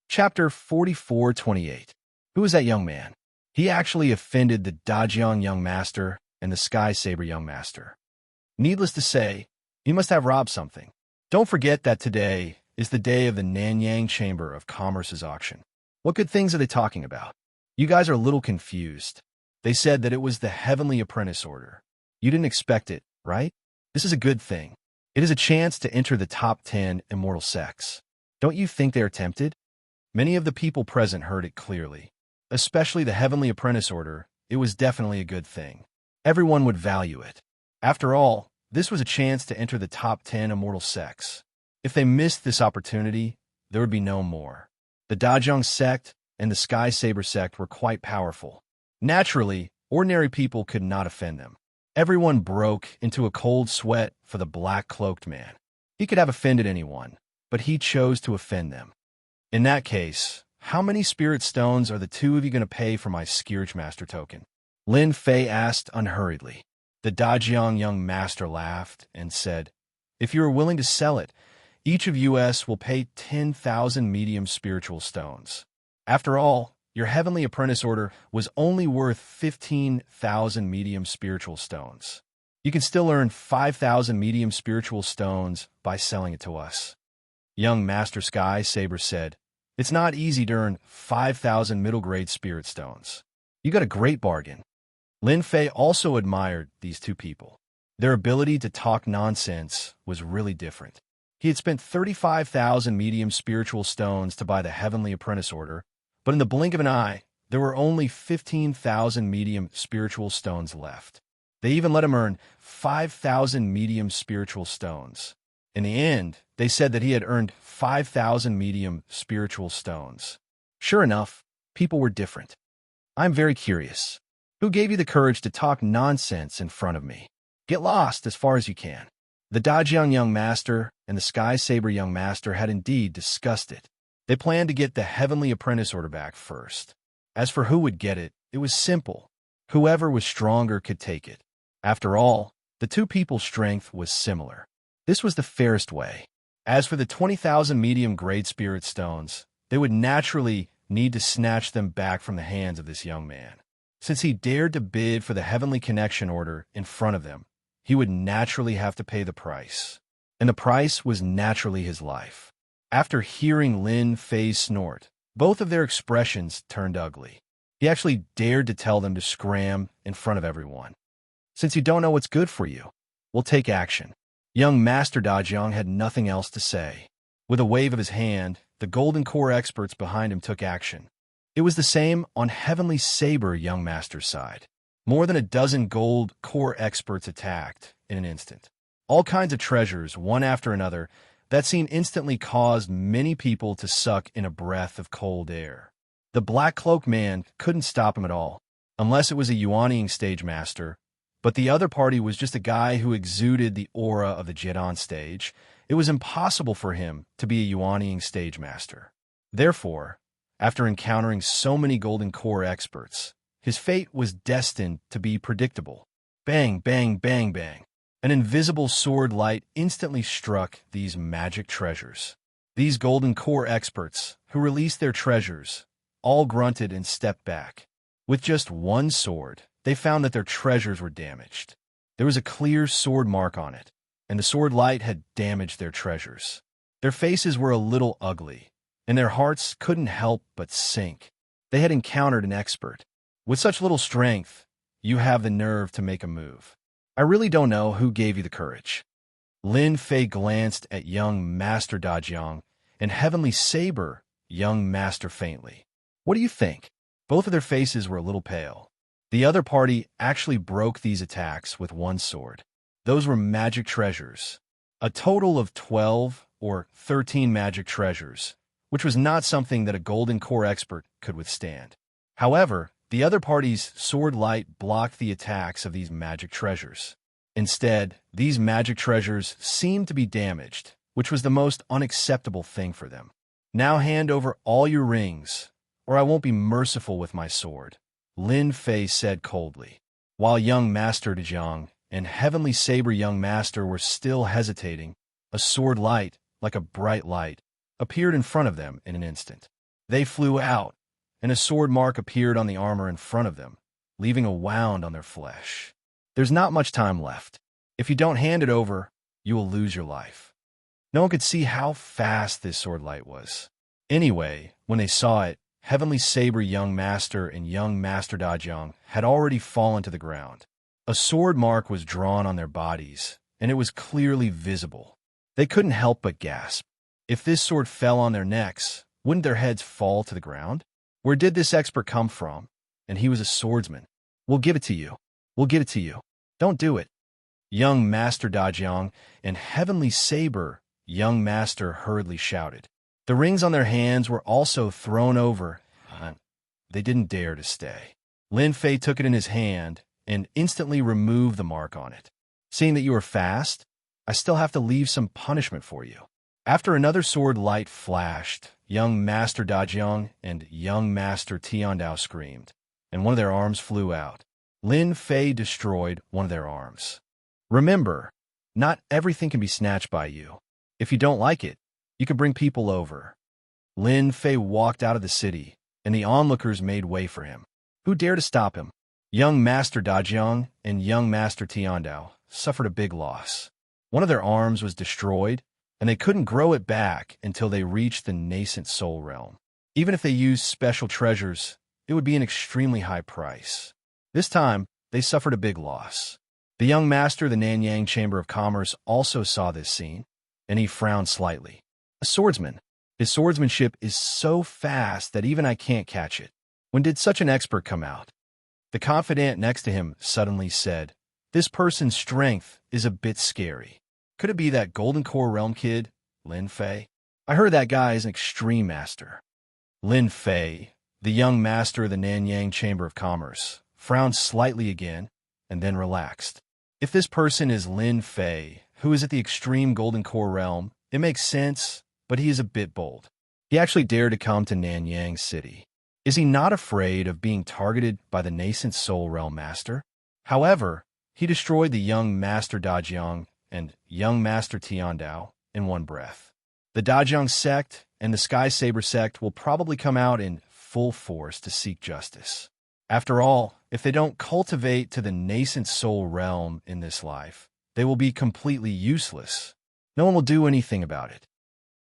Chapter 44:28. Who is that young man? He actually offended the Dajiang young master and the Sky Saber young master. Needless to say, he must have robbed something. Don't forget that today is the day of the Nanyang Chamber of Commerce's auction. What good things are they talking about? You guys are a little confused. They said that it was the Heavenly Apprentice Order. You didn't expect it, right? This is a good thing. It is a chance to enter the top 10 immortal sects. Don't you think they are tempted? Many of the people present heard it clearly. Especially the Heavenly Apprentice Order, it was definitely a good thing. Everyone would value it. After all, this was a chance to enter the top 10 immortal sects. If they missed this opportunity, there would be no more. The Dajiang sect and the Sky Saber sect were quite powerful. Naturally, ordinary people could not offend them. Everyone broke into a cold sweat for the black-cloaked man. He could have offended anyone, but he chose to offend them. In that case, how many spirit stones are the two of you going to pay for my Scourge Master token? Lin Fei asked unhurriedly. The Dajiang young master laughed and said, If you are willing to sell it, each of us will pay 10,000 medium spiritual stones. After all, your Heavenly Apprentice Order was only worth 15,000 medium spiritual stones. You can still earn 5,000 medium spiritual stones by selling it to us. Young Master Sky Saber said, It's not easy to earn 5,000 middle-grade spirit stones. You got a great bargain. Lin Fei also admired these two people. Their ability to talk nonsense was really different. He had spent 35,000 medium spiritual stones to buy the Heavenly Apprentice Order, but in the blink of an eye, there were only 15,000 medium spiritual stones left. They even let him earn 5,000 medium spiritual stones. In the end, they said that he had earned 5,000 medium spiritual stones. Sure enough, people were different. I'm very curious. Who gave you the courage to talk nonsense in front of me? Get lost as far as you can. The Dajiang young master and the Sky Saber young master had indeed discussed it. They planned to get the Heavenly Apprentice Order back first. As for who would get it, it was simple. Whoever was stronger could take it. After all, the two people's strength was similar. This was the fairest way. As for the 20,000 medium-grade spirit stones, they would naturally need to snatch them back from the hands of this young man. Since he dared to bid for the Heavenly Connection Order in front of them, he would naturally have to pay the price. And the price was naturally his life. After hearing Lin Fei's snort, both of their expressions turned ugly. He actually dared to tell them to scram in front of everyone. Since you don't know what's good for you, we'll take action. Young Master Dajiang had nothing else to say. With a wave of his hand, the Golden Core experts behind him took action. It was the same on Heavenly Saber young master's side. More than a dozen gold core experts attacked in an instant. All kinds of treasures, one after another, that scene instantly caused many people to suck in a breath of cold air. The Black Cloak Man couldn't stop him at all, unless it was a Yuanying stage master, but the other party was just a guy who exuded the aura of the Jedon stage. It was impossible for him to be a Yuanying stage master. Therefore, after encountering so many Golden Core experts, his fate was destined to be predictable. Bang, bang, bang, bang. An invisible sword light instantly struck these magic treasures. These Golden Core experts, who released their treasures, all grunted and stepped back. With just one sword, they found that their treasures were damaged. There was a clear sword mark on it. and the sword light had damaged their treasures. Their faces were a little ugly, and their hearts couldn't help but sink. They had encountered an expert. With such little strength, you have the nerve to make a move. I really don't know who gave you the courage. Lin Fei glanced at young Master Dajiang and Heavenly Saber, young Master faintly. What do you think? Both of their faces were a little pale. The other party actually broke these attacks with one sword. Those were magic treasures. A total of 12 or 13 magic treasures, which was not something that a golden core expert could withstand. However, the other party's sword light blocked the attacks of these magic treasures. Instead, these magic treasures seemed to be damaged, which was the most unacceptable thing for them. Now hand over all your rings, or I won't be merciful with my sword, Lin Fei said coldly. While young Master Dajiang and Heavenly Saber young Master were still hesitating, a sword light, like a bright light, appeared in front of them in an instant. They flew out, and a sword mark appeared on the armor in front of them, leaving a wound on their flesh. There's not much time left. If you don't hand it over, you will lose your life. No one could see how fast this sword light was. Anyway, when they saw it, Heavenly Saber young Master and young Master Dajiang had already fallen to the ground. A sword mark was drawn on their bodies, and it was clearly visible. They couldn't help but gasp. If this sword fell on their necks, wouldn't their heads fall to the ground? Where did this expert come from? And he was a swordsman. We'll give it to you. We'll give it to you. Don't do it. Young Master Dajiang and Heavenly Saber, young Master hurriedly shouted. The rings on their hands were also thrown over. They didn't dare to stay. Lin Fei took it in his hand and instantly removed the mark on it. Seeing that you are fast, I still have to leave some punishment for you. After another sword light flashed, young Master Dajiang and young Master Tiandao screamed, and one of their arms flew out. Lin Fei destroyed one of their arms. Remember, not everything can be snatched by you. If you don't like it, you can bring people over. Lin Fei walked out of the city, and the onlookers made way for him. Who dared to stop him? Young Master Dajiang and young Master Tiandao suffered a big loss. One of their arms was destroyed, and they couldn't grow it back until they reached the nascent soul realm. Even if they used special treasures, it would be an extremely high price. This time, they suffered a big loss. The young master of the Nanyang Chamber of Commerce also saw this scene, and he frowned slightly. A swordsman. His swordsmanship is so fast that even I can't catch it. When did such an expert come out? The confidant next to him suddenly said, This person's strength is a bit scary. Could it be that Golden Core Realm kid, Lin Fei? I heard that guy is an extreme master. Lin Fei, the young master of the Nanyang Chamber of Commerce, frowned slightly again and then relaxed. If this person is Lin Fei, who is at the extreme Golden Core Realm, it makes sense, but he is a bit bold. He actually dared to come to Nanyang City. Is he not afraid of being targeted by the nascent Soul Realm Master? However, he destroyed the young Master Dajiang and young Master Tiandao in one breath. The Dajiang sect and the Sky Saber sect will probably come out in full force to seek justice. After all, if they don't cultivate to the nascent soul realm in this life, they will be completely useless. No one will do anything about it.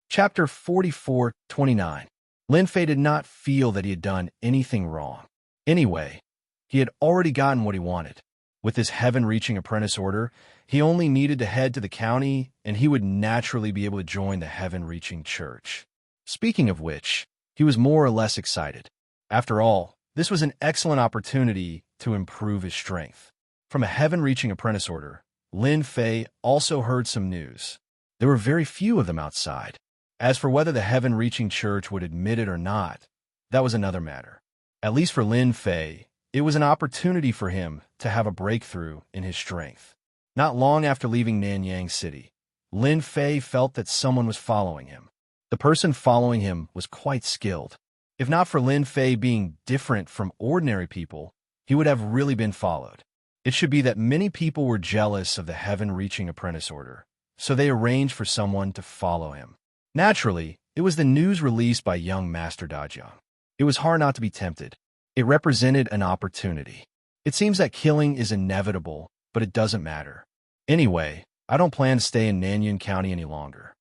Chapter 44:29. Lin Fei did not feel that he had done anything wrong. Anyway, he had already gotten what he wanted. With his heaven-reaching apprentice order, he only needed to head to the county, and he would naturally be able to join the heaven-reaching church. Speaking of which, he was more or less excited. After all, this was an excellent opportunity to improve his strength. From a heaven-reaching apprentice order, Lin Fei also heard some news. There were very few of them outside. As for whether the heaven-reaching church would admit it or not, that was another matter. At least for Lin Fei, it was an opportunity for him to have a breakthrough in his strength. Not long after leaving Nanyang City, Lin Fei felt that someone was following him. The person following him was quite skilled. If not for Lin Fei being different from ordinary people, he would have really been followed. It should be that many people were jealous of the heaven-reaching apprentice order, so they arranged for someone to follow him. Naturally, it was the news released by young Master Dajiang. It was hard not to be tempted. It represented an opportunity. It seems that killing is inevitable, but it doesn't matter. Anyway, I don't plan to stay in Nanyun County any longer.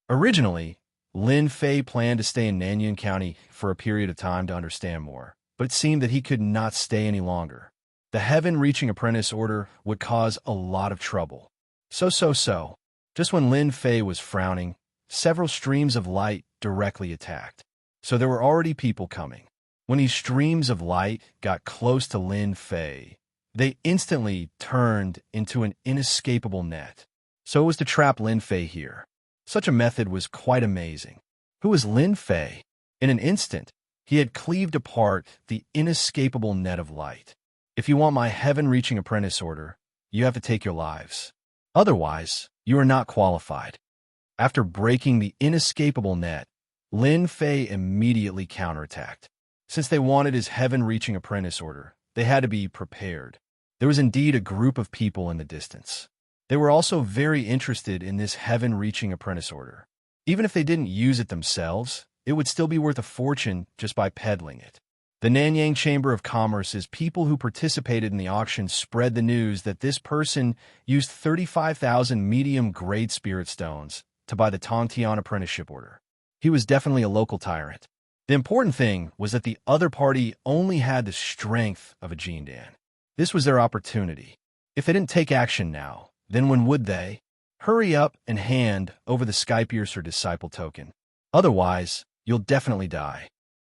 Originally, Lin Fei planned to stay in Nanyun County for a period of time to understand more, but it seemed that he could not stay any longer. The heaven-reaching apprentice order would cause a lot of trouble. So. Just when Lin Fei was frowning, several streams of light directly attacked. So there were already people coming. When these streams of light got close to Lin Fei, they instantly turned into an inescapable net. So it was to trap Lin Fei here. Such a method was quite amazing. Who was Lin Fei? In an instant, he had cleaved apart the inescapable net of light. If you want my heaven-reaching apprentice order, you have to take your lives. Otherwise, you are not qualified. After breaking the inescapable net, Lin Fei immediately counterattacked. Since they wanted his heaven-reaching apprentice order, they had to be prepared. There was indeed a group of people in the distance. They were also very interested in this heaven-reaching apprentice order. Even if they didn't use it themselves, it would still be worth a fortune just by peddling it. The Nanyang Chamber of Commerce's people who participated in the auction spread the news that this person used 35,000 medium-grade spirit stones to buy the Tongtian apprenticeship order. He was definitely a local tyrant. The important thing was that the other party only had the strength of a Jindan. This was their opportunity. If they didn't take action now, then when would they? Hurry up and hand over the Skypiercer Disciple token. Otherwise, you'll definitely die.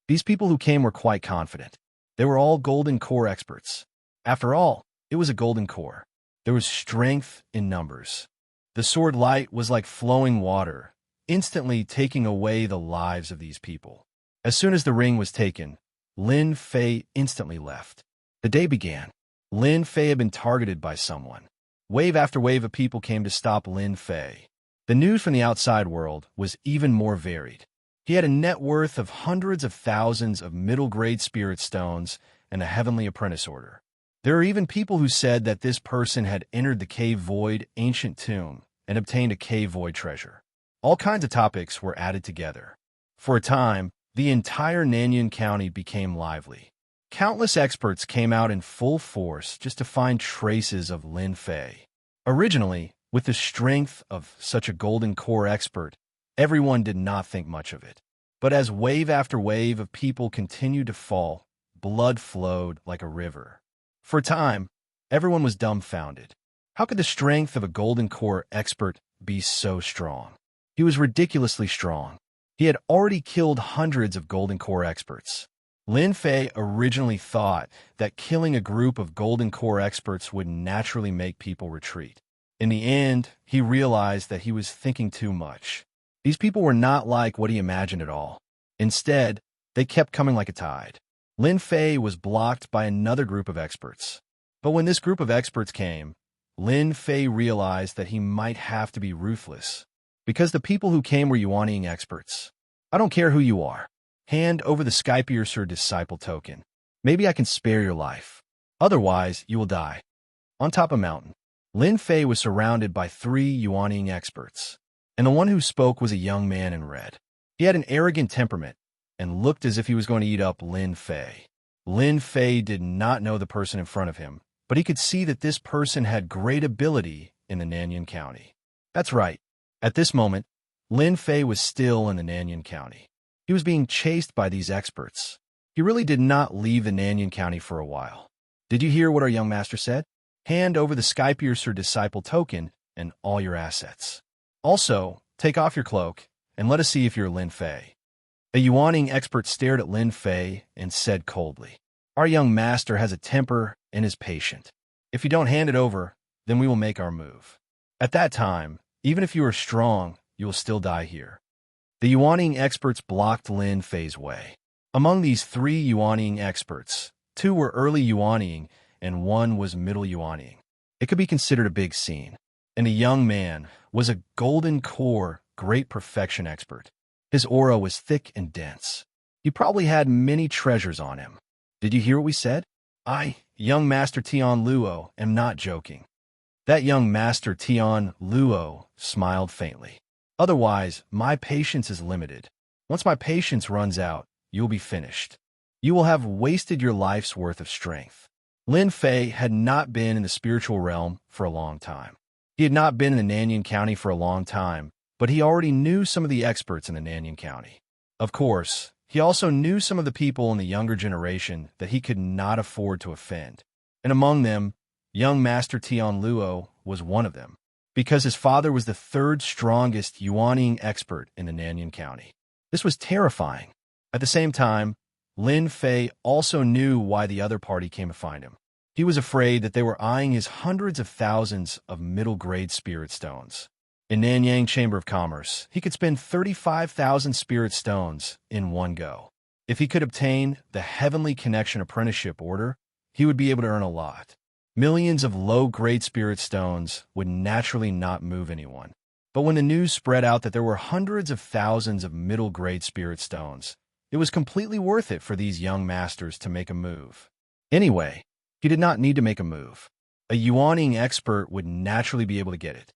These people who came were quite confident. They were all Golden Core experts. After all, it was a Golden Core. There was strength in numbers. The sword light was like flowing water, instantly taking away the lives of these people. As soon as the ring was taken, Lin Fei instantly left. The day began. Lin Fei had been targeted by someone. Wave after wave of people came to stop Lin Fei. The news from the outside world was even more varied. He had a net worth of hundreds of thousands of middle-grade spirit stones and a heavenly apprentice order. There are even people who said that this person had entered the Cave Void ancient tomb and obtained a Cave Void treasure. All kinds of topics were added together. For a time, the entire Nanyun County became lively. Countless experts came out in full force just to find traces of Lin Fei. Originally, with the strength of such a Golden Core expert, everyone did not think much of it. But as wave after wave of people continued to fall, blood flowed like a river. For a time, everyone was dumbfounded. How could the strength of a Golden Core expert be so strong? He was ridiculously strong. He had already killed hundreds of Golden Core experts. Lin Fei originally thought that killing a group of Golden Core experts would naturally make people retreat. In the end, he realized that he was thinking too much. These people were not like what he imagined at all. Instead, they kept coming like a tide. Lin Fei was blocked by another group of experts. But when this group of experts came, Lin Fei realized that he might have to be ruthless. Because the people who came were Yuanying experts. I don't care who you are. Hand over the Skypiercer Disciple token. Maybe I can spare your life. Otherwise, you will die. On top of a mountain, Lin Fei was surrounded by 3 Yuanying experts. And the one who spoke was a young man in red. He had an arrogant temperament and looked as if he was going to eat up Lin Fei. Lin Fei did not know the person in front of him, but he could see that this person had great ability in the Nanyun County. That's right. At this moment, Lin Fei was still in the Nanyun County. He was being chased by these experts. He really did not leave the Nanyun County for a while. Did you hear what our young master said? Hand over the Skypiercer Disciple token and all your assets. Also, take off your cloak, and let us see if you're Lin Fei. A Yuanying expert stared at Lin Fei and said coldly, "Our young master has a temper and is patient. If you don't hand it over, then we will make our move. At that time, even if you are strong, you will still die here." The Yuanying experts blocked Lin Fei's way. Among these 3 Yuanying experts, 2 were early Yuanying and 1 was middle Yuanying. It could be considered a big scene. And the young man was a Golden Core Great Perfection expert. His aura was thick and dense. He probably had many treasures on him. Did you hear what we said? I, young Master Tian Luo, am not joking. That young Master Tian Luo smiled faintly. Otherwise, my patience is limited. Once my patience runs out, you'll be finished. You will have wasted your life's worth of strength. Lin Fei had not been in the spiritual realm for a long time. He had not been in the Nanyang County for a long time, but he already knew some of the experts in the Nanyang County. Of course, he also knew some of the people in the younger generation that he could not afford to offend. And among them, young Master Tian Luo was one of them, because his father was the third strongest Yuaning expert in the Nanyang County. This was terrifying. At the same time, Lin Fei also knew why the other party came to find him. He was afraid that they were eyeing his hundreds of thousands of middle-grade spirit stones. In Nanyang Chamber of Commerce, he could spend 35,000 spirit stones in one go. If he could obtain the Heavenly Connection Apprenticeship Order, he would be able to earn a lot. Millions of low-grade spirit stones would naturally not move anyone. But when the news spread out that there were hundreds of thousands of middle-grade spirit stones, it was completely worth it for these young masters to make a move. Anyway, he did not need to make a move. A Yuaning expert would naturally be able to get it.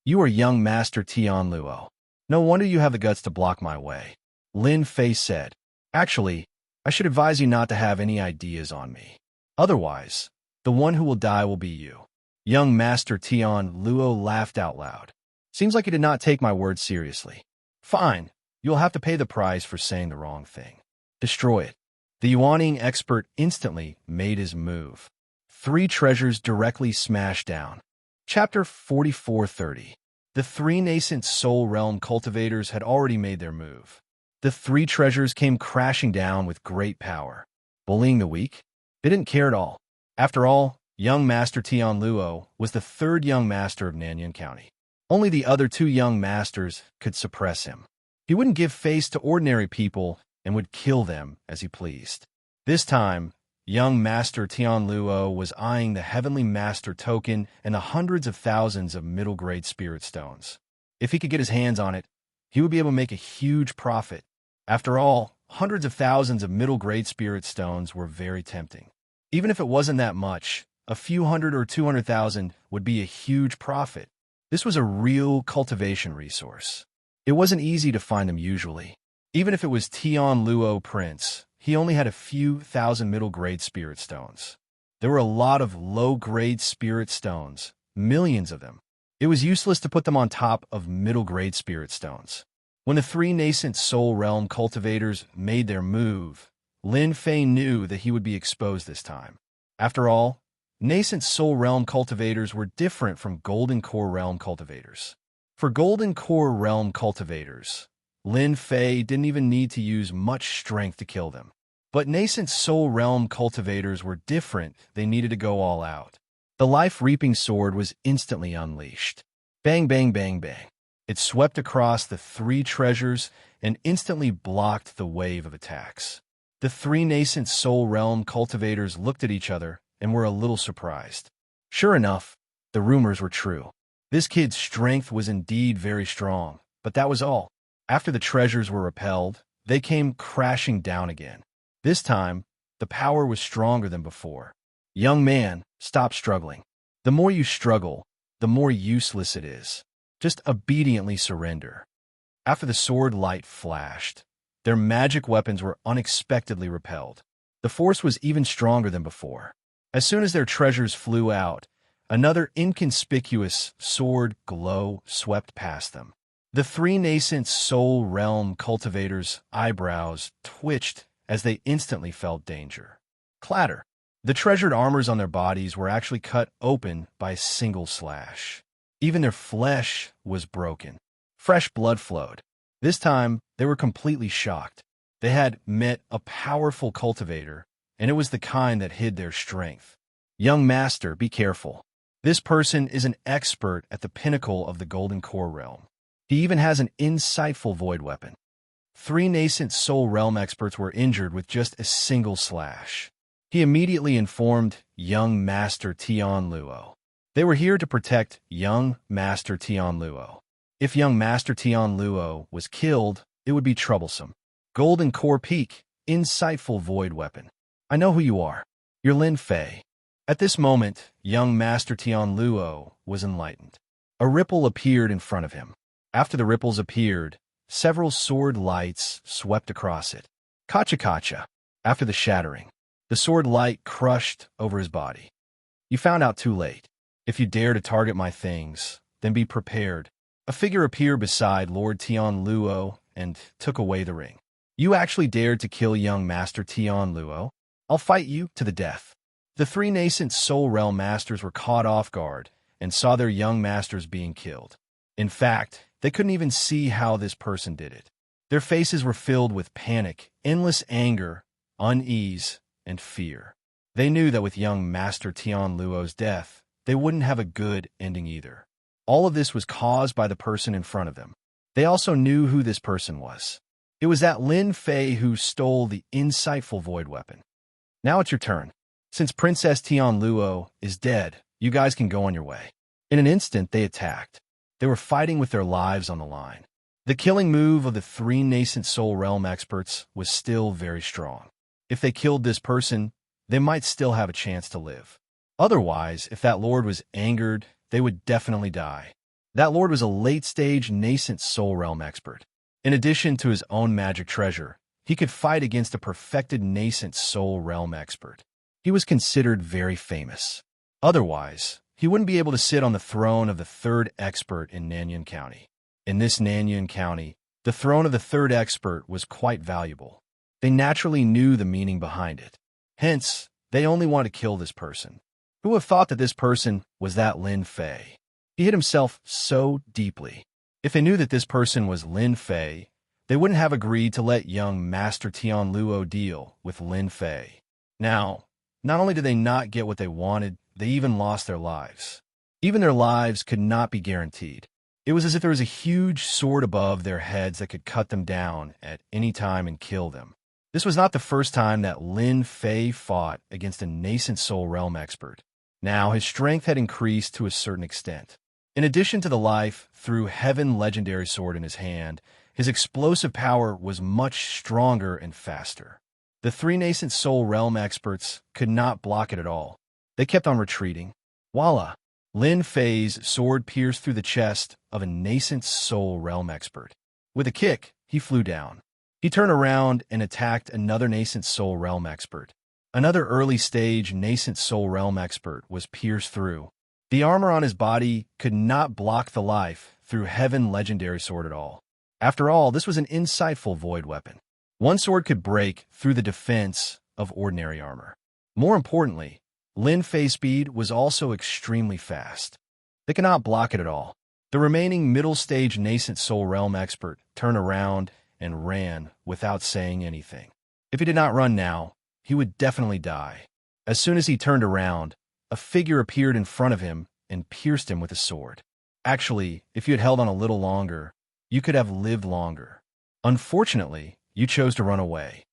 You are young Master Tian Luo. No wonder you have the guts to block my way. Lin Fei said. Actually, I should advise you not to have any ideas on me. Otherwise, the one who will die will be you. Young Master Tian Luo laughed out loud. Seems like he did not take my words seriously. Fine, you'll have to pay the price for saying the wrong thing. Destroy it. The Yuaning expert instantly made his move. 3 treasures directly smashed down. Chapter 44:30. The 3 nascent soul realm cultivators had already made their move. The 3 treasures came crashing down with great power. Bullying the weak? They didn't care at all. After all, young Master Tian Luo was the 3rd young master of Nanyang County. Only the other 2 young masters could suppress him. He wouldn't give face to ordinary people and would kill them as he pleased. This time, young Master Tian Luo was eyeing the Heavenly Master token and the hundreds of thousands of middle-grade spirit stones. If he could get his hands on it, he would be able to make a huge profit. After all, hundreds of thousands of middle-grade spirit stones were very tempting. Even if it wasn't that much, a few hundred or 200,000 would be a huge profit. This was a real cultivation resource. It wasn't easy to find them usually. Even if it was Tian Luo Prince, he only had a few thousand middle-grade spirit stones. There were a lot of low-grade spirit stones, millions of them. It was useless to put them on top of middle-grade spirit stones. When the 3 nascent soul realm cultivators made their move, Lin Fei knew that he would be exposed this time. After all, nascent soul realm cultivators were different from golden core realm cultivators. For golden core realm cultivators, Lin Fei didn't even need to use much strength to kill them. But nascent soul realm cultivators were different. They needed to go all out. The life-reaping sword was instantly unleashed. Bang, bang, bang, bang. It swept across the 3 treasures and instantly blocked the wave of attacks. The 3 nascent soul realm cultivators looked at each other and were a little surprised. Sure enough, the rumors were true. This kid's strength was indeed very strong, but that was all. After the treasures were repelled, they came crashing down again. This time, the power was stronger than before. Young man, stop struggling. The more you struggle, the more useless it is. Just obediently surrender. After the sword light flashed, their magic weapons were unexpectedly repelled. The force was even stronger than before. As soon as their treasures flew out, another inconspicuous sword glow swept past them. The 3 nascent soul realm cultivators' eyebrows twitched as they instantly felt danger. Clatter. The treasured armors on their bodies were actually cut open by a single slash. Even their flesh was broken. Fresh blood flowed. This time, they were completely shocked. They had met a powerful cultivator, and it was the kind that hid their strength. Young master, be careful. This person is an expert at the pinnacle of the Golden Core realm. He even has an insightful void weapon. 3 nascent soul realm experts were injured with just a single slash. He immediately informed young Master Tian Luo. They were here to protect young Master Tian Luo. If young Master Tian Luo was killed, it would be troublesome. Golden Core Peak, insightful void weapon. I know who you are. You're Lin Fei. At this moment, young Master Tian Luo was enlightened. A ripple appeared in front of him. After the ripples appeared, several sword lights swept across it. Kacha-kacha. After the shattering, the sword light crushed over his body. You found out too late. If you dare to target my things, then be prepared. A figure appeared beside Lord Tian Luo and took away the ring. You actually dared to kill young Master Tian Luo? I'll fight you to the death. The three nascent Soul Realm Masters were caught off guard and saw their young masters being killed. In fact, they couldn't even see how this person did it. Their faces were filled with panic, endless anger, unease, and fear. They knew that with young Master Tian Luo's death, they wouldn't have a good ending either. All of this was caused by the person in front of them. They also knew who this person was. It was that Lin Fei who stole the insightful void weapon. Now it's your turn. Since Princess Tian Luo is dead, you guys can go on your way. In an instant, they attacked. They were fighting with their lives on the line. The killing move of the three nascent Soul Realm experts was still very strong. If they killed this person, they might still have a chance to live. Otherwise, if that lord was angered, they would definitely die. That lord was a late-stage nascent Soul Realm expert. In addition to his own magic treasure, he could fight against a perfected nascent Soul Realm expert. He was considered very famous. Otherwise, he wouldn't be able to sit on the throne of the third expert in Nanyuan County. In this Nanyuan County, the throne of the third expert was quite valuable. They naturally knew the meaning behind it. Hence, they only wanted to kill this person. Who would have thought that this person was that Lin Fei? He hid himself so deeply. If they knew that this person was Lin Fei, they wouldn't have agreed to let young Master Tian Luo deal with Lin Fei. Now, not only did they not get what they wanted, they even lost their lives. Even their lives could not be guaranteed. It was as if there was a huge sword above their heads that could cut them down at any time and kill them. This was not the first time that Lin Fei fought against a nascent Soul Realm expert. Now, his strength had increased to a certain extent. In addition to the life through Heaven legendary sword in his hand, his explosive power was much stronger and faster. The three nascent Soul Realm experts could not block it at all. They kept on retreating. Voila! Lin Fei's sword pierced through the chest of a nascent Soul Realm expert. With a kick, he flew down. He turned around and attacked another nascent Soul Realm expert. Another early-stage nascent Soul Realm expert was pierced through. The armor on his body could not block the life through Heaven legendary sword at all. After all, this was an insightful void weapon. One sword could break through the defense of ordinary armor. More importantly, Lin Fei's speed was also extremely fast. They could not block it at all. The remaining middle-stage nascent Soul Realm expert turned around and ran without saying anything. If he did not run now, he would definitely die. As soon as he turned around, a figure appeared in front of him and pierced him with a sword. Actually, if you had held on a little longer, you could have lived longer. Unfortunately, you chose to run away.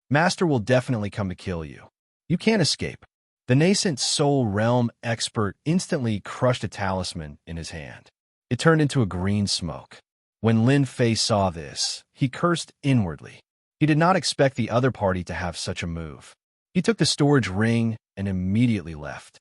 Master will definitely come to kill you. You can't escape. The nascent Soul Realm expert instantly crushed a talisman in his hand. It turned into a green smoke. When Lin Fei saw this, he cursed inwardly. He did not expect the other party to have such a move. He took the storage ring and immediately left.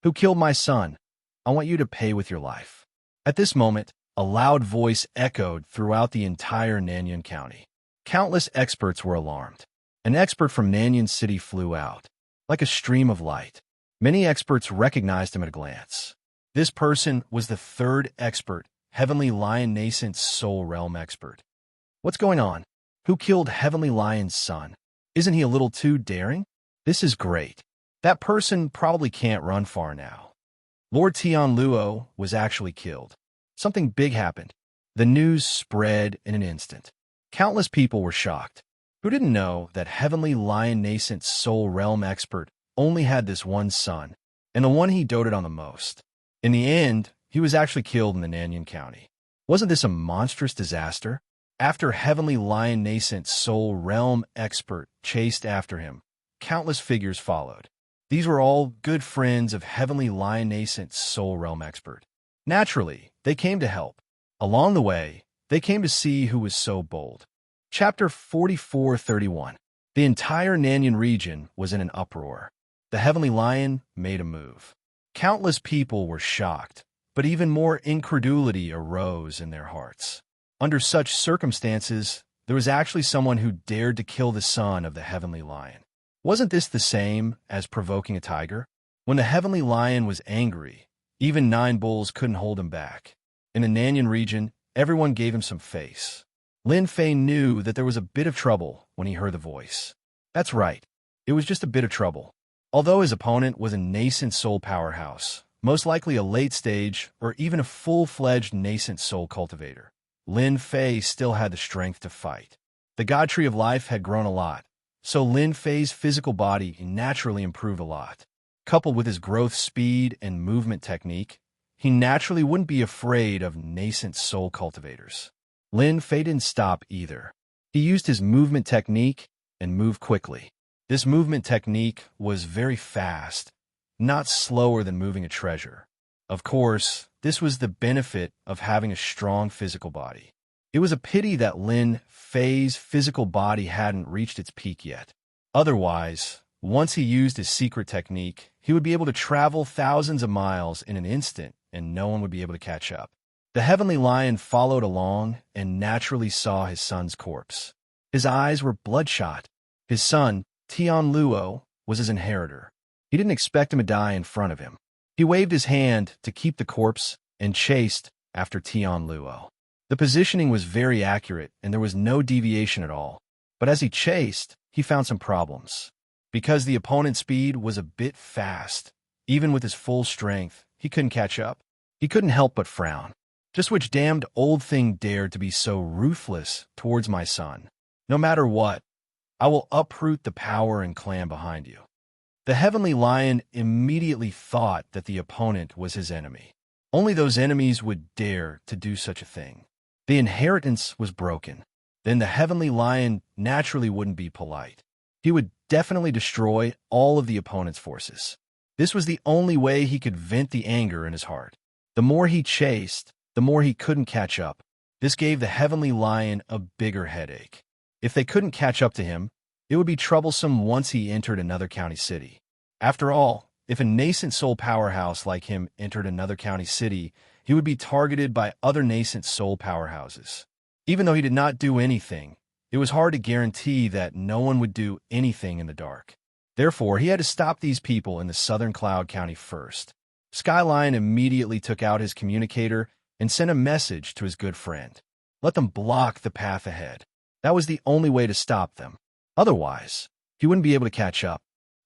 Who killed my son? I want you to pay with your life. At this moment, a loud voice echoed throughout the entire Nanyuan County. Countless experts were alarmed. An expert from Nanyuan City flew out. Like a stream of light, many experts recognized him at a glance. This person was the third expert, Heavenly Lion Nascent Soul Realm expert. What's going on? Who killed Heavenly Lion's son? Isn't he a little too daring? This is great. That person probably can't run far now. Lord Tian Luo was actually killed. Something big happened. The news spread in an instant. Countless people were shocked. Who didn't know that Heavenly Lion Nascent Soul Realm expert only had this one son, and the one he doted on the most? In the end, he was actually killed in the Nanyuan County. Wasn't this a monstrous disaster? After Heavenly Lion Nascent Soul Realm expert chased after him, countless figures followed. These were all good friends of Heavenly Lion Nascent Soul Realm expert. Naturally, they came to help. Along the way, they came to see who was so bold. Chapter 44:31. The entire Nanyuan region was in an uproar. The Heavenly Lion made a move. Countless people were shocked, but even more incredulity arose in their hearts. Under such circumstances, there was actually someone who dared to kill the son of the Heavenly Lion. Wasn't this the same as provoking a tiger? When the Heavenly Lion was angry, even 9 bulls couldn't hold him back. In the Nanyan region, everyone gave him some face. Lin Fei knew that there was a bit of trouble when he heard the voice. That's right, it was just a bit of trouble. Although his opponent was a nascent soul powerhouse, most likely a late-stage or even a full-fledged nascent soul cultivator, Lin Fei still had the strength to fight. The God Tree of Life had grown a lot, so Lin Fei's physical body naturally improved a lot. Coupled with his growth speed and movement technique, he naturally wouldn't be afraid of nascent soul cultivators. Lin Fei didn't stop either. He used his movement technique and moved quickly. This movement technique was very fast, not slower than moving a treasure. Of course, this was the benefit of having a strong physical body. It was a pity that Lin Fei's physical body hadn't reached its peak yet. Otherwise, once he used his secret technique, he would be able to travel thousands of miles in an instant and no one would be able to catch up. The Heavenly Lion followed along and naturally saw his son's corpse. His eyes were bloodshot. His son, Tian Luo, was his inheritor. He didn't expect him to die in front of him. He waved his hand to keep the corpse and chased after Tian Luo. The positioning was very accurate and there was no deviation at all. But as he chased, he found some problems. Because the opponent's speed was a bit fast, even with his full strength, he couldn't catch up. He couldn't help but frown. Just which damned old thing dared to be so ruthless towards my son? No matter what, I will uproot the power and clan behind you. The Heavenly Lion immediately thought that the opponent was his enemy. Only those enemies would dare to do such a thing. The inheritance was broken. Then the Heavenly Lion naturally wouldn't be polite. He would definitely destroy all of the opponent's forces. This was the only way he could vent the anger in his heart. The more he chased, the more he couldn't catch up. This gave the Heavenly Lion a bigger headache. If they couldn't catch up to him, it would be troublesome once he entered another county city. After all, if a nascent soul powerhouse like him entered another county city, he would be targeted by other nascent soul powerhouses. Even though he did not do anything, it was hard to guarantee that no one would do anything in the dark. Therefore, he had to stop these people in the Southern Cloud County first. Skyline immediately took out his communicator and sent a message to his good friend. Let them block the path ahead. That was the only way to stop them. Otherwise, he wouldn't be able to catch up.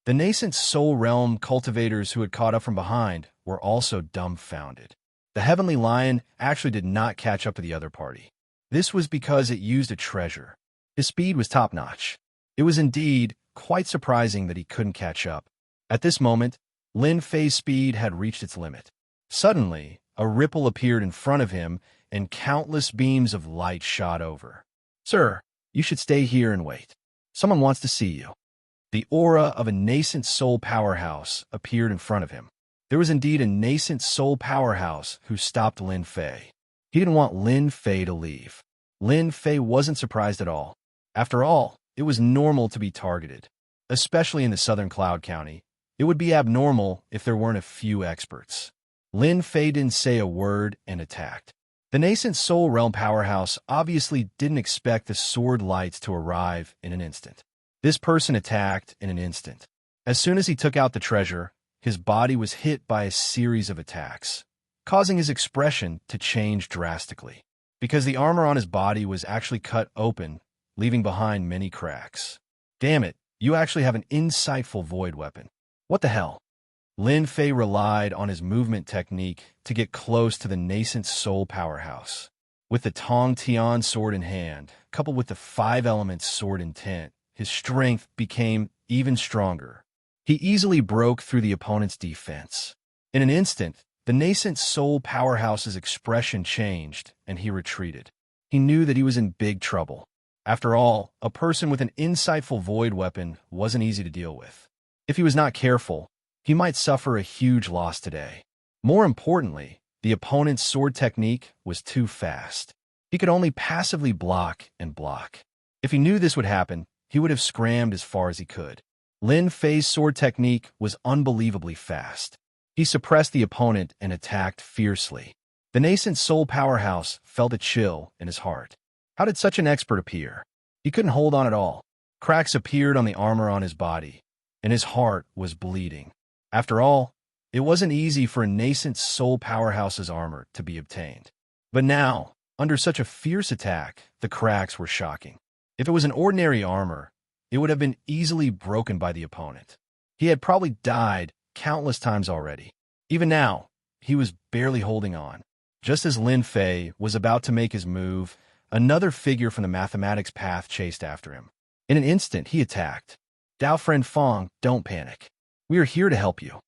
The nascent soul realm cultivators who had caught up from behind were also dumbfounded. The Heavenly Lion actually did not catch up to the other party. This was because it used a treasure. His speed was top-notch. It was indeed quite surprising that he couldn't catch up. At this moment, Lin Fei's speed had reached its limit. Suddenly, a ripple appeared in front of him and countless beams of light shot over. Sir, you should stay here and wait. Someone wants to see you. The aura of a nascent soul powerhouse appeared in front of him. There was indeed a nascent soul powerhouse who stopped Lin Fei. He didn't want Lin Fei to leave. Lin Fei wasn't surprised at all. After all, it was normal to be targeted. Especially in the Southern Cloud County, it would be abnormal if there weren't a few experts. Lin Fei didn't say a word and attacked. The nascent soul realm powerhouse obviously didn't expect the sword lights to arrive in an instant. This person attacked in an instant. As soon as he took out the treasure, his body was hit by a series of attacks, causing his expression to change drastically. Because the armor on his body was actually cut open, leaving behind many cracks. Damn it, you actually have an insightful void weapon. What the hell? Lin Fei relied on his movement technique to get close to the nascent soul powerhouse. With the Tong Tian sword in hand, coupled with the 5 elements sword intent, his strength became even stronger. He easily broke through the opponent's defense. In an instant, the nascent soul powerhouse's expression changed, and he retreated. He knew that he was in big trouble. After all, a person with an insightful void weapon wasn't easy to deal with. If he was not careful, he might suffer a huge loss today. More importantly, the opponent's sword technique was too fast. He could only passively block and block. If he knew this would happen, he would have scrammed as far as he could. Lin Fei's sword technique was unbelievably fast. He suppressed the opponent and attacked fiercely. The nascent soul powerhouse felt a chill in his heart. How did such an expert appear? He couldn't hold on at all. Cracks appeared on the armor on his body, and his heart was bleeding. After all, it wasn't easy for a nascent soul powerhouse's armor to be obtained. But now, under such a fierce attack, the cracks were shocking. If it was an ordinary armor, it would have been easily broken by the opponent. He had probably died countless times already. Even now, he was barely holding on. Just as Lin Fei was about to make his move, another figure from the mathematics path chased after him. In an instant, he attacked. Dao Friend Fong, don't panic. We are here to help you.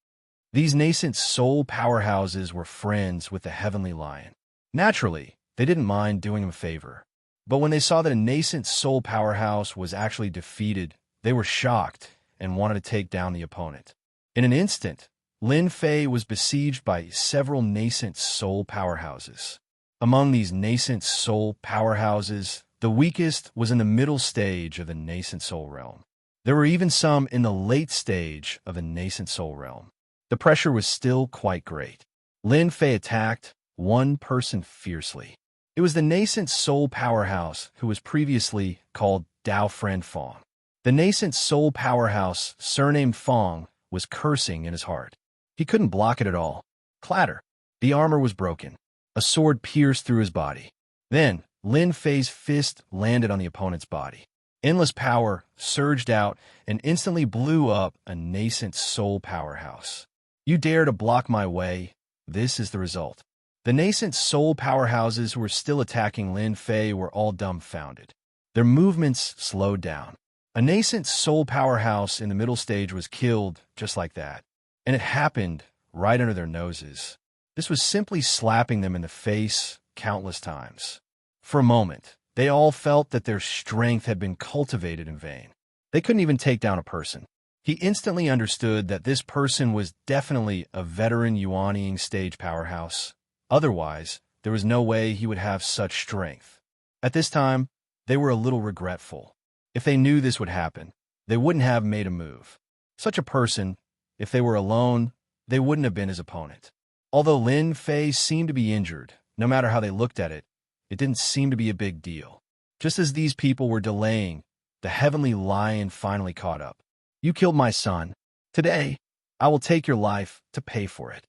These nascent soul powerhouses were friends with the Heavenly Lion. Naturally, they didn't mind doing him a favor. But when they saw that a nascent soul powerhouse was actually defeated, they were shocked and wanted to take down the opponent. In an instant, Lin Fei was besieged by several nascent soul powerhouses. Among these nascent soul powerhouses, the weakest was in the middle stage of the nascent soul realm. There were even some in the late stage of the nascent soul realm. The pressure was still quite great. Lin Fei attacked one person fiercely. It was the nascent soul powerhouse who was previously called Dao Friend Fong. The nascent soul powerhouse, surnamed Fong, was cursing in his heart. He couldn't block it at all. Clatter. The armor was broken. A sword pierced through his body. Then, Lin Fei's fist landed on the opponent's body. Endless power surged out and instantly blew up a nascent soul powerhouse. You dare to block my way? This is the result. The nascent soul powerhouses who were still attacking Lin Fei were all dumbfounded. Their movements slowed down. A nascent soul powerhouse in the middle stage was killed just like that. And it happened right under their noses. This was simply slapping them in the face countless times. For a moment, they all felt that their strength had been cultivated in vain. They couldn't even take down a person. He instantly understood that this person was definitely a veteran Yuanying stage powerhouse. Otherwise, there was no way he would have such strength. At this time, they were a little regretful. If they knew this would happen, they wouldn't have made a move. Such a person, if they were alone, they wouldn't have been his opponent. Although Lin Fei seemed to be injured, no matter how they looked at it, it didn't seem to be a big deal. Just as these people were delaying, the Heavenly Lion finally caught up. You killed my son. Today, I will take your life to pay for it.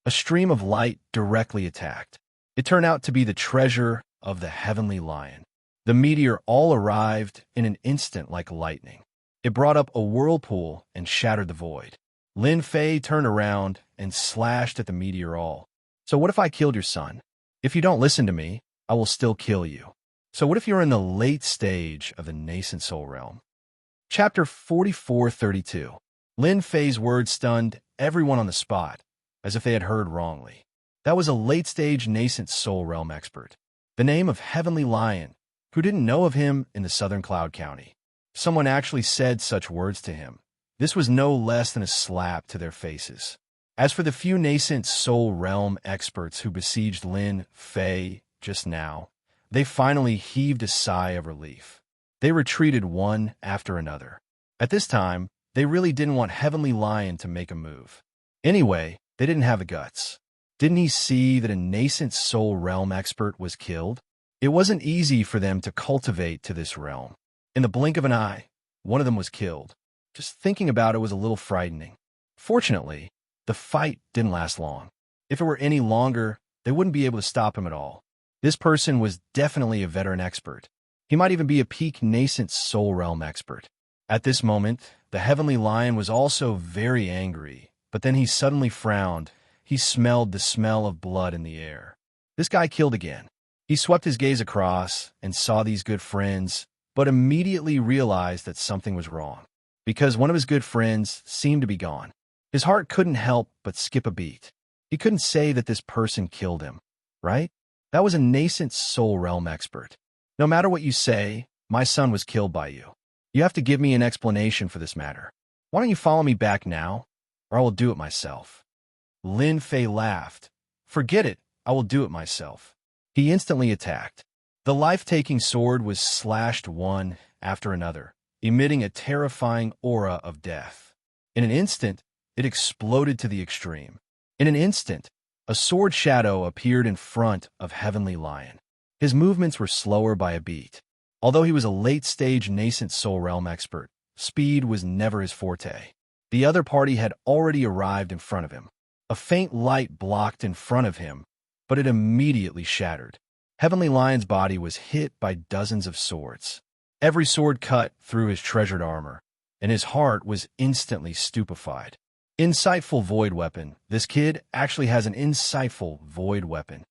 A stream of light directly attacked. It turned out to be the treasure of the Heavenly Lion. The meteor all arrived in an instant like lightning. It brought up a whirlpool and shattered the void. Lin Fei turned around and slashed at the meteor all. So what if I killed your son? If you don't listen to me, I will still kill you. So what if you're in the late stage of the nascent soul realm? Chapter 4432. Lin Fei's words stunned everyone on the spot, as if they had heard wrongly. That was a late-stage nascent soul realm expert. The name of Heavenly Lion, who didn't know of him in the Southern Cloud County. Someone actually said such words to him. This was no less than a slap to their faces. As for the few nascent soul realm experts who besieged Lin Fei just now, they finally heaved a sigh of relief. They retreated one after another. At this time, they really didn't want Heavenly Lion to make a move. Anyway, they didn't have the guts. Didn't he see that a nascent soul realm expert was killed? It wasn't easy for them to cultivate to this realm. In the blink of an eye, one of them was killed. Just thinking about it was a little frightening. Fortunately, the fight didn't last long. If it were any longer, they wouldn't be able to stop him at all. This person was definitely a veteran expert. He might even be a peak nascent soul realm expert. At this moment, the Heavenly Lion was also very angry, but then he suddenly frowned. He smelled the smell of blood in the air. This guy killed again. He swept his gaze across and saw these good friends, but immediately realized that something was wrong, because one of his good friends seemed to be gone. His heart couldn't help but skip a beat. He couldn't say that this person killed him, right? That was a nascent soul realm expert. No matter what you say, my son was killed by you. You have to give me an explanation for this matter. Why don't you follow me back now, or I will do it myself. Lin Fei laughed. Forget it, I will do it myself. He instantly attacked. The life-taking sword was slashed one after another, emitting a terrifying aura of death. In an instant, it exploded to the extreme. In an instant, a sword shadow appeared in front of Heavenly Lion. His movements were slower by a beat. Although he was a late-stage nascent soul realm expert, speed was never his forte. The other party had already arrived in front of him. A faint light blocked in front of him, but it immediately shattered. Heavenly Lion's body was hit by dozens of swords. Every sword cut through his treasured armor, and his heart was instantly stupefied. Insightful void weapon. This kid actually has an insightful void weapon.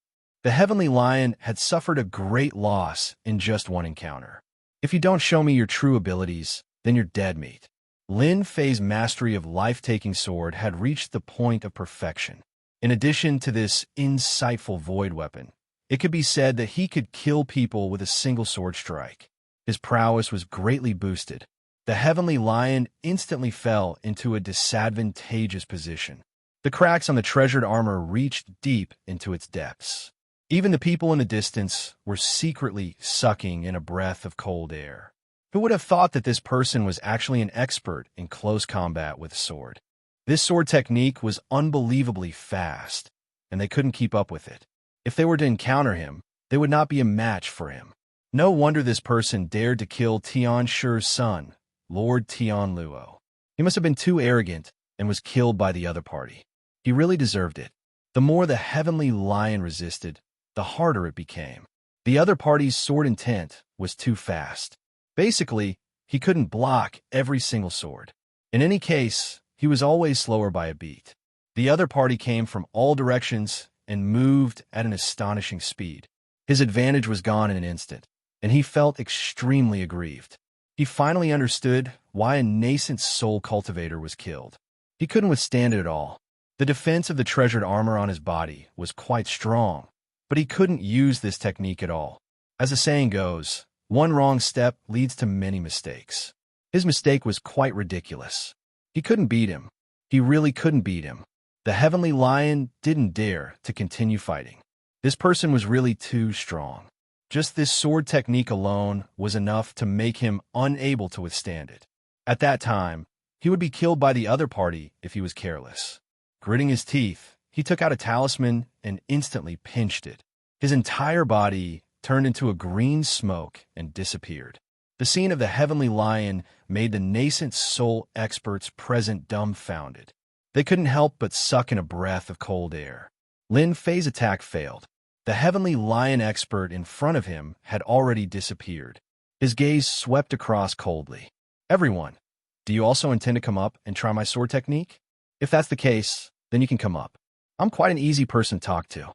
The Heavenly Lion had suffered a great loss in just one encounter. If you don't show me your true abilities, then you're dead meat. Lin Fei's mastery of life-taking sword had reached the point of perfection. In addition to this insightful void weapon, it could be said that he could kill people with a single sword strike. His prowess was greatly boosted. The Heavenly Lion instantly fell into a disadvantageous position. The cracks on the treasured armor reached deep into its depths. Even the people in the distance were secretly sucking in a breath of cold air. Who would have thought that this person was actually an expert in close combat with a sword? This sword technique was unbelievably fast, and they couldn't keep up with it. If they were to encounter him, they would not be a match for him. No wonder this person dared to kill Tian Shi's son, Lord Tian Luo. He must have been too arrogant and was killed by the other party. He really deserved it. The more the Heavenly Lion resisted, the harder it became. The other party's sword intent was too fast. Basically, he couldn't block every single sword. In any case, he was always slower by a beat. The other party came from all directions and moved at an astonishing speed. His advantage was gone in an instant, and he felt extremely aggrieved. He finally understood why a nascent soul cultivator was killed. He couldn't withstand it at all. The defense of the treasured armor on his body was quite strong, but he couldn't use this technique at all. As the saying goes, one wrong step leads to many mistakes. His mistake was quite ridiculous. He couldn't beat him. He really couldn't beat him. The Heavenly Lion didn't dare to continue fighting. This person was really too strong. Just this sword technique alone was enough to make him unable to withstand it. At that time, he would be killed by the other party if he was careless. Gritting his teeth, he took out a talisman and instantly pinched it. His entire body turned into a green smoke and disappeared. The scene of the Heavenly Lion made the nascent soul experts present dumbfounded. They couldn't help but suck in a breath of cold air. Lin Fei's attack failed. The Heavenly Lion expert in front of him had already disappeared. His gaze swept across coldly. Everyone, do you also intend to come up and try my sword technique? If that's the case, then you can come up. I'm quite an easy person to talk to.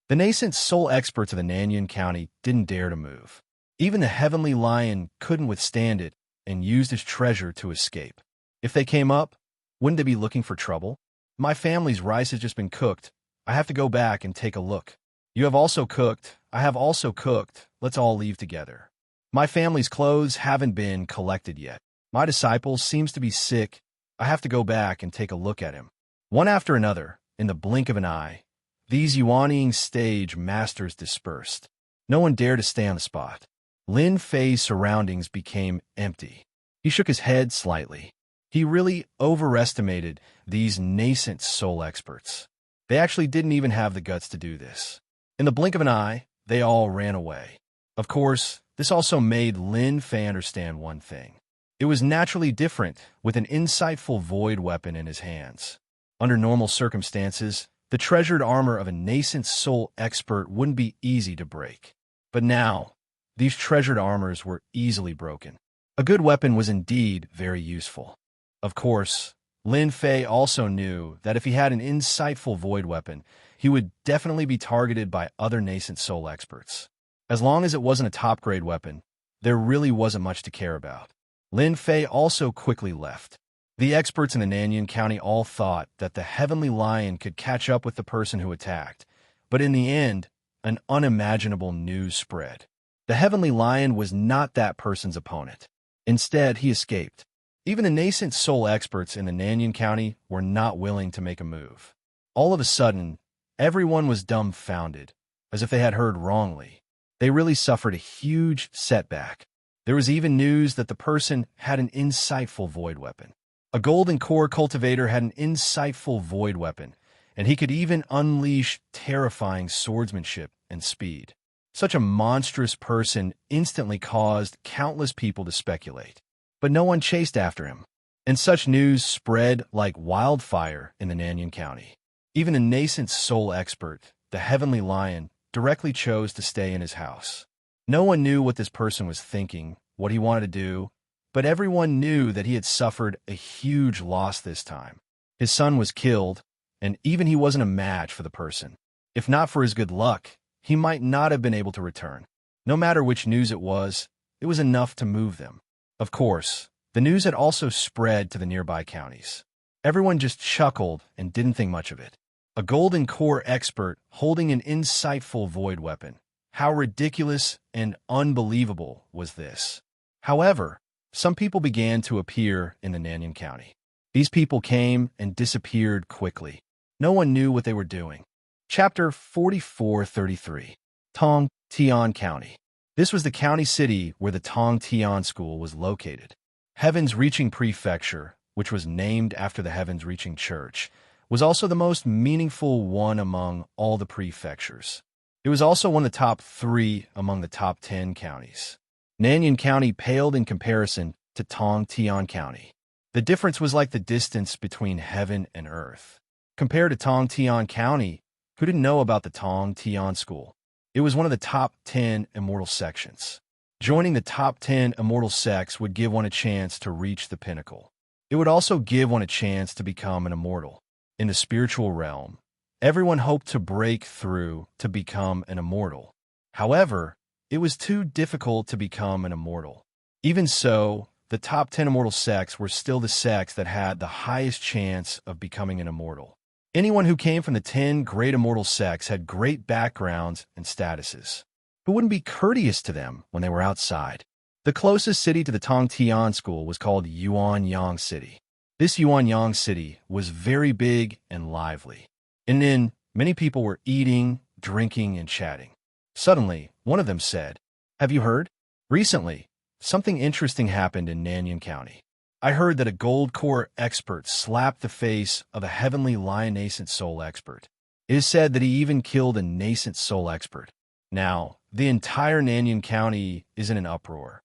The nascent soul experts of the Nanyuan County didn't dare to move. Even the Heavenly Lion couldn't withstand it and used his treasure to escape. If they came up, wouldn't they be looking for trouble? My family's rice has just been cooked. I have to go back and take a look. You have also cooked. I have also cooked. Let's all leave together. My family's clothes haven't been collected yet. My disciple seems to be sick. I have to go back and take a look at him. One after another, in the blink of an eye, these Yuanying stage masters dispersed. No one dared to stay on the spot. Lin Fei's surroundings became empty. He shook his head slightly. He really overestimated these nascent soul experts. They actually didn't even have the guts to do this. In the blink of an eye, they all ran away. Of course, this also made Lin Fei understand one thing. It was naturally different with an insightful void weapon in his hands. Under normal circumstances, the treasured armor of a nascent soul expert wouldn't be easy to break. But now, these treasured armors were easily broken. A good weapon was indeed very useful. Of course, Lin Fei also knew that if he had an insightful void weapon, he would definitely be targeted by other nascent soul experts. As long as it wasn't a top-grade weapon, there really wasn't much to care about. Lin Fei also quickly left. The experts in the Nanyuan County all thought that the Heavenly Lion could catch up with the person who attacked, but in the end, an unimaginable news spread. The Heavenly Lion was not that person's opponent. Instead, he escaped. Even the nascent soul experts in the Nanyuan County were not willing to make a move. All of a sudden, everyone was dumbfounded, as if they had heard wrongly. They really suffered a huge setback. There was even news that the person had an insightful void weapon. A golden core cultivator had an insightful void weapon, and he could even unleash terrifying swordsmanship and speed. Such a monstrous person instantly caused countless people to speculate. But no one chased after him, and such news spread like wildfire in the Nanyuan County. Even a nascent soul expert the heavenly lion, directly chose to stay in his house. No one knew what this person was thinking, what he wanted to do, but everyone knew that he had suffered a huge loss this time. His son was killed, and even he wasn't a match for the person. If not for his good luck, he might not have been able to return. No matter which news it was enough to move them. Of course, the news had also spread to the nearby counties. Everyone just chuckled and didn't think much of it. A golden core expert holding an insightful void weapon. How ridiculous and unbelievable was this? However, some people began to appear in the Nanyang County. These people came and disappeared quickly. No one knew what they were doing. Chapter 4433. Tong Tian County. This was the county city where the Tong Tian School was located. Heaven's Reaching Prefecture, which was named after the Heaven's Reaching Church, was also the most meaningful one among all the prefectures. It was also one of the top 3 among the top 10 counties. Nanyang County paled in comparison to Tong Tian County. The difference was like the distance between heaven and earth. Compared to Tong Tian County, who didn't know about the Tong Tian School? It was one of the top 10 immortal sections. Joining the top 10 immortal sects would give one a chance to reach the pinnacle. It would also give one a chance to become an immortal. In the spiritual realm, everyone hoped to break through to become an immortal. However, it was too difficult to become an immortal. Even so, the top 10 immortal sects were still the sects that had the highest chance of becoming an immortal. Anyone who came from the 10 great immortal sects had great backgrounds and statuses. Who wouldn't be courteous to them when they were outside? The closest city to the Tong Tian School was called Yuanyang City. This Yuanyang City was very big and lively. And then many people were eating, drinking, and chatting. Suddenly, one of them said, "Have you heard? Recently, something interesting happened in Nanyang County. I heard that a gold core expert slapped the face of a heavenly lion nascent soul expert. It is said that he even killed a nascent soul expert. Now, the entire Nanyang County is in an uproar.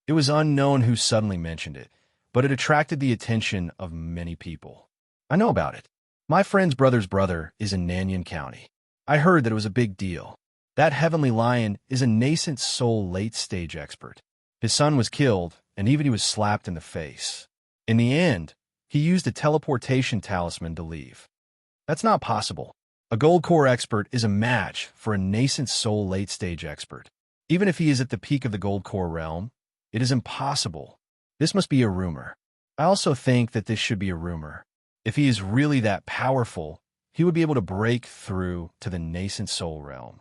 It was unknown who suddenly mentioned it, but it attracted the attention of many people. I know about it. My friend's brother's brother is in Nanyang County. I heard that it was a big deal. That heavenly lion is a nascent soul late-stage expert. His son was killed, and even he was slapped in the face. In the end, he used a teleportation talisman to leave. That's not possible. A gold core expert is a match for a nascent soul late-stage expert. Even if he is at the peak of the gold core realm, it is impossible. This must be a rumor. I also think that this should be a rumor. If he is really that powerful, he would be able to break through to the nascent soul realm."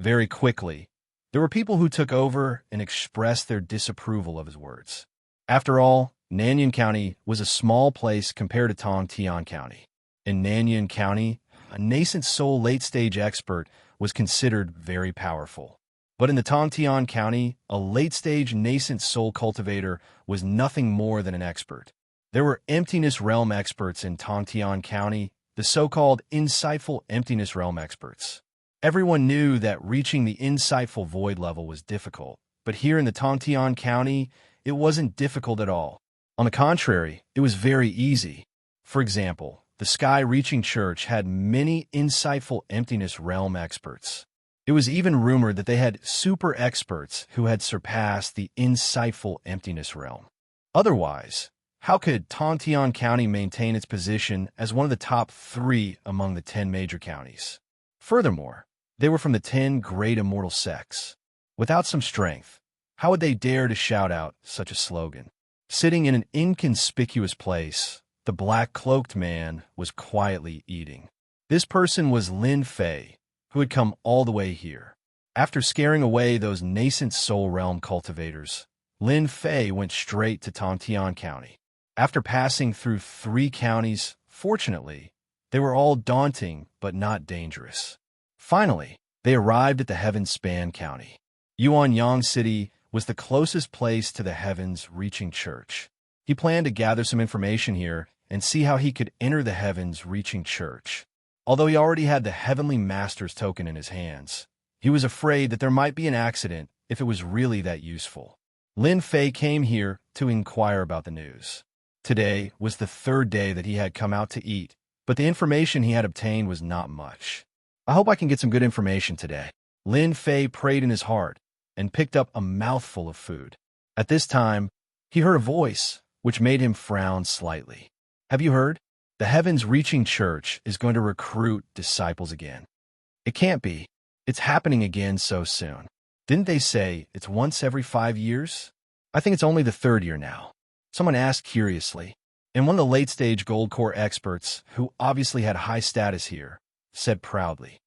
Very quickly, there were people who took over and expressed their disapproval of his words. After all, Nanyang County was a small place compared to Tong Tian County. In Nanyang County, a nascent soul late-stage expert was considered very powerful. But in the Tong Tian County, a late-stage nascent soul cultivator was nothing more than an expert. There were emptiness realm experts in Tong Tian County, the so-called insightful emptiness realm experts. Everyone knew that reaching the insightful void level was difficult, but here in the Tong Tian County, it wasn't difficult at all. On the contrary, it was very easy. For example, the Sky Reaching Church had many insightful emptiness realm experts. It was even rumored that they had super experts who had surpassed the insightful emptiness realm. Otherwise, how could Tong Tian County maintain its position as one of the top 3 among the 10 major counties? Furthermore, they were from the 10 great immortal sects. Without some strength, how would they dare to shout out such a slogan? Sitting in an inconspicuous place, the black-cloaked man was quietly eating. This person was Lin Fei, who had come all the way here. After scaring away those nascent soul realm cultivators, Lin Fei went straight to Tong Tian County. After passing through 3 counties, fortunately, they were all daunting but not dangerous. Finally, they arrived at the Heaven Span County. Yuanyang City was the closest place to the Heavens Reaching Church. He planned to gather some information here and see how he could enter the Heavens Reaching Church. Although he already had the Heavenly Master's token in his hands, he was afraid that there might be an accident if it was really that useful. Lin Fei came here to inquire about the news. Today was the 3rd day that he had come out to eat, but the information he had obtained was not much. I hope I can get some good information today. Lin Fei prayed in his heart and picked up a mouthful of food. At this time, he heard a voice, which made him frown slightly. Have you heard? The Heavens Reaching Church is going to recruit disciples again. It can't be. It's happening again so soon. Didn't they say it's once every 5 years? I think it's only the third year now. Someone asked curiously, and one of the late-stage Gold Core experts, who obviously had high status here, said proudly,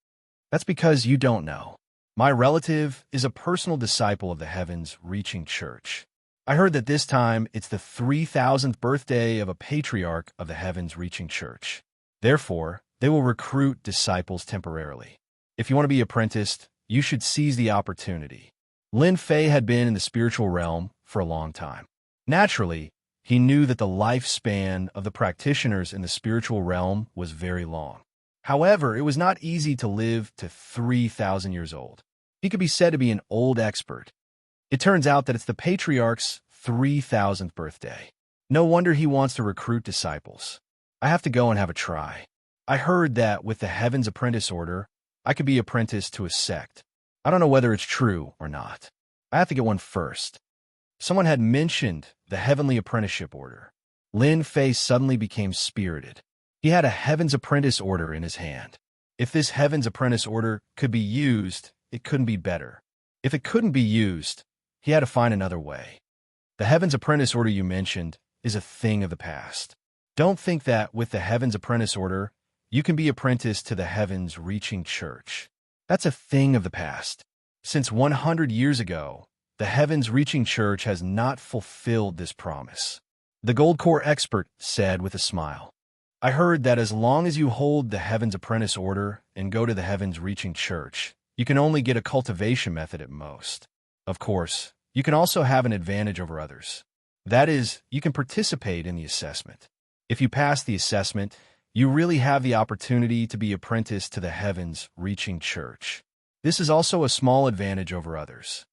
"That's because you don't know. My relative is a personal disciple of the Heavens Reaching Church. I heard that this time it's the 3,000th birthday of a patriarch of the Heavens Reaching Church. Therefore, they will recruit disciples temporarily. If you want to be apprenticed, you should seize the opportunity." Lin Fei had been in the spiritual realm for a long time. Naturally, he knew that the lifespan of the practitioners in the spiritual realm was very long. However, it was not easy to live to 3,000 years old. He could be said to be an old expert. It turns out that it's the patriarch's 3,000th birthday. No wonder he wants to recruit disciples. I have to go and have a try. I heard that with the Heaven's Apprentice Order, I could be apprenticed to a sect. I don't know whether it's true or not. I have to get one first. Someone had mentioned the Heavenly Apprenticeship Order. Lin Fei suddenly became spirited. He had a Heaven's Apprentice Order in his hand. If this Heaven's Apprentice Order could be used, it couldn't be better. If it couldn't be used, he had to find another way. The Heaven's Apprentice Order you mentioned is a thing of the past. Don't think that with the Heaven's Apprentice Order, you can be apprenticed to the Heavens Reaching Church. That's a thing of the past. Since 100 years ago, the Heavens Reaching Church has not fulfilled this promise. The Gold Core expert said with a smile, I heard that as long as you hold the Heaven's Apprentice Order and go to the Heavens Reaching Church, you can only get a cultivation method at most. Of course, you can also have an advantage over others. That is, you can participate in the assessment. If you pass the assessment, you really have the opportunity to be apprenticed to the Heavens Reaching Church. This is also a small advantage over others.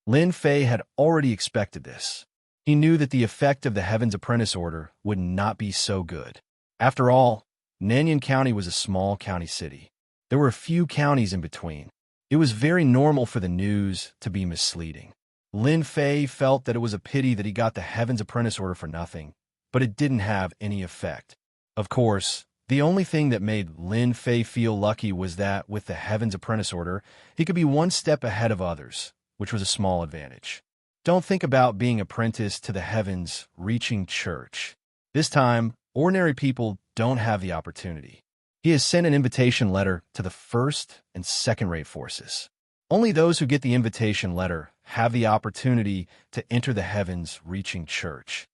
Lin Fei had already expected this. He knew that the effect of the Heaven's Apprentice Order would not be so good. After all, Nanyang County was a small county city. There were a few counties in between. It was very normal for the news to be misleading. Lin Fei felt that it was a pity that he got the Heaven's Apprentice Order for nothing, but it didn't have any effect. Of course, the only thing that made Lin Fei feel lucky was that with the Heaven's Apprentice Order, he could be one step ahead of others, which was a small advantage. Don't think about being apprenticed to the Heavens Reaching Church. This time, ordinary people don't have the opportunity. He has sent an invitation letter to the first and second-rate forces. Only those who get the invitation letter have the opportunity to enter the Heavens Reaching Church.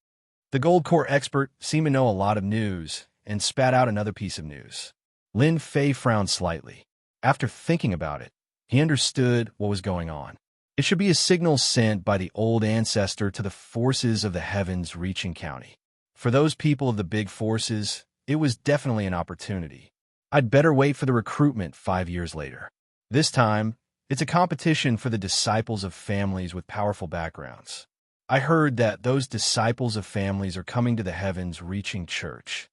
The Gold Core expert seemed to know a lot of news and spat out another piece of news. Lin Fei frowned slightly. After thinking about it, he understood what was going on. It should be a signal sent by the old ancestor to the forces of the Heavens Reaching County. For those people of the big forces, it was definitely an opportunity. I'd better wait for the recruitment 5 years later. This time, it's a competition for the disciples of families with powerful backgrounds. I heard that those disciples of families are coming to the Heavens Reaching Church.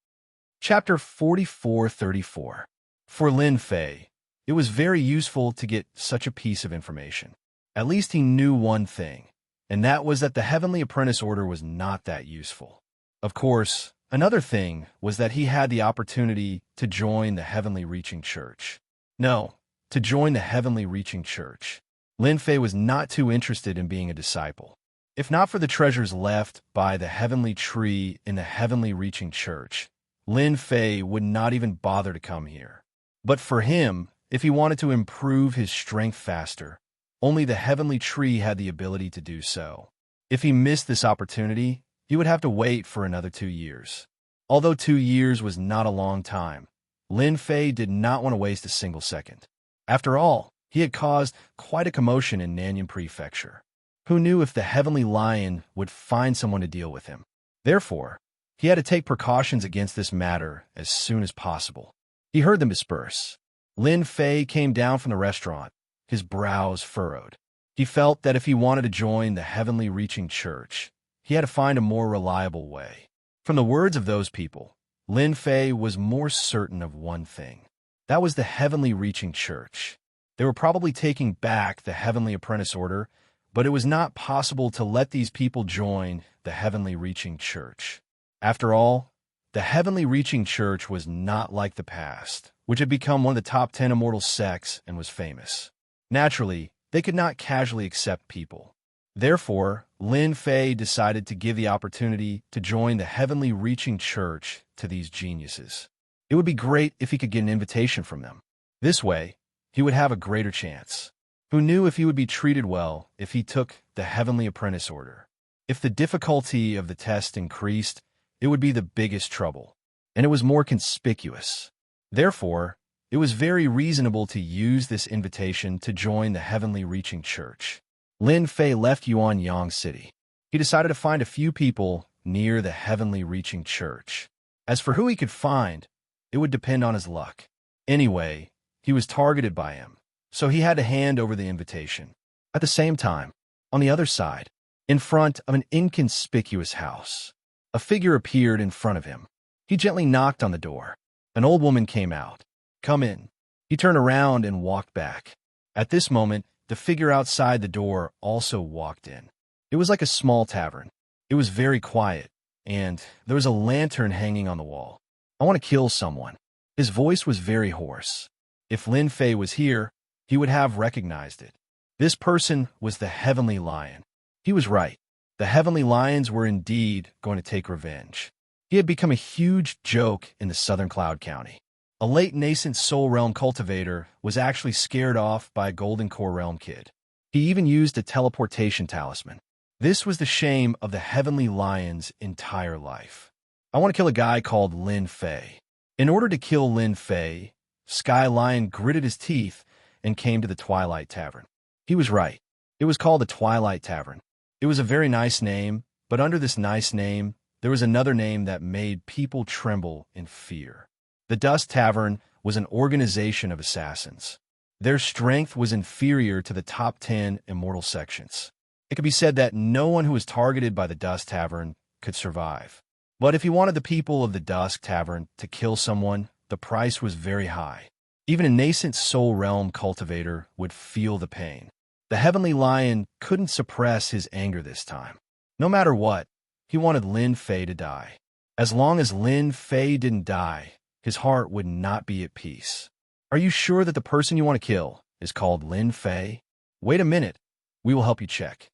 Chapter 44:34. For Lin Fei, it was very useful to get such a piece of information. At least he knew one thing, and that was that the Heavenly Apprentice Order was not that useful. Of course, another thing was that he had the opportunity to join the Heavenly Reaching Church. No, to join the Heavenly Reaching Church. Lin Fei was not too interested in being a disciple. If not for the treasures left by the heavenly tree in the Heavenly Reaching Church, Lin Fei would not even bother to come here. But for him, if he wanted to improve his strength faster, only the heavenly tree had the ability to do so. If he missed this opportunity, he would have to wait for another 2 years. Although 2 years was not a long time, Lin Fei did not want to waste a single second. After all, he had caused quite a commotion in Nanyang Prefecture. Who knew if the Heavenly Lion would find someone to deal with him? Therefore, he had to take precautions against this matter as soon as possible. He heard them disperse. Lin Fei came down from the restaurant, his brows furrowed. He felt that if he wanted to join the Heavenly Reaching Church, he had to find a more reliable way. From the words of those people, Lin Fei was more certain of one thing. That was the Heavenly Reaching Church. They were probably taking back the Heavenly Apprentice Order, but it was not possible to let these people join the Heavenly Reaching Church. After all, the Heavenly Reaching Church was not like the past, which had become one of the top 10 immortal sects and was famous. Naturally, they could not casually accept people. Therefore, Lin Fei decided to give the opportunity to join the Heavenly Reaching Church to these geniuses. It would be great if he could get an invitation from them. This way, he would have a greater chance. Who knew if he would be treated well if he took the Heavenly Apprentice Order? If the difficulty of the test increased, it would be the biggest trouble, and it was more conspicuous. Therefore, it was very reasonable to use this invitation to join the Heavenly Reaching Church. Lin Fei left Yuanyang City. He decided to find a few people near the Heavenly Reaching Church. As for who he could find, it would depend on his luck. Anyway, he was targeted by him, so he had to hand over the invitation. At the same time, on the other side, in front of an inconspicuous house, a figure appeared in front of him. He gently knocked on the door. An old woman came out. "Come in." He turned around and walked back. At this moment, the figure outside the door also walked in. It was like a small tavern. It was very quiet, and there was a lantern hanging on the wall. "I want to kill someone." His voice was very hoarse. If Lin Fei was here, he would have recognized it. This person was the Heavenly Lion. He was right. The Heavenly Lions were indeed going to take revenge. He had become a huge joke in the Southern Cloud County. A late nascent Soul Realm cultivator was actually scared off by a Golden Core Realm kid. He even used a teleportation talisman. This was the shame of the Heavenly Lion's entire life. "I want to kill a guy called Lin Fei." In order to kill Lin Fei, Sky Lion gritted his teeth and came to the Twilight Tavern. He was right. It was called the Twilight Tavern. It was a very nice name, but under this nice name, there was another name that made people tremble in fear. The Dust Tavern was an organization of assassins. Their strength was inferior to the top 10 immortal sections. It could be said that no one who was targeted by the Dust Tavern could survive. But if he wanted the people of the Dusk Tavern to kill someone, the price was very high. Even a nascent Soul Realm cultivator would feel the pain. The Heavenly Lion couldn't suppress his anger this time. No matter what, he wanted Lin Fei to die. As long as Lin Fei didn't die, his heart would not be at peace. "Are you sure that the person you want to kill is called Lin Fei?" "Wait a minute. We will help you check."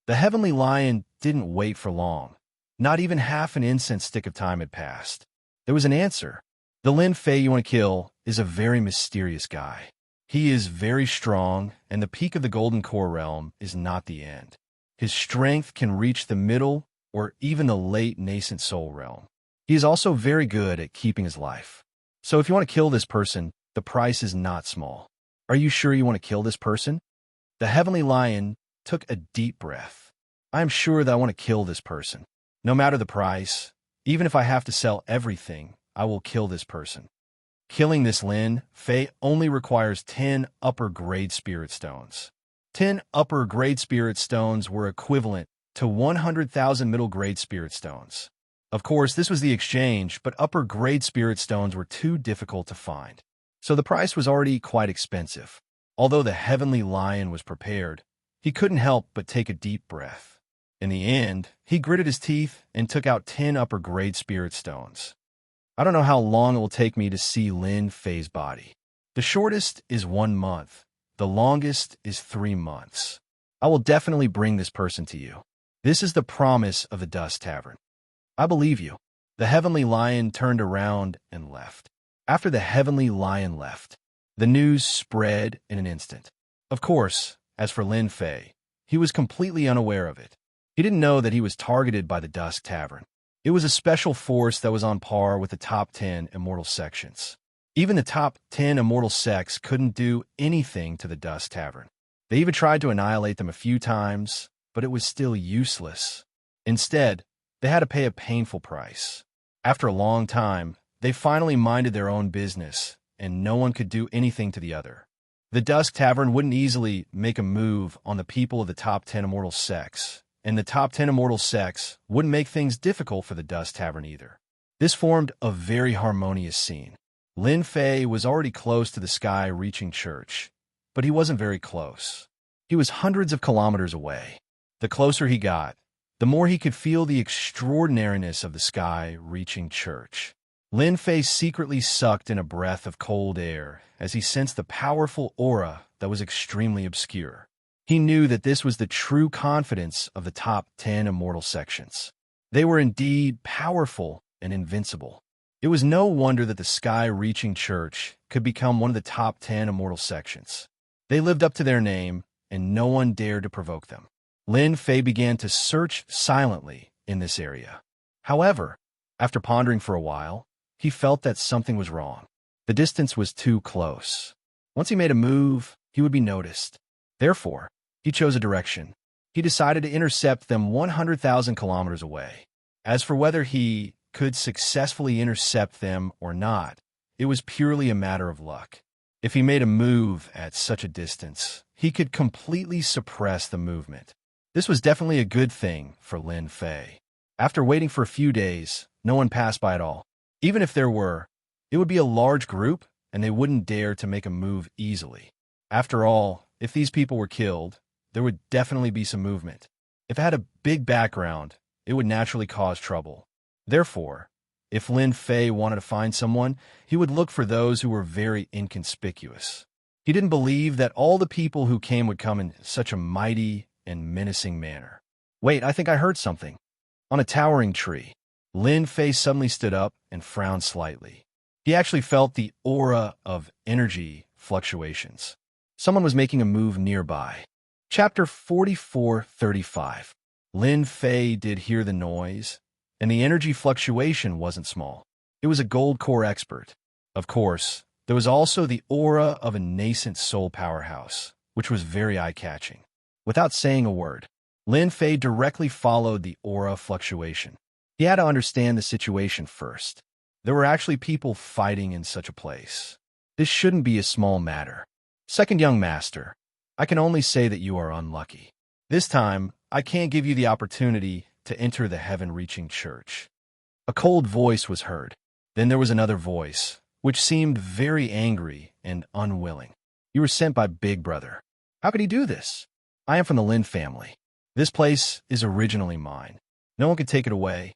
The Heavenly Lion didn't wait for long. Not even half an incense stick of time had passed. There was an answer. "The Lin Fei you want to kill is a very mysterious guy. He is very strong, and the peak of the Golden Core Realm is not the end. His strength can reach the middle or even the late nascent Soul Realm. He is also very good at keeping his life. So if you want to kill this person, the price is not small. Are you sure you want to kill this person?" The Heavenly Lion took a deep breath. "I am sure that I want to kill this person. No matter the price, even if I have to sell everything, I will kill this person." Killing this Lin Fei only requires 10 upper-grade spirit stones. 10 upper-grade spirit stones were equivalent to 100,000 middle-grade spirit stones. Of course, this was the exchange, but upper-grade spirit stones were too difficult to find. So the price was already quite expensive. Although the Heavenly Lion was prepared, he couldn't help but take a deep breath. In the end, he gritted his teeth and took out 10 upper-grade spirit stones. "I don't know how long it will take me to see Lin Fei's body. The shortest is 1 month. The longest is 3 months. I will definitely bring this person to you. This is the promise of the Dust Tavern. I believe you." The Heavenly Lion turned around and left. After the Heavenly Lion left, the news spread in an instant. Of course, as for Lin Fei, he was completely unaware of it. He didn't know that he was targeted by the Dusk Tavern. It was a special force that was on par with the top 10 immortal sections. Even the top 10 immortal sects couldn't do anything to the Dusk Tavern. They even tried to annihilate them a few times, but it was still useless. Instead, they had to pay a painful price. After a long time, they finally minded their own business, and no one could do anything to the other. The Dusk Tavern wouldn't easily make a move on the people of the top 10 immortal sects, and the top 10 immortal sects wouldn't make things difficult for the Dust Tavern either. This formed a very harmonious scene. Lin Fei was already close to the sky-reaching church, but he wasn't very close. He was hundreds of kilometers away. The closer he got, the more he could feel the extraordinariness of the sky-reaching church. Lin Fei secretly sucked in a breath of cold air as he sensed the powerful aura that was extremely obscure. He knew that this was the true confidence of the top 10 immortal sections. They were indeed powerful and invincible. It was no wonder that the sky-reaching church could become one of the top 10 immortal sections. They lived up to their name, and no one dared to provoke them. Lin Fei began to search silently in this area. However, after pondering for a while, he felt that something was wrong. The distance was too close. Once he made a move, he would be noticed. Therefore, he chose a direction. He decided to intercept them 100,000 kilometers away. As for whether he could successfully intercept them or not, it was purely a matter of luck. If he made a move at such a distance, he could completely suppress the movement. This was definitely a good thing for Lin Fei. After waiting for a few days, no one passed by at all. Even if there were, it would be a large group, and they wouldn't dare to make a move easily. After all, if these people were killed, there would definitely be some movement. If it had a big background, it would naturally cause trouble. Therefore, if Lin Fei wanted to find someone, he would look for those who were very inconspicuous. He didn't believe that all the people who came would come in such a mighty and menacing manner. Wait, I think I heard something. On a towering tree, Lin Fei suddenly stood up and frowned slightly. He actually felt the aura of energy fluctuations. Someone was making a move nearby. Chapter 44:35. Lin Fei did hear the noise, and the energy fluctuation wasn't small. It was a gold core expert. Of course, there was also the aura of a nascent soul powerhouse, which was very eye-catching. Without saying a word, Lin Fei directly followed the aura fluctuation. He had to understand the situation first. There were actually people fighting in such a place. This shouldn't be a small matter. Second young master, I can only say that you are unlucky. This time, I can't give you the opportunity to enter the heaven-reaching church. A cold voice was heard. Then there was another voice, which seemed very angry and unwilling. You were sent by Big Brother. How could he do this? I am from the Lin family. This place is originally mine. No one could take it away.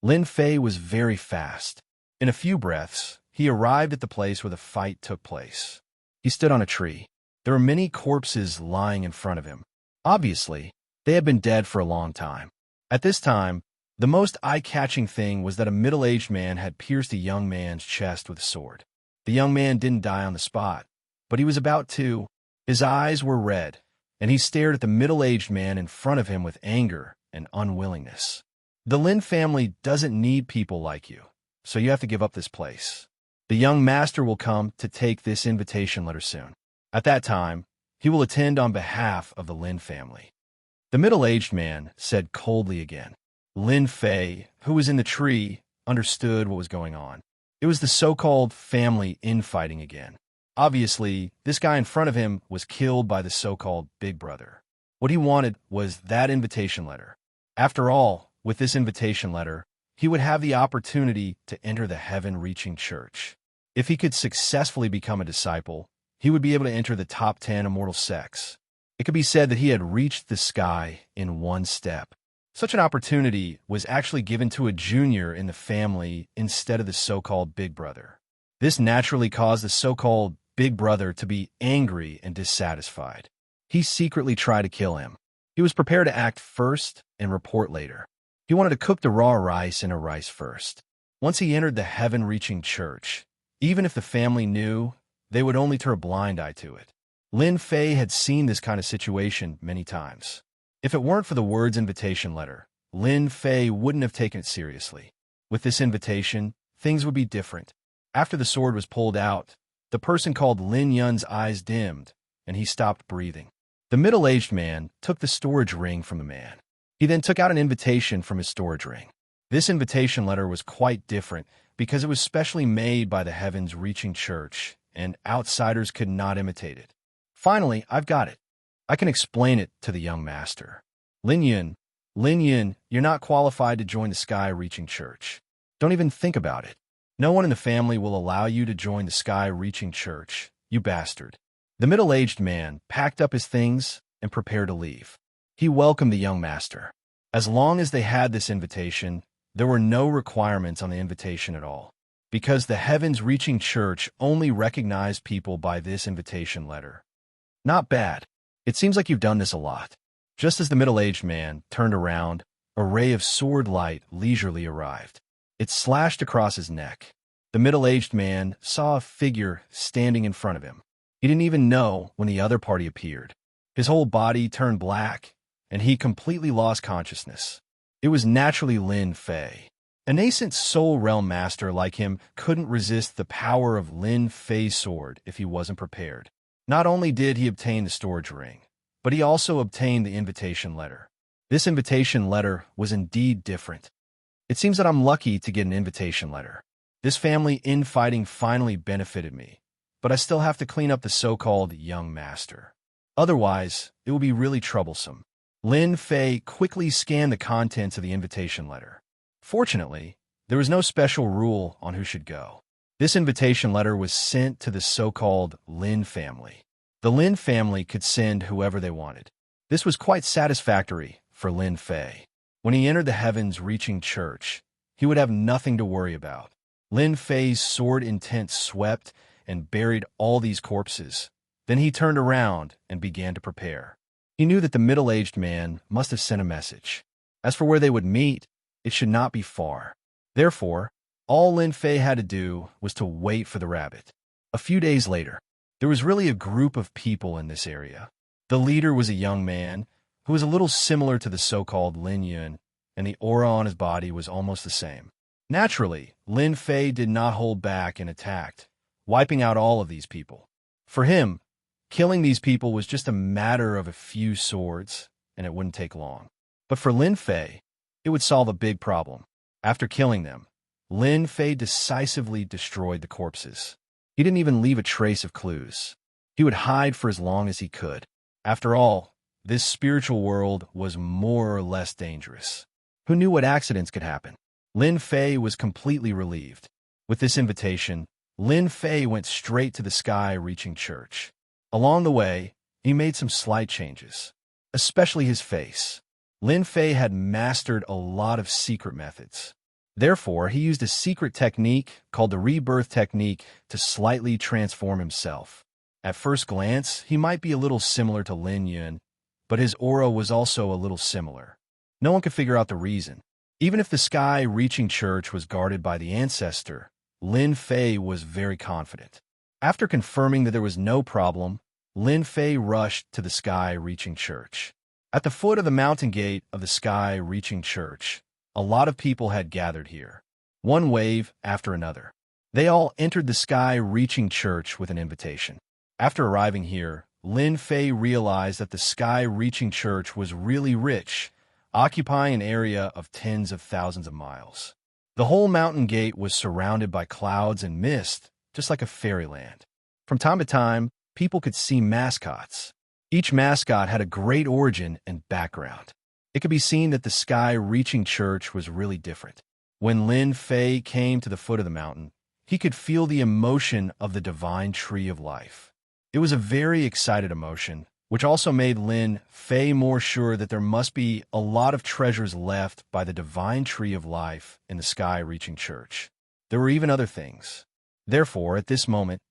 Lin Fei was very fast. In a few breaths, he arrived at the place where the fight took place. He stood on a tree. There were many corpses lying in front of him. Obviously, they had been dead for a long time. At this time, the most eye-catching thing was that a middle-aged man had pierced a young man's chest with a sword. The young man didn't die on the spot, but he was about to. His eyes were red, and he stared at the middle-aged man in front of him with anger and unwillingness. The Lin family doesn't need people like you, so you have to give up this place. The young master will come to take this invitation letter soon. At that time, he will attend on behalf of the Lin family. The middle-aged man said coldly again. Lin Fei, who was in the tree, understood what was going on. It was the so-called family infighting again. Obviously, this guy in front of him was killed by the so-called Big Brother. What he wanted was that invitation letter. After all, with this invitation letter, he would have the opportunity to enter the heaven-reaching church. If he could successfully become a disciple, he would be able to enter the top 10 immortal sects. It could be said that he had reached the sky in one step. Such an opportunity was actually given to a junior in the family instead of the so-called Big Brother. This naturally caused the so-called Big Brother to be angry and dissatisfied. He secretly tried to kill him. He was prepared to act first and report later. He wanted to cook the raw rice in a rice first. Once he entered the heaven-reaching church, even if the family knew, they would only turn a blind eye to it. Lin Fei had seen this kind of situation many times. If it weren't for the words invitation letter, Lin Fei wouldn't have taken it seriously. With this invitation, things would be different. After the sword was pulled out, the person called Lin Yun's eyes dimmed, and he stopped breathing. The middle-aged man took the storage ring from the man. He then took out an invitation from his storage ring. This invitation letter was quite different because it was specially made by the heavens-reaching church, and outsiders could not imitate it. Finally, I've got it. I can explain it to the young master. Lin Yun, you're not qualified to join the sky-reaching church. Don't even think about it. No one in the family will allow you to join the sky-reaching church, you bastard." The middle-aged man packed up his things and prepared to leave. He welcomed the young master. As long as they had this invitation, there were no requirements on the invitation at all, because the heavens-reaching church only recognized people by this invitation letter. "Not bad. It seems like you've done this a lot." Just as the middle-aged man turned around, a ray of sword light leisurely arrived. It slashed across his neck. The middle-aged man saw a figure standing in front of him. He didn't even know when the other party appeared. His whole body turned black, and he completely lost consciousness. It was naturally Lin Fei. A nascent Soul Realm master like him couldn't resist the power of Lin Fei's sword if he wasn't prepared. Not only did he obtain the storage ring, but he also obtained the invitation letter. This invitation letter was indeed different. It seems that I'm lucky to get an invitation letter. This family infighting finally benefited me, but I still have to clean up the so-called young master. Otherwise, it will be really troublesome. Lin Fei quickly scanned the contents of the invitation letter. Fortunately, there was no special rule on who should go. This invitation letter was sent to the so-called Lin family. The Lin family could send whoever they wanted. This was quite satisfactory for Lin Fei. When he entered the heavens-reaching church, he would have nothing to worry about. Lin Fei's sword intent swept and buried all these corpses. Then he turned around and began to prepare. He knew that the middle-aged man must have sent a message. As for where they would meet, it should not be far. Therefore, all Lin Fei had to do was to wait for the rabbit. A few days later, there was really a group of people in this area. The leader was a young man who was a little similar to the so-called Lin Yun, and the aura on his body was almost the same. Naturally, Lin Fei did not hold back and attacked, wiping out all of these people. For him, killing these people was just a matter of a few swords, and it wouldn't take long. But for Lin Fei, it would solve a big problem. After killing them, Lin Fei decisively destroyed the corpses. He didn't even leave a trace of clues. He would hide for as long as he could. After all, this spiritual world was more or less dangerous. Who knew what accidents could happen? Lin Fei was completely relieved. With this invitation, Lin Fei went straight to the sky-reaching church. Along the way, he made some slight changes, especially his face. Lin Fei had mastered a lot of secret methods. Therefore, he used a secret technique called the rebirth technique to slightly transform himself. At first glance, he might be a little similar to Lin Yun, but his aura was also a little similar. No one could figure out the reason. Even if the sky-reaching church was guarded by the ancestor, Lin Fei was very confident. After confirming that there was no problem, Lin Fei rushed to the sky-reaching church. At the foot of the mountain gate of the sky-reaching church, a lot of people had gathered here, one wave after another. They all entered the sky-reaching church with an invitation. After arriving here, Lin Fei realized that the sky-reaching church was really rich, occupying an area of tens of thousands of miles. The whole mountain gate was surrounded by clouds and mist, just like a fairyland. From time to time, people could see mascots. Each mascot had a great origin and background. It could be seen that the sky-reaching church was really different. When Lin Fei came to the foot of the mountain, he could feel the emotion of the divine tree of life. It was a very excited emotion, which also made Lin Fei more sure that there must be a lot of treasures left by the divine tree of life in the sky-reaching church. There were even other things. Therefore, at this moment,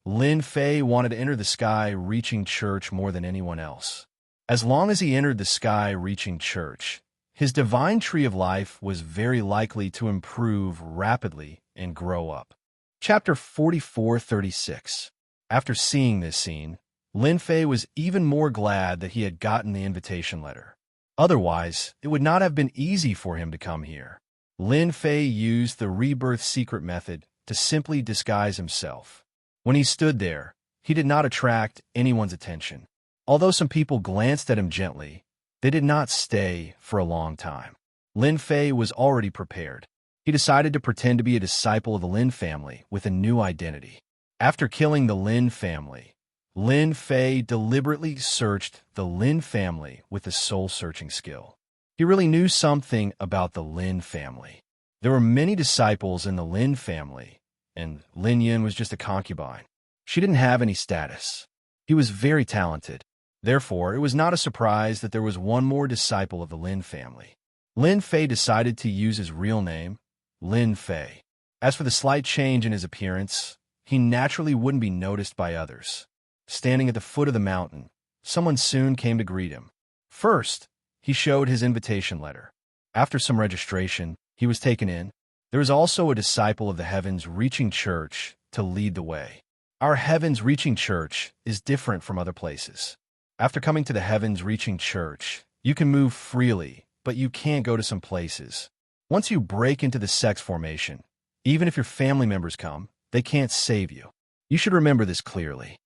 Lin Fei wanted to enter the sky-reaching church more than anyone else. As long as he entered the sky-reaching church, his divine tree of life was very likely to improve rapidly and grow up. Chapter 44:36. After seeing this scene, Lin Fei was even more glad that he had gotten the invitation letter. Otherwise, it would not have been easy for him to come here. Lin Fei used the rebirth secret method to simply disguise himself. When he stood there, he did not attract anyone's attention. Although some people glanced at him gently, they did not stay for a long time. Lin Fei was already prepared. He decided to pretend to be a disciple of the Lin family with a new identity. After killing the Lin family, Lin Fei deliberately searched the Lin family with a soul-searching skill. He really knew something about the Lin family. There were many disciples in the Lin family, and Lin Yin was just a concubine. She didn't have any status. He was very talented. Therefore, it was not a surprise that there was one more disciple of the Lin family. Lin Fei decided to use his real name, Lin Fei. As for the slight change in his appearance, he naturally wouldn't be noticed by others. Standing at the foot of the mountain, someone soon came to greet him. First, he showed his invitation letter. After some registration, he was taken in. There was also a disciple of the Heavens Reaching Church to lead the way. Our Heavens Reaching Church is different from other places. After coming to the Heavens Reaching Church, you can move freely, but you can't go to some places. Once you break into the sex formation, even if your family members come, they can't save you. You should remember this clearly.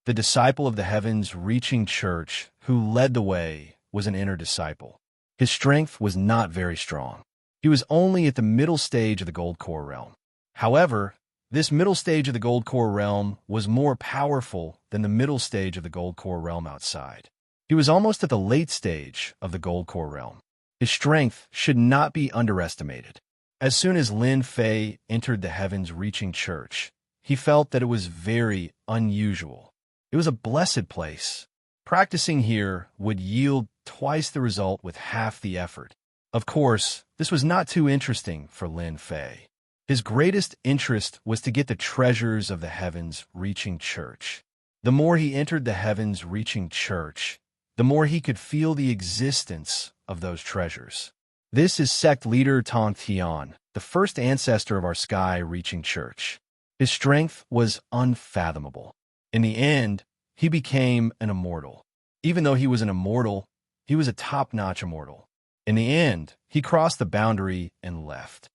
The disciple of the Heavens Reaching Church who led the way was an inner disciple. His strength was not very strong. He was only at the middle stage of the Gold Core realm. However, this middle stage of the Gold Core realm was more powerful than the middle stage of the Gold Core realm outside. He was almost at the late stage of the Gold Core realm. His strength should not be underestimated. As soon as Lin Fei entered the Heavens Reaching Church, he felt that it was very unusual. It was a blessed place. Practicing here would yield twice the result with half the effort. Of course, this was not too interesting for Lin Fei. His greatest interest was to get the treasures of the Heavens Reaching Church. The more he entered the Heavens Reaching Church, the more he could feel the existence of those treasures. This is sect leader Tong Tian, the first ancestor of our Sky Reaching Church. His strength was unfathomable. In the end, he became an immortal. Even though he was an immortal, he was a top-notch immortal. In the end, he crossed the boundary and left.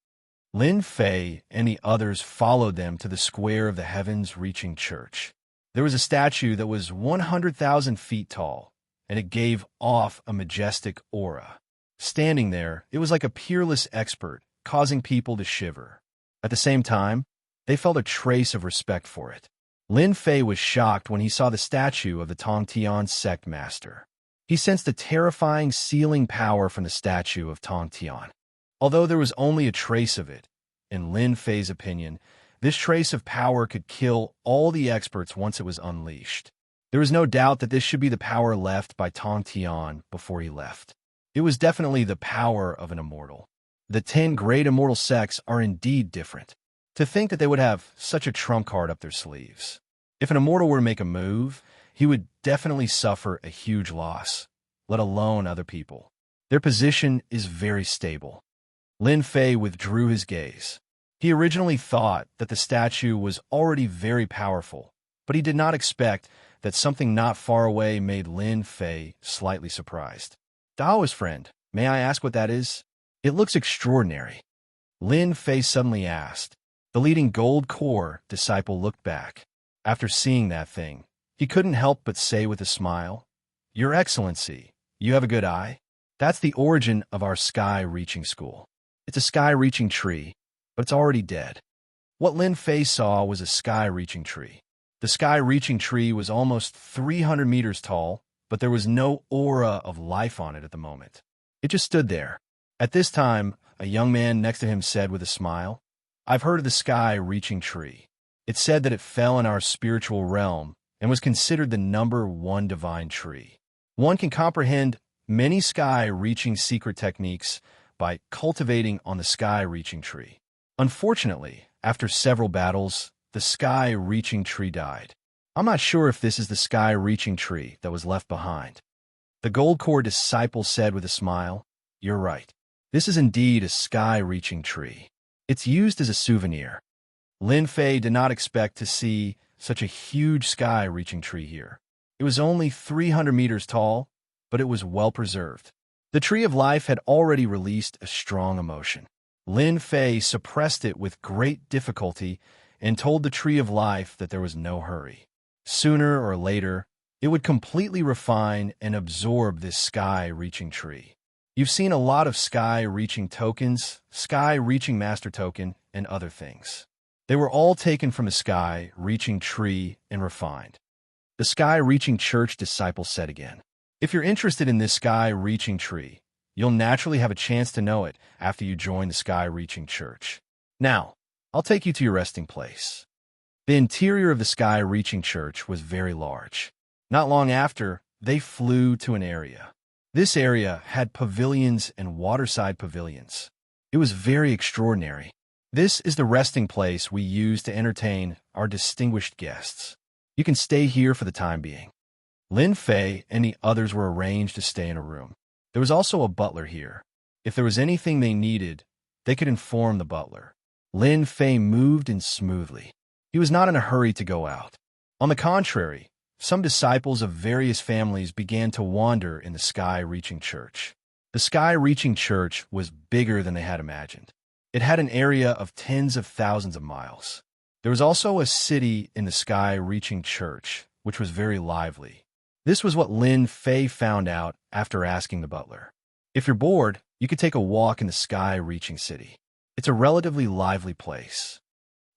Lin Fei and the others followed them to the square of the Heavens Reaching Church. There was a statue that was 100,000 feet tall, and it gave off a majestic aura. Standing there, it was like a peerless expert, causing people to shiver. At the same time, they felt a trace of respect for it. Lin Fei was shocked when he saw the statue of the Tong Tian sect master. He sensed a terrifying sealing power from the statue of Tong Tian. Although there was only a trace of it, in Lin Fei's opinion, this trace of power could kill all the experts once it was unleashed. There was no doubt that this should be the power left by Tong Tian before he left. It was definitely the power of an immortal. The 10 great immortal sects are indeed different. To think that they would have such a trump card up their sleeves. If an immortal were to make a move, he would definitely suffer a huge loss, let alone other people. Their position is very stable. Lin Fei withdrew his gaze. He originally thought that the statue was already very powerful, but he did not expect that something not far away made Lin Fei slightly surprised. Daoist friend, may I ask what that is? It looks extraordinary. Lin Fei suddenly asked. The leading Gold Core disciple looked back. After seeing that thing, he couldn't help but say with a smile, "Your Excellency, you have a good eye." That's the origin of our Sky Reaching School. It's a Sky Reaching tree, but it's already dead. What Lin Fei saw was a Sky Reaching tree. The Sky Reaching tree was almost 300 meters tall, but there was no aura of life on it at the moment. It just stood there. At this time, a young man next to him said with a smile, "I've heard of the Sky Reaching tree. It said that it fell in our spiritual realm and was considered the #1 divine tree. One can comprehend many Sky Reaching secret techniques by cultivating on the Sky Reaching tree. Unfortunately, after several battles, the Sky Reaching tree died. I'm not sure if this is the Sky Reaching tree that was left behind." The Gold Core disciple said with a smile, "You're right. This is indeed a Sky Reaching tree. It's used as a souvenir." Lin Fei did not expect to see such a huge Sky Reaching tree here. It was only 300 meters tall, but it was well preserved. The Tree of Life had already released a strong emotion. Lin Fei suppressed it with great difficulty and told the Tree of Life that there was no hurry. Sooner or later, it would completely refine and absorb this Sky Reaching tree. You've seen a lot of Sky Reaching tokens, Sky Reaching Master Token, and other things. They were all taken from a Sky Reaching tree and refined. The Sky Reaching Church disciple said again, "If you're interested in this Sky Reaching tree, you'll naturally have a chance to know it after you join the Sky Reaching Church. Now, I'll take you to your resting place. The interior of the sky-reaching church was very large. Not long after, they flew to an area. This area had pavilions and waterside pavilions. It was very extraordinary. This is the resting place we use to entertain our distinguished guests. You can stay here for the time being. Lin Fei and the others were arranged to stay in a room. There was also a butler here. If there was anything they needed, they could inform the butler. Lin Fei moved in smoothly. He was not in a hurry to go out. On the contrary, some disciples of various families began to wander in the sky-reaching church. The sky-reaching church was bigger than they had imagined. It had an area of tens of thousands of miles. There was also a city in the sky-reaching church, which was very lively. This was what Lin Fei found out after asking the butler. If you're bored, you could take a walk in the sky-reaching city. It's a relatively lively place.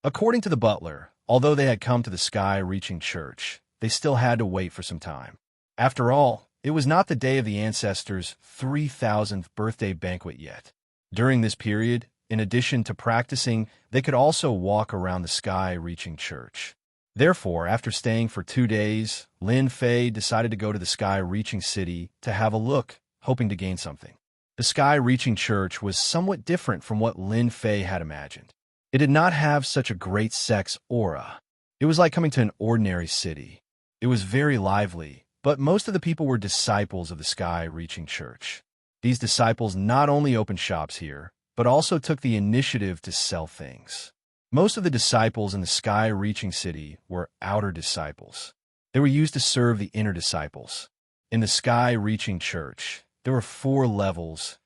According to the butler, although they had come to the sky-reaching church, they still had to wait for some time. After all, it was not the day of the ancestors' 3,000th birthday banquet yet. During this period, in addition to practicing, they could also walk around the sky-reaching church. Therefore, after staying for 2 days, Lin Fei decided to go to the sky-reaching city to have a look, hoping to gain something. The sky-reaching church was somewhat different from what Lin Fei had imagined. It did not have such a great sex aura. It was like coming to an ordinary city. It was very lively, but most of the people were disciples of the sky-reaching church. These disciples not only opened shops here, but also took the initiative to sell things. Most of the disciples in the sky-reaching city were outer disciples. They were used to serve the inner disciples. In the sky-reaching church, there were 4 levels: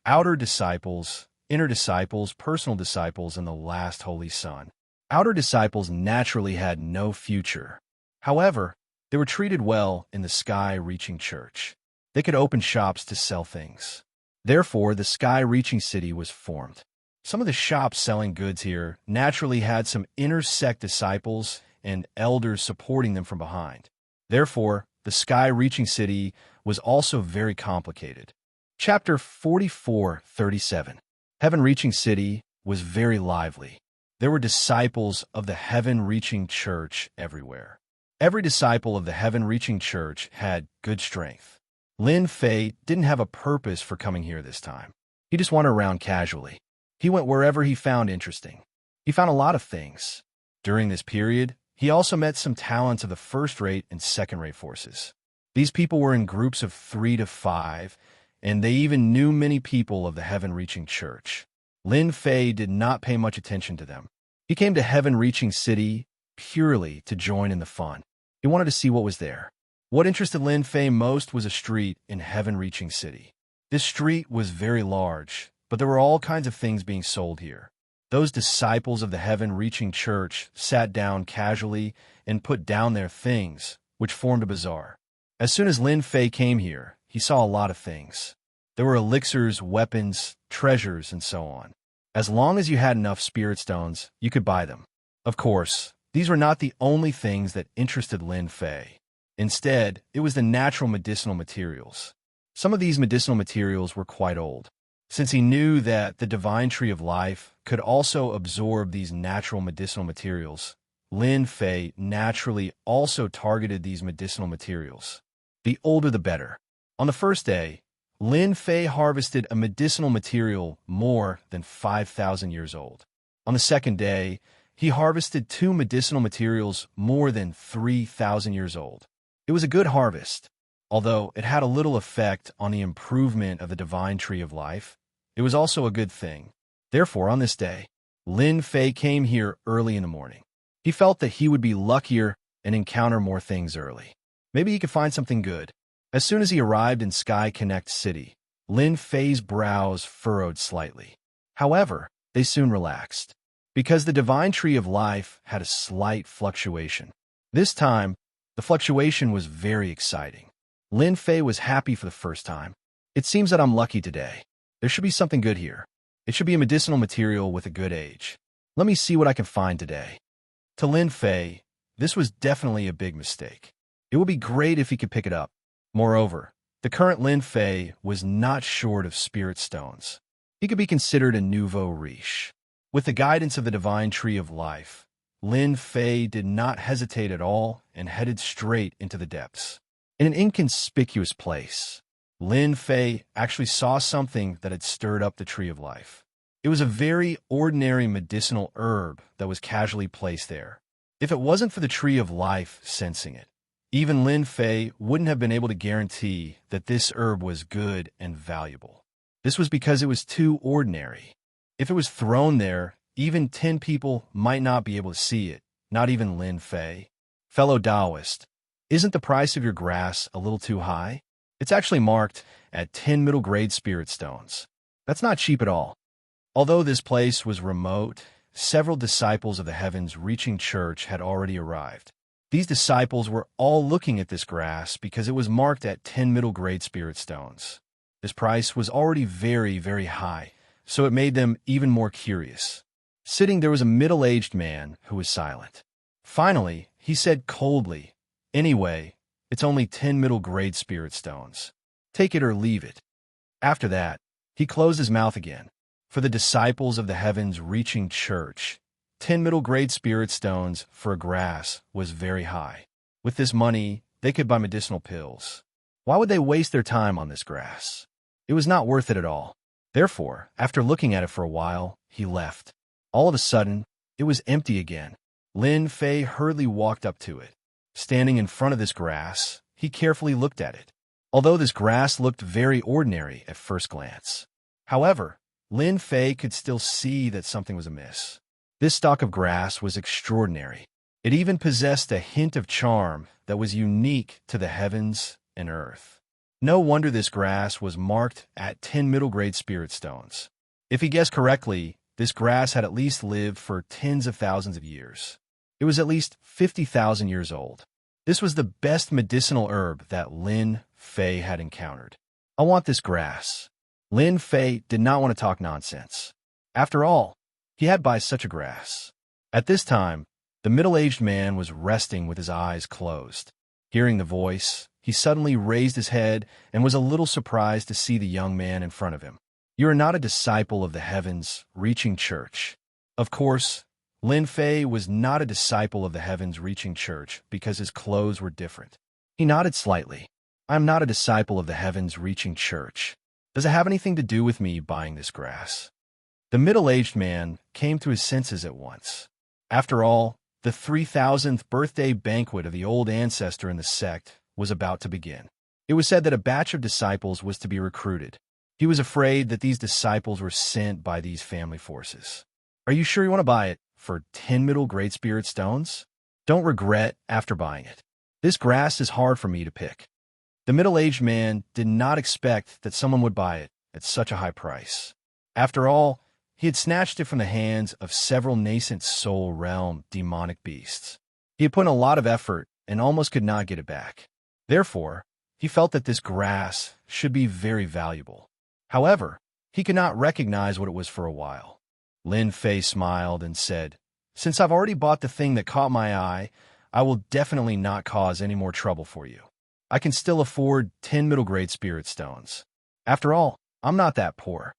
outer disciples, inner disciples, personal disciples, and the last Holy Son. Outer disciples naturally had no future. However, they were treated well in the sky-reaching church. They could open shops to sell things. Therefore, the sky-reaching city was formed. Some of the shops selling goods here naturally had some inner sect disciples and elders supporting them from behind. Therefore, the sky-reaching city was also very complicated. Chapter 44:37. Heaven-reaching city was very lively. There were disciples of the heaven-reaching church everywhere. Every disciple of the heaven-reaching church had good strength. Lin Fei didn't have a purpose for coming here this time. He just wandered around casually. He went wherever he found interesting. He found a lot of things. During this period, he also met some talents of the first-rate and second-rate forces. These people were in groups of 3 to 5, and they even knew many people of the heaven-reaching church. Lin Fei did not pay much attention to them. He came to heaven-reaching city purely to join in the fun. He wanted to see what was there. What interested Lin Fei most was a street in heaven-reaching city. This street was very large, but there were all kinds of things being sold here. Those disciples of the heaven-reaching church sat down casually and put down their things, which formed a bazaar. As soon as Lin Fei came here, he saw a lot of things. There were elixirs, weapons, treasures, and so on. As long as you had enough spirit stones, you could buy them. Of course, these were not the only things that interested Lin Fei. Instead, it was the natural medicinal materials. Some of these medicinal materials were quite old. Since he knew that the divine tree of life could also absorb these natural medicinal materials, Lin Fei naturally also targeted these medicinal materials. The older the better. On the first day, Lin Fei harvested a medicinal material more than 5,000 years old. On the second day, he harvested 2 medicinal materials more than 3,000 years old. It was a good harvest. Although it had a little effect on the improvement of the divine tree of life, it was also a good thing. Therefore, on this day, Lin Fei came here early in the morning. He felt that he would be luckier and encounter more things early. Maybe he could find something good. As soon as he arrived in Sky Connect City, Lin Fei's brows furrowed slightly. However, they soon relaxed, because the divine tree of life had a slight fluctuation. This time, the fluctuation was very exciting. Lin Fei was happy for the first time. It seems that I'm lucky today. There should be something good here. It should be a medicinal material with a good age. Let me see what I can find today. To Lin Fei, this was definitely a big mistake. It would be great if he could pick it up. Moreover, the current Lin Fei was not short of spirit stones. He could be considered a nouveau riche. With the guidance of the divine tree of life, Lin Fei did not hesitate at all and headed straight into the depths. In an inconspicuous place, Lin Fei actually saw something that had stirred up the tree of life. It was a very ordinary medicinal herb that was casually placed there. If it wasn't for the tree of life sensing it, even Lin Fei wouldn't have been able to guarantee that this herb was good and valuable. This was because it was too ordinary. If it was thrown there, even 10 people might not be able to see it, not even Lin Fei. Fellow Taoist, isn't the price of your grass a little too high? It's actually marked at 10 middle-grade spirit stones. That's not cheap at all. Although this place was remote, several disciples of the Heavens Reaching Church had already arrived. These disciples were all looking at this grass because it was marked at 10 middle-grade spirit stones. This price was already very, very high, so it made them even more curious. Sitting there was a middle-aged man who was silent. Finally, he said coldly, "Anyway, it's only 10 middle-grade spirit stones. Take it or leave it." After that, he closed his mouth again. For the disciples of the Heavens Reaching Church, 10 middle-grade spirit stones for a grass was very high. With this money, they could buy medicinal pills. Why would they waste their time on this grass? It was not worth it at all. Therefore, after looking at it for a while, he left. All of a sudden, it was empty again. Lin Fei hurriedly walked up to it. Standing in front of this grass, he carefully looked at it. Although this grass looked very ordinary at first glance. However, Lin Fei could still see that something was amiss. This stalk of grass was extraordinary. It even possessed a hint of charm that was unique to the heavens and earth. No wonder this grass was marked at 10 middle-grade spirit stones. If he guessed correctly, this grass had at least lived for tens of thousands of years. It was at least 50,000 years old. This was the best medicinal herb that Lin Fei had encountered. "I want this grass." Lin Fei did not want to talk nonsense. After all, he had buy such a grass. At this time, the middle-aged man was resting with his eyes closed. Hearing the voice, he suddenly raised his head and was a little surprised to see the young man in front of him. "You are not a disciple of the Heavens Reaching Church." Of course, Lin Fei was not a disciple of the Heavens Reaching Church because his clothes were different. He nodded slightly. "I am not a disciple of the Heavens Reaching Church. Does it have anything to do with me buying this grass?" The middle-aged man came to his senses at once. After all, the 3,000th birthday banquet of the old ancestor in the sect was about to begin. It was said that a batch of disciples was to be recruited. He was afraid that these disciples were sent by these family forces. "Are you sure you want to buy it for 10 middle-grade spirit stones? Don't regret after buying it. This grass is hard for me to pick." The middle-aged man did not expect that someone would buy it at such a high price. After all, he had snatched it from the hands of several nascent soul realm demonic beasts. He had put in a lot of effort and almost could not get it back. Therefore, he felt that this grass should be very valuable. However, he could not recognize what it was for a while. Lin Fei smiled and said, "Since I've already bought the thing that caught my eye, I will definitely not cause any more trouble for you. I can still afford 10 middle-grade spirit stones. After all, I'm not that poor."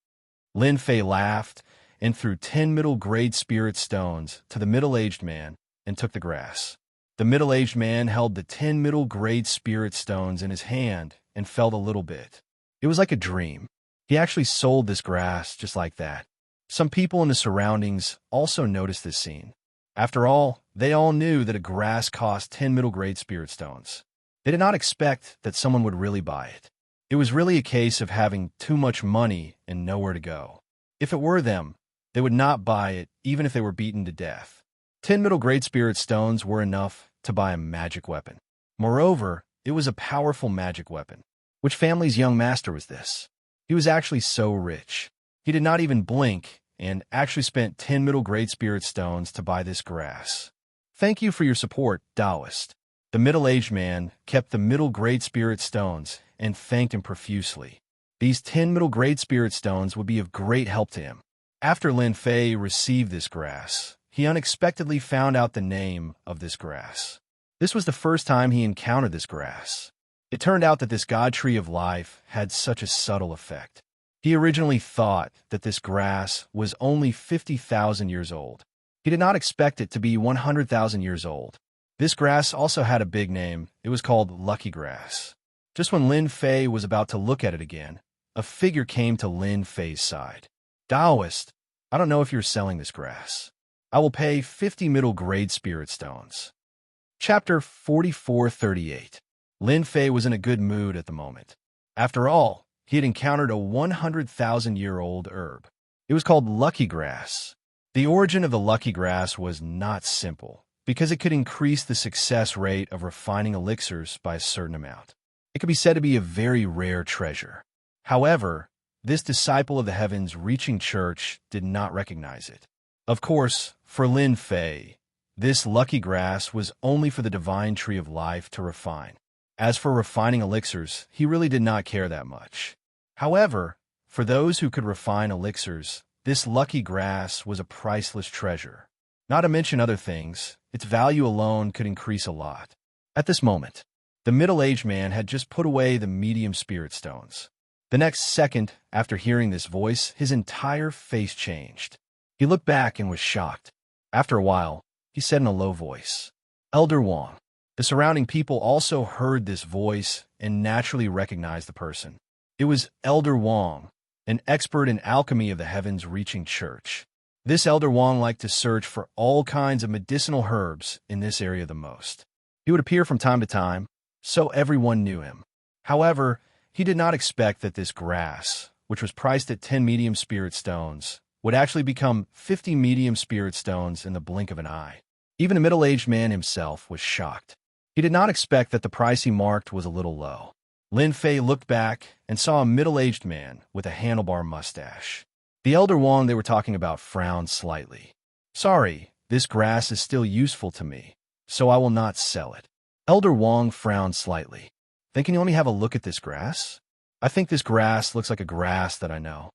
Lin Fei laughed and threw 10 middle-grade spirit stones to the middle-aged man and took the grass. The middle-aged man held the 10 middle-grade spirit stones in his hand and felt a little bit. It was like a dream. He actually sold this grass just like that. Some people in the surroundings also noticed this scene. After all, they all knew that a grass cost 10 middle-grade spirit stones. They did not expect that someone would really buy it. It was really a case of having too much money and nowhere to go. If it were them, they would not buy it even if they were beaten to death. 10 middle-grade spirit stones were enough to buy a magic weapon. Moreover, it was a powerful magic weapon. Which family's young master was this? He was actually so rich. He did not even blink and actually spent 10 middle-grade spirit stones to buy this grass. "Thank you for your support, Taoist." The middle-aged man kept the middle-grade spirit stones and thanked him profusely. These 10 middle-grade spirit stones would be of great help to him. After Lin Fei received this grass, he unexpectedly found out the name of this grass. This was the first time he encountered this grass. It turned out that this god tree of life had such a subtle effect. He originally thought that this grass was only 50,000 years old. He did not expect it to be 100,000 years old. This grass also had a big name. It was called Lucky Grass. Just when Lin Fei was about to look at it again, a figure came to Lin Fei's side. Taoist, I don't know if you're selling this grass. I will pay 50 middle grade spirit stones. Chapter 4438. Lin Fei was in a good mood at the moment. After all, he had encountered a 100,000-year-old herb. It was called Lucky Grass. The origin of the Lucky Grass was not simple, because it could increase the success rate of refining elixirs by a certain amount. It could be said to be a very rare treasure. However, this disciple of the heavens reaching church did not recognize it. Of course, for Lin Fei, this lucky grass was only for the divine tree of life to refine. As for refining elixirs, he really did not care that much. However, for those who could refine elixirs, this lucky grass was a priceless treasure. Not to mention other things, its value alone could increase a lot. At this moment, the middle-aged man had just put away the medium spirit stones. The next second, after hearing this voice, his entire face changed. He looked back and was shocked. After a while, he said in a low voice, "Elder Wang." The surrounding people also heard this voice and naturally recognized the person. It was Elder Wang, an expert in alchemy of the heavens-reaching church. This Elder Wang liked to search for all kinds of medicinal herbs in this area the most. He would appear from time to time, so everyone knew him. However, he did not expect that this grass, which was priced at 10 medium spirit stones, would actually become 50 medium spirit stones in the blink of an eye. Even the middle-aged man himself was shocked. He did not expect that the price he marked was a little low. Lin Fei looked back and saw a middle-aged man with a handlebar mustache. The Elder Wang they were talking about frowned slightly. "Sorry, this grass is still useful to me, so I will not sell it." Elder Wang frowned slightly. "Then can you let me have a look at this grass? I think this grass looks like a grass that I know."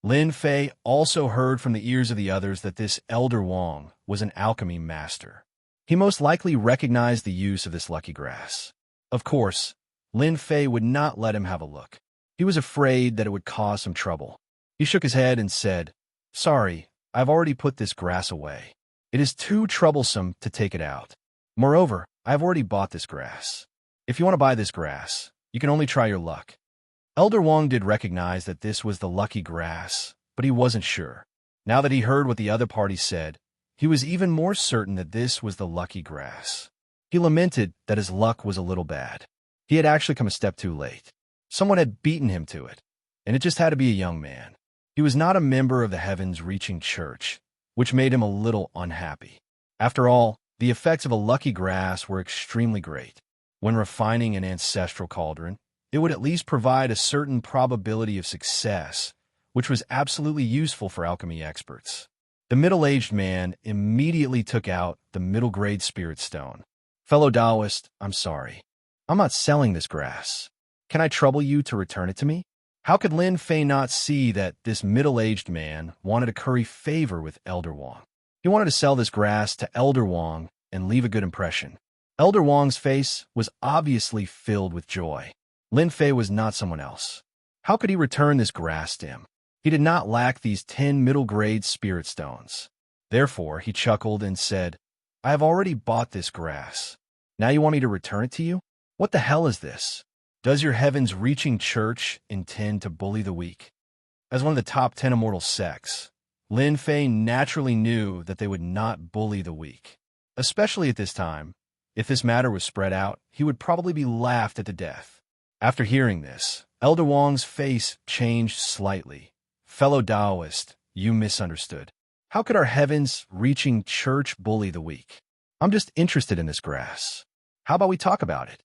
Lin Fei also heard from the ears of the others that this Elder Wang was an alchemy master. He most likely recognized the use of this lucky grass. Of course, Lin Fei would not let him have a look. He was afraid that it would cause some trouble. He shook his head and said, "Sorry, I've already put this grass away. It is too troublesome to take it out. Moreover, I have already bought this grass. If you want to buy this grass, you can only try your luck." Elder Wang did recognize that this was the lucky grass, but he wasn't sure. Now that he heard what the other party said, he was even more certain that this was the lucky grass. He lamented that his luck was a little bad. He had actually come a step too late. Someone had beaten him to it, and it just had to be a young man. He was not a member of the heavens-reaching church, which made him a little unhappy. After all, the effects of a lucky grass were extremely great. When refining an ancestral cauldron, it would at least provide a certain probability of success, which was absolutely useful for alchemy experts. The middle-aged man immediately took out the middle-grade spirit stone. "Fellow Taoist, I'm sorry. I'm not selling this grass. Can I trouble you to return it to me?" How could Lin Fei not see that this middle-aged man wanted to curry favor with Elder Wang? He wanted to sell this grass to Elder Wang and leave a good impression. Elder Wang's face was obviously filled with joy. Lin Fei was not someone else. How could he return this grass to him? He did not lack these 10 middle-grade spirit stones. Therefore, he chuckled and said, "I have already bought this grass. Now you want me to return it to you? What the hell is this? Does your heavens-reaching church intend to bully the weak?" As one of the top 10 immortal sects, Lin Fei naturally knew that they would not bully the weak. Especially at this time, if this matter was spread out, he would probably be laughed at to death. After hearing this, Elder Wang's face changed slightly. "Fellow Taoist, you misunderstood. How could our heavens-reaching church bully the weak? I'm just interested in this grass. How about we talk about it?"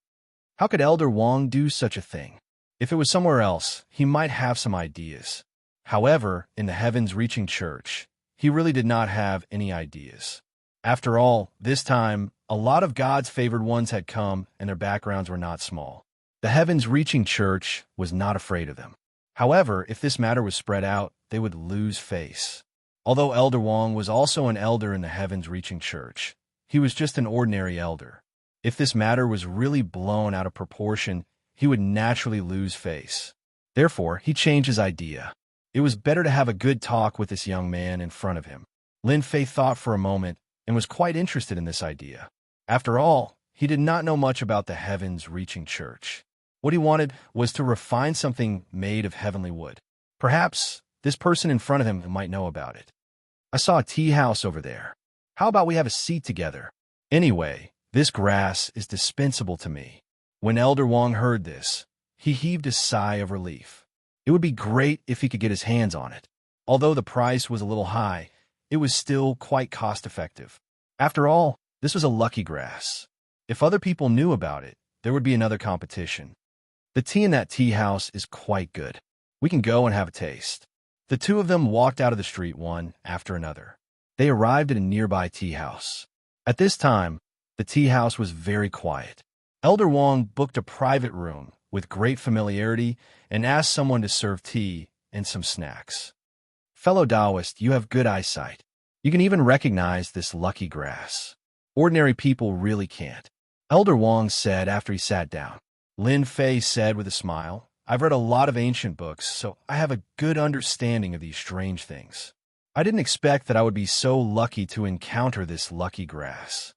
How could Elder Wang do such a thing? If it was somewhere else, he might have some ideas. However, in the heavens-reaching church, he really did not have any ideas. After all, this time, a lot of God's favored ones had come, and their backgrounds were not small. The heavens-reaching church was not afraid of them. However, if this matter was spread out, they would lose face. Although Elder Wang was also an elder in the heavens-reaching church, he was just an ordinary elder. If this matter was really blown out of proportion, he would naturally lose face. Therefore, he changed his idea. It was better to have a good talk with this young man in front of him. Lin Fei thought for a moment and was quite interested in this idea. After all, he did not know much about the heavens-reaching church. What he wanted was to refine something made of heavenly wood. Perhaps this person in front of him might know about it. I saw a tea house over there. How about we have a seat together? Anyway, this grass is dispensable to me. When Elder Wang heard this, he heaved a sigh of relief. It would be great if he could get his hands on it. Although the price was a little high, it was still quite cost-effective. After all, this was a lucky grass. If other people knew about it, there would be another competition. The tea in that tea house is quite good. We can go and have a taste. The two of them walked out of the street one after another. They arrived at a nearby tea house. At this time, the tea house was very quiet. Elder Wang booked a private room with great familiarity and asked someone to serve tea and some snacks. Fellow Taoist, you have good eyesight. You can even recognize this lucky grass. Ordinary people really can't. Elder Wang said after he sat down. Lin Fei said with a smile, I've read a lot of ancient books, so I have a good understanding of these strange things. I didn't expect that I would be so lucky to encounter this lucky grass.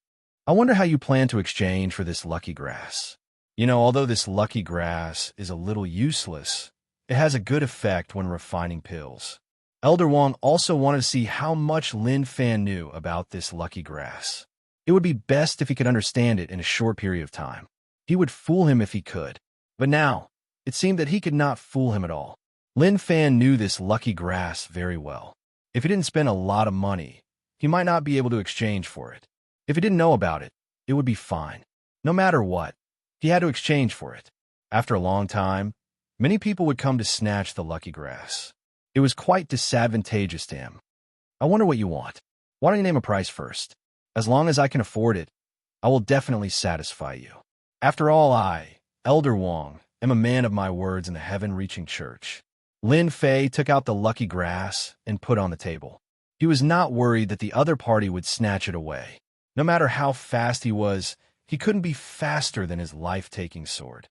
I wonder how you plan to exchange for this lucky grass. You know, although this lucky grass is a little useless, it has a good effect when refining pills. Elder Wang also wanted to see how much Lin Fan knew about this lucky grass. It would be best if he could understand it in a short period of time. He would fool him if he could. But now, it seemed that he could not fool him at all. Lin Fan knew this lucky grass very well. If he didn't spend a lot of money, he might not be able to exchange for it. If he didn't know about it, it would be fine. No matter what, he had to exchange for it. After a long time, many people would come to snatch the lucky grass. It was quite disadvantageous to him. I wonder what you want. Why don't you name a price first? As long as I can afford it, I will definitely satisfy you. After all, I, Elder Wang, am a man of my words in the heaven-reaching church. Lin Fei took out the lucky grass and put on the table. He was not worried that the other party would snatch it away. No matter how fast he was, he couldn't be faster than his life-taking sword.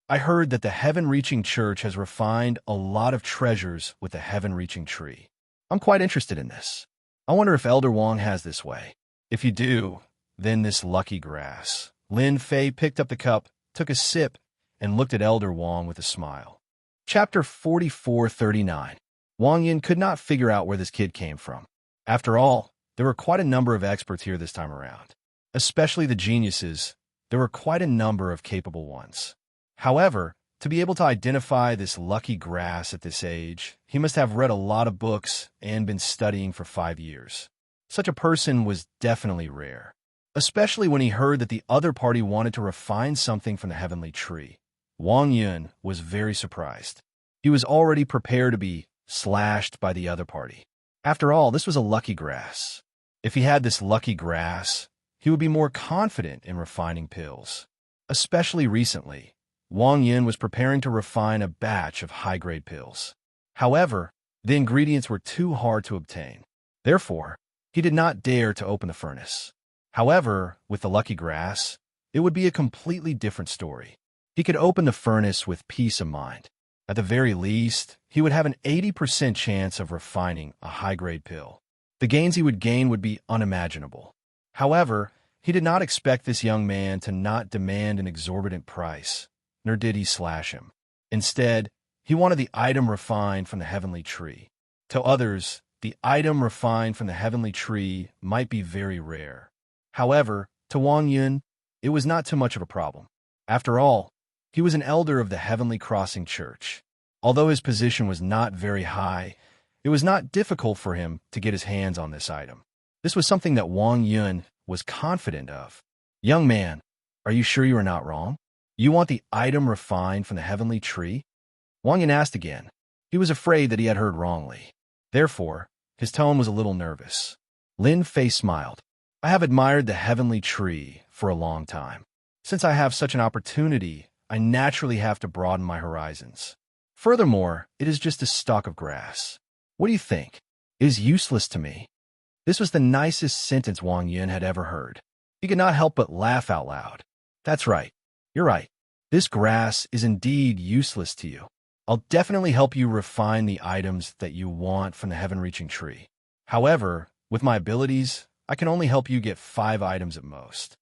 I heard that the heaven-reaching church has refined a lot of treasures with the heaven-reaching tree. I'm quite interested in this. I wonder if Elder Wang has this way. If you do, then this lucky grass. Lin Fei picked up the cup, took a sip, and looked at Elder Wang with a smile. Chapter 4439. Wang Yin could not figure out where this kid came from. After all, there were quite a number of experts here this time around. Especially the geniuses, there were quite a number of capable ones. However, to be able to identify this lucky grass at this age, he must have read a lot of books and been studying for 5 years. Such a person was definitely rare, especially when he heard that the other party wanted to refine something from the heavenly tree. Wang Yun was very surprised. He was already prepared to be slashed by the other party. After all, this was a lucky grass. If he had this lucky grass, he would be more confident in refining pills. Especially recently, Wang Yin was preparing to refine a batch of high-grade pills. However, the ingredients were too hard to obtain. Therefore, he did not dare to open the furnace. However, with the lucky grass, it would be a completely different story. He could open the furnace with peace of mind. At the very least, he would have an 80% chance of refining a high-grade pill. The gains he would gain would be unimaginable. However, he did not expect this young man to not demand an exorbitant price, nor did he slash him. Instead, he wanted the item refined from the heavenly tree. To others, the item refined from the heavenly tree might be very rare. However, to Wang Yun, it was not too much of a problem. After all, he was an elder of the Heavenly Crossing Church. Although his position was not very high, it was not difficult for him to get his hands on this item. This was something that Wang Yun was confident of. Young man, are you sure you are not wrong? You want the item refined from the heavenly tree? Wang Yun asked again. He was afraid that he had heard wrongly. Therefore, his tone was a little nervous. Lin Fei smiled. I have admired the heavenly tree for a long time. Since I have such an opportunity, I naturally have to broaden my horizons. Furthermore, it is just a stalk of grass. What do you think? It is useless to me. This was the nicest sentence Wang Yun had ever heard. He could not help but laugh out loud. That's right. You're right. This grass is indeed useless to you. I'll definitely help you refine the items that you want from the heaven-reaching tree. However, with my abilities, I can only help you get 5 items at most.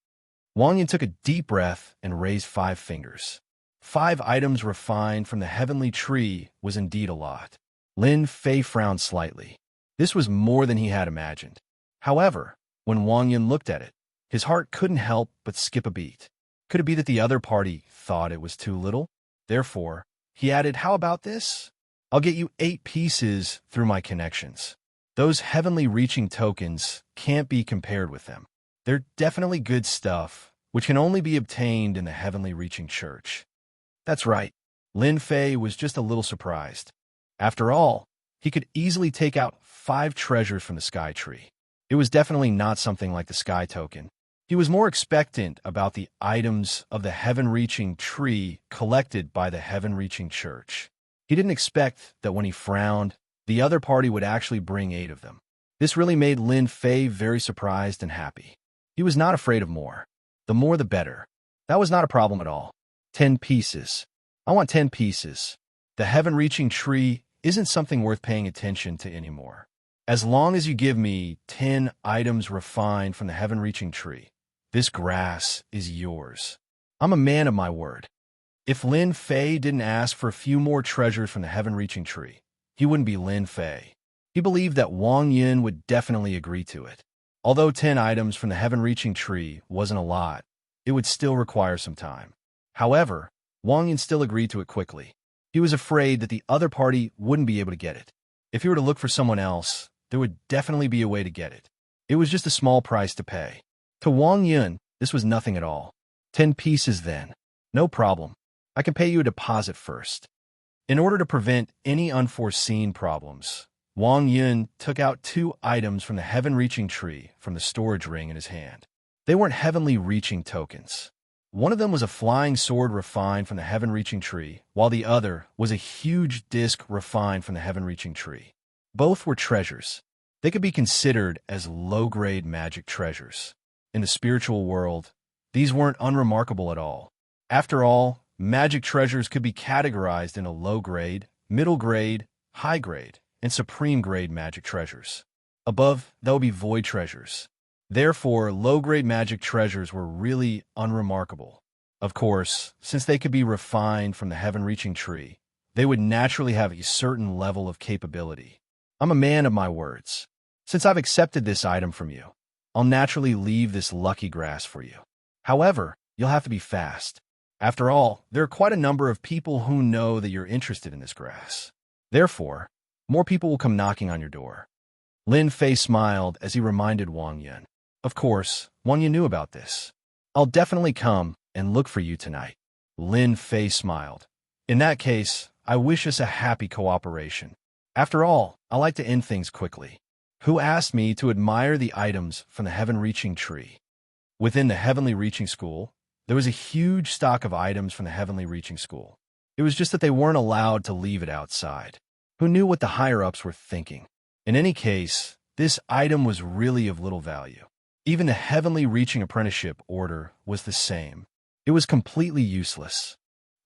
Wang Yin took a deep breath and raised 5 fingers. 5 items refined from the heavenly tree was indeed a lot. Lin Fei frowned slightly. This was more than he had imagined. However, when Wang Yin looked at it, his heart couldn't help but skip a beat. Could it be that the other party thought it was too little? Therefore, he added, "How about this? I'll get you 8 pieces through my connections. Those heavenly reaching tokens can't be compared with them. They're definitely good stuff, which can only be obtained in the heavenly reaching church." That's right. Lin Fei was just a little surprised. After all, he could easily take out 5 treasures from the sky tree. It was definitely not something like the sky token. He was more expectant about the items of the heaven-reaching tree collected by the heaven-reaching church. He didn't expect that when he frowned, the other party would actually bring 8 of them. This really made Lin Fei very surprised and happy. He was not afraid of more. The more the better. That was not a problem at all. 10 pieces. I want 10 pieces. The heaven-reaching tree isn't something worth paying attention to anymore. As long as you give me 10 items refined from the heaven-reaching tree, this grass is yours. I'm a man of my word. If Lin Fei didn't ask for a few more treasures from the heaven-reaching tree, he wouldn't be Lin Fei. He believed that Wang Yin would definitely agree to it. Although 10 items from the heaven-reaching tree wasn't a lot, it would still require some time. However, Wang Yin still agreed to it quickly. He was afraid that the other party wouldn't be able to get it. If he were to look for someone else, there would definitely be a way to get it. It was just a small price to pay. To Wang Yin, this was nothing at all. 10 pieces then. No problem. I can pay you a deposit first. In order to prevent any unforeseen problems, Wang Yin took out 2 items from the heaven-reaching tree from the storage ring in his hand. They weren't heavenly reaching tokens. One of them was a flying sword refined from the heaven-reaching tree, while the other was a huge disc refined from the heaven-reaching tree. Both were treasures. They could be considered as low-grade magic treasures. In the spiritual world, these weren't unremarkable at all. After all, magic treasures could be categorized into low-grade, middle-grade, high-grade, and supreme-grade magic treasures. Above, that would be void treasures. Therefore, low-grade magic treasures were really unremarkable. Of course, since they could be refined from the heaven-reaching tree, they would naturally have a certain level of capability. I'm a man of my words. Since I've accepted this item from you, I'll naturally leave this lucky grass for you. However, you'll have to be fast. After all, there are quite a number of people who know that you're interested in this grass. Therefore, more people will come knocking on your door. Lin Fei smiled as he reminded Wang Yin. Of course, Wang Yin knew about this. I'll definitely come and look for you tonight. Lin Fei smiled. In that case, I wish us a happy cooperation. After all, I like to end things quickly. Who asked me to admire the items from the heaven-reaching tree? Within the heavenly reaching school, there was a huge stock of items from the heavenly reaching school. It was just that they weren't allowed to leave it outside. Who knew what the higher-ups were thinking? In any case, this item was really of little value. Even the heavenly reaching apprenticeship order was the same. It was completely useless.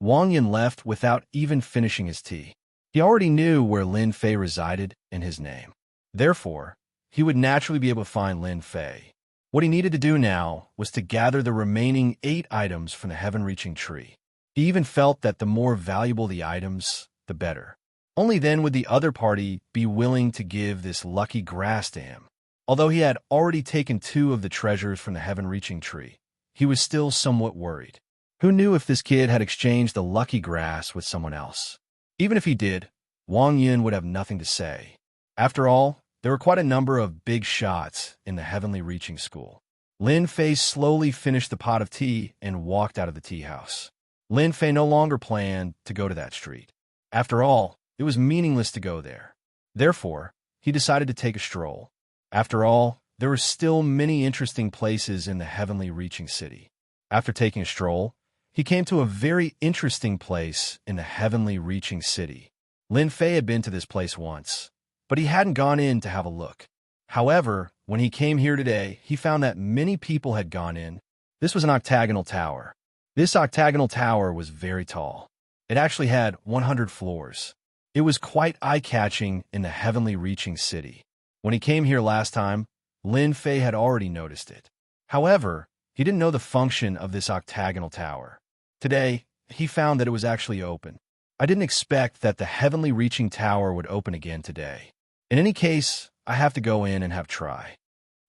Wang Yin left without even finishing his tea. He already knew where Lin Fei resided and his name. Therefore, he would naturally be able to find Lin Fei. What he needed to do now was to gather the remaining 8 items from the heaven-reaching tree. He even felt that the more valuable the items, the better. Only then would the other party be willing to give this lucky grass to him. Although he had already taken 2 of the treasures from the heaven-reaching tree, he was still somewhat worried. Who knew if this kid had exchanged the lucky grass with someone else? Even if he did, Wang Yin would have nothing to say. After all, there were quite a number of big shots in the heavenly reaching school. Lin Fei slowly finished the pot of tea and walked out of the tea house. Lin Fei no longer planned to go to that street. After all, it was meaningless to go there. Therefore, he decided to take a stroll. After all, there were still many interesting places in the heavenly reaching city. After taking a stroll, he came to a very interesting place in the heavenly reaching city. Lin Fei had been to this place once, but he hadn't gone in to have a look. However, when he came here today, he found that many people had gone in. This was an octagonal tower. This octagonal tower was very tall. It actually had 100 floors. It was quite eye-catching in the heavenly reaching city. When he came here last time, Lin Fei had already noticed it. However, he didn't know the function of this octagonal tower. Today, he found that it was actually open. I didn't expect that the heavenly reaching tower would open again today. In any case, I have to go in and have try.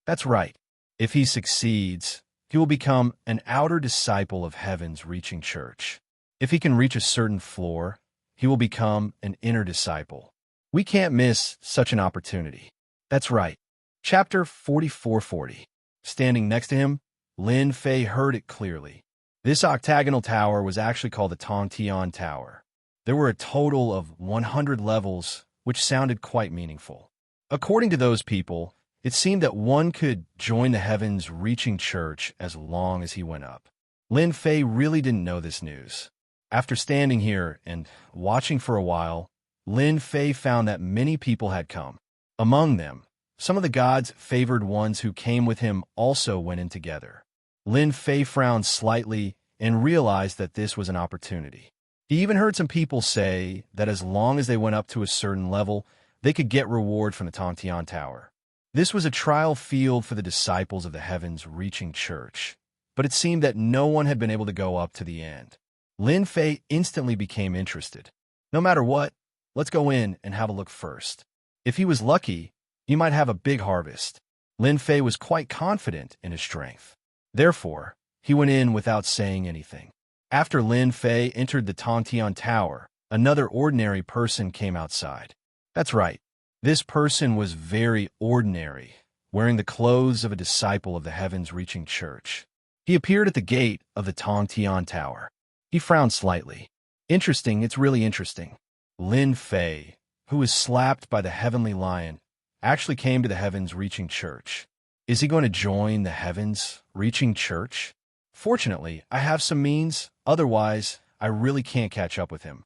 That's right. If he succeeds, he will become an outer disciple of heaven's reaching church. If he can reach a certain floor, he will become an inner disciple. We can't miss such an opportunity. That's right. Chapter 4440. Standing next to him, Lin Fei heard it clearly. This octagonal tower was actually called the Tongtian Tower. There were a total of 100 levels, which sounded quite meaningful. According to those people, it seemed that one could join the heavens reaching church as long as he went up. Lin Fei really didn't know this news. After standing here and watching for a while, Lin Fei found that many people had come. Among them, some of the gods' favored ones who came with him also went in together. Lin Fei frowned slightly and realized that this was an opportunity. He even heard some people say that as long as they went up to a certain level, they could get reward from the Tongtian Tower. This was a trial field for the disciples of the heavens reaching church, but it seemed that no one had been able to go up to the end. Lin Fei instantly became interested. No matter what, let's go in and have a look first. If he was lucky, he might have a big harvest. Lin Fei was quite confident in his strength. Therefore, he went in without saying anything. After Lin Fei entered the Tongtian Tower, another ordinary person came outside. That's right. This person was very ordinary, wearing the clothes of a disciple of the heavens reaching church. He appeared at the gate of the Tongtian Tower. He frowned slightly. Interesting, it's really interesting. Lin Fei, who was slapped by the heavenly lion, actually came to the heavens reaching church. Is he going to join the heavens reaching church? Fortunately, I have some means, otherwise, I really can't catch up with him.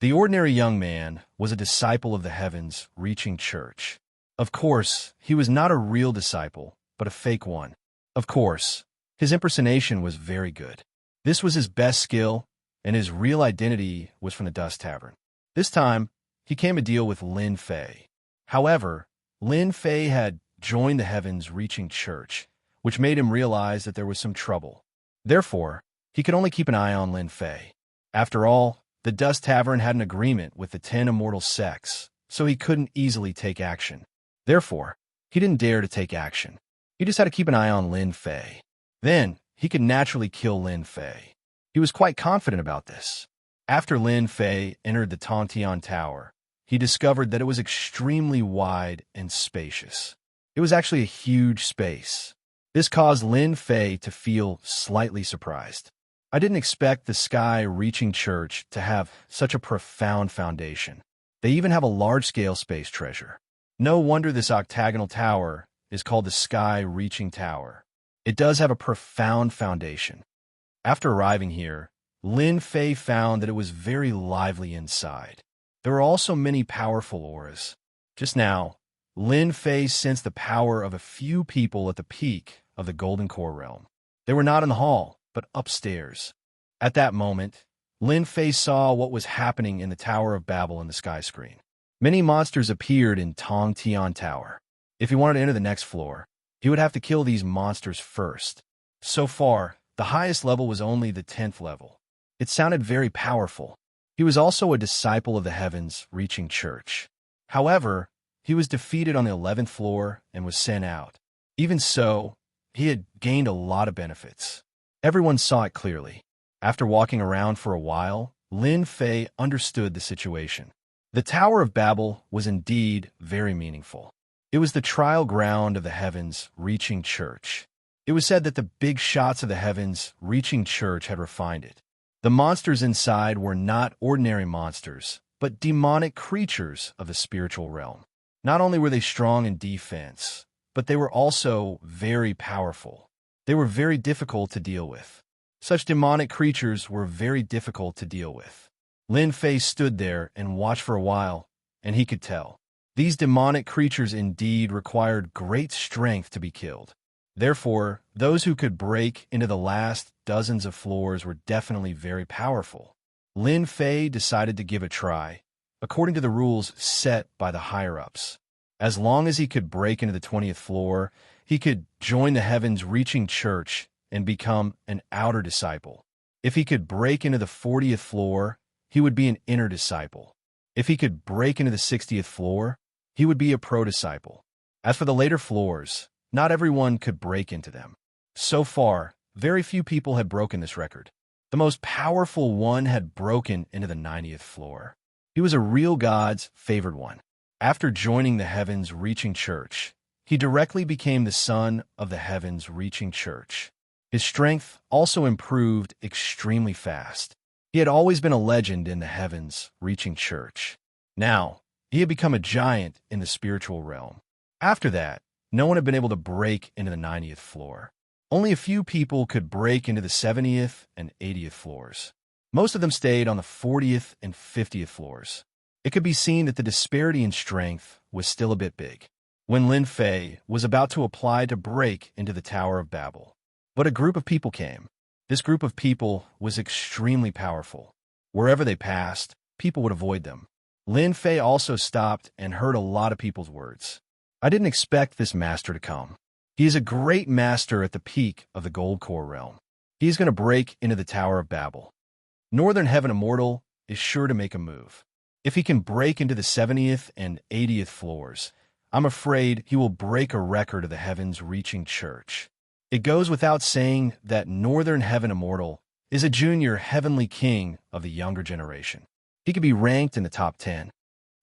The ordinary young man was a disciple of the heavens reaching church. Of course, he was not a real disciple, but a fake one. Of course, his impersonation was very good. This was his best skill, and his real identity was from the Dust Tavern. This time, he came to deal with Lin Fei. However, Lin Fei had joined the heavens reaching church, which made him realize that there was some trouble. Therefore, he could only keep an eye on Lin Fei. After all, the Dust Tavern had an agreement with the 10 immortal sects, so he couldn't easily take action. Therefore, he didn't dare to take action. He just had to keep an eye on Lin Fei. Then, he could naturally kill Lin Fei. He was quite confident about this. After Lin Fei entered the Tongtian Tower, he discovered that it was extremely wide and spacious. It was actually a huge space. This caused Lin Fei to feel slightly surprised. I didn't expect the Sky Reaching Church to have such a profound foundation. They even have a large-scale space treasure. No wonder this octagonal tower is called the Sky Reaching Tower. It does have a profound foundation. After arriving here, Lin Fei found that it was very lively inside. There were also many powerful auras. Just now, Lin Fei sensed the power of a few people at the peak of the Golden Core realm. They were not in the hall, but upstairs. At that moment, Lin Fei saw what was happening in the Tower of Babel in the sky screen. Many monsters appeared in Tongtian Tower. If he wanted to enter the next floor, he would have to kill these monsters first. So far, the highest level was only the 10th level. It sounded very powerful. He was also a disciple of the heavens reaching church. However, he was defeated on the 11th floor and was sent out. Even so, he had gained a lot of benefits. Everyone saw it clearly. After walking around for a while, Lin Fei understood the situation. The Tower of Babel was indeed very meaningful. It was the trial ground of the heavens reaching church. It was said that the big shots of the heavens reaching church had refined it. The monsters inside were not ordinary monsters, but demonic creatures of the spiritual realm. Not only were they strong in defense, but they were also very powerful. They were very difficult to deal with. Such demonic creatures were very difficult to deal with. Lin Fei stood there and watched for a while, and he could tell. These demonic creatures indeed required great strength to be killed. Therefore, those who could break into the last dozens of floors were definitely very powerful. Lin Fei decided to give a try, according to the rules set by the higher-ups. As long as he could break into the 20th floor, he could join the heavens-reaching church and become an outer disciple. If he could break into the 40th floor, he would be an inner disciple. If he could break into the 60th floor, he would be a pro-disciple. As for the later floors, not everyone could break into them. So far, very few people had broken this record. The most powerful one had broken into the 90th floor. He was a real God's favored one. After joining the heavens-reaching church, he directly became the son of the heavens-reaching church. His strength also improved extremely fast. He had always been a legend in the heavens-reaching church. Now, he had become a giant in the spiritual realm. After that, no one had been able to break into the 90th floor. Only a few people could break into the 70th and 80th floors. Most of them stayed on the 40th and 50th floors. It could be seen that the disparity in strength was still a bit big. When Lin Fei was about to apply to break into the Tower of Babel, but a group of people came. This group of people was extremely powerful. Wherever they passed, people would avoid them. Lin Fei also stopped and heard a lot of people's words. I didn't expect this master to come. He is a great master at the peak of the Gold Core realm. He is going to break into the Tower of Babel. Northern Heaven Immortal is sure to make a move. If he can break into the 70th and 80th floors, I'm afraid he will break a record of the heavens-reaching church. It goes without saying that Northern Heaven Immortal is a junior heavenly king of the younger generation. He could be ranked in the top 10.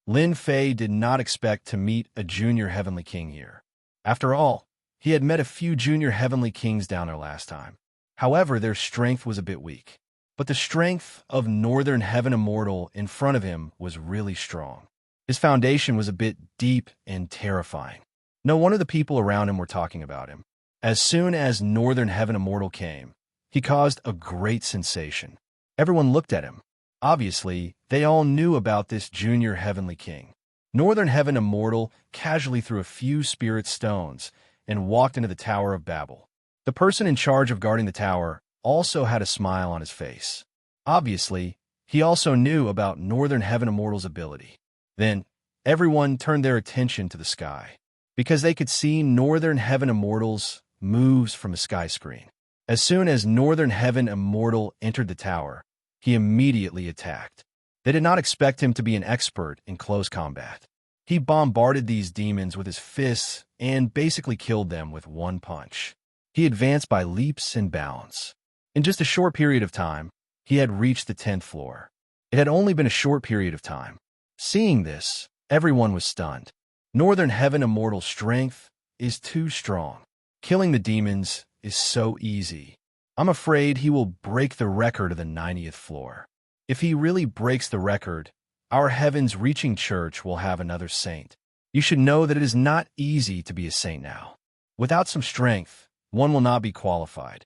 Lin Fei did not expect to meet a junior heavenly king here. After all, he had met a few junior heavenly kings down there last time. However, their strength was a bit weak. But the strength of Northern Heaven Immortal in front of him was really strong. His foundation was a bit deep and terrifying. No wonder the people around him were talking about him. As soon as Northern Heaven Immortal came, he caused a great sensation. Everyone looked at him. Obviously, they all knew about this junior heavenly king. Northern Heaven Immortal casually threw a few spirit stones and walked into the Tower of Babel. The person in charge of guarding the tower also had a smile on his face. Obviously, he also knew about Northern Heaven Immortal's ability. Then, everyone turned their attention to the sky, because they could see Northern Heaven Immortal's moves from the sky screen. As soon as Northern Heaven Immortal entered the tower, he immediately attacked. They did not expect him to be an expert in close combat. He bombarded these demons with his fists and basically killed them with one punch. He advanced by leaps and bounds. In just a short period of time, he had reached the 10th floor. It had only been a short period of time. Seeing this, everyone was stunned. Northern Heaven Immortal's strength is too strong. Killing the demons is so easy. I'm afraid he will break the record of the 90th floor. If he really breaks the record, our heavens-reaching church will have another saint. You should know that it is not easy to be a saint now. Without some strength, one will not be qualified.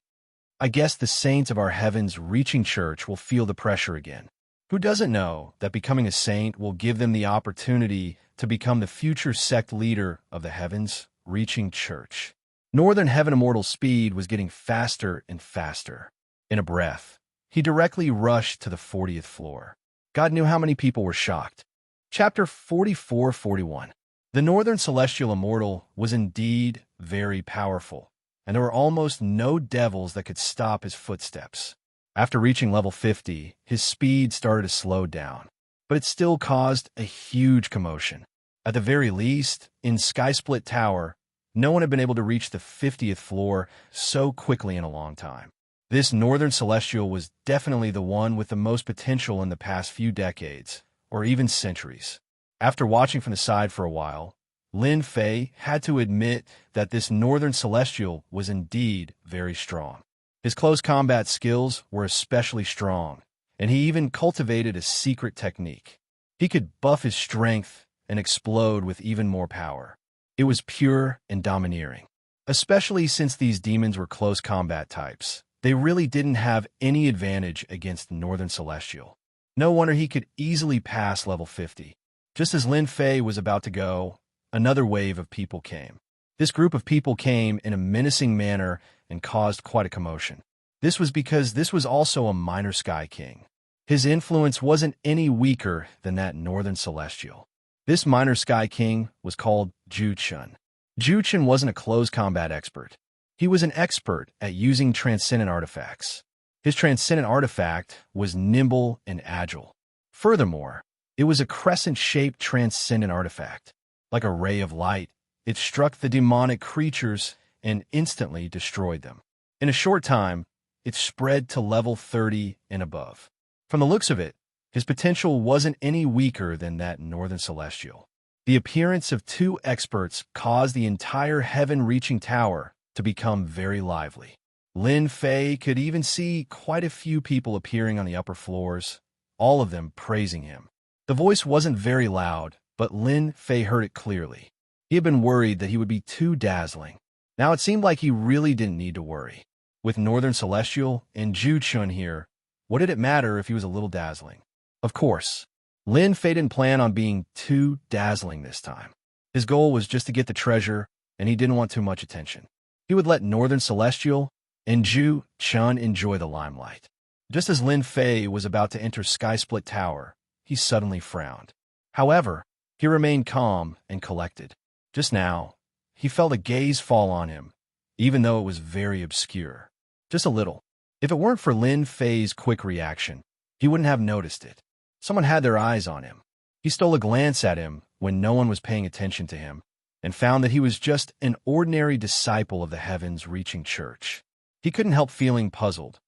I guess the saints of our heavens-reaching church will feel the pressure again. Who doesn't know that becoming a saint will give them the opportunity to become the future sect leader of the heavens-reaching church? Northern Heaven Immortal's speed was getting faster and faster. In a breath, he directly rushed to the 40th floor. God knew how many people were shocked. Chapter 44-41. The Northern Celestial Immortal was indeed very powerful, and there were almost no devils that could stop his footsteps. After reaching level 50, his speed started to slow down, but it still caused a huge commotion. At the very least, in Skysplit Tower, no one had been able to reach the 50th floor so quickly in a long time. This Northern Celestial was definitely the one with the most potential in the past few decades, or even centuries. After watching from the side for a while, Lin Fei had to admit that this Northern Celestial was indeed very strong. His close combat skills were especially strong, and he even cultivated a secret technique. He could buff his strength and explode with even more power. It was pure and domineering. Especially since these demons were close combat types, they really didn't have any advantage against Northern Celestial. No wonder he could easily pass level 50. Just as Lin Fei was about to go, another wave of people came. This group of people came in a menacing manner and caused quite a commotion. This was because this was also a minor Sky King. His influence wasn't any weaker than that northern celestial. This minor sky king was called Ju-chun. Ju-chun wasn't a close combat expert. He was an expert at using transcendent artifacts. His transcendent artifact was nimble and agile. Furthermore, it was a crescent-shaped transcendent artifact. Like a ray of light, it struck the demonic creatures and instantly destroyed them. In a short time, it spread to level 30 and above. From the looks of it, his potential wasn't any weaker than that northern celestial. The appearance of two experts caused the entire heaven-reaching tower to become very lively. Lin Fei could even see quite a few people appearing on the upper floors, all of them praising him. The voice wasn't very loud, but Lin Fei heard it clearly. He had been worried that he would be too dazzling. Now it seemed like he really didn't need to worry. With Northern Celestial and Ju-chun here, what did it matter if he was a little dazzling? Of course, Lin Fei didn't plan on being too dazzling this time. His goal was just to get the treasure, and he didn't want too much attention. He would let Northern Celestial and Ju-chun enjoy the limelight. Just as Lin Fei was about to enter Sky Split Tower, he suddenly frowned. However, he remained calm and collected. Just now, he felt a gaze fall on him, even though it was very obscure. Just a little. If it weren't for Lin Fei's quick reaction, he wouldn't have noticed it. Someone had their eyes on him. He stole a glance at him when no one was paying attention to him, and found that he was just an ordinary disciple of the heavens-reaching church. He couldn't help feeling puzzled.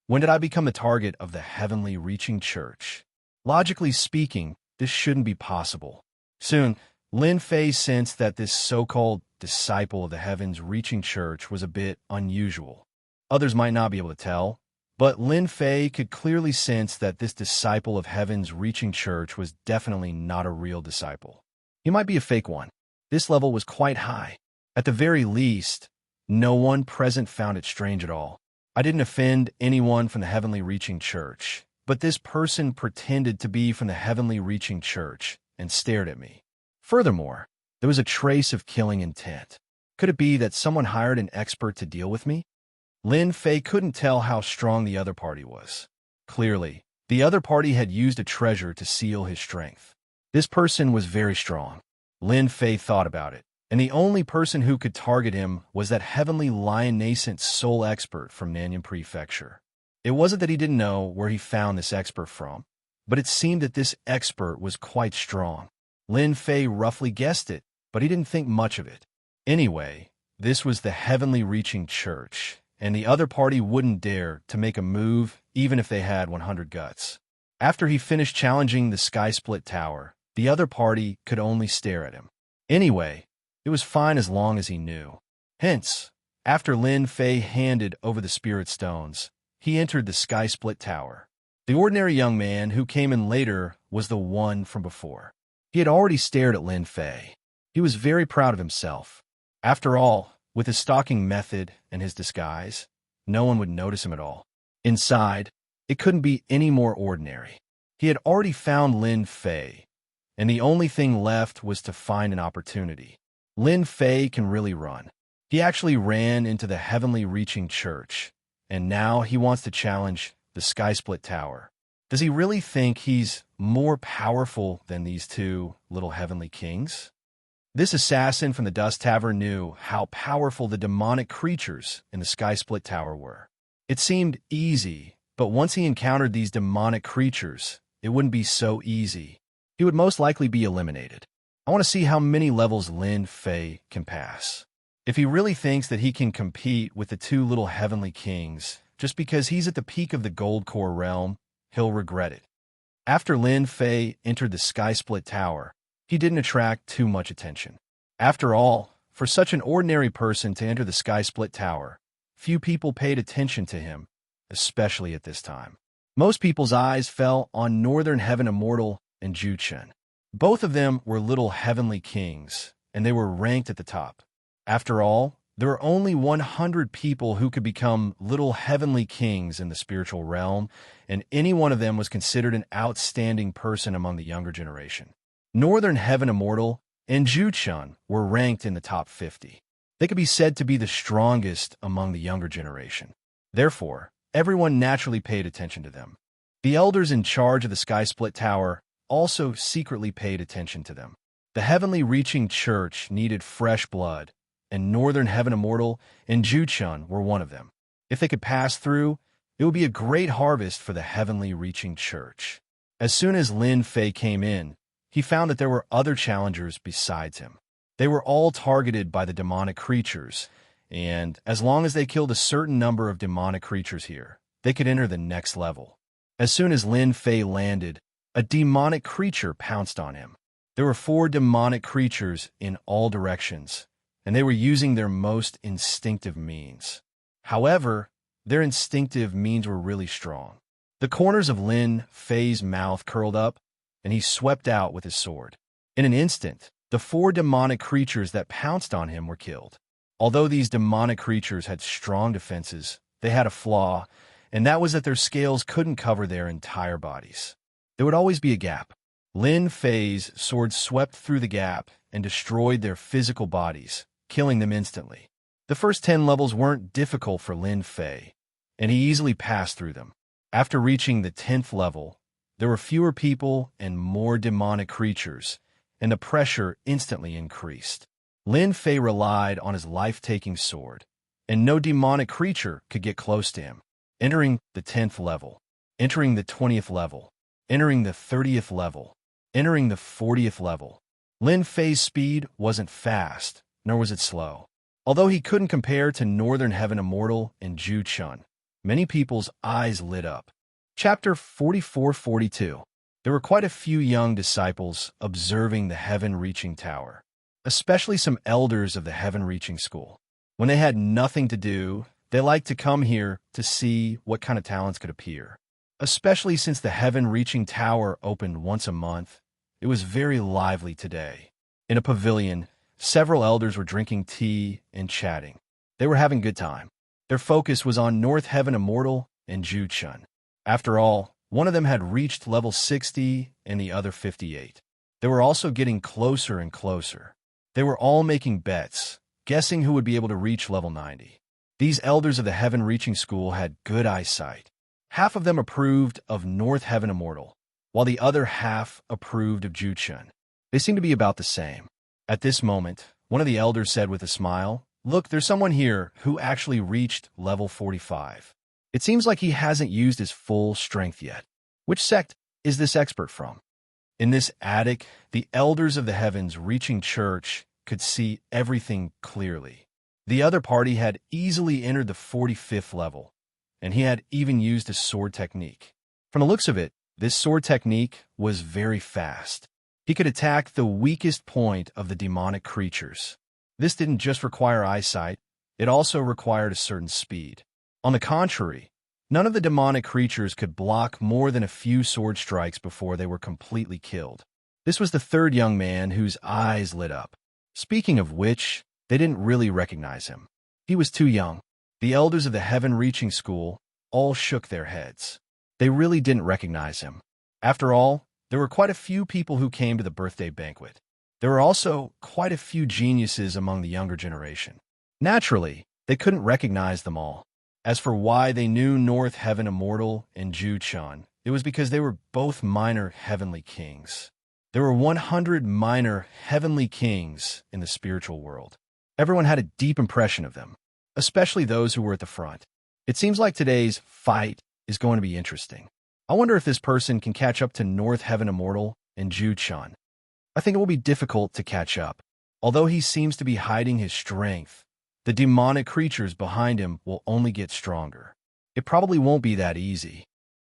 When did I become the target of the heavenly reaching church? Logically speaking, this shouldn't be possible. Soon, Lin Fei sensed that this so-called disciple of the heavens-reaching church was a bit unusual. Others might not be able to tell, but Lin Fei could clearly sense that this disciple of heavens-reaching church was definitely not a real disciple. He might be a fake one. This level was quite high. At the very least, no one present found it strange at all. I didn't offend anyone from the heavenly reaching church, but this person pretended to be from the heavenly reaching church and stared at me. Furthermore, there was a trace of killing intent. Could it be that someone hired an expert to deal with me? Lin Fei couldn't tell how strong the other party was. Clearly, the other party had used a treasure to seal his strength. This person was very strong. Lin Fei thought about it, and the only person who could target him was that heavenly lion nascent soul expert from Nanyang Prefecture. It wasn't that he didn't know where he found this expert from, but it seemed that this expert was quite strong. Lin Fei roughly guessed it, but he didn't think much of it. Anyway, this was the heavenly reaching church, and the other party wouldn't dare to make a move even if they had 100 guts. After he finished challenging the Sky Split Tower, the other party could only stare at him. Anyway, it was fine as long as he knew. Hence, after Lin Fei handed over the spirit stones, he entered the Sky Split Tower. The ordinary young man who came in later was the one from before. He had already stared at Lin Fei. He was very proud of himself. After all, with his stalking method and his disguise, no one would notice him at all. Inside, it couldn't be any more ordinary. He had already found Lin Fei, and the only thing left was to find an opportunity. Lin Fei can really run. He actually ran into the heavenly reaching church, and now he wants to challenge the Sky Split Tower. Does he really think he's more powerful than these two little heavenly kings? This assassin from the Dust Tavern knew how powerful the demonic creatures in the Sky Split Tower were. It seemed easy, but once he encountered these demonic creatures, it wouldn't be so easy. He would most likely be eliminated. I want to see how many levels Lin Fei can pass. If he really thinks that he can compete with the two little heavenly kings, just because he's at the peak of the Gold Core realm, he'll regret it. After Lin Fei entered the Sky Split Tower, he didn't attract too much attention. After all, for such an ordinary person to enter the Sky Split Tower, few people paid attention to him, especially at this time. Most people's eyes fell on Northern Heaven Immortal and Ju-chun. Both of them were little heavenly kings, and they were ranked at the top. After all, there were only 100 people who could become little heavenly kings in the spiritual realm, and any one of them was considered an outstanding person among the younger generation. Northern Heaven Immortal and Ju-chun were ranked in the top 50. They could be said to be the strongest among the younger generation. Therefore, everyone naturally paid attention to them. The elders in charge of the Sky Split Tower also secretly paid attention to them. The heavenly reaching church needed fresh blood, and Northern Heaven Immortal and Juchun were one of them. If they could pass through, it would be a great harvest for the heavenly reaching church. As soon as Lin Fei came in, he found that there were other challengers besides him. They were all targeted by the demonic creatures, and as long as they killed a certain number of demonic creatures here, they could enter the next level. As soon as Lin Fei landed, a demonic creature pounced on him. There were 4 demonic creatures in all directions, and they were using their most instinctive means. However, their instinctive means were really strong. The corners of Lin Fei's mouth curled up, and he swept out with his sword. In an instant, the 4 demonic creatures that pounced on him were killed. Although these demonic creatures had strong defenses, they had a flaw, and that was that their scales couldn't cover their entire bodies. There would always be a gap. Lin Fei's sword swept through the gap and destroyed their physical bodies, killing them instantly. The first 10 levels weren't difficult for Lin Fei, and he easily passed through them. After reaching the 10th level, there were fewer people and more demonic creatures, and the pressure instantly increased. Lin Fei relied on his life-taking sword, and no demonic creature could get close to him. Entering the 10th level, entering the 20th level, entering the 30th level, entering the 40th level. Lin Fei's speed wasn't fast, nor was it slow. Although he couldn't compare to Northern Heaven Immortal and Juchun, many people's eyes lit up. Chapter 44-42. There were quite a few young disciples observing the heaven-reaching tower, especially some elders of the heaven-reaching school. When they had nothing to do, they liked to come here to see what kind of talents could appear. Especially since the heaven-reaching tower opened once a month, it was very lively today. In a pavilion, several elders were drinking tea and chatting. They were having a good time. Their focus was on North Heaven Immortal and Juchun. After all, one of them had reached level 60 and the other 58. They were also getting closer and closer. They were all making bets, guessing who would be able to reach level 90. These elders of the heaven-reaching school had good eyesight. Half of them approved of North Heaven Immortal, while the other half approved of Juchun. They seemed to be about the same. At this moment, one of the elders said with a smile, "Look, there's someone here who actually reached level 45. It seems like he hasn't used his full strength yet. Which sect is this expert from?" In this attic, the elders of the heavens reaching church could see everything clearly. The other party had easily entered the 45th level, and he had even used a sword technique. From the looks of it, this sword technique was very fast. He could attack the weakest point of the demonic creatures. This didn't just require eyesight, it also required a certain speed. On the contrary, none of the demonic creatures could block more than a few sword strikes before they were completely killed. This was the 3rd young man whose eyes lit up. Speaking of which, they didn't really recognize him. He was too young. The elders of the heaven-reaching school all shook their heads. They really didn't recognize him. After all, there were quite a few people who came to the birthday banquet. There were also quite a few geniuses among the younger generation. Naturally, they couldn't recognize them all. As for why they knew North Heaven Immortal and Juchun, it was because they were both minor heavenly kings. There were 100 minor heavenly kings in the spiritual world. Everyone had a deep impression of them, especially those who were at the front. It seems like today's fight is going to be interesting. I wonder if this person can catch up to North Heaven Immortal and Juchun. I think it will be difficult to catch up. Although he seems to be hiding his strength, the demonic creatures behind him will only get stronger. It probably won't be that easy.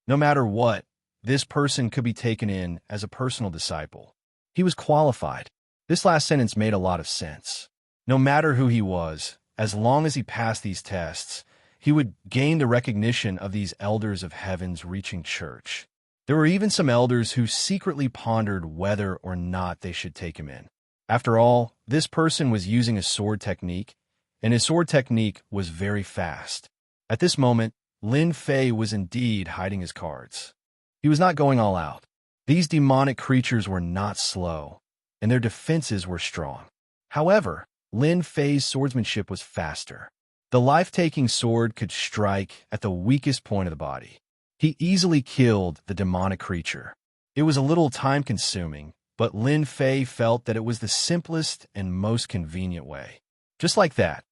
No matter what, this person could be taken in as a personal disciple. He was qualified. This last sentence made a lot of sense. No matter who he was, as long as he passed these tests, he would gain the recognition of these elders of heaven's reaching church. There were even some elders who secretly pondered whether or not they should take him in. After all, this person was using a sword technique, and his sword technique was very fast. At this moment, Lin Fei was indeed hiding his cards. He was not going all out. These demonic creatures were not slow, and their defenses were strong. However, Lin Fei's swordsmanship was faster. The life-taking sword could strike at the weakest point of the body. He easily killed the demonic creature. It was a little time-consuming, but Lin Fei felt that it was the simplest and most convenient way. Just like that,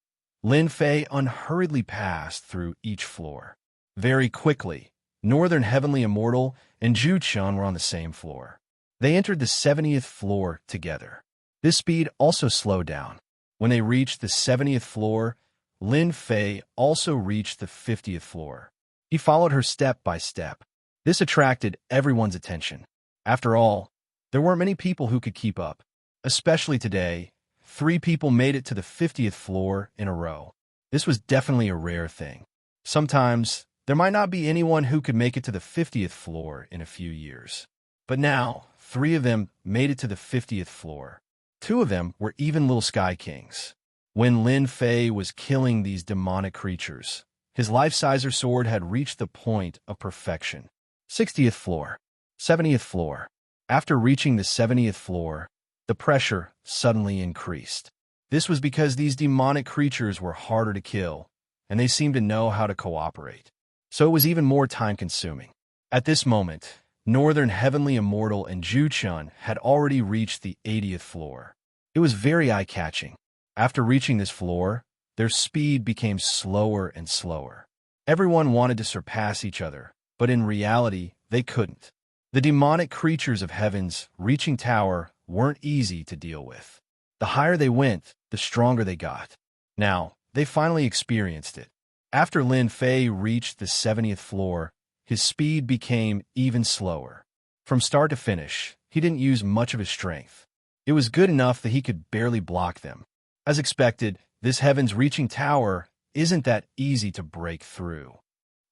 Lin Fei unhurriedly passed through each floor. Very quickly, Northern Heavenly Immortal and Zhu Chun were on the same floor. They entered the 70th floor together. This speed also slowed down. When they reached the 70th floor, Lin Fei also reached the 50th floor. He followed her step by step. This attracted everyone's attention. After all, there weren't many people who could keep up. Especially today, 3 people made it to the 50th floor in a row. This was definitely a rare thing. Sometimes, there might not be anyone who could make it to the 50th floor in a few years. But now, 3 of them made it to the 50th floor. 2 of them were even little Sky Kings. When Lin Fei was killing these demonic creatures, his life-sizer sword had reached the point of perfection. 60th floor. 70th floor. After reaching the 70th floor, the pressure suddenly increased. This was because these demonic creatures were harder to kill, and they seemed to know how to cooperate. So it was even more time-consuming. At this moment, Northern Heavenly Immortal and Zhu Chun had already reached the 80th floor. It was very eye-catching. After reaching this floor, their speed became slower and slower. Everyone wanted to surpass each other, but in reality, they couldn't. The demonic creatures of Heaven's reaching tower weren't easy to deal with. The higher they went, the stronger they got. Now, they finally experienced it. After Lin Fei reached the 70th floor, his speed became even slower. From start to finish, he didn't use much of his strength. It was good enough that he could barely block them. As expected, this Heaven's reaching tower isn't that easy to break through.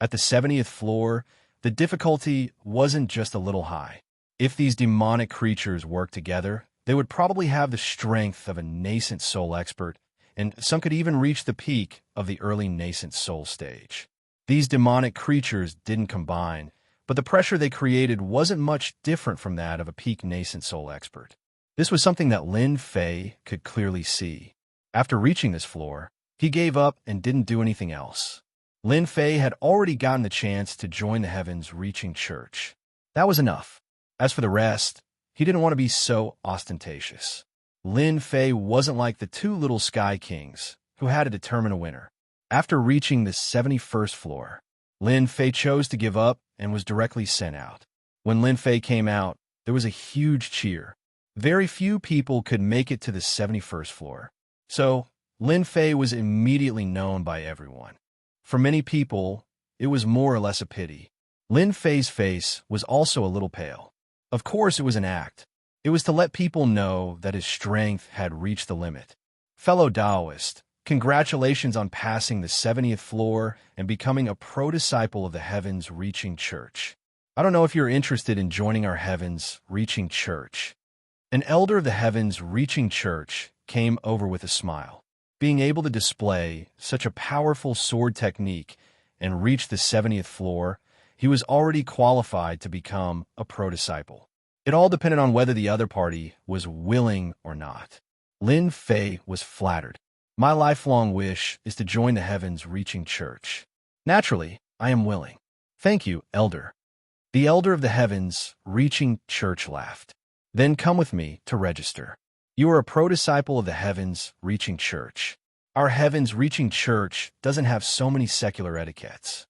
At the 70th floor, the difficulty wasn't just a little high. If these demonic creatures worked together, they would probably have the strength of a nascent soul expert, and some could even reach the peak of the early nascent soul stage. These demonic creatures didn't combine, but the pressure they created wasn't much different from that of a peak nascent soul expert. This was something that Lin Fei could clearly see. After reaching this floor, he gave up and didn't do anything else. Lin Fei had already gotten the chance to join the Heaven's Reaching Church. That was enough. As for the rest, he didn't want to be so ostentatious. Lin Fei wasn't like the 2 little Sky Kings, who had to determine a winner. After reaching the 71st floor, Lin Fei chose to give up and was directly sent out. When Lin Fei came out, there was a huge cheer. Very few people could make it to the 71st floor. So, Lin Fei was immediately known by everyone. For many people, it was more or less a pity. Lin Fei's face was also a little pale. Of course, it was an act. It was to let people know that his strength had reached the limit. Fellow Taoist, congratulations on passing the 70th floor and becoming a pro-disciple of the Heaven's Reaching Church. I don't know if you're interested in joining our Heaven's Reaching Church. An elder of the Heaven's Reaching Church came over with a smile. Being able to display such a powerful sword technique and reach the 70th floor, he was already qualified to become a pro-disciple. It all depended on whether the other party was willing or not. Lin Fei was flattered. My lifelong wish is to join the Heaven's Reaching Church. Naturally, I am willing. Thank you, Elder. The Elder of the Heaven's Reaching Church laughed. Then come with me to register. You are a pro-disciple of the Heaven's Reaching Church. Our Heaven's Reaching Church doesn't have so many secular etiquettes.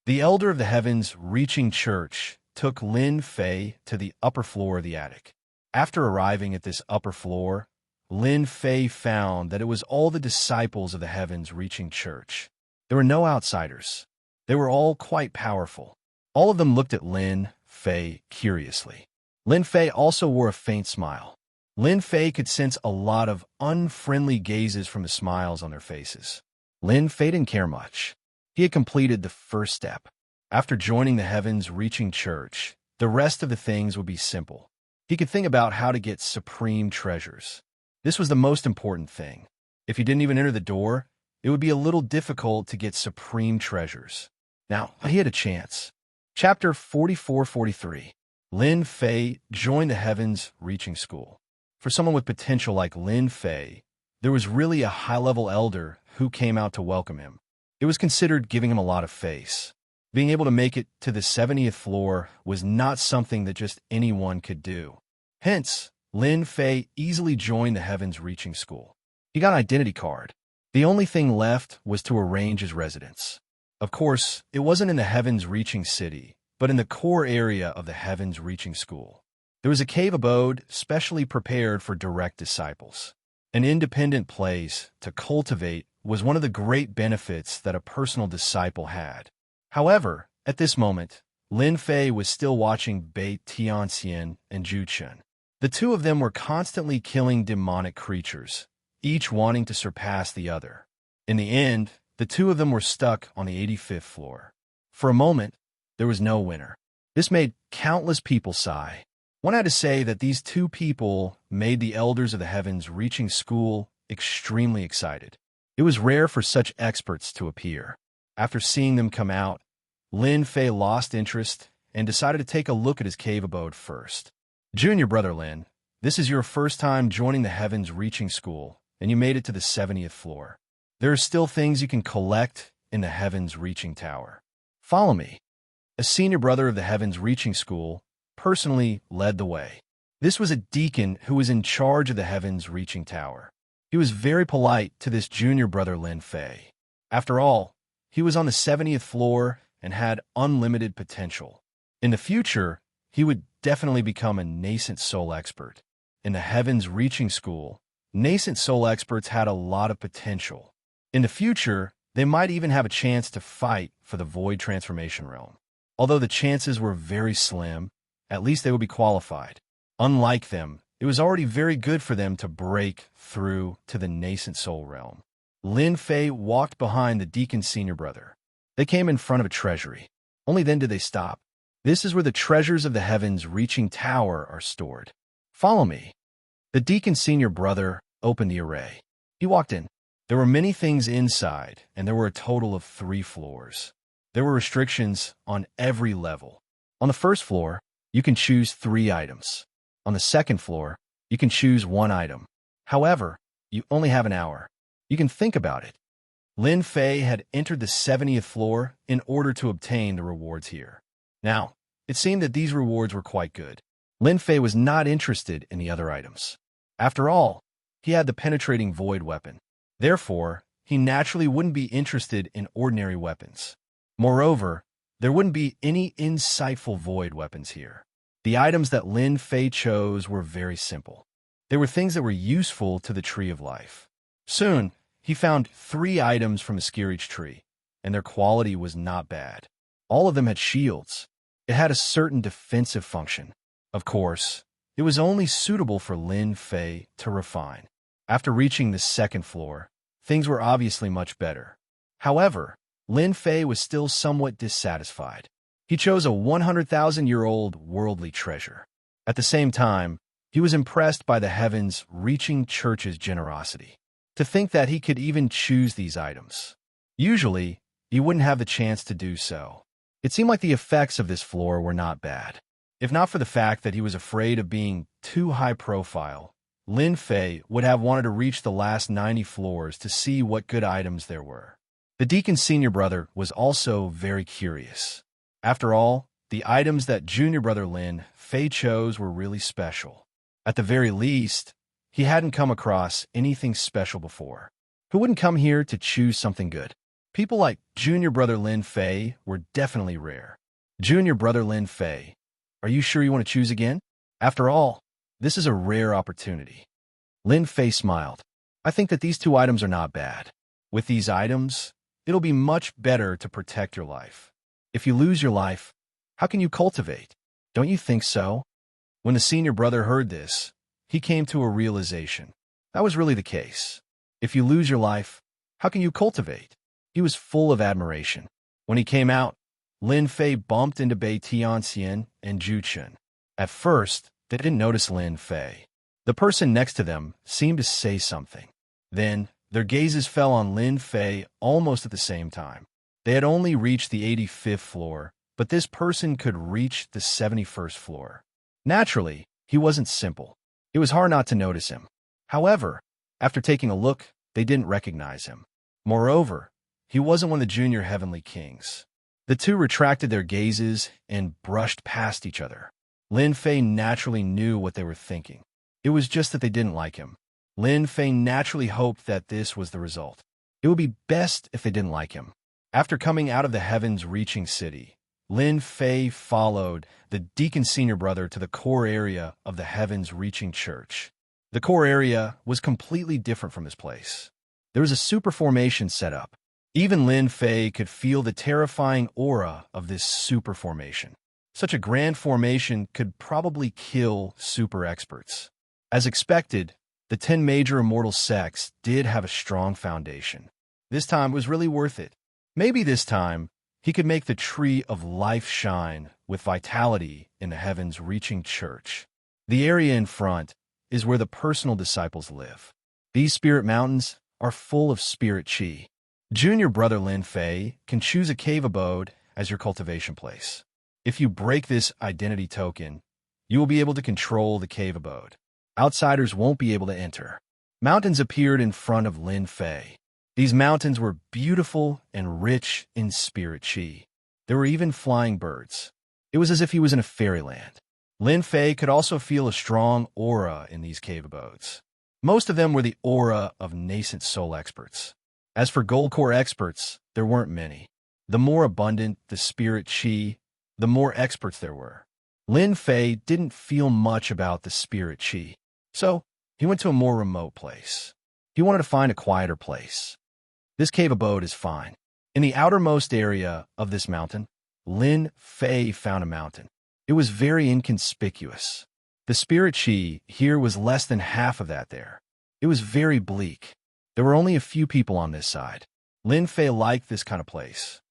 The Elder of the Heaven's Reaching Church took Lin Fei to the upper floor of the attic. After arriving at this upper floor, Lin Fei found that it was all the disciples of the Heaven's Reaching Church. There were no outsiders. They were all quite powerful. All of them looked at Lin Fei curiously. Lin Fei also wore a faint smile. Lin Fei could sense a lot of unfriendly gazes from the smiles on their faces. Lin Fei didn't care much. He had completed the first step. After joining the Heaven's Reaching Church, the rest of the things would be simple. He could think about how to get supreme treasures. This was the most important thing. If he didn't even enter the door, it would be a little difficult to get supreme treasures. Now, he had a chance. Chapter 44-43. Lin Fei joined the Heaven's Reaching School. For someone with potential like Lin Fei, there was really a high-level elder who came out to welcome him. It was considered giving him a lot of face. Being able to make it to the 70th floor was not something that just anyone could do. Hence, Lin Fei easily joined the Heavens Reaching School. He got an identity card. The only thing left was to arrange his residence. Of course, it wasn't in the Heavens Reaching City, but in the core area of the Heavens Reaching School. There was a cave abode specially prepared for direct disciples. An independent place to cultivate was one of the great benefits that a personal disciple had. However, at this moment, Lin Fei was still watching Bai Tianxian and Zhu Chen. The two of them were constantly killing demonic creatures, each wanting to surpass the other. In the end, the two of them were stuck on the 85th floor. For a moment, there was no winner. This made countless people sigh. One had to say that these two people made the elders of the Heavens Reaching School extremely excited. It was rare for such experts to appear. After seeing them come out, Lin Fei lost interest and decided to take a look at his cave abode first. Junior brother Lin, this is your first time joining the Heavens Reaching School, and you made it to the 70th floor. There are still things you can collect in the Heavens Reaching Tower. Follow me. A senior brother of the Heavens Reaching School personally led the way. This was a deacon who was in charge of the Heavens Reaching Tower. He was very polite to this junior brother Lin Fei. After all, he was on the 70th floor and had unlimited potential. In the future, he would definitely become a nascent soul expert. In the Heavens Reaching School, nascent soul experts had a lot of potential. In the future, they might even have a chance to fight for the Void Transformation Realm. Although the chances were very slim, at least they would be qualified. Unlike them, it was already very good for them to break through to the nascent soul realm. Lin Fei walked behind the deacon's senior brother. They came in front of a treasury. Only then did they stop. This is where the treasures of the Heavens Reaching Tower are stored. Follow me. The deacon's senior brother opened the array. He walked in. There were many things inside, and there were a total of 3 floors. There were restrictions on every level. On the first floor, you can choose 3 items. On the second floor, you can choose 1 item. However, you only have an hour. You can think about it. Lin Fei had entered the 70th floor in order to obtain the rewards here. Now, it seemed that these rewards were quite good. Lin Fei was not interested in the other items. After all, he had the penetrating void weapon. Therefore, he naturally wouldn't be interested in ordinary weapons. Moreover, there wouldn't be any insightful void weapons here. The items that Lin Fei chose were very simple. They were things that were useful to the Tree of Life. Soon, he found 3 items from a Skirich tree, and their quality was not bad. All of them had shields. It had a certain defensive function. Of course, it was only suitable for Lin Fei to refine. After reaching the 2nd floor, things were obviously much better. However, Lin Fei was still somewhat dissatisfied. He chose a 100,000-year-old worldly treasure. At the same time, he was impressed by the Heavens Reaching Church's generosity. To think that he could even choose these items. Usually, he wouldn't have the chance to do so. It seemed like the effects of this floor were not bad. If not for the fact that he was afraid of being too high profile, Lin Fei would have wanted to reach the last 90 floors to see what good items there were. The deacon's senior brother was also very curious. After all, the items that junior brother Lin Fei chose were really special. At the very least, he hadn't come across anything special before. Who wouldn't come here to choose something good? People like junior brother Lin Fei were definitely rare. Junior brother Lin Fei, are you sure you want to choose again? After all, this is a rare opportunity. Lin Fei smiled. I think that these 2 items are not bad. With these items, it'll be much better to protect your life. If you lose your life, how can you cultivate? Don't you think so? When the senior brother heard this, he came to a realization. That was really the case. If you lose your life, how can you cultivate? He was full of admiration. When he came out, Lin Fei bumped into Bai Tianxian and Zhu Chen. At first, they didn't notice Lin Fei. The person next to them seemed to say something. Then, their gazes fell on Lin Fei almost at the same time. They had only reached the 85th floor, but this person could reach the 71st floor. Naturally, he wasn't simple. It was hard not to notice him. However, after taking a look, they didn't recognize him. Moreover, he wasn't one of the junior heavenly kings. The two retracted their gazes and brushed past each other. Lin Fei naturally knew what they were thinking. It was just that they didn't like him. Lin Fei naturally hoped that this was the result. It would be best if they didn't like him. After coming out of the heavens-reaching city, Lin Fei followed the deacon senior brother to the core area of the heavens-reaching church. The core area was completely different from this place. There was a super formation set up. Even Lin Fei could feel the terrifying aura of this super formation. Such a grand formation could probably kill super experts. As expected, the 10 major immortal sects did have a strong foundation. This time was really worth it. Maybe this time, he could make the tree of life shine with vitality in the heavens-reaching church. The area in front is where the personal disciples live. These spirit mountains are full of spirit chi. Junior brother Lin Fei can choose a cave abode as your cultivation place. If you break this identity token, you will be able to control the cave abode. Outsiders won't be able to enter. Mountains appeared in front of Lin Fei. These mountains were beautiful and rich in spirit chi. There were even flying birds. It was as if he was in a fairyland. Lin Fei could also feel a strong aura in these cave abodes. Most of them were the aura of nascent soul experts. As for gold core experts, there weren't many. The more abundant the spirit chi, the more experts there were. Lin Fei didn't feel much about the spirit chi, so he went to a more remote place. He wanted to find a quieter place. This cave abode is fine. In the outermost area of this mountain, Lin Fei found a mountain. It was very inconspicuous. The spirit chi here was less than half of that there. It was very bleak. There were only a few people on this side. Lin Fei liked this kind of place.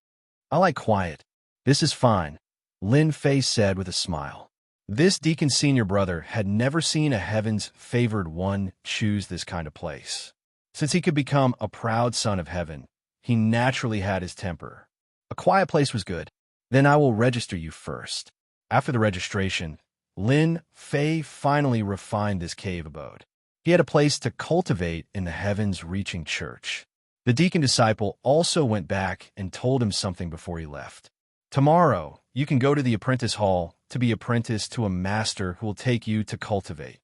I like quiet. This is fine, Lin Fei said with a smile. This deacon senior brother had never seen a heaven's favored one choose this kind of place. Since he could become a proud son of heaven, he naturally had his temper. A quiet place was good. Then I will register you first. After the registration, Lin Fei finally refined this cave abode. He had a place to cultivate in the heavens-reaching church. The deacon disciple also went back and told him something before he left. Tomorrow, you can go to the apprentice hall to be apprenticed to a master who will take you to cultivate.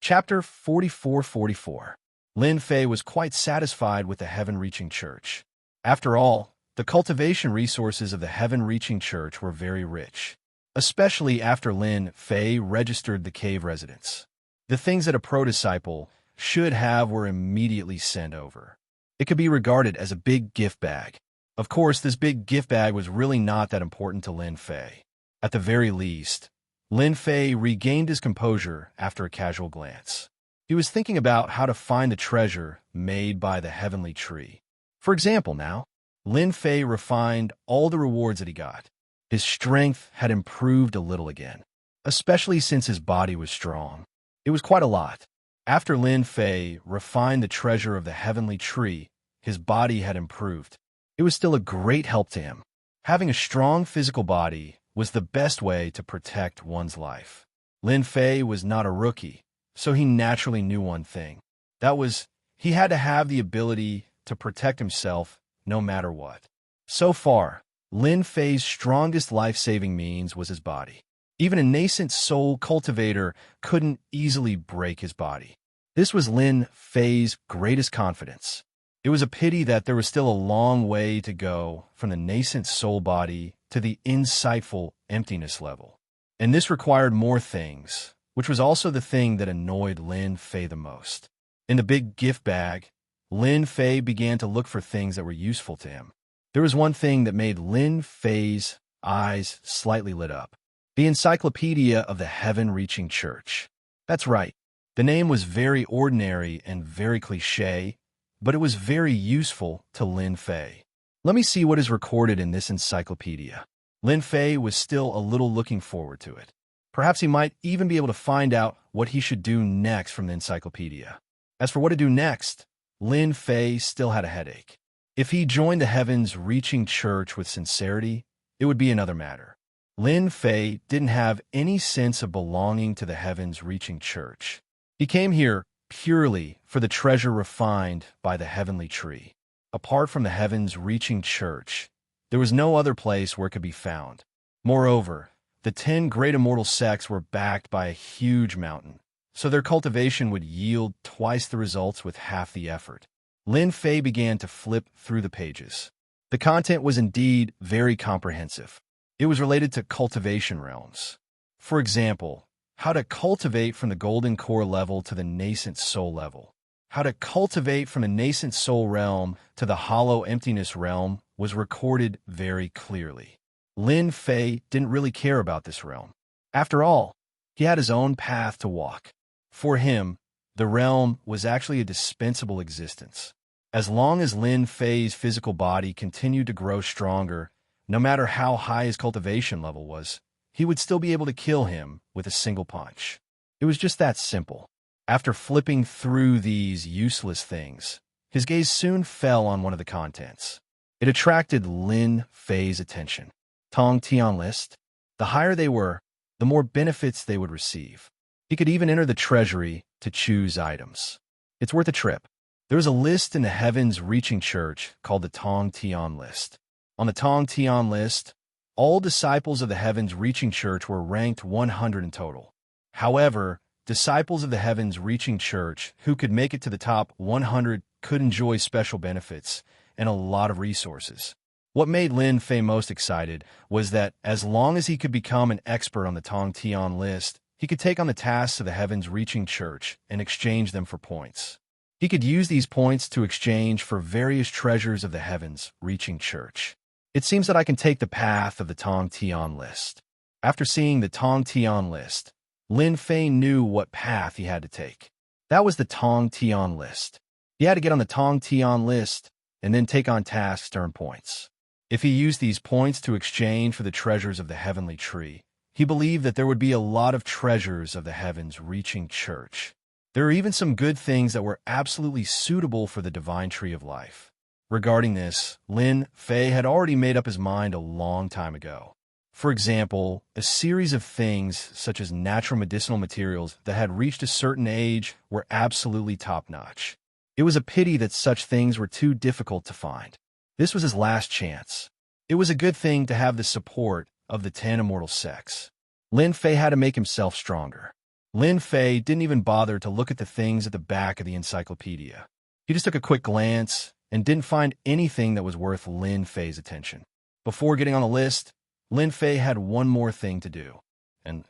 Chapter 44:44. Lin Fei was quite satisfied with the heaven-reaching church. After all, the cultivation resources of the heaven-reaching church were very rich, especially after Lin Fei registered the cave residents. The things that a pro-disciple should have were immediately sent over. It could be regarded as a big gift bag. Of course, this big gift bag was really not that important to Lin Fei. At the very least, Lin Fei regained his composure after a casual glance. He was thinking about how to find the treasure made by the heavenly tree. For example, now, Lin Fei refined all the rewards that he got. His strength had improved a little again, especially since his body was strong. It was quite a lot. After Lin Fei refined the treasure of the heavenly tree, his body had improved. It was still a great help to him. Having a strong physical body was the best way to protect one's life. Lin Fei was not a rookie, so he naturally knew one thing. That was, he had to have the ability to protect himself no matter what. So far, Lin Fei's strongest life-saving means was his body. Even a nascent soul cultivator couldn't easily break his body. This was Lin Fei's greatest confidence. It was a pity that there was still a long way to go from the nascent soul body to the insightful emptiness level. And this required more things, which was also the thing that annoyed Lin Fei the most. In the big gift bag, Lin Fei began to look for things that were useful to him. There was one thing that made Lin Fei's eyes slightly lit up. The Encyclopedia of the Heaven-Reaching Church. That's right. The name was very ordinary and very cliché, but it was very useful to Lin Fei. Let me see what is recorded in this encyclopedia. Lin Fei was still a little looking forward to it. Perhaps he might even be able to find out what he should do next from the encyclopedia. As for what to do next, Lin Fei still had a headache. If he joined the Heavens-Reaching Church with sincerity, it would be another matter. Lin Fei didn't have any sense of belonging to the Heavens-Reaching Church. He came here purely for the treasure refined by the heavenly tree. Apart from the Heavens-Reaching Church, There was no other place where it could be found. Moreover, the 10 great immortal sects were backed by a huge mountain, so their cultivation would yield twice the results with half the effort. Lin Fei began to flip through the pages. The content was indeed very comprehensive. It was related to cultivation realms. For example, how to cultivate from the golden core level to the nascent soul level. How to cultivate from the nascent soul realm to the hollow emptiness realm was recorded very clearly. Lin Fei didn't really care about this realm. After all, he had his own path to walk. For him, the realm was actually a dispensable existence. As long as Lin Fei's physical body continued to grow stronger, no matter how high his cultivation level was, he would still be able to kill him with a single punch. It was just that simple. After flipping through these useless things, his gaze soon fell on one of the contents. It attracted Lin Fei's attention. Tong Tian list. The higher they were, the more benefits they would receive. He could even enter the treasury to choose items. It's worth a trip. There was a list in the Heavens Reaching Church called the Tong Tian list. On the Tong Tian list, all disciples of the Heavens Reaching Church were ranked 100 in total. However, disciples of the Heavens Reaching Church who could make it to the top 100 could enjoy special benefits and a lot of resources. What made Lin Fei most excited was that as long as he could become an expert on the Tong Tian list, he could take on the tasks of the Heavens Reaching Church and exchange them for points. He could use these points to exchange for various treasures of the Heavens Reaching Church. It seems that I can take the path of the Tong Tian list. After seeing the Tong Tian list, Lin Fei knew what path he had to take. That was the Tong Tian list. He had to get on the Tong Tian list and then take on tasks to earn points. If he used these points to exchange for the treasures of the Heavenly Tree, he believed that there would be a lot of treasures of the Heavens Reaching Church. There are even some good things that were absolutely suitable for the Divine Tree of Life. Regarding this, Lin Fei had already made up his mind a long time ago. For example, a series of things such as natural medicinal materials that had reached a certain age were absolutely top-notch. It was a pity that such things were too difficult to find. This was his last chance. It was a good thing to have the support of the 10 immortal sects. Lin Fei had to make himself stronger. Lin Fei didn't even bother to look at the things at the back of the encyclopedia. He just took a quick glance and didn't find anything that was worth Lin Fei's attention. Before getting on the list, Lin Fei had one more thing to do, and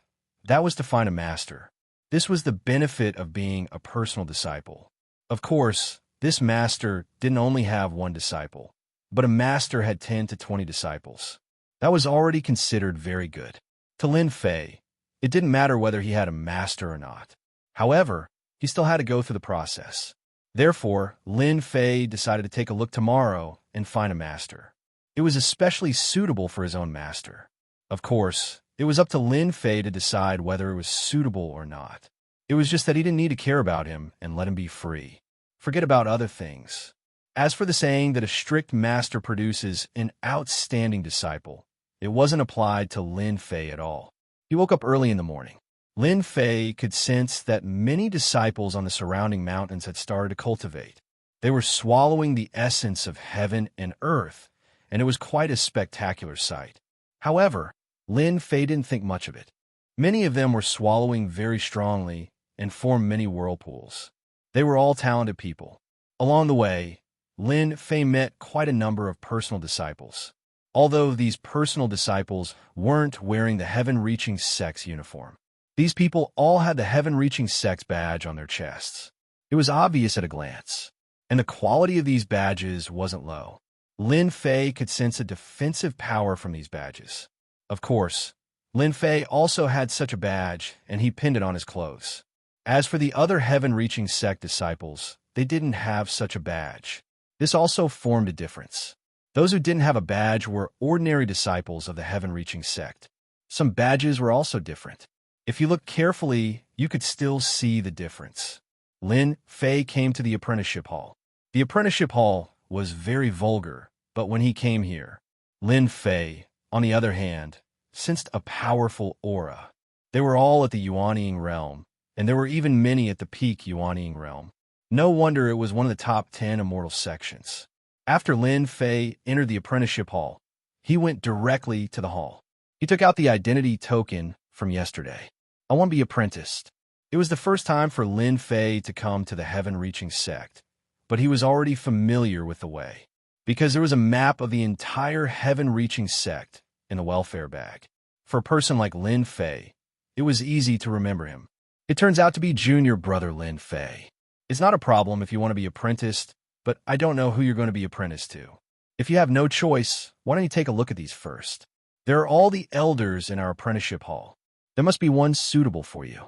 that was to find a master. This was the benefit of being a personal disciple. Of course, this master didn't only have one disciple, but a master had 10 to 20 disciples. That was already considered very good. To Lin Fei, it didn't matter whether he had a master or not. However, he still had to go through the process. Therefore, Lin Fei decided to take a look tomorrow and find a master. It was especially suitable for his own master. Of course, it was up to Lin Fei to decide whether it was suitable or not. It was just that he didn't need to care about him and let him be free. Forget about other things. As for the saying that a strict master produces an outstanding disciple, it wasn't applied to Lin Fei at all. He woke up early in the morning. Lin Fei could sense that many disciples on the surrounding mountains had started to cultivate. They were swallowing the essence of heaven and earth, and it was quite a spectacular sight. However, Lin Fei didn't think much of it. Many of them were swallowing very strongly and formed many whirlpools. They were all talented people. Along the way, Lin Fei met quite a number of personal disciples. Although these personal disciples weren't wearing the heaven-reaching sects uniform. These people all had the heaven-reaching sects badge on their chests. It was obvious at a glance, and the quality of these badges wasn't low. Lin Fei could sense a defensive power from these badges. Of course, Lin Fei also had such a badge, and he pinned it on his clothes. As for the other heaven-reaching sect disciples, they didn't have such a badge. This also formed a difference. Those who didn't have a badge were ordinary disciples of the heaven-reaching sect. Some badges were also different. If you looked carefully, you could still see the difference. Lin Fei came to the apprenticeship hall. The apprenticeship hall was very vulgar, but when he came here, Lin Fei, on the other hand, sensed a powerful aura. They were all at the Yuanying realm, and there were even many at the peak Yuanying realm. No wonder it was one of the top 10 immortal sections. After Lin Fei entered the apprenticeship hall, he went directly to the hall. He took out the identity token from yesterday. I want to be apprenticed. It was the first time for Lin Fei to come to the heaven-reaching sect, but he was already familiar with the way, because there was a map of the entire heaven-reaching sect in the welfare bag. For a person like Lin Fei, it was easy to remember him. It turns out to be junior brother Lin Fei. It's not a problem if you want to be apprenticed, but I don't know who you're going to be apprenticed to. If you have no choice, why don't you take a look at these first? There are all the elders in our apprenticeship hall. There must be one suitable for you.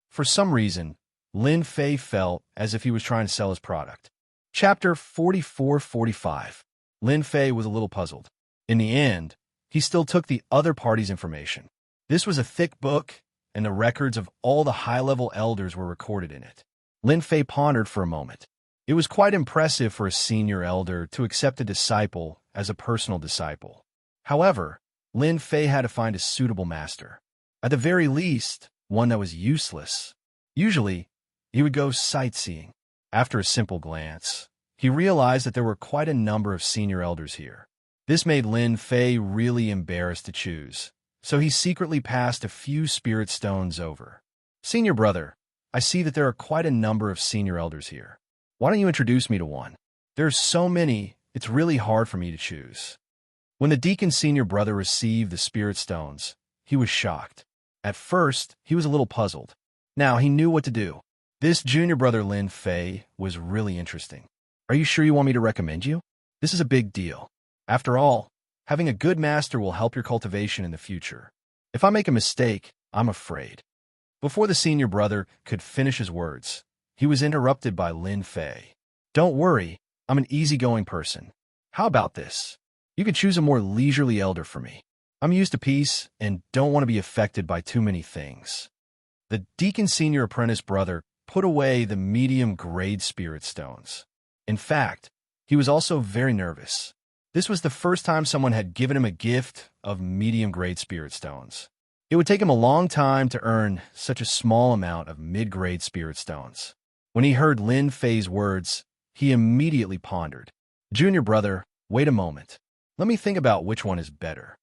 For some reason, Lin Fei felt as if he was trying to sell his product. Chapter 44-45. Lin Fei was a little puzzled. In the end, he still took the other party's information. This was a thick book, and the records of all the high-level elders were recorded in it. Lin Fei pondered for a moment. It was quite impressive for a senior elder to accept a disciple as a personal disciple. However, Lin Fei had to find a suitable master. At the very least, one that was useless. Usually, he would go sightseeing. After a simple glance, he realized that there were quite a number of senior elders here. This made Lin Fei really embarrassed to choose, so he secretly passed a few spirit stones over. Senior brother, I see that there are quite a number of senior elders here. Why don't you introduce me to one? There's so many, it's really hard for me to choose. When the deacon senior brother received the spirit stones, he was shocked. At first, he was a little puzzled. Now he knew what to do. This junior brother Lin Fei was really interesting. Are you sure you want me to recommend you? This is a big deal. After all, having a good master will help your cultivation in the future. If I make a mistake, I'm afraid. Before the senior brother could finish his words, he was interrupted by Lin Fei. Don't worry, I'm an easygoing person. How about this? You can choose a more leisurely elder for me. I'm used to peace and don't want to be affected by too many things. The deacon senior apprentice brother put away the medium-grade spirit stones. In fact, he was also very nervous. This was the first time someone had given him a gift of medium-grade spirit stones. It would take him a long time to earn such a small amount of mid-grade spirit stones. When he heard Lin Fei's words, he immediately pondered. Junior brother, wait a moment. Let me think about which one is better.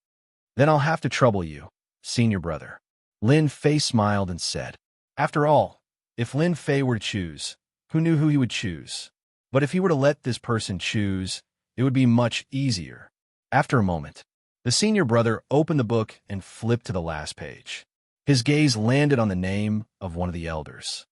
Then I'll have to trouble you, senior brother. Lin Fei smiled and said, after all, if Lin Fei were to choose, who knew who he would choose? But if he were to let this person choose, it would be much easier. After a moment, the senior brother opened the book and flipped to the last page. His gaze landed on the name of one of the elders.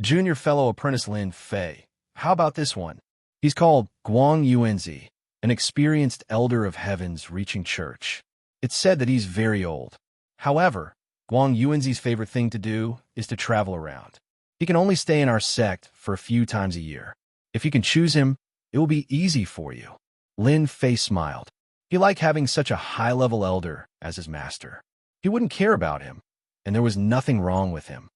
Junior fellow apprentice Lin Fei. How about this one? He's called Guang Yuanzi, an experienced elder of heaven's reaching church. It's said that he's very old. However, Guang Yuanzi's favorite thing to do is to travel around. He can only stay in our sect for a few times a year. If you can choose him, it will be easy for you. Lin Fei smiled. He liked having such a high-level elder as his master. He wouldn't care about him, and there was nothing wrong with him.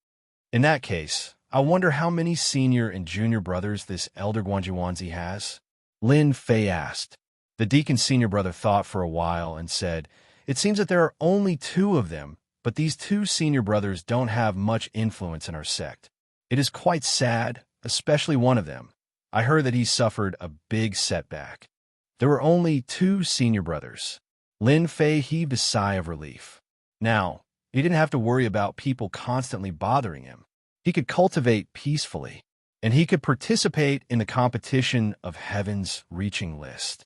In that case, I wonder how many senior and junior brothers this elder Guang Yuanzi has? Lin Fei asked. The deacon senior brother thought for a while and said, it seems that there are only 2 of them, but these 2 senior brothers don't have much influence in our sect. It is quite sad, especially one of them. I heard that he suffered a big setback. There were only 2 senior brothers. Lin Fei heaved a sigh of relief. Now, he didn't have to worry about people constantly bothering him. He could cultivate peacefully, and he could participate in the competition of heaven's reaching list.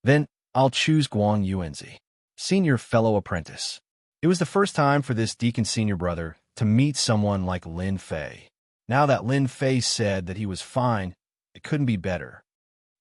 Then I'll choose Guang Yuanzi, senior fellow apprentice. It was the first time for this deacon senior brother to meet someone like Lin Fei. Now that Lin Fei said that he was fine, it couldn't be better.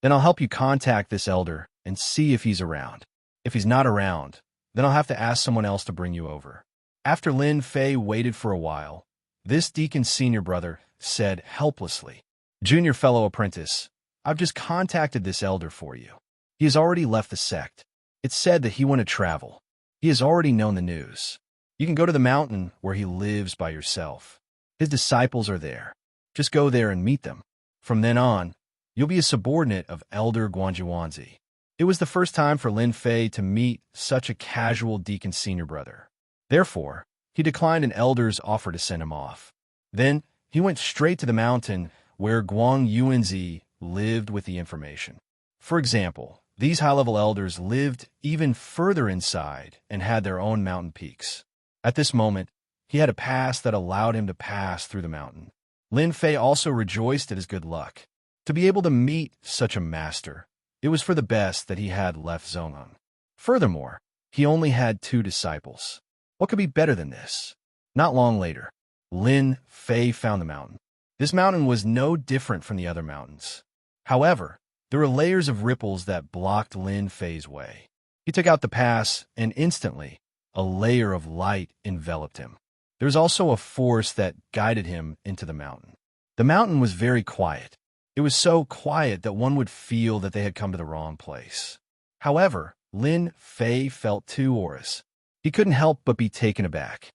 Then I'll help you contact this elder and see if he's around. If he's not around, then I'll have to ask someone else to bring you over. After Lin Fei waited for a while, this deacon senior brother said helplessly, Junior fellow apprentice, I've just contacted this elder for you. He has already left the sect. It's said that he went to travel. He has already known the news. You can go to the mountain where he lives by yourself. His disciples are there. Just go there and meet them. From then on, you'll be a subordinate of Elder Guang Yuanzi. It was the first time for Lin Fei to meet such a casual deacon senior brother. Therefore, he declined an elder's offer to send him off. Then, he went straight to the mountain where Guang Yuanzi lived with the information. For example, These high-level elders lived even further inside and had their own mountain peaks. At this moment, he had a pass that allowed him to pass through the mountain. Lin Fei also rejoiced at his good luck. To be able to meet such a master, it was for the best that he had left Zongun. Furthermore, he only had 2 disciples. What could be better than this? Not long later, Lin Fei found the mountain. This mountain was no different from the other mountains. However, there were layers of ripples that blocked Lin Fei's way. He took out the pass, and instantly, a layer of light enveloped him. There was also a force that guided him into the mountain. The mountain was very quiet. It was so quiet that one would feel that they had come to the wrong place. However, Lin Fei felt 2 auras. He couldn't help but be taken aback.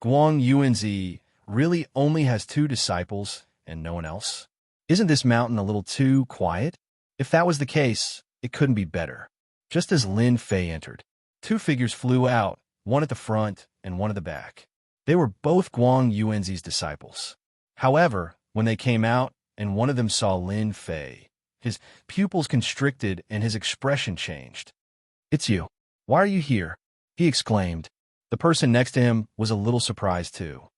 Guang Yuanzi really only has 2 disciples and no one else? Isn't this mountain a little too quiet? If that was the case, it couldn't be better. Just as Lin Fei entered, 2 figures flew out, one at the front and one at the back. They were both Guang Yuanzi's disciples. However, when they came out and one of them saw Lin Fei, his pupils constricted and his expression changed. "It's you. Why are you here?" he exclaimed. The person next to him was a little surprised too.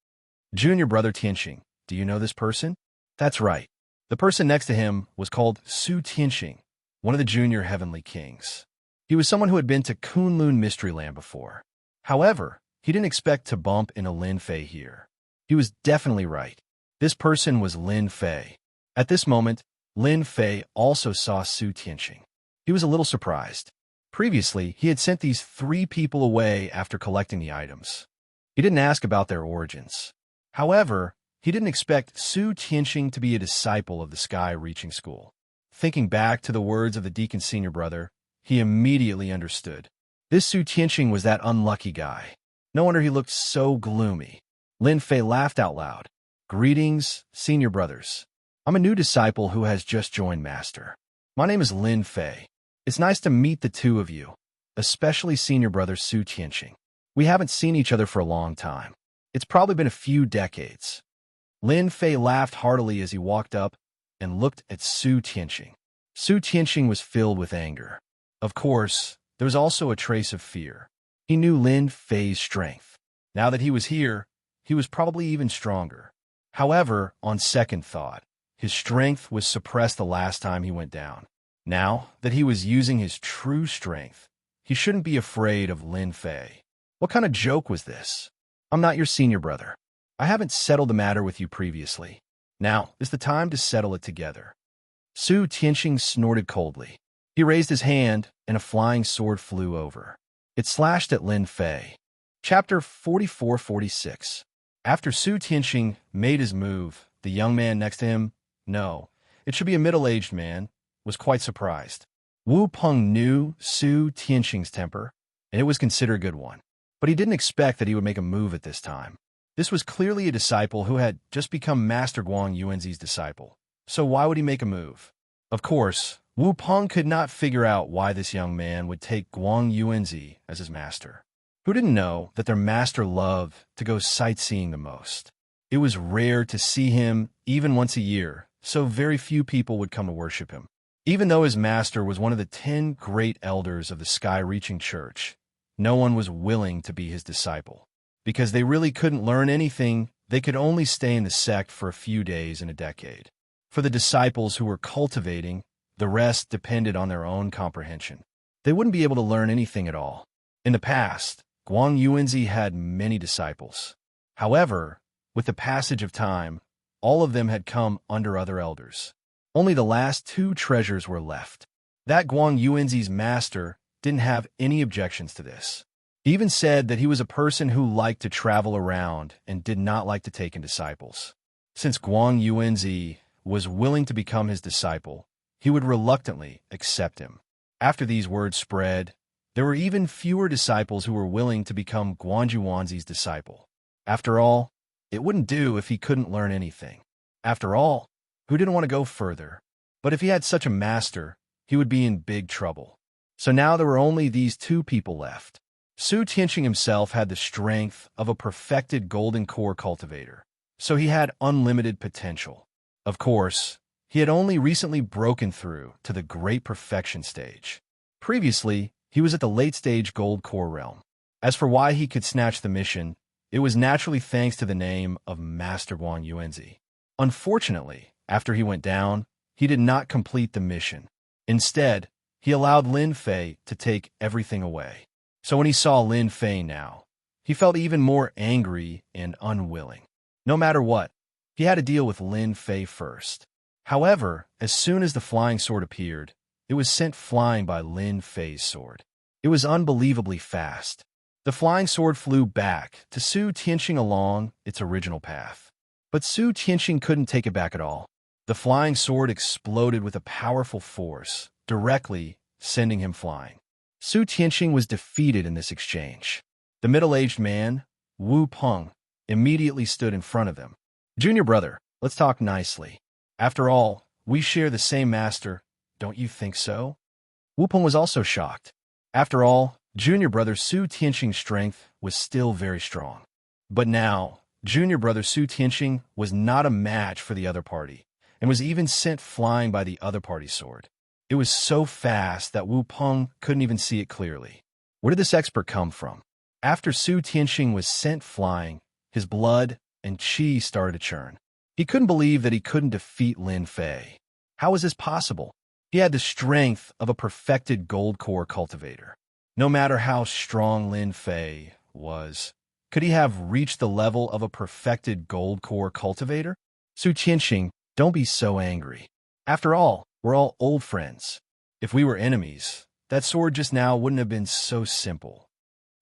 "Junior brother Tianxing, do you know this person?" That's right. The person next to him was called Su Tianxing, one of the junior heavenly kings. He was someone who had been to Kunlun Mysteryland before. However, he didn't expect to bump into Lin Fei here. He was definitely right. This person was Lin Fei. At this moment, Lin Fei also saw Su Tianxing. He was a little surprised. Previously, he had sent these 3 people away after collecting the items. He didn't ask about their origins. However, he didn't expect Su Tianxing to be a disciple of the Sky Reaching School. Thinking back to the words of the deacon's senior brother, he immediately understood. This Su Tianxing was that unlucky guy. No wonder he looked so gloomy. Lin Fei laughed out loud. "Greetings, senior brothers. I'm a new disciple who has just joined Master. My name is Lin Fei. It's nice to meet the 2 of you, especially senior brother Su Tianxing. We haven't seen each other for a long time. It's probably been a few decades." Lin Fei laughed heartily as he walked up and looked at Su Tianxing. Su Tianxing was filled with anger. Of course, there was also a trace of fear. He knew Lin Fei's strength. Now that he was here, he was probably even stronger. However, on second thought, his strength was suppressed the last time he went down. Now that he was using his true strength, he shouldn't be afraid of Lin Fei. What kind of joke was this? I'm not your senior brother. I haven't settled the matter with you previously. Now is the time to settle it together. Su Tianxing snorted coldly. He raised his hand, and a flying sword flew over. It slashed at Lin Fei. Chapter 44-46. After Su Tianxing made his move, the young man next to him, no, it should be a middle-aged man, was quite surprised. Wu Peng knew Su Tianxing's temper, and it was considered a good one. But he didn't expect that he would make a move at this time. This was clearly a disciple who had just become Master Guang Yuanzi's disciple. So why would he make a move? Of course, Wu Peng could not figure out why this young man would take Guang Yuanzi as his master. Who didn't know that their master loved to go sightseeing the most? It was rare to see him even once a year, so very few people would come to worship him. Even though his master was one of the 10 great elders of the Sky-Reaching Church, no one was willing to be his disciple. Because they really couldn't learn anything, they could only stay in the sect for a few days in a decade. For the disciples who were cultivating, the rest depended on their own comprehension. They wouldn't be able to learn anything at all. In the past, Guang Yuanzi had many disciples. However, with the passage of time, all of them had come under other elders. Only the last 2 treasures were left. That Guang Yuanzi's master didn't have any objections to this. He even said that he was a person who liked to travel around and did not like to take in disciples. Since Guang Yuanzi was willing to become his disciple, he would reluctantly accept him. After these words spread, there were even fewer disciples who were willing to become Guang Yuanzi's disciple. After all, it wouldn't do if he couldn't learn anything. After all, who didn't want to go further? But if he had such a master, he would be in big trouble. So now there were only these 2 people left. Su Tianxing himself had the strength of a perfected golden core cultivator, so he had unlimited potential. Of course, he had only recently broken through to the great perfection stage. Previously, he was at the late-stage Gold Core realm. As for why he could snatch the mission, it was naturally thanks to the name of Master Wang Yuanzi. Unfortunately, after he went down, he did not complete the mission. Instead, he allowed Lin Fei to take everything away. So when he saw Lin Fei now, he felt even more angry and unwilling. No matter what, he had to deal with Lin Fei first. However, as soon as the flying sword appeared, it was sent flying by Lin Fei's sword. It was unbelievably fast. The flying sword flew back to Su Tianqing along its original path. But Su Tianqing couldn't take it back at all. The flying sword exploded with a powerful force, directly sending him flying. Su Tianqing was defeated in this exchange. The middle-aged man, Wu Peng, immediately stood in front of him. "Junior brother, let's talk nicely. After all, we share the same master, don't you think so?" Wu Peng was also shocked. After all, junior brother Su Tianqing's strength was still very strong. But now, junior brother Su Tianqing was not a match for the other party, and was even sent flying by the other party's sword. It was so fast that Wu Peng couldn't even see it clearly. Where did this expert come from? After Su Tianqing was sent flying, his blood and qi started to churn. He couldn't believe that he couldn't defeat Lin Fei. How was this possible? He had the strength of a perfected gold core cultivator. No matter how strong Lin Fei was, could he have reached the level of a perfected gold core cultivator? Su Tianqing, don't be so angry. After all, we're all old friends. If we were enemies, that sword just now wouldn't have been so simple.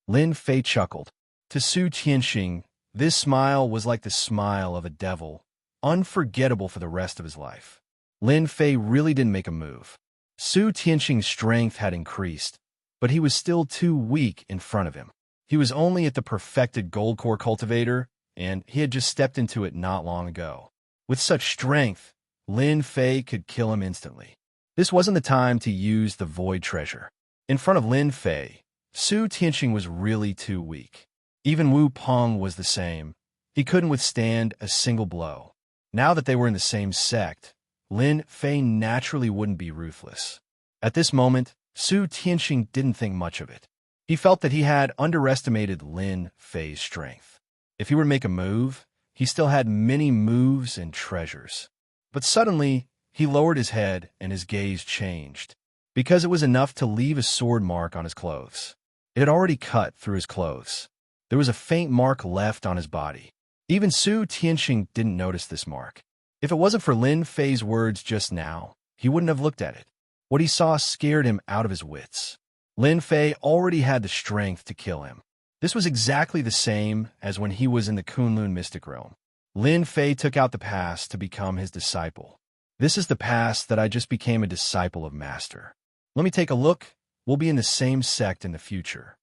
Lin Fei chuckled. To Su Tianqing, this smile was like the smile of a devil, unforgettable for the rest of his life. Lin Fei really didn't make a move. Su Tianqing's strength had increased, but he was still too weak in front of him. He was only at the perfected gold core cultivator, and he had just stepped into it not long ago. With such strength, Lin Fei could kill him instantly. This wasn't the time to use the void treasure. In front of Lin Fei, Su Tianqing was really too weak. Even Wu Peng was the same. He couldn't withstand a single blow. Now that they were in the same sect, Lin Fei naturally wouldn't be ruthless. At this moment, Su Tianqing didn't think much of it. He felt that he had underestimated Lin Fei's strength. If he were to make a move, he still had many moves and treasures. But suddenly, he lowered his head and his gaze changed, because it was enough to leave a sword mark on his clothes. It had already cut through his clothes. There was a faint mark left on his body. Even Su Tianqing didn't notice this mark. If it wasn't for Lin Fei's words just now, he wouldn't have looked at it. What he saw scared him out of his wits. Lin Fei already had the strength to kill him. This was exactly the same as when he was in the Kunlun Mystic Realm. Lin Fei took out the pass to become his disciple. This is the pass that I just became a disciple of Master. Let me take a look. We'll be in the same sect in the future.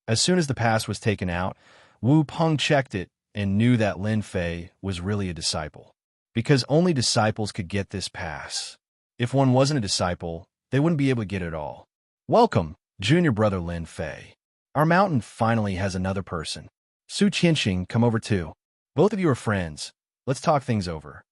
As soon as the pass was taken out, Wu Peng checked it and knew that Lin Fei was really a disciple. Because only disciples could get this pass. If one wasn't a disciple, they wouldn't be able to get it all. Welcome, junior brother Lin Fei. Our mountain finally has another person. Su Tianqing, come over too. Both of you are friends. Let's talk things over.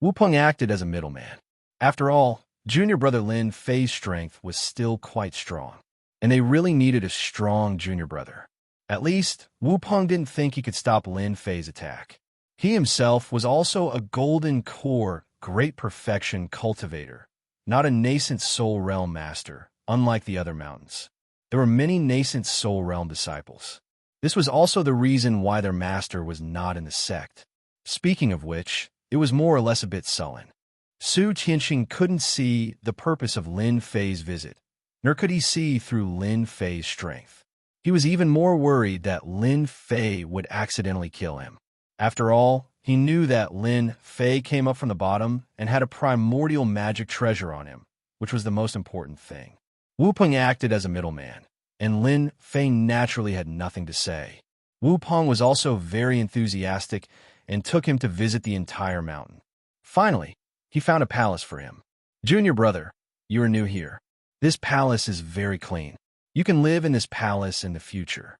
Wu Peng acted as a middleman. After all, junior brother Lin Fei's strength was still quite strong, and they really needed a strong junior brother. At least, Wu Peng didn't think he could stop Lin Fei's attack. He himself was also a golden core, great perfection cultivator, not a nascent soul realm master, unlike the other mountains. There were many nascent soul realm disciples. This was also the reason why their master was not in the sect. Speaking of which, it was more or less a bit sullen. Su Tianqing couldn't see the purpose of Lin Fei's visit, nor could he see through Lin Fei's strength. He was even more worried that Lin Fei would accidentally kill him. After all, he knew that Lin Fei came up from the bottom and had a primordial magic treasure on him, which was the most important thing. Wu Peng acted as a middleman, and Lin Fei naturally had nothing to say. Wu Peng was also very enthusiastic and took him to visit the entire mountain. Finally, he found a palace for him. Junior brother, you are new here. This palace is very clean. You can live in this palace in the future.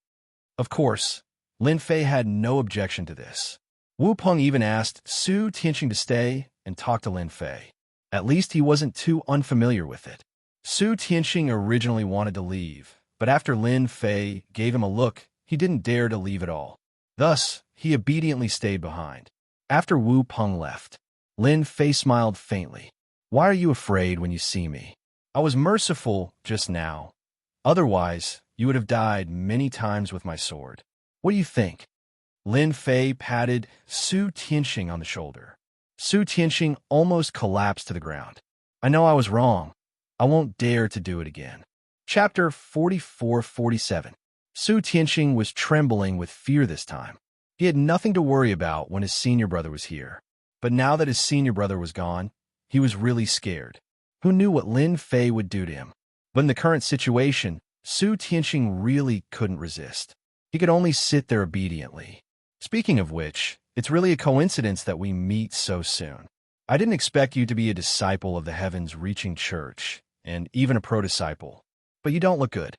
Of course, Lin Fei had no objection to this. Wu Peng even asked Su Tianqing to stay and talk to Lin Fei. At least he wasn't too unfamiliar with it. Su Tianxing originally wanted to leave, but after Lin Fei gave him a look, he didn't dare to leave at all. Thus, he obediently stayed behind. After Wu Peng left, Lin Fei smiled faintly. Why are you afraid when you see me? I was merciful just now. Otherwise, you would have died many times with my sword. What do you think? Lin Fei patted Su Tianxing on the shoulder. Su Tianxing almost collapsed to the ground. I know I was wrong. I won't dare to do it again. Chapter 44-47. Su Tianxing was trembling with fear this time. He had nothing to worry about when his senior brother was here. But now that his senior brother was gone, he was really scared. Who knew what Lin Fei would do to him? But in the current situation, Su Tianxing really couldn't resist. He could only sit there obediently. Speaking of which, it's really a coincidence that we meet so soon. I didn't expect you to be a disciple of the Heavens Reaching Church, and even a pro-disciple. But you don't look good.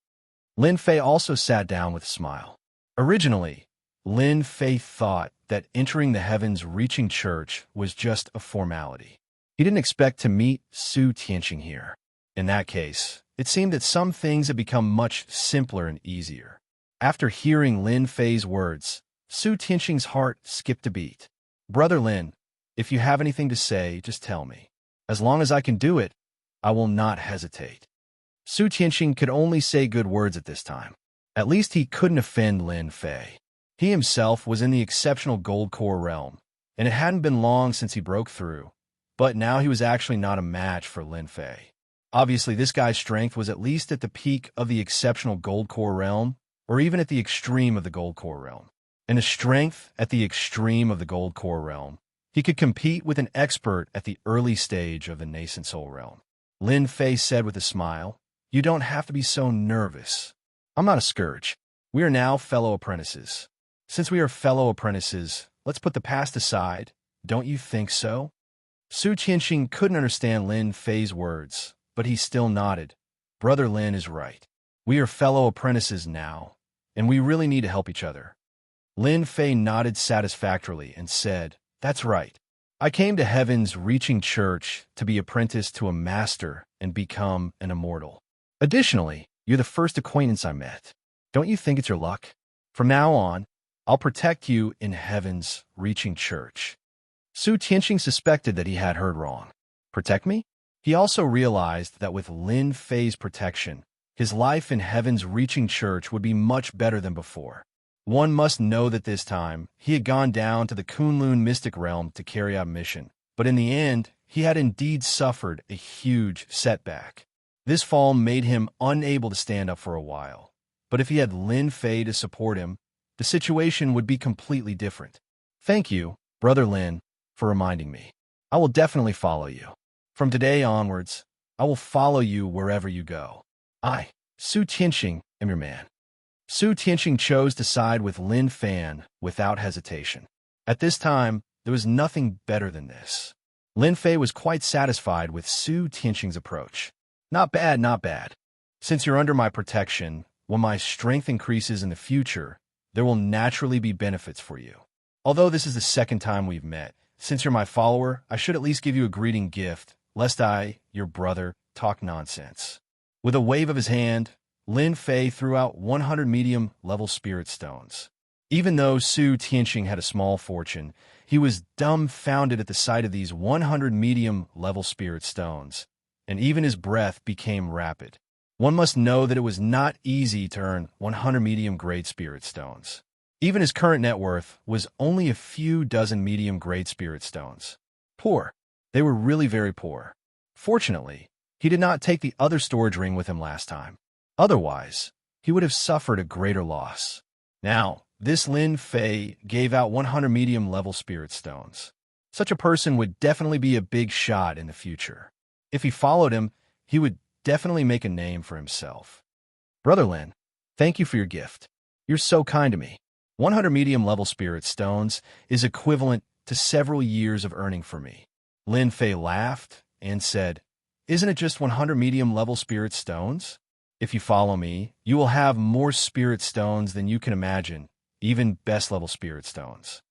Lin Fei also sat down with a smile. Originally, Lin Fei thought that entering the Heavens Reaching Church was just a formality. He didn't expect to meet Su Tianxing here. In that case, it seemed that some things had become much simpler and easier. After hearing Lin Fei's words, Su Tianxing's heart skipped a beat. Brother Lin, if you have anything to say, just tell me. As long as I can do it, I will not hesitate. Su Tianxing could only say good words at this time. At least he couldn't offend Lin Fei. He himself was in the exceptional gold core realm, and it hadn't been long since he broke through, but now he was actually not a match for Lin Fei. Obviously, this guy's strength was at least at the peak of the exceptional gold core realm, or even at the extreme of the gold core realm. And the strength at the extreme of the gold core realm, he could compete with an expert at the early stage of the nascent soul realm. Lin Fei said with a smile, "You don't have to be so nervous. I'm not a scourge. We are now fellow apprentices. Since we are fellow apprentices, let's put the past aside. Don't you think so?" Su Tianxing couldn't understand Lin Fei's words, but he still nodded. Brother Lin is right. We are fellow apprentices now, and we really need to help each other. Lin Fei nodded satisfactorily and said, "That's right. I came to Heaven's Reaching Church to be apprenticed to a master and become an immortal. Additionally, you're the first acquaintance I met. Don't you think it's your luck? From now on, I'll protect you in Heaven's Reaching Church." Su Tianxing suspected that he had heard wrong. Protect me? He also realized that with Lin Fei's protection, his life in Heaven's Reaching Church would be much better than before. One must know that this time, he had gone down to the Kunlun mystic realm to carry out a mission, but in the end, he had indeed suffered a huge setback. This fall made him unable to stand up for a while, but if he had Lin Fei to support him, the situation would be completely different. Thank you, Brother Lin, for reminding me. I will definitely follow you. From today onwards, I will follow you wherever you go. I, Su Tianxing, am your man. Su Tianxing chose to side with Lin Fei without hesitation. At this time, there was nothing better than this. Lin Fei was quite satisfied with Su Tianxing's approach. Not bad, not bad. Since you're under my protection, when my strength increases in the future, there will naturally be benefits for you. Although this is the second time we've met, since you're my follower, I should at least give you a greeting gift, lest I, your brother, talk nonsense. With a wave of his hand, Lin Fei threw out 100 medium-level spirit stones. Even though Su Tianxing had a small fortune, he was dumbfounded at the sight of these 100 medium-level spirit stones, and even his breath became rapid. One must know that it was not easy to earn 100 medium-grade spirit stones. Even his current net worth was only a few dozen medium-grade spirit stones. Poor. They were really very poor. Fortunately, he did not take the other storage ring with him last time. Otherwise, he would have suffered a greater loss. Now, this Lin Fei gave out 100 medium-level spirit stones. Such a person would definitely be a big shot in the future. If he followed him, he would definitely make a name for himself. Brother Lin, thank you for your gift. You're so kind to me. 100 medium-level spirit stones is equivalent to several years of earning for me. Lin Fei laughed and said, "Isn't it just 100 medium-level spirit stones? If you follow me, you will have more spirit stones than you can imagine, even best-level spirit stones."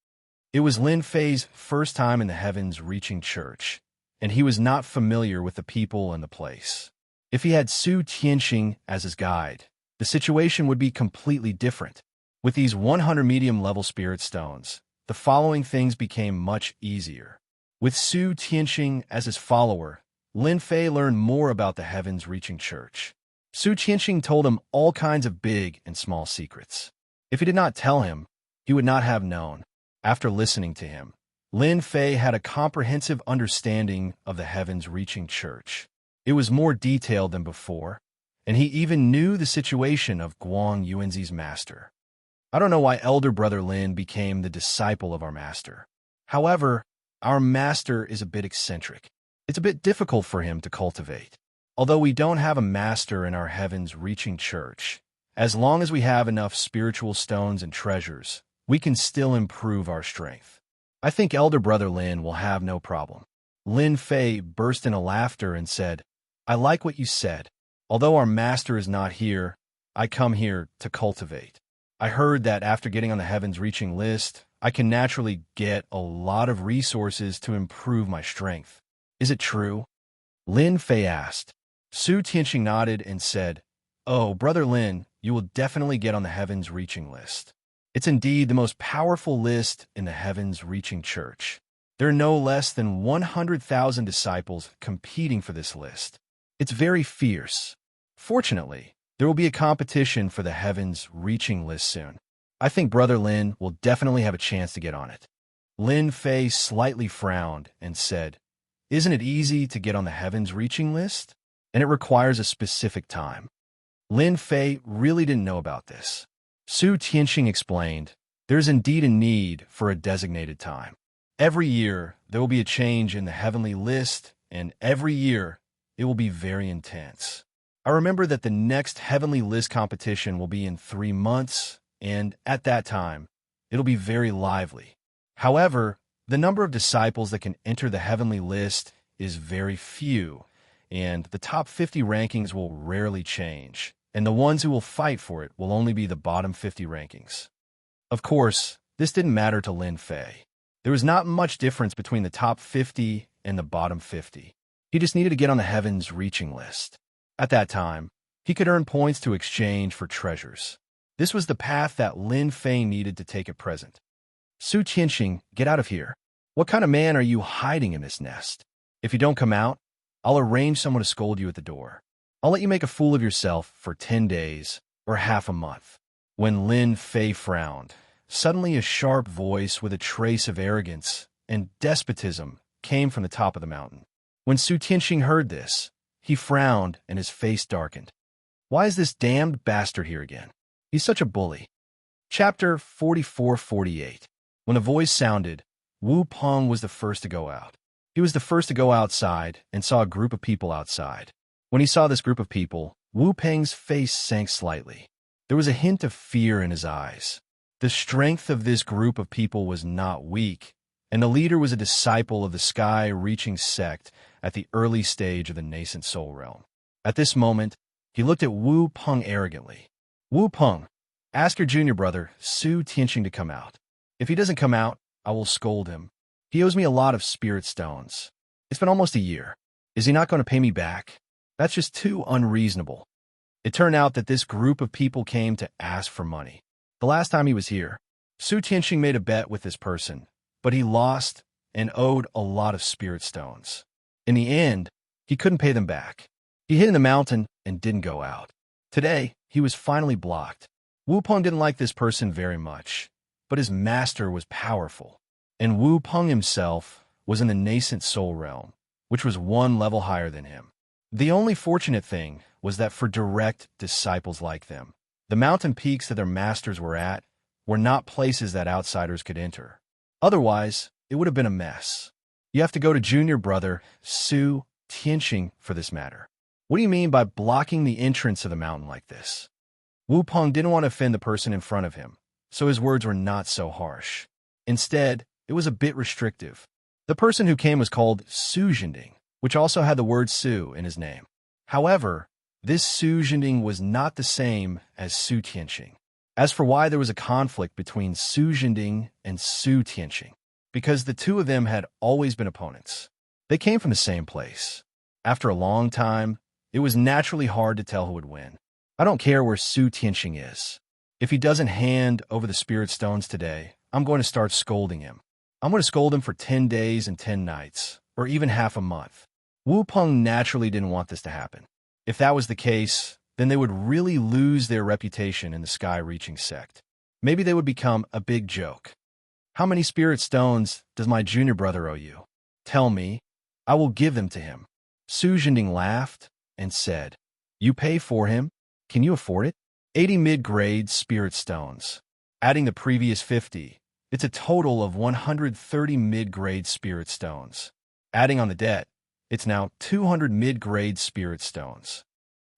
It was Lin Fei's first time in the Heavens Reaching Church, and he was not familiar with the people and the place. If he had Su Tianxing as his guide, the situation would be completely different. With these 100 medium-level spirit stones, the following things became much easier. With Su Tianxing as his follower, Lin Fei learned more about the heavens-reaching church. Su Tianxing told him all kinds of big and small secrets. If he did not tell him, he would not have known. After listening to him, Lin Fei had a comprehensive understanding of the heavens-reaching church. It was more detailed than before, and he even knew the situation of Guang Yuanzi's master. I don't know why elder brother Lin became the disciple of our master. However, our master is a bit eccentric. It's a bit difficult for him to cultivate. Although we don't have a master in our heavens-reaching church, as long as we have enough spiritual stones and treasures, we can still improve our strength. I think elder brother Lin will have no problem. Lin Fei burst into laughter and said, I like what you said. Although our master is not here, I come here to cultivate. I heard that after getting on the heavens-reaching list, I can naturally get a lot of resources to improve my strength. Is it true? Lin Fei asked. Su Tianxing nodded and said, Oh, brother Lin, you will definitely get on the heavens-reaching list. It's indeed the most powerful list in the heavens-reaching church. There are no less than 100,000 disciples competing for this list. It's very fierce. Fortunately, there will be a competition for the heavens-reaching list soon. I think brother Lin will definitely have a chance to get on it. Lin Fei slightly frowned and said, Isn't it easy to get on the heavens-reaching list? And it requires a specific time. Lin Fei really didn't know about this. Su Tianxing explained, There is indeed a need for a designated time. Every year, there will be a change in the heavenly list, and every year, it will be very intense. I remember that the next heavenly list competition will be in 3 months, and at that time, it'll be very lively. However, the number of disciples that can enter the heavenly list is very few, and the top 50 rankings will rarely change, and the ones who will fight for it will only be the bottom 50 rankings. Of course, this didn't matter to Lin Fei. There was not much difference between the top 50 and the bottom 50. He just needed to get on the heavens-reaching list. At that time, he could earn points to exchange for treasures. This was the path that Lin Fei needed to take at present. Su Tianxing, get out of here. What kind of man are you hiding in this nest? If you don't come out, I'll arrange someone to scold you at the door. I'll let you make a fool of yourself for 10 days or half a month. When Lin Fei frowned, suddenly a sharp voice with a trace of arrogance and despotism came from the top of the mountain. When Su Tianxing heard this, he frowned and his face darkened. Why is this damned bastard here again? He's such a bully. Chapter 44-48. When the voice sounded, Wu Peng was the first to go out. He was the first to go outside and saw a group of people outside. When he saw this group of people, Wu Peng's face sank slightly. There was a hint of fear in his eyes. The strength of this group of people was not weak, and the leader was a disciple of the sky-reaching sect at the early stage of the nascent soul realm. At this moment, he looked at Wu Peng arrogantly. Wu Peng, ask your junior brother, Su Tianxing, to come out. If he doesn't come out, I will scold him. He owes me a lot of spirit stones. It's been almost a year. Is he not going to pay me back? That's just too unreasonable. It turned out that this group of people came to ask for money. The last time he was here, Su Tianxing made a bet with this person, but he lost and owed a lot of spirit stones. In the end, he couldn't pay them back. He hid in the mountain and didn't go out. Today, he was finally blocked. Wu Peng didn't like this person very much, but his master was powerful, and Wu Peng himself was in the nascent soul realm, which was 1 level higher than him. The only fortunate thing was that for direct disciples like them, the mountain peaks that their masters were at were not places that outsiders could enter. Otherwise, it would have been a mess. You have to go to junior brother Su Tianxing for this matter. What do you mean by blocking the entrance of the mountain like this? Wu Peng didn't want to offend the person in front of him, so his words were not so harsh. Instead, it was a bit restrictive. The person who came was called Su Zhending, which also had the word Su in his name. However, this Su Zhending was not the same as Su Tianxing. As for why there was a conflict between Su Zhending and Su Tianxing, because the two of them had always been opponents. They came from the same place. After a long time, it was naturally hard to tell who would win. I don't care where Su Tianxing is. If he doesn't hand over the spirit stones today, I'm going to start scolding him. I'm going to scold him for 10 days and 10 nights, or even half a month. Wu Peng naturally didn't want this to happen. If that was the case, then they would really lose their reputation in the sky-reaching sect. Maybe they would become a big joke. How many spirit stones does my junior brother owe you? Tell me. I will give them to him. Su Zhending laughed and said, You pay for him? Can you afford it? 80 mid-grade spirit stones. Adding the previous 50, it's a total of 130 mid-grade spirit stones. Adding on the debt, it's now 200 mid-grade spirit stones.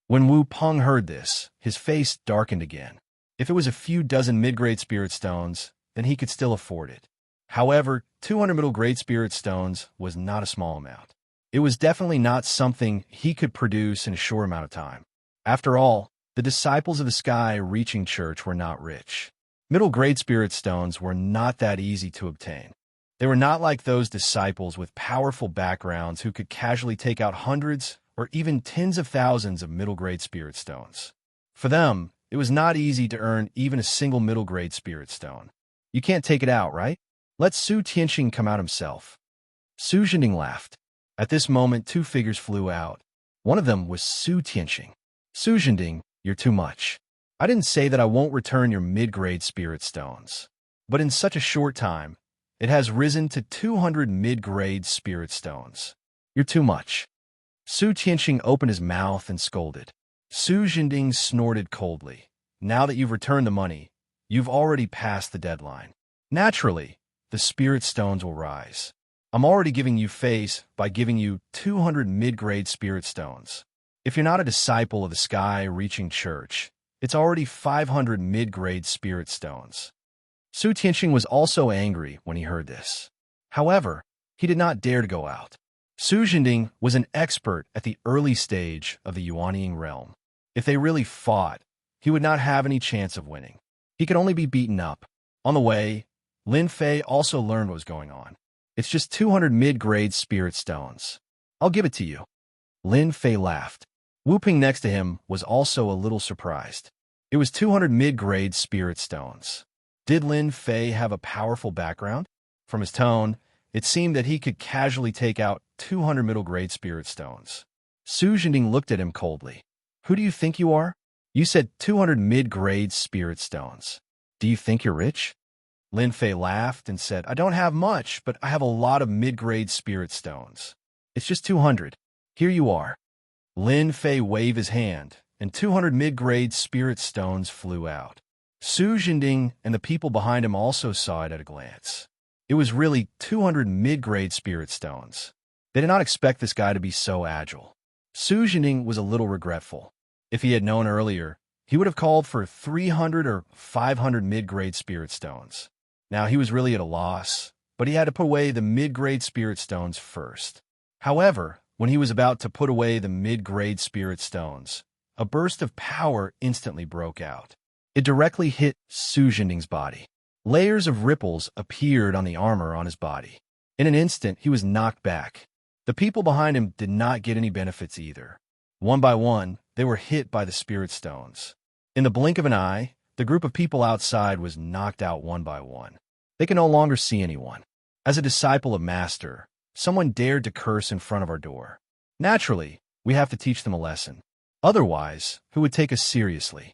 When Wu Peng heard this, his face darkened again. If it was a few dozen mid-grade spirit stones, then he could still afford it. However, 200 middle-grade spirit stones was not a small amount. It was definitely not something he could produce in a short amount of time. After all, the disciples of the Sky-reaching church were not rich. Middle-grade spirit stones were not that easy to obtain. They were not like those disciples with powerful backgrounds who could casually take out hundreds or even tens of thousands of middle-grade spirit stones. For them, it was not easy to earn even a single middle-grade spirit stone. You can't take it out, right? Let Su Tianxing come out himself. Su Zhending laughed. At this moment, two figures flew out. One of them was Su Tianxing. Su Zhending, you're too much. I didn't say that I won't return your mid-grade spirit stones. But in such a short time, it has risen to 200 mid-grade spirit stones. You're too much. Su Tianxing opened his mouth and scolded. Su Zhending snorted coldly. Now that you've returned the money, you've already passed the deadline. Naturally, the spirit stones will rise. I'm already giving you face by giving you 200 mid-grade spirit stones. If you're not a disciple of the Sky-reaching church, it's already 500 mid-grade spirit stones. Su Tianxing was also angry when he heard this. However, he did not dare to go out. Su Zhending was an expert at the early stage of the Yuanying realm. If they really fought, he would not have any chance of winning. He could only be beaten up. On the way, Lin Fei also learned what was going on. It's just 200 mid-grade spirit stones. I'll give it to you. Lin Fei laughed. Wu Ping next to him was also a little surprised. It was 200 mid-grade spirit stones. Did Lin Fei have a powerful background? From his tone, it seemed that he could casually take out 200 middle-grade spirit stones. Su Zhending looked at him coldly. Who do you think you are? You said 200 mid-grade spirit stones. Do you think you're rich? Lin Fei laughed and said, I don't have much, but I have a lot of mid-grade spirit stones. It's just 200. Here you are. Lin Fei waved his hand, and 200 mid-grade spirit stones flew out. Su Zhending and the people behind him also saw it at a glance. It was really 200 mid-grade spirit stones. They did not expect this guy to be so agile. Su Zhending was a little regretful. If he had known earlier, he would have called for 300 or 500 mid-grade spirit stones. Now he was really at a loss, but he had to put away the mid-grade spirit stones first. However, when he was about to put away the mid-grade spirit stones, a burst of power instantly broke out. It directly hit Su Zhending's body. Layers of ripples appeared on the armor on his body. In an instant, he was knocked back. The people behind him did not get any benefits either. One by one, they were hit by the spirit stones. In the blink of an eye, the group of people outside was knocked out one by one. They could no longer see anyone. As a disciple of Master, someone dared to curse in front of our door. Naturally, we have to teach them a lesson. Otherwise, who would take us seriously?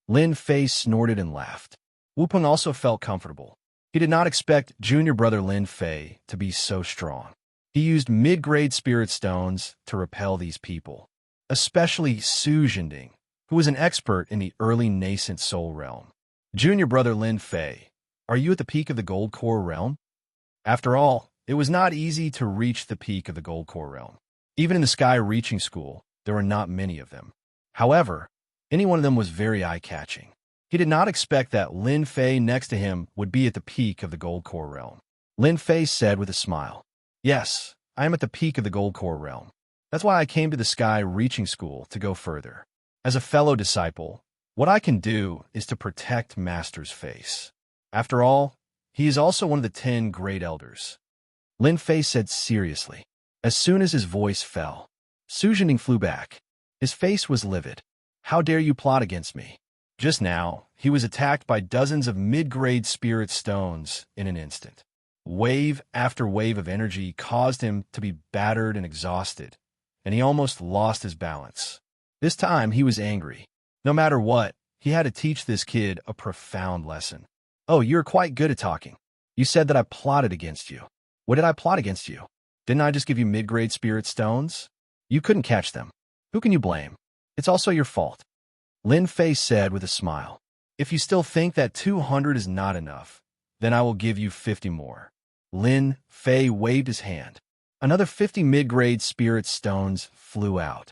Lin Fei snorted and laughed. Wu Peng also felt comfortable. He did not expect junior brother Lin Fei to be so strong. He used mid-grade spirit stones to repel these people, especially Su Zhending, who was an expert in the early nascent soul realm. Junior brother Lin Fei, are you at the peak of the gold core realm? After all, it was not easy to reach the peak of the gold core realm. Even in the Sky-reaching school, there were not many of them. However, any one of them was very eye-catching. He did not expect that Lin Fei next to him would be at the peak of the gold core realm. Lin Fei said with a smile, Yes, I am at the peak of the gold core realm. That's why I came to the Sky-reaching school to go further. As a fellow disciple, what I can do is to protect Master's face. After all, he is also one of the 10 great elders. Lin Fei said seriously. As soon as his voice fell, Su Zhending flew back. His face was livid. How dare you plot against me? Just now, he was attacked by dozens of mid-grade spirit stones in an instant. Wave after wave of energy caused him to be battered and exhausted, and he almost lost his balance. This time, he was angry. No matter what, he had to teach this kid a profound lesson. Oh, you're quite good at talking. You said that I plotted against you. What did I plot against you? Didn't I just give you mid-grade spirit stones? You couldn't catch them. Who can you blame? It's also your fault. Lin Fei said with a smile. If you still think that 200 is not enough, then I will give you 50 more. Lin Fei waved his hand. Another 50 mid-grade spirit stones flew out.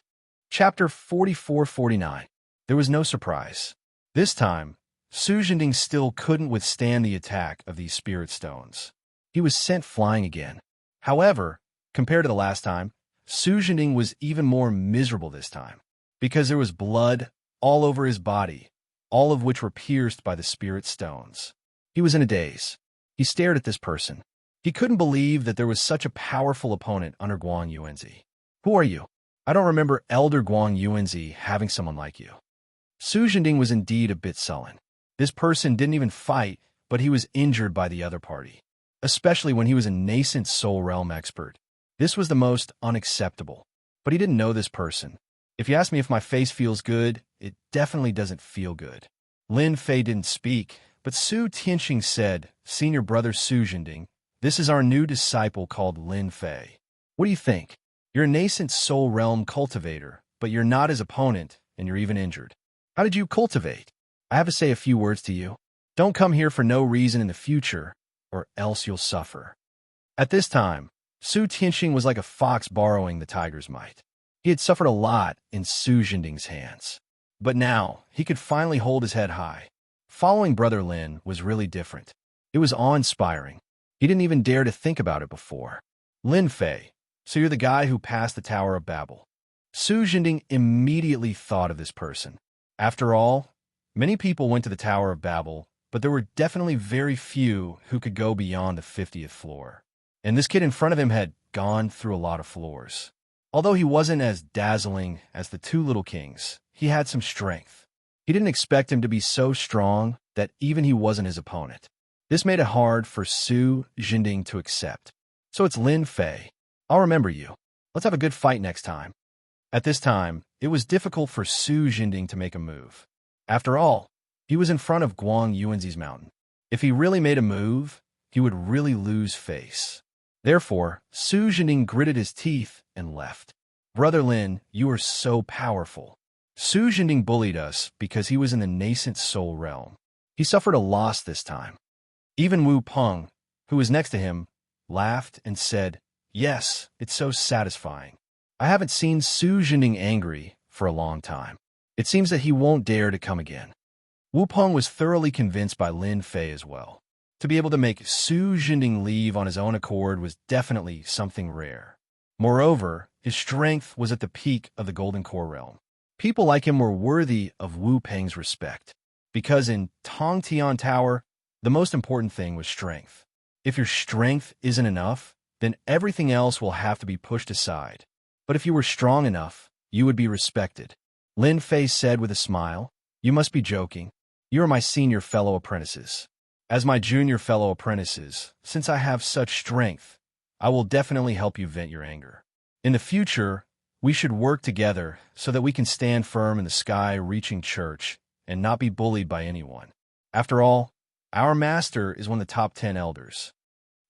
Chapter 44-49. There was no surprise. This time, Su Jinding still couldn't withstand the attack of these spirit stones. He was sent flying again. However, compared to the last time, Su Jinding was even more miserable this time, because there was blood all over his body, all of which were pierced by the spirit stones. He was in a daze. He stared at this person. He couldn't believe that there was such a powerful opponent under Guang Yuanzi. Who are you? I don't remember Elder Guang Yuanzi having someone like you. Su Jinding was indeed a bit sullen. This person didn't even fight, but he was injured by the other party, especially when he was a nascent soul realm expert. This was the most unacceptable, but he didn't know this person. If you ask me if my face feels good, it definitely doesn't feel good. Lin Fei didn't speak, but Su Tianxing said, Senior brother Su Jinding, this is our new disciple called Lin Fei. What do you think? You're a nascent soul realm cultivator, but you're not his opponent, and you're even injured. How did you cultivate? I have to say a few words to you. Don't come here for no reason in the future, or else you'll suffer. At this time, Su Tianxing was like a fox borrowing the tiger's might. He had suffered a lot in Su Jinding's hands. But now, he could finally hold his head high. Following Brother Lin was really different. It was awe-inspiring. He didn't even dare to think about it before. Lin Fei, so you're the guy who passed the Tower of Babel. Su Jinding immediately thought of this person. After all, many people went to the Tower of Babel, but there were definitely very few who could go beyond the 50th floor. And this kid in front of him had gone through a lot of floors. Although he wasn't as dazzling as the two little kings, he had some strength. He didn't expect him to be so strong that even he wasn't his opponent. This made it hard for Su Jinding to accept. So it's Lin Fei. I'll remember you. Let's have a good fight next time. At this time, it was difficult for Su Jinding to make a move. After all, he was in front of Guang Yuanzi's mountain. If he really made a move, he would really lose face. Therefore, Su Jinding gritted his teeth and left. Brother Lin, you are so powerful. Su Jinding bullied us because he was in the nascent soul realm. He suffered a loss this time. Even Wu Peng, who was next to him, laughed and said, Yes, it's so satisfying. I haven't seen Su Jinding angry for a long time. It seems that he won't dare to come again. Wu Peng was thoroughly convinced by Lin Fei as well. To be able to make Su Jinding leave on his own accord was definitely something rare. Moreover, his strength was at the peak of the Golden Core realm. People like him were worthy of Wu Peng's respect, because in Tongtian Tower, the most important thing was strength. If your strength isn't enough, then everything else will have to be pushed aside. But if you were strong enough, you would be respected. Lin Fei said with a smile, You must be joking. You are my senior fellow apprentices. As my junior fellow apprentices, since I have such strength, I will definitely help you vent your anger. In the future, we should work together so that we can stand firm in the sky-reaching church and not be bullied by anyone. After all, our master is one of the top 10 elders.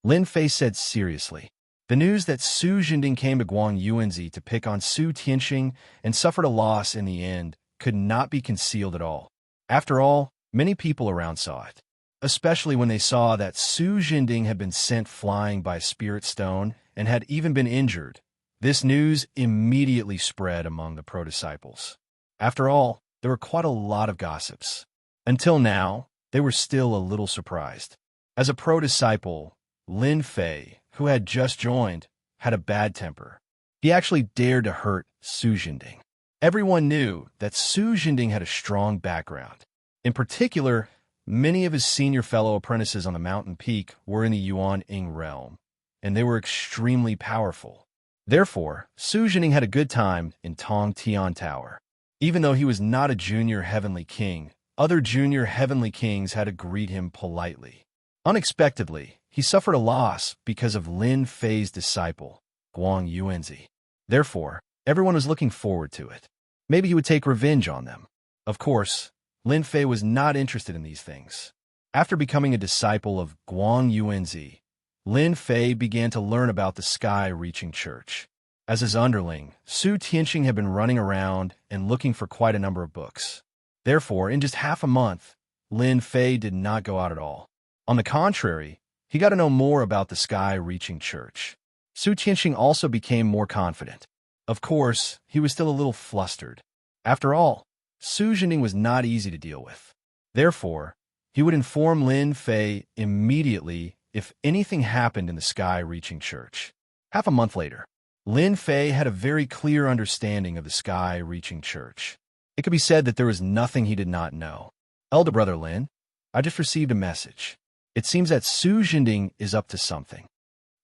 Lin Fei said seriously. The news that Su Jinding came to Guang Yuanzi to pick on Su Tianxing and suffered a loss in the end could not be concealed at all. After all, many people around saw it. Especially when they saw that Su Jinding had been sent flying by a spirit stone and had even been injured. This news immediately spread among the pro-disciples. After all, there were quite a lot of gossips. Until now, they were still a little surprised. As a pro-disciple, Lin Fei, who had just joined, had a bad temper. He actually dared to hurt Su Jinding. Everyone knew that Su Jinding had a strong background. In particular, many of his senior fellow apprentices on the mountain peak were in the Yuan Ying realm, and they were extremely powerful. Therefore, Su Jining had a good time in Tong Tian Tower. Even though he was not a junior heavenly king, other junior heavenly kings had to greet him politely. Unexpectedly, he suffered a loss because of Lin Fei's disciple, Guang Yuanzi. Therefore, everyone was looking forward to it. Maybe he would take revenge on them. Of course, Lin Fei was not interested in these things. After becoming a disciple of Guang Yuanzi, Lin Fei began to learn about the sky-reaching church. As his underling, Su Tianqing had been running around and looking for quite a number of books. Therefore, in just half a month, Lin Fei did not go out at all. On the contrary, he got to know more about the sky-reaching church. Su Tianqing also became more confident. Of course, he was still a little flustered. After all, Su Jining was not easy to deal with. Therefore, he would inform Lin Fei immediately if anything happened in the sky-reaching church. Half a month later, Lin Fei had a very clear understanding of the sky-reaching church. It could be said that there was nothing he did not know. Elder brother Lin, I just received a message. It seems that Su Jining is up to something.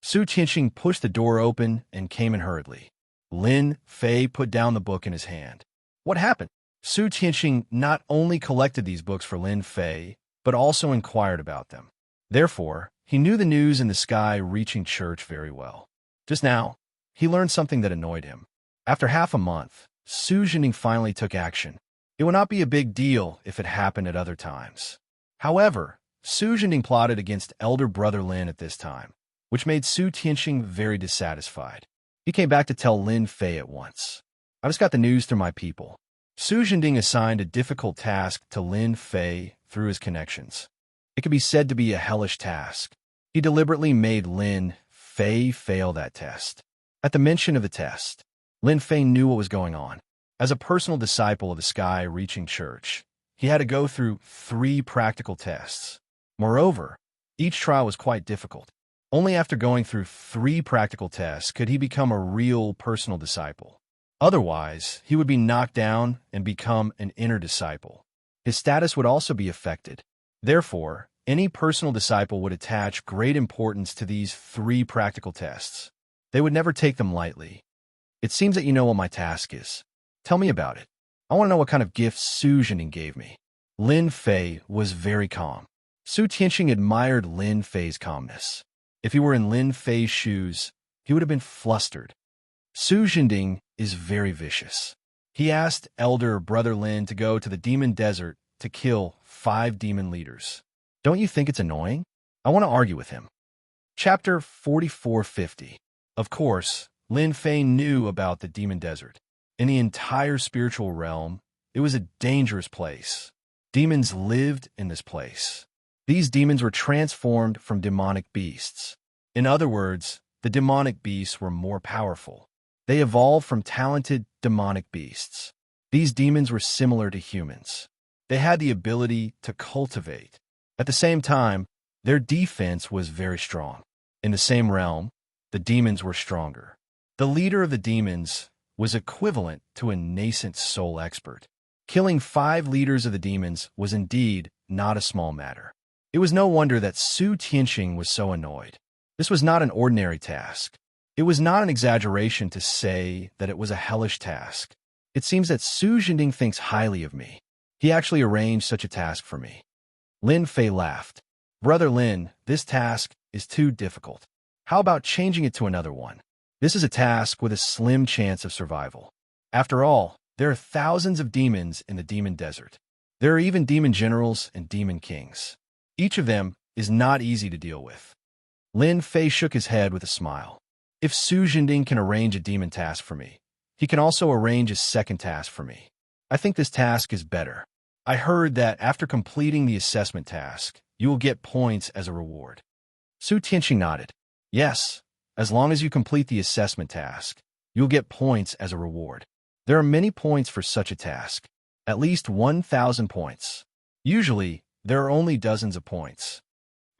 Su Tianqing pushed the door open and came in hurriedly. Lin Fei put down the book in his hand. What happened? Su Tianqing not only collected these books for Lin Fei, but also inquired about them. Therefore, he knew the news in the sky-reaching church very well. Just now, he learned something that annoyed him. After half a month, Su Jining finally took action. It would not be a big deal if it happened at other times. However, Su Jining plotted against elder brother Lin at this time, which made Su Tianqing very dissatisfied. He came back to tell Lin Fei at once. I just got the news through my people. Su Jining assigned a difficult task to Lin Fei through his connections. It could be said to be a hellish task. He deliberately made Lin Fei fail that test. At the mention of the test, Lin Fei knew what was going on. As a personal disciple of the sky-reaching church, he had to go through 3 practical tests. Moreover, each trial was quite difficult. Only after going through 3 practical tests could he become a real personal disciple. Otherwise, he would be knocked down and become an inner disciple. His status would also be affected. Therefore, any personal disciple would attach great importance to these 3 practical tests. They would never take them lightly. It seems that you know what my task is. Tell me about it. I want to know what kind of gifts Su Jining gave me. Lin Fei was very calm. Su Tianqing admired Lin Fei's calmness. If he were in Lin Fei's shoes, he would have been flustered. Su Jining is very vicious. He asked elder brother Lin to go to the demon desert to kill 5 demon leaders. Don't you think it's annoying? I want to argue with him. Chapter 4450. Of course, Lin Fei knew about the demon desert. In the entire spiritual realm, it was a dangerous place. Demons lived in this place. These demons were transformed from demonic beasts. In other words, the demonic beasts were more powerful. They evolved from talented demonic beasts. These demons were similar to humans. They had the ability to cultivate. At the same time, their defense was very strong. In the same realm, the demons were stronger. The leader of the demons was equivalent to a nascent soul expert. Killing 5 leaders of the demons was indeed not a small matter. It was no wonder that Su Tianqing was so annoyed. This was not an ordinary task. It was not an exaggeration to say that it was a hellish task. It seems that Su Jining thinks highly of me. He actually arranged such a task for me. Lin Fei laughed. Brother Lin, this task is too difficult. How about changing it to another one? This is a task with a slim chance of survival. After all, there are thousands of demons in the demon desert. There are even demon generals and demon kings. Each of them is not easy to deal with. Lin Fei shook his head with a smile. If Su Jining can arrange a demon task for me, he can also arrange a second task for me. I think this task is better. I heard that after completing the assessment task, you will get points as a reward. Su Tianqing nodded. Yes, as long as you complete the assessment task, you'll get points as a reward. There are many points for such a task, at least 1,000 points. Usually, there are only dozens of points.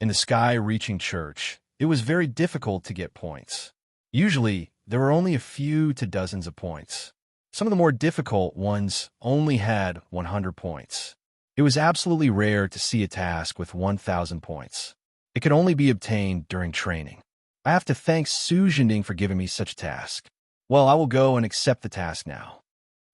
In the sky-reaching church, it was very difficult to get points. Usually, there were only a few to dozens of points. Some of the more difficult ones only had 100 points. It was absolutely rare to see a task with 1,000 points. It could only be obtained during training. I have to thank Su Jining for giving me such a task. Well, I will go and accept the task now.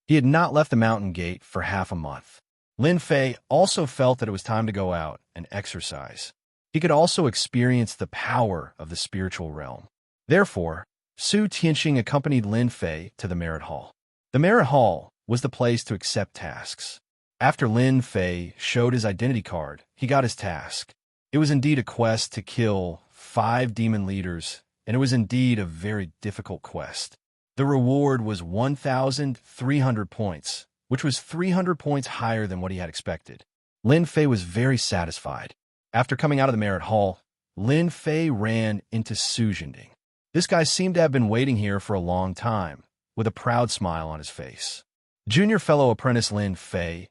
He had not left the mountain gate for half a month. Lin Fei also felt that it was time to go out and exercise. He could also experience the power of the spiritual realm. Therefore, Su Tianxing accompanied Lin Fei to the Merit Hall. The Merit Hall was the place to accept tasks. After Lin Fei showed his identity card, he got his task. It was indeed a quest to kill 5 demon leaders, and it was indeed a very difficult quest. The reward was 1,300 points, which was 300 points higher than what he had expected. Lin Fei was very satisfied. After coming out of the Merit Hall, Lin Fei ran into Su Jinding. This guy seemed to have been waiting here for a long time, with a proud smile on his face. Junior fellow apprentice Lin Fei,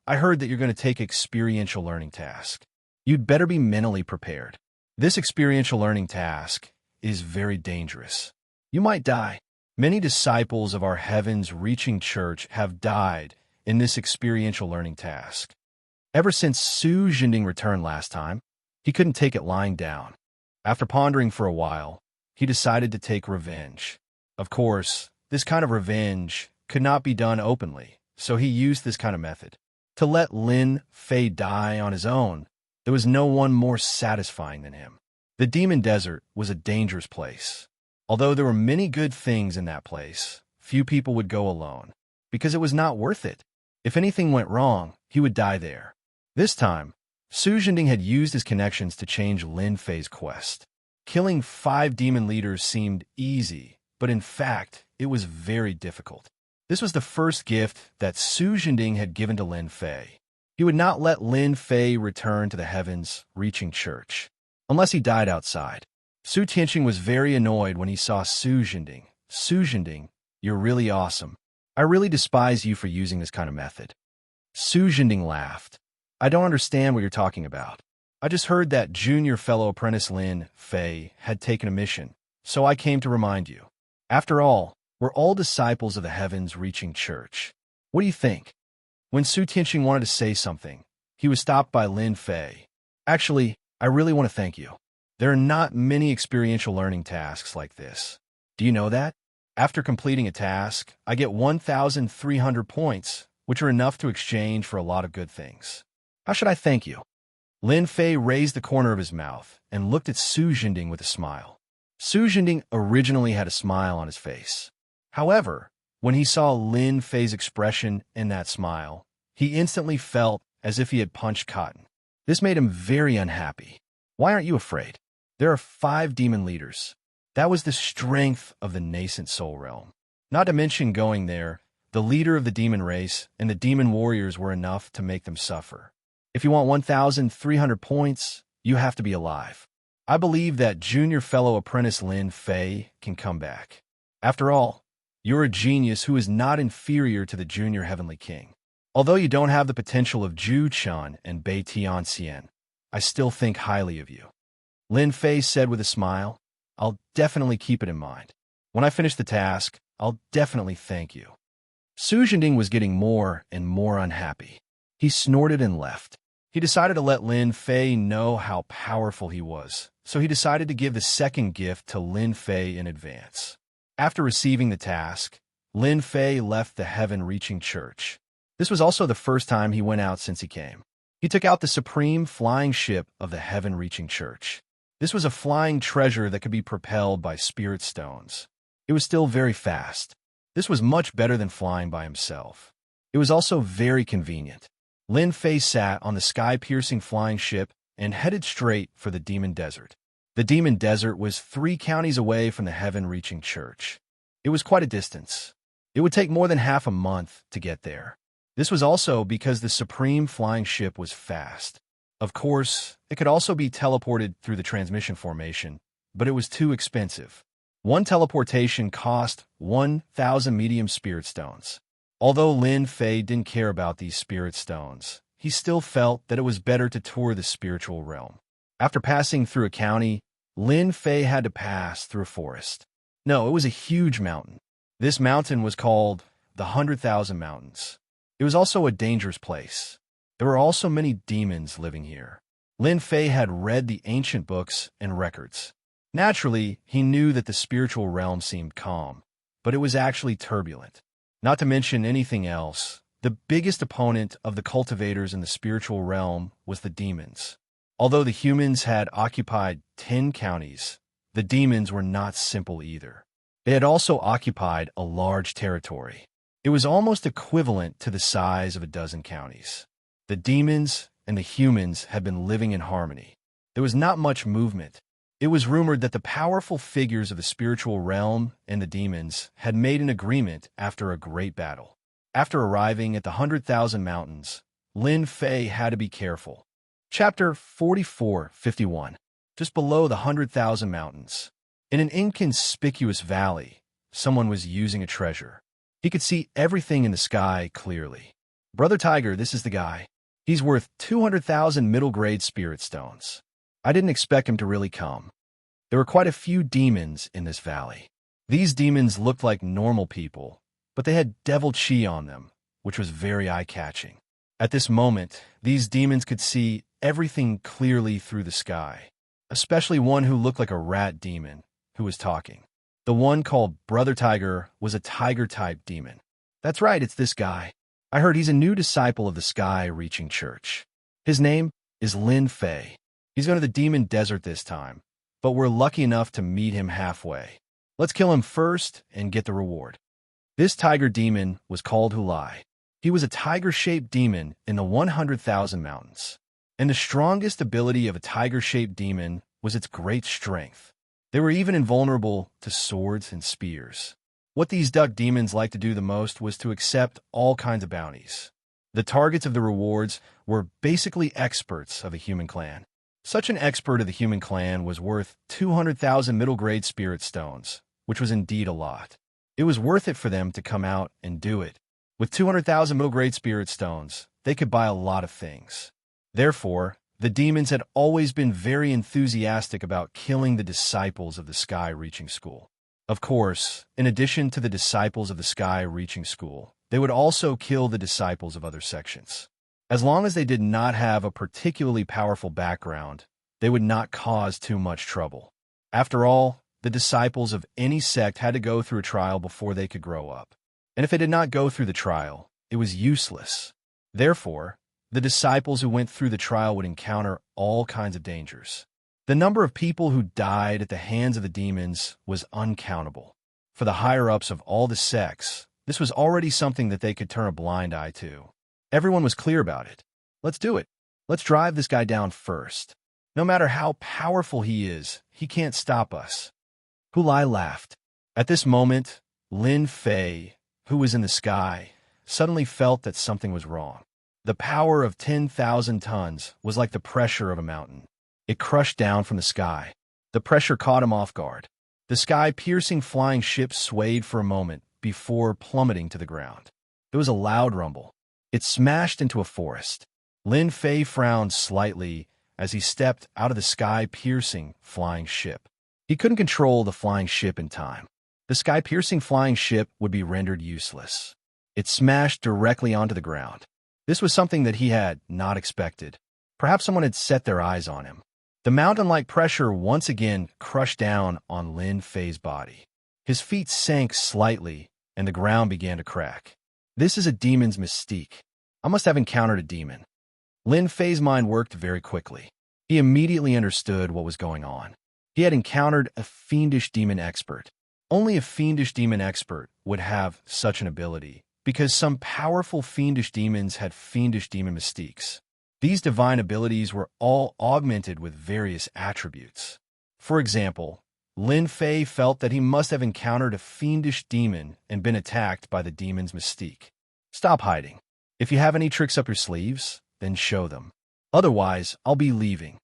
I heard that you're going to take experiential learning task. You'd better be mentally prepared. This experiential learning task is very dangerous. You might die. Many disciples of our Heavens Reaching Church have died in this experiential learning task. Ever since Su Jinding returned last time, he couldn't take it lying down. After pondering for a while, he decided to take revenge. Of course, this kind of revenge could not be done openly, so he used this kind of method. To let Lin Fei die on his own, there was no one more satisfying than him. The Demon Desert was a dangerous place. Although there were many good things in that place, few people would go alone, because it was not worth it. If anything went wrong, he would die there. This time, Su Jinding had used his connections to change Lin Fei's quest. Killing 5 demon leaders seemed easy, but in fact, it was very difficult. This was the first gift that Su Jinding had given to Lin Fei. He would not let Lin Fei return to the Heavens Reaching Church, unless he died outside. Su Tianxing was very annoyed when he saw Su Jinding. Su Jinding, you're really awesome. I really despise you for using this kind of method. Su Jinding laughed. I don't understand what you're talking about. I just heard that junior fellow apprentice Lin Fei had taken a mission, so I came to remind you. After all, we're all disciples of the Heavens Reaching Church. What do you think? When Su Tianxing wanted to say something, he was stopped by Lin Fei. Actually, I really want to thank you. There are not many experiential learning tasks like this. Do you know that? After completing a task, I get 1,300 points, which are enough to exchange for a lot of good things. How should I thank you? Lin Fei raised the corner of his mouth and looked at Su Jinding with a smile. Su Jinding originally had a smile on his face. However, when he saw Lin Fei's expression in that smile, he instantly felt as if he had punched cotton. This made him very unhappy. Why aren't you afraid? There are 5 demon leaders. That was the strength of the nascent soul realm. Not to mention going there, the leader of the demon race and the demon warriors were enough to make them suffer. If you want 1,300 points, you have to be alive. I believe that junior fellow apprentice Lin Fei can come back. After all, you're a genius who is not inferior to the junior heavenly king. Although you don't have the potential of Zhu Qian and Bai Tianxian, I still think highly of you. Lin Fei said with a smile, I'll definitely keep it in mind. When I finish the task, I'll definitely thank you. Su Jinding was getting more and more unhappy. He snorted and left. He decided to let Lin Fei know how powerful he was, so he decided to give the second gift to Lin Fei in advance. After receiving the task, Lin Fei left the Heaven-Reaching Church. This was also the first time he went out since he came. He took out the supreme flying ship of the Heaven-Reaching Church. This was a flying treasure that could be propelled by spirit stones. It was still very fast. This was much better than flying by himself. It was also very convenient. Lin Fei sat on the sky-piercing flying ship and headed straight for the Demon Desert. The Demon Desert was 3 counties away from the Heaven-Reaching Church. It was quite a distance. It would take more than half a month to get there. This was also because the supreme flying ship was fast. Of course, it could also be teleported through the transmission formation, but it was too expensive. One teleportation cost 1,000 medium spirit stones. Although Lin Fei didn't care about these spirit stones, he still felt that it was better to tour the spiritual realm. After passing through a county, Lin Fei had to pass through a forest. No, it was a huge mountain. This mountain was called the 100,000 Mountains. It was also a dangerous place. There were also many demons living here. Lin Fei had read the ancient books and records. Naturally, he knew that the spiritual realm seemed calm, but it was actually turbulent. Not to mention anything else, the biggest opponent of the cultivators in the spiritual realm was the demons. Although the humans had occupied 10 counties, the demons were not simple either. They had also occupied a large territory. It was almost equivalent to the size of a dozen counties. The demons and the humans had been living in harmony. There was not much movement. It was rumored that the powerful figures of the spiritual realm and the demons had made an agreement after a great battle. After arriving at the 100,000 Mountains, Lin Fei had to be careful. Chapter 44:51. Just below the 100,000 Mountains. In an inconspicuous valley, someone was using a treasure. He could see everything in the sky clearly. Brother Tiger, this is the guy. He's worth 200,000 middle-grade spirit stones. I didn't expect him to really come. There were quite a few demons in this valley. These demons looked like normal people, but they had devil chi on them, which was very eye-catching. At this moment, these demons could see everything clearly through the sky, especially one who looked like a rat demon who was talking. The one called Brother Tiger was a tiger-type demon. That's right, it's this guy. I heard he's a new disciple of the Sky-Reaching Church. His name is Lin Fei. He's going to the demon desert this time, but we're lucky enough to meet him halfway. Let's kill him first and get the reward. This tiger demon was called Hulai. He was a tiger-shaped demon in the 100,000 Mountains. And the strongest ability of a tiger-shaped demon was its great strength. They were even invulnerable to swords and spears. What these duck demons liked to do the most was to accept all kinds of bounties. The targets of the rewards were basically experts of the human clan. Such an expert of the human clan was worth 200,000 middle-grade spirit stones, which was indeed a lot. It was worth it for them to come out and do it. With 200,000 middle-grade spirit stones, they could buy a lot of things. Therefore, the demons had always been very enthusiastic about killing the disciples of the Sky-Reaching School. Of course, in addition to the disciples of the Sky-Reaching School, they would also kill the disciples of other sections. As long as they did not have a particularly powerful background, they would not cause too much trouble. After all, the disciples of any sect had to go through a trial before they could grow up. And if they did not go through the trial, it was useless. Therefore, the disciples who went through the trial would encounter all kinds of dangers. The number of people who died at the hands of the demons was uncountable. For the higher-ups of all the sects, this was already something that they could turn a blind eye to. Everyone was clear about it. Let's do it. Let's drive this guy down first. No matter how powerful he is, he can't stop us. Hulai laughed. At this moment, Lin Fei, who was in the sky, suddenly felt that something was wrong. The power of 10,000 tons was like the pressure of a mountain. It crushed down from the sky. The pressure caught him off guard. The sky-piercing flying ship swayed for a moment before plummeting to the ground. There was a loud rumble. It smashed into a forest. Lin Fei frowned slightly as he stepped out of the sky-piercing flying ship. He couldn't control the flying ship in time. The sky-piercing flying ship would be rendered useless. It smashed directly onto the ground. This was something that he had not expected. Perhaps someone had set their eyes on him. The mountain-like pressure once again crushed down on Lin Fei's body. His feet sank slightly, and the ground began to crack. This is a demon's mystique. I must have encountered a demon. Lin Fei's mind worked very quickly. He immediately understood what was going on. He had encountered a fiendish demon expert. Only a fiendish demon expert would have such an ability, because some powerful fiendish demons had fiendish demon mystiques. These divine abilities were all augmented with various attributes. For example, Lin Fei felt that he must have encountered a fiendish demon and been attacked by the demon's mystique. Stop hiding. If you have any tricks up your sleeves, then show them. Otherwise, I'll be leaving.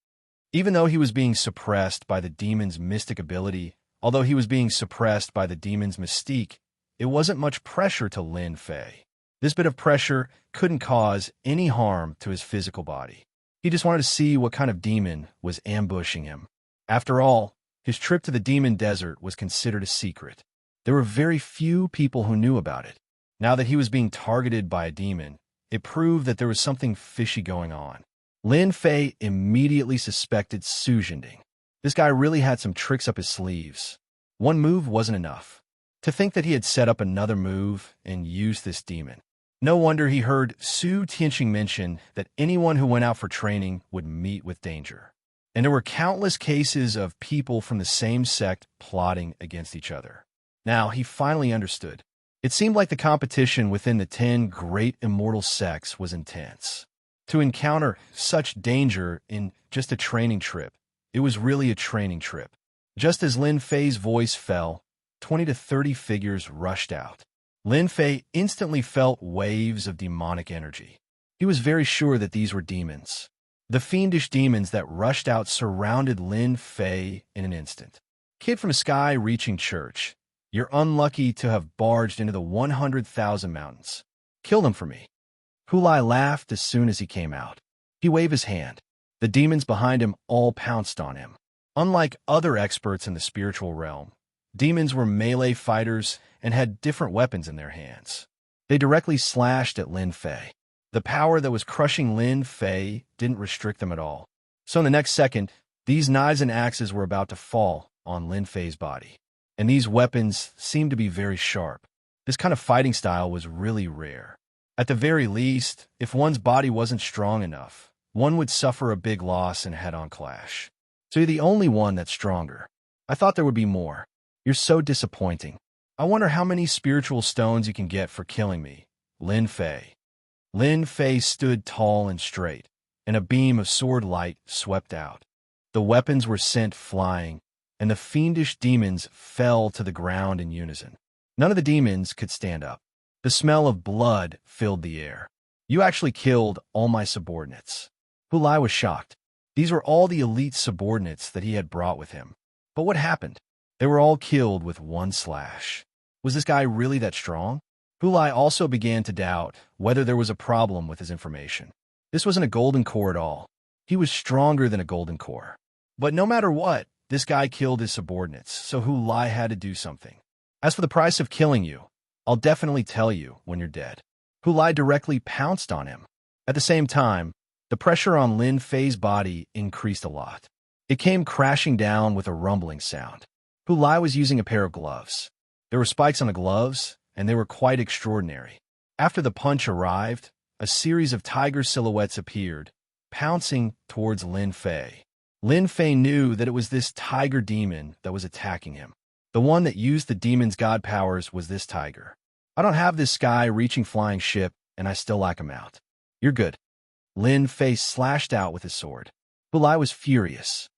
Even though he was being suppressed by the demon's mystic ability, although he was being suppressed by the demon's mystique, it wasn't much pressure to Lin Fei. This bit of pressure couldn't cause any harm to his physical body. He just wanted to see what kind of demon was ambushing him. After all, his trip to the demon desert was considered a secret. There were very few people who knew about it. Now that he was being targeted by a demon, it proved that there was something fishy going on. Lin Fei immediately suspected Su Jinding. This guy really had some tricks up his sleeves. One move wasn't enough. To think that he had set up another move and used this demon. No wonder he heard Su Tianqing mention that anyone who went out for training would meet with danger. And there were countless cases of people from the same sect plotting against each other. Now, he finally understood. It seemed like the competition within the 10 great immortal sects was intense. To encounter such danger in just a training trip, it was really a training trip. Just as Lin Fei's voice fell, 20 to 30 figures rushed out. Lin Fei instantly felt waves of demonic energy. He was very sure that these were demons. The fiendish demons that rushed out surrounded Lin Fei in an instant. Kid from a sky-reaching church, you're unlucky to have barged into the 100,000 mountains. Kill them for me. Hulai laughed as soon as he came out. He waved his hand. The demons behind him all pounced on him. Unlike other experts in the spiritual realm, demons were melee fighters and had different weapons in their hands. They directly slashed at Lin Fei. The power that was crushing Lin Fei didn't restrict them at all. So in the next second, these knives and axes were about to fall on Lin Fei's body. And these weapons seemed to be very sharp. This kind of fighting style was really rare. At the very least, if one's body wasn't strong enough, one would suffer a big loss in a head-on clash. So you're the only one that's stronger. I thought there would be more. You're so disappointing. I wonder how many spiritual stones you can get for killing me, Lin Fei. Lin Fei stood tall and straight, and a beam of sword light swept out. The weapons were sent flying, and the fiendish demons fell to the ground in unison. None of the demons could stand up. The smell of blood filled the air. You actually killed all my subordinates. Hulai was shocked. These were all the elite subordinates that he had brought with him. But what happened? They were all killed with one slash. Was this guy really that strong? Hulai also began to doubt whether there was a problem with his information. This wasn't a golden core at all. He was stronger than a golden core. But no matter what, this guy killed his subordinates, so Hulai had to do something. As for the price of killing you, I'll definitely tell you when you're dead. Hulai directly pounced on him. At the same time, the pressure on Lin Fei's body increased a lot. It came crashing down with a rumbling sound. Hulai was using a pair of gloves. There were spikes on the gloves, and they were quite extraordinary. After the punch arrived, a series of tiger silhouettes appeared, pouncing towards Lin Fei. Lin Fei knew that it was this tiger demon that was attacking him. The one that used the demon's god powers was this tiger. I don't have this sky-reaching flying ship, and I still lack him out. You're good. Lin Fei slashed out with his sword. Hulai was furious.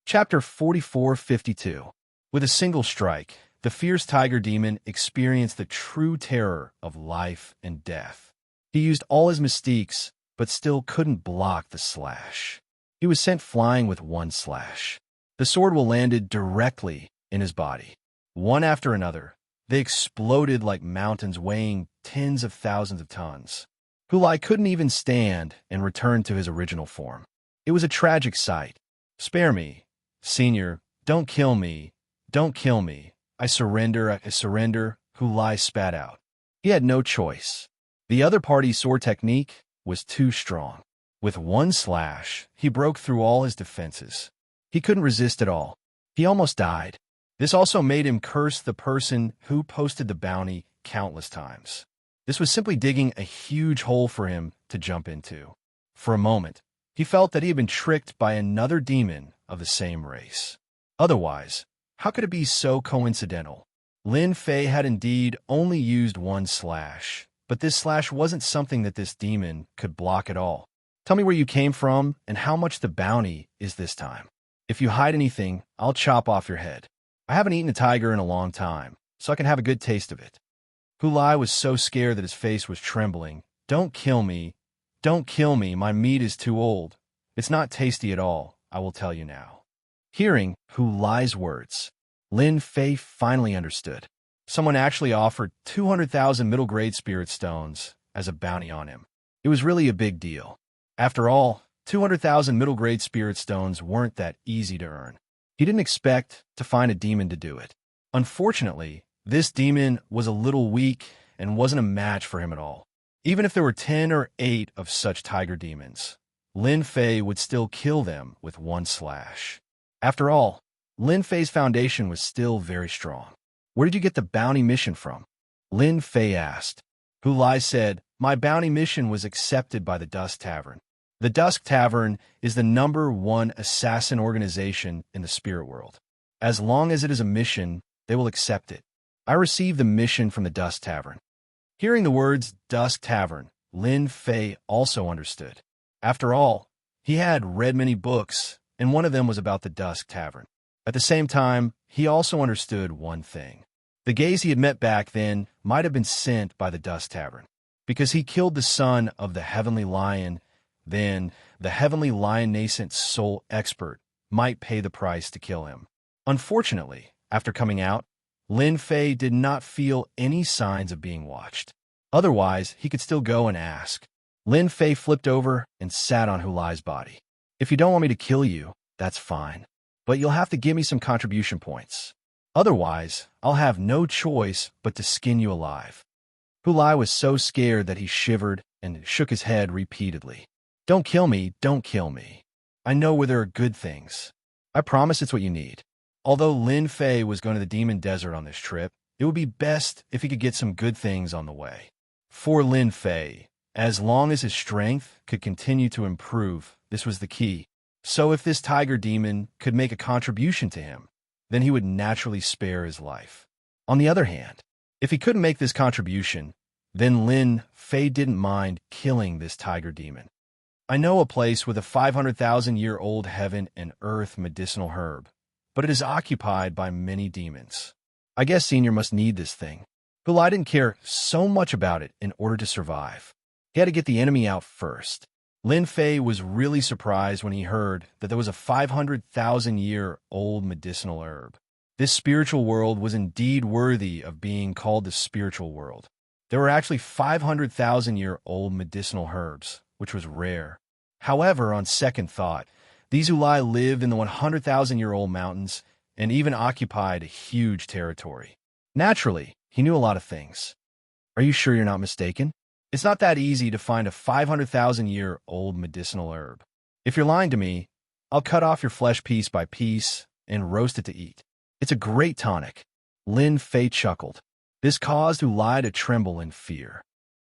Chapter 44:52. With a single strike, the fierce tiger demon experienced the true terror of life and death. He used all his mystiques, but still couldn't block the slash. He was sent flying with one slash. The sword landed directly in his body. One after another, they exploded like mountains weighing tens of thousands of tons. Hulai couldn't even stand and returned to his original form. It was a tragic sight. Spare me, Senior. Don't kill me. Don't kill me. I surrender, Hulai spat out. He had no choice. The other party's sword technique was too strong. With one slash, he broke through all his defenses. He couldn't resist at all. He almost died. This also made him curse the person who posted the bounty countless times. This was simply digging a huge hole for him to jump into. For a moment, he felt that he had been tricked by another demon of the same race. Otherwise, how could it be so coincidental? Lin Fei had indeed only used one slash, but this slash wasn't something that this demon could block at all. Tell me where you came from and how much the bounty is this time. If you hide anything, I'll chop off your head. I haven't eaten a tiger in a long time, so I can have a good taste of it. Hulai was so scared that his face was trembling. Don't kill me. Don't kill me. My meat is too old. It's not tasty at all, I will tell you now. Hearing Hulai's words, Lin Fei finally understood. Someone actually offered 200,000 middle-grade spirit stones as a bounty on him. It was really a big deal. After all, 200,000 middle-grade spirit stones weren't that easy to earn. He didn't expect to find a demon to do it. Unfortunately, this demon was a little weak and wasn't a match for him at all. Even if there were 10 or 8 of such tiger demons, Lin Fei would still kill them with one slash. After all, Lin Fei's foundation was still very strong. Where did you get the bounty mission from? Lin Fei asked. Hu Lai said, my bounty mission was accepted by the Dusk Tavern. The Dusk Tavern is the #1 assassin organization in the spirit world. As long as it is a mission, they will accept it. I received the mission from the Dusk Tavern. Hearing the words Dusk Tavern, Lin Fei also understood. After all, he had read many books, and one of them was about the Dusk Tavern. At the same time, he also understood one thing. The gaze he had met back then might have been sent by the Dusk Tavern. Because he killed the son of the Heavenly Lion, then the Heavenly Lion nascent soul expert might pay the price to kill him. Unfortunately, after coming out, Lin Fei did not feel any signs of being watched. Otherwise, he could still go and ask. Lin Fei flipped over and sat on Hu Lai's body. If you don't want me to kill you, that's fine. But you'll have to give me some contribution points. Otherwise, I'll have no choice but to skin you alive. Hu Lai was so scared that he shivered and shook his head repeatedly. Don't kill me, don't kill me. I know where there are good things. I promise it's what you need. Although Lin Fei was going to the Demon Desert on this trip, it would be best if he could get some good things on the way. For Lin Fei, as long as his strength could continue to improve, this was the key. So if this tiger demon could make a contribution to him, then he would naturally spare his life. On the other hand, if he couldn't make this contribution, then Lin Fei didn't mind killing this tiger demon. I know a place with a 500,000-year-old heaven and earth medicinal herb, but it is occupied by many demons. I guess Senior must need this thing. Hu Lai didn't care so much about it in order to survive. He had to get the enemy out first. Lin Fei was really surprised when he heard that there was a 500,000-year-old medicinal herb. This spiritual world was indeed worthy of being called the spiritual world. There were actually 500,000-year-old medicinal herbs, which was rare. However, on second thought, these Hu Lai lived in the 100,000-year-old mountains and even occupied a huge territory. Naturally, he knew a lot of things. Are you sure you're not mistaken? It's not that easy to find a 500,000-year-old medicinal herb. If you're lying to me, I'll cut off your flesh piece by piece and roast it to eat. It's a great tonic. Lin Fei chuckled. This caused Hu Lai to tremble in fear.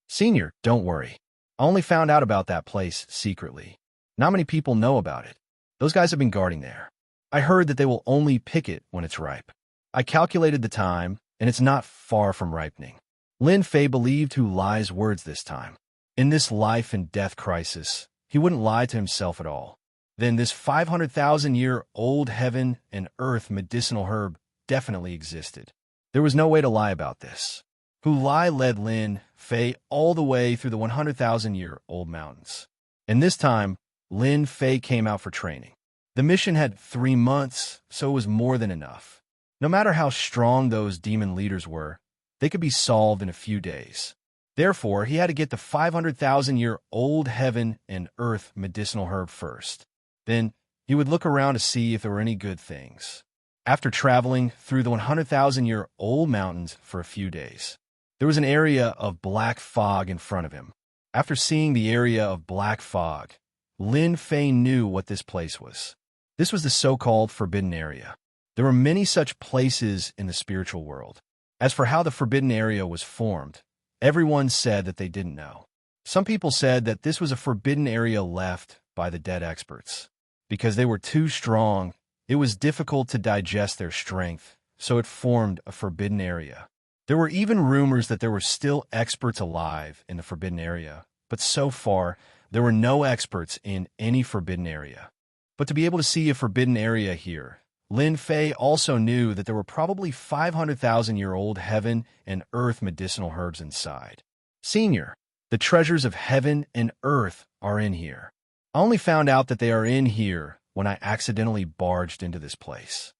Senior, don't worry. I only found out about that place secretly. Not many people know about it. Those guys have been guarding there. I heard that they will only pick it when it's ripe. I calculated the time, and it's not far from ripening. Lin Fei believed Hu Lai's words this time. In this life and death crisis, he wouldn't lie to himself at all. Then this 500,000-year-old heaven and earth medicinal herb definitely existed. There was no way to lie about this. Hu Lai led Lin Fei all the way through the 100,000-year-old mountains. And this time, Lin Fei came out for training. The mission had 3 months, so it was more than enough. No matter how strong those demon leaders were, they could be solved in a few days. Therefore, he had to get the 500,000-year-old heaven and earth medicinal herb first. Then, he would look around to see if there were any good things. After traveling through the 100,000-year-old mountains for a few days, there was an area of black fog in front of him. After seeing the area of black fog, Lin Fei knew what this place was. This was the so-called Forbidden Area. There were many such places in the spiritual world. As for how the Forbidden Area was formed, everyone said that they didn't know. Some people said that this was a forbidden area left by the dead experts. Because they were too strong, it was difficult to digest their strength, so it formed a forbidden area. There were even rumors that there were still experts alive in the Forbidden Area, but so far, there were no experts in any Forbidden Area. But to be able to see a Forbidden Area here, Lin Fei also knew that there were probably 500,000-year-old heaven and earth medicinal herbs inside. Senior, the treasures of heaven and earth are in here. I only found out that they are in here when I accidentally barged into this place.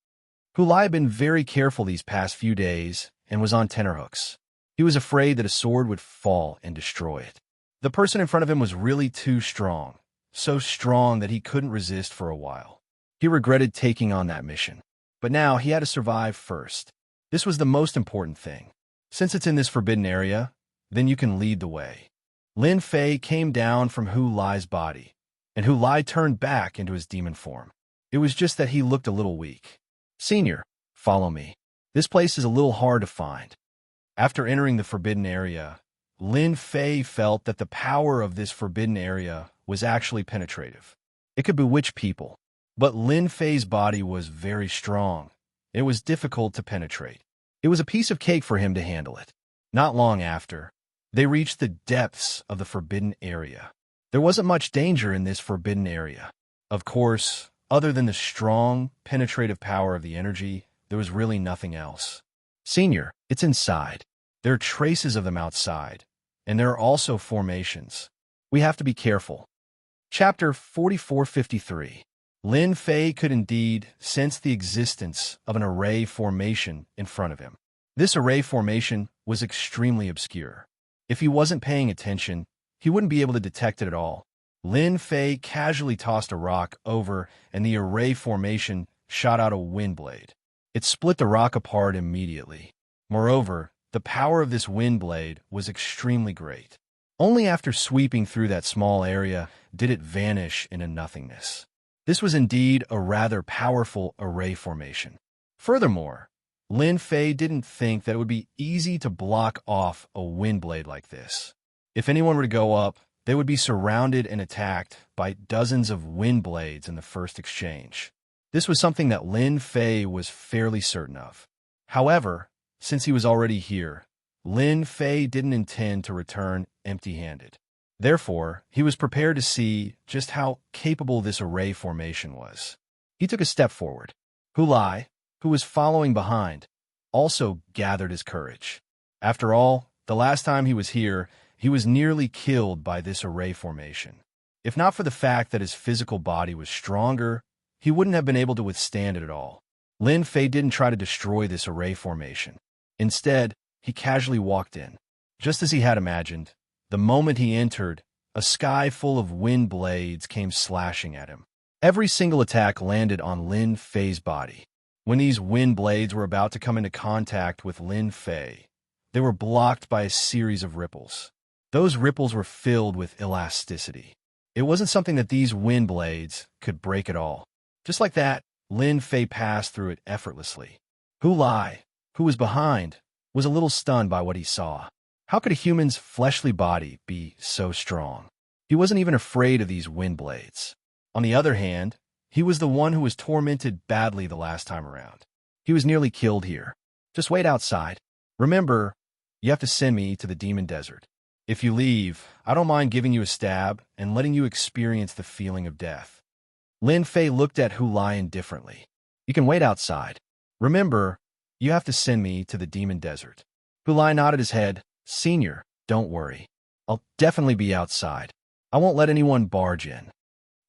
Hu Lai had been very careful these past few days and was on tenterhooks. He was afraid that a sword would fall and destroy it. The person in front of him was really too strong, so strong that he couldn't resist for a while. He regretted taking on that mission. But now he had to survive first. This was the most important thing. Since it's in this forbidden area, then you can lead the way. Lin Fei came down from Hu Lai's body, and Hu Lai turned back into his demon form. It was just that he looked a little weak. Senior, follow me. This place is a little hard to find. After entering the forbidden area, Lin Fei felt that the power of this forbidden area was actually penetrative. It could bewitch people, but Lin Fei's body was very strong. It was difficult to penetrate. It was a piece of cake for him to handle it. Not long after, they reached the depths of the forbidden area. There wasn't much danger in this forbidden area. Of course, other than the strong, penetrative power of the energy, there was really nothing else. Senior, it's inside. There are traces of them outside, and there are also formations. We have to be careful. Chapter 4453. Lin Fei could indeed sense the existence of an array formation in front of him. This array formation was extremely obscure. If he wasn't paying attention, he wouldn't be able to detect it at all. Lin Fei casually tossed a rock over, and the array formation shot out a wind blade. It split the rock apart immediately. Moreover, the power of this wind blade was extremely great. Only after sweeping through that small area did it vanish into nothingness. This was indeed a rather powerful array formation. Furthermore, Lin Fei didn't think that it would be easy to block off a wind blade like this. If anyone were to go up, they would be surrounded and attacked by dozens of wind blades in the first exchange. This was something that Lin Fei was fairly certain of. However, since he was already here, Lin Fei didn't intend to return empty-handed. Therefore, he was prepared to see just how capable this array formation was. He took a step forward. Hu Lai, who was following behind, also gathered his courage. After all, the last time he was here, he was nearly killed by this array formation. If not for the fact that his physical body was stronger, he wouldn't have been able to withstand it at all. Lin Fei didn't try to destroy this array formation. Instead, he casually walked in. Just as he had imagined, the moment he entered, a sky full of wind blades came slashing at him. Every single attack landed on Lin Fei's body. When these wind blades were about to come into contact with Lin Fei, they were blocked by a series of ripples. Those ripples were filled with elasticity. It wasn't something that these wind blades could break at all. Just like that, Lin Fei passed through it effortlessly. Hu Lai, who was behind, was a little stunned by what he saw. How could a human's fleshly body be so strong? He wasn't even afraid of these wind blades. On the other hand, he was the one who was tormented badly the last time around. He was nearly killed here. Just wait outside. Remember, you have to send me to the demon desert. If you leave, I don't mind giving you a stab and letting you experience the feeling of death. Lin Fei looked at Hu Lai indifferently. You can wait outside. Remember, you have to send me to the demon desert. Hu Lai nodded his head. Senior, don't worry. I'll definitely be outside. I won't let anyone barge in.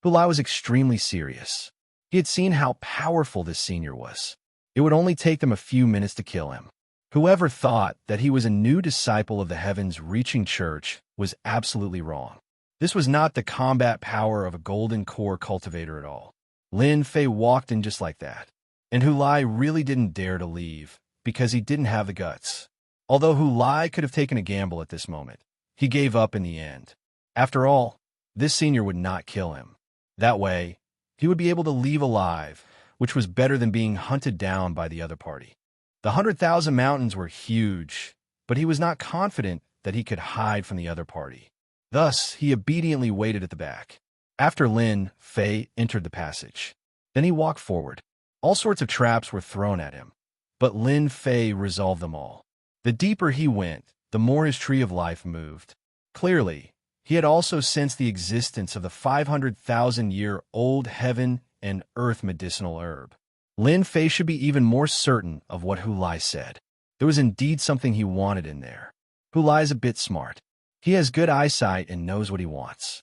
Hu Lai was extremely serious. He had seen how powerful this senior was. It would only take them a few minutes to kill him. Whoever thought that he was a new disciple of the heavens-reaching church was absolutely wrong. This was not the combat power of a golden core cultivator at all. Lin Fei walked in just like that. And Hu Lai really didn't dare to leave because he didn't have the guts. Although Hu Lai could have taken a gamble at this moment, he gave up in the end. After all, this senior would not kill him. That way, he would be able to leave alive, which was better than being hunted down by the other party. The 100,000 mountains were huge, but he was not confident that he could hide from the other party. Thus, he obediently waited at the back. After Lin Fei entered the passage, then he walked forward. All sorts of traps were thrown at him, but Lin Fei resolved them all. The deeper he went, the more his tree of life moved. Clearly, he had also sensed the existence of the 500,000-year-old heaven and earth medicinal herb. Lin Fei should be even more certain of what Hu Lai said. There was indeed something he wanted in there. Hu Lai is a bit smart. He has good eyesight and knows what he wants.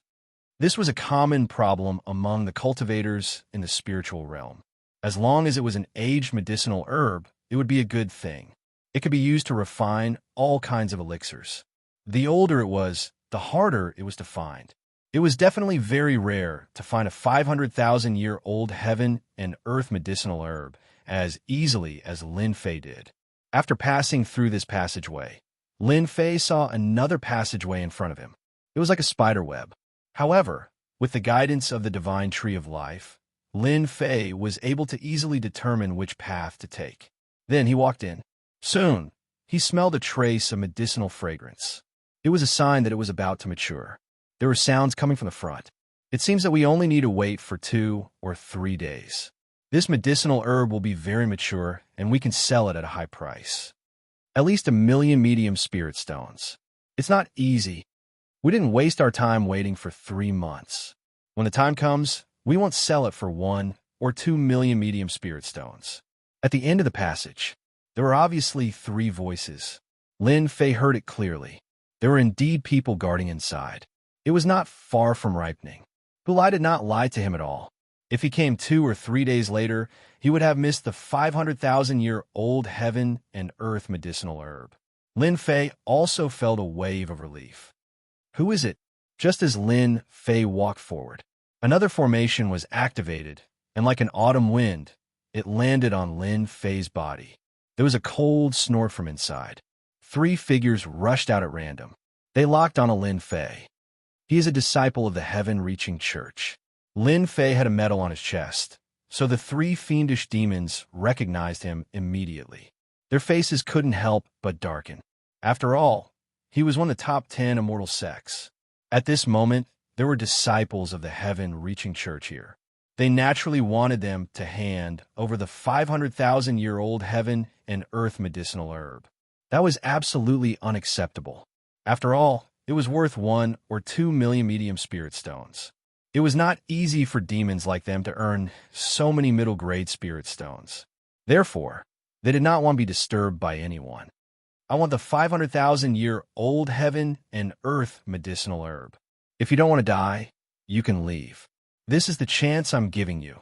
This was a common problem among the cultivators in the spiritual realm. As long as it was an aged medicinal herb, it would be a good thing. It could be used to refine all kinds of elixirs. The older it was, the harder it was to find. It was definitely very rare to find a 500,000-year-old heaven and earth medicinal herb as easily as Lin Fei did. After passing through this passageway, Lin Fei saw another passageway in front of him. It was like a spider web. However, with the guidance of the divine tree of life, Lin Fei was able to easily determine which path to take. Then he walked in. Soon, he smelled a trace of medicinal fragrance. It was a sign that it was about to mature. There were sounds coming from the front. It seems that we only need to wait for 2 or 3 days. This medicinal herb will be very mature, and we can sell it at a high price. At least 1,000,000 medium spirit stones. It's not easy. We didn't waste our time waiting for 3 months. When the time comes, we won't sell it for 1 or 2 million medium spirit stones. At the end of the passage, there were obviously 3 voices. Lin Fei heard it clearly. There were indeed people guarding inside. It was not far from ripening. Hulai did not lie to him at all. If he came 2 or 3 days later, he would have missed the 500,000-year-old heaven and earth medicinal herb. Lin Fei also felt a wave of relief. Who is it? Just as Lin Fei walked forward, another formation was activated, and like an autumn wind, it landed on Lin Fei's body. There was a cold snort from inside. 3 figures rushed out at random. They locked on Lin Fei. He is a disciple of the heaven-reaching church. Lin Fei had a medal on his chest, so the 3 fiendish demons recognized him immediately. Their faces couldn't help but darken. After all, he was one of the top 10 immortal sects. At this moment, there were disciples of the heaven-reaching church here. They naturally wanted them to hand over the 500,000-year-old heaven and earth medicinal herb. That was absolutely unacceptable. After all, it was worth 1 or 2 million medium spirit stones. It was not easy for demons like them to earn so many middle-grade spirit stones. Therefore, they did not want to be disturbed by anyone. I want the 500,000-year-old heaven and earth medicinal herb. If you don't want to die, you can leave. This is the chance I'm giving you,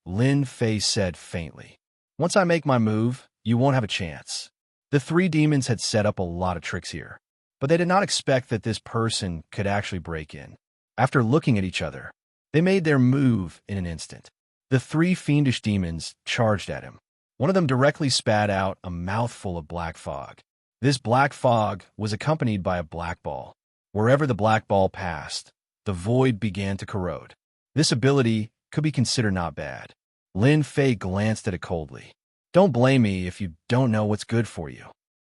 Lin Fei said faintly. Once I make my move, you won't have a chance. The 3 demons had set up a lot of tricks here, but they did not expect that this person could actually break in. After looking at each other, they made their move in an instant. The 3 fiendish demons charged at him. One of them directly spat out a mouthful of black fog. This black fog was accompanied by a black ball. Wherever the black ball passed, the void began to corrode. This ability could be considered not bad. Lin Fei glanced at it coldly. Don't blame me if you don't know what's good for you.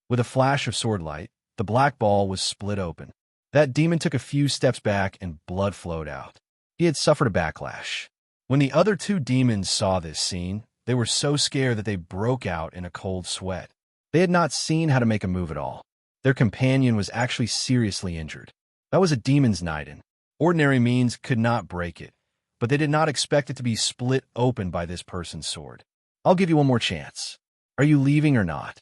With a flash of sword light, the black ball was split open. That demon took a few steps back and blood flowed out. He had suffered a backlash. When the other 2 demons saw this scene, they were so scared that they broke out in a cold sweat. They had not seen how to make a move at all. Their companion was actually seriously injured. That was a demon's Niden. Ordinary means could not break it, but they did not expect it to be split open by this person's sword. I'll give you one more chance. Are you leaving or not?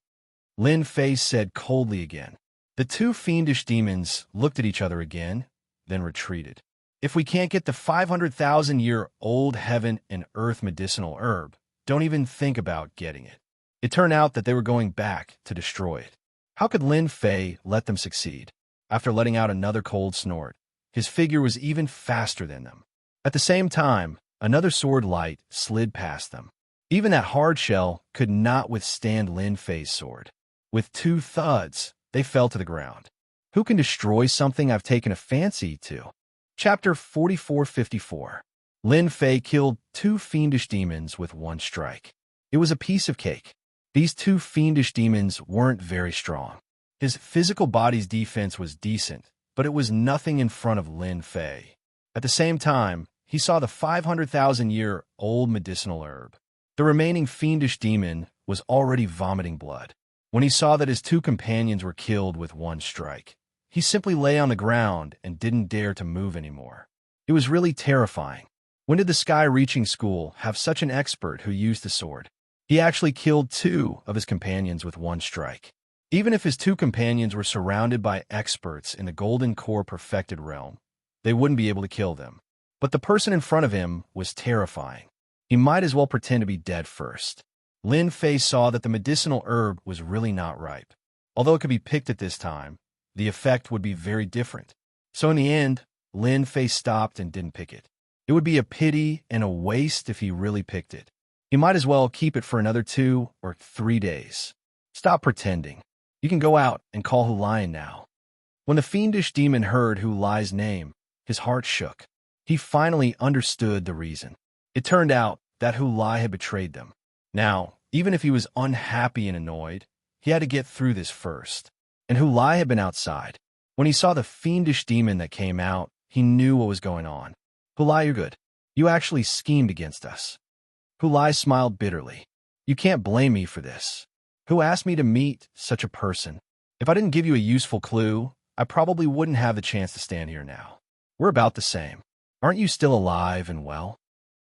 Lin Fei said coldly again. The 2 fiendish demons looked at each other again, then retreated. If we can't get the 500,000-year-old heaven and earth medicinal herb, don't even think about getting it. It turned out that they were going back to destroy it. How could Lin Fei let them succeed? After letting out another cold snort, his figure was even faster than them. At the same time, another sword light slid past them. Even that hard shell could not withstand Lin Fei's sword. With 2 thuds, they fell to the ground. Who can destroy something I've taken a fancy to? Chapter 4454. Lin Fei killed 2 fiendish demons with 1 strike. It was a piece of cake. These 2 fiendish demons weren't very strong. His physical body's defense was decent, but it was nothing in front of Lin Fei. At the same time, he saw the 500,000-year-old medicinal herb. The remaining fiendish demon was already vomiting blood. When he saw that his 2 companions were killed with 1 strike, he simply lay on the ground and didn't dare to move anymore. It was really terrifying. When did the Sky-Reaching School have such an expert who used the sword? He actually killed 2 of his companions with 1 strike. Even if his 2 companions were surrounded by experts in the Golden Core Perfected Realm, they wouldn't be able to kill them. But the person in front of him was terrifying. He might as well pretend to be dead first. Lin Fei saw that the medicinal herb was really not ripe. Although it could be picked at this time, the effect would be very different. So in the end, Lin Fei stopped and didn't pick it. It would be a pity and a waste if he really picked it. He might as well keep it for another 2 or 3 days. Stop pretending. You can go out and call Hulai now. When the fiendish demon heard Hulai's name, his heart shook. He finally understood the reason. It turned out that Hulai had betrayed them. Now, Even if he was unhappy and annoyed, he had to get through this first. And Hulai had been outside. When he saw the fiendish demon that came out, he knew what was going on. Hulai, you're good. You actually schemed against us. Hulai smiled bitterly. You can't blame me for this. Who asked me to meet such a person? If I didn't give you a useful clue, I probably wouldn't have the chance to stand here now. We're about the same. Aren't you still alive and well?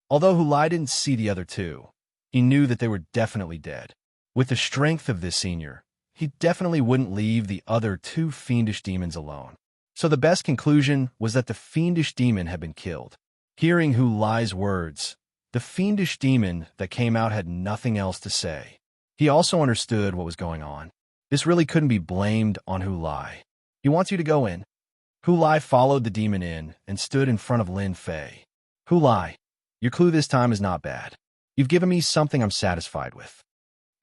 Although Hulai didn't see the other two, he knew that they were definitely dead. With the strength of this senior, he definitely wouldn't leave the other two fiendish demons alone. So the best conclusion was that the fiendish demon had been killed. Hearing Hulai's words, the fiendish demon that came out had nothing else to say. He also understood what was going on. This really couldn't be blamed on Hulai. He wants you to go in. Hulai followed the demon in and stood in front of Lin Fei. Hulai, your clue this time is not bad. You've given me something I'm satisfied with.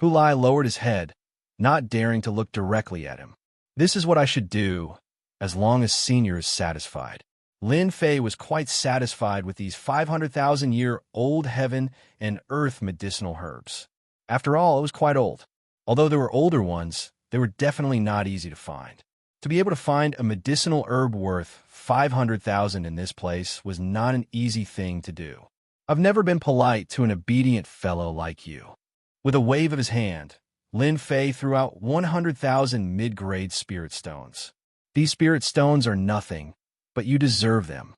Hulai lowered his head, not daring to look directly at him. This is what I should do, as long as Senior is satisfied. Lin Fei was quite satisfied with these 500,000-year-old heaven and earth medicinal herbs. After all, it was quite old. Although there were older ones, they were definitely not easy to find. To be able to find a medicinal herb worth 500,000 in this place was not an easy thing to do. I've never been polite to an obedient fellow like you. With a wave of his hand, Lin Fei threw out 100,000 mid-grade spirit stones. These spirit stones are nothing, but you deserve them.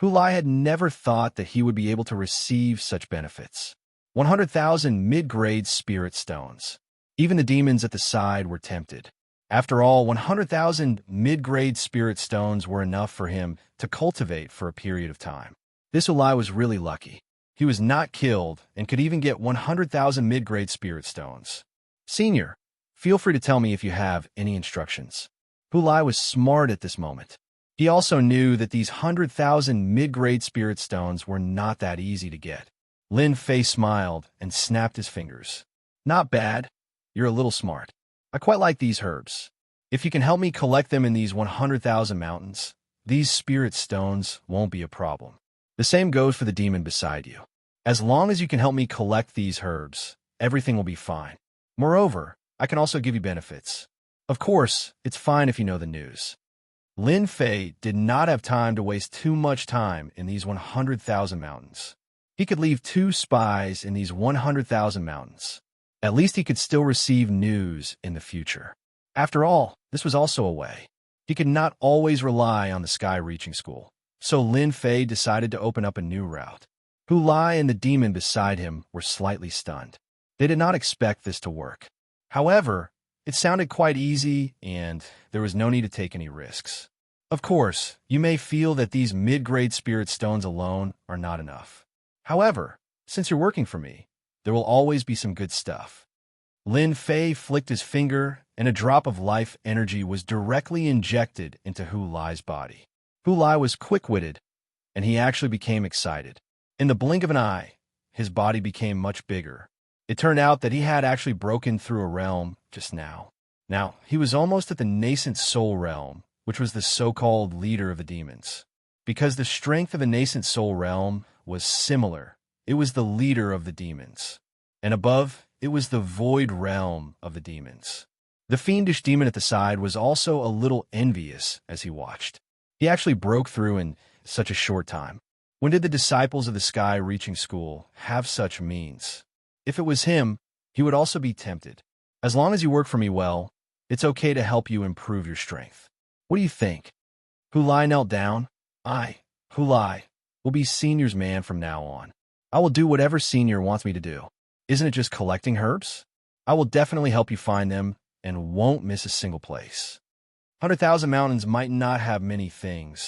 Hulai had never thought that he would be able to receive such benefits. 100,000 mid-grade spirit stones. Even the demons at the side were tempted. After all, 100,000 mid-grade spirit stones were enough for him to cultivate for a period of time. This Hulai was really lucky. He was not killed and could even get 100,000 mid-grade spirit stones. Senior, feel free to tell me if you have any instructions. Hulai was smart at this moment. He also knew that these 100,000 mid-grade spirit stones were not that easy to get. Lin Fei smiled and snapped his fingers. Not bad. You're a little smart. I quite like these herbs. If you can help me collect them in these 100,000 mountains, these spirit stones won't be a problem. The same goes for the demon beside you. As long as you can help me collect these herbs, everything will be fine. Moreover, I can also give you benefits. Of course, it's fine if you know the news. Lin Fei did not have time to waste too much time in these 100,000 mountains. He could leave 2 spies in these 100,000 mountains. At least he could still receive news in the future. After all, this was also a way. He could not always rely on the Sky Reaching School. So Lin Fei decided to open up a new route. Hulai and the demon beside him were slightly stunned. They did not expect this to work. However, it sounded quite easy, and there was no need to take any risks. Of course, you may feel that these mid-grade spirit stones alone are not enough. However, since you're working for me, there will always be some good stuff. Lin Fei flicked his finger, and a drop of life energy was directly injected into Hulai's body. Hulai was quick-witted, and he actually became excited. In the blink of an eye, his body became much bigger. It turned out that he had actually broken through a realm just now. Now, he was almost at the nascent soul realm, which was the so-called leader of the demons. Because the strength of the nascent soul realm was similar, it was the leader of the demons. And above, it was the void realm of the demons. The fiendish demon at the side was also a little envious as he watched. He actually broke through in such a short time. When did the disciples of the Sky Reaching School have such means? If it was him, he would also be tempted. As long as you work for me well, it's okay to help you improve your strength. What do you think? Hulai knelt down. Hulai, will be Senior's man from now on. I will do whatever Senior wants me to do. Isn't it just collecting herbs? I will definitely help you find them and won't miss a single place. 100,000 mountains might not have many things,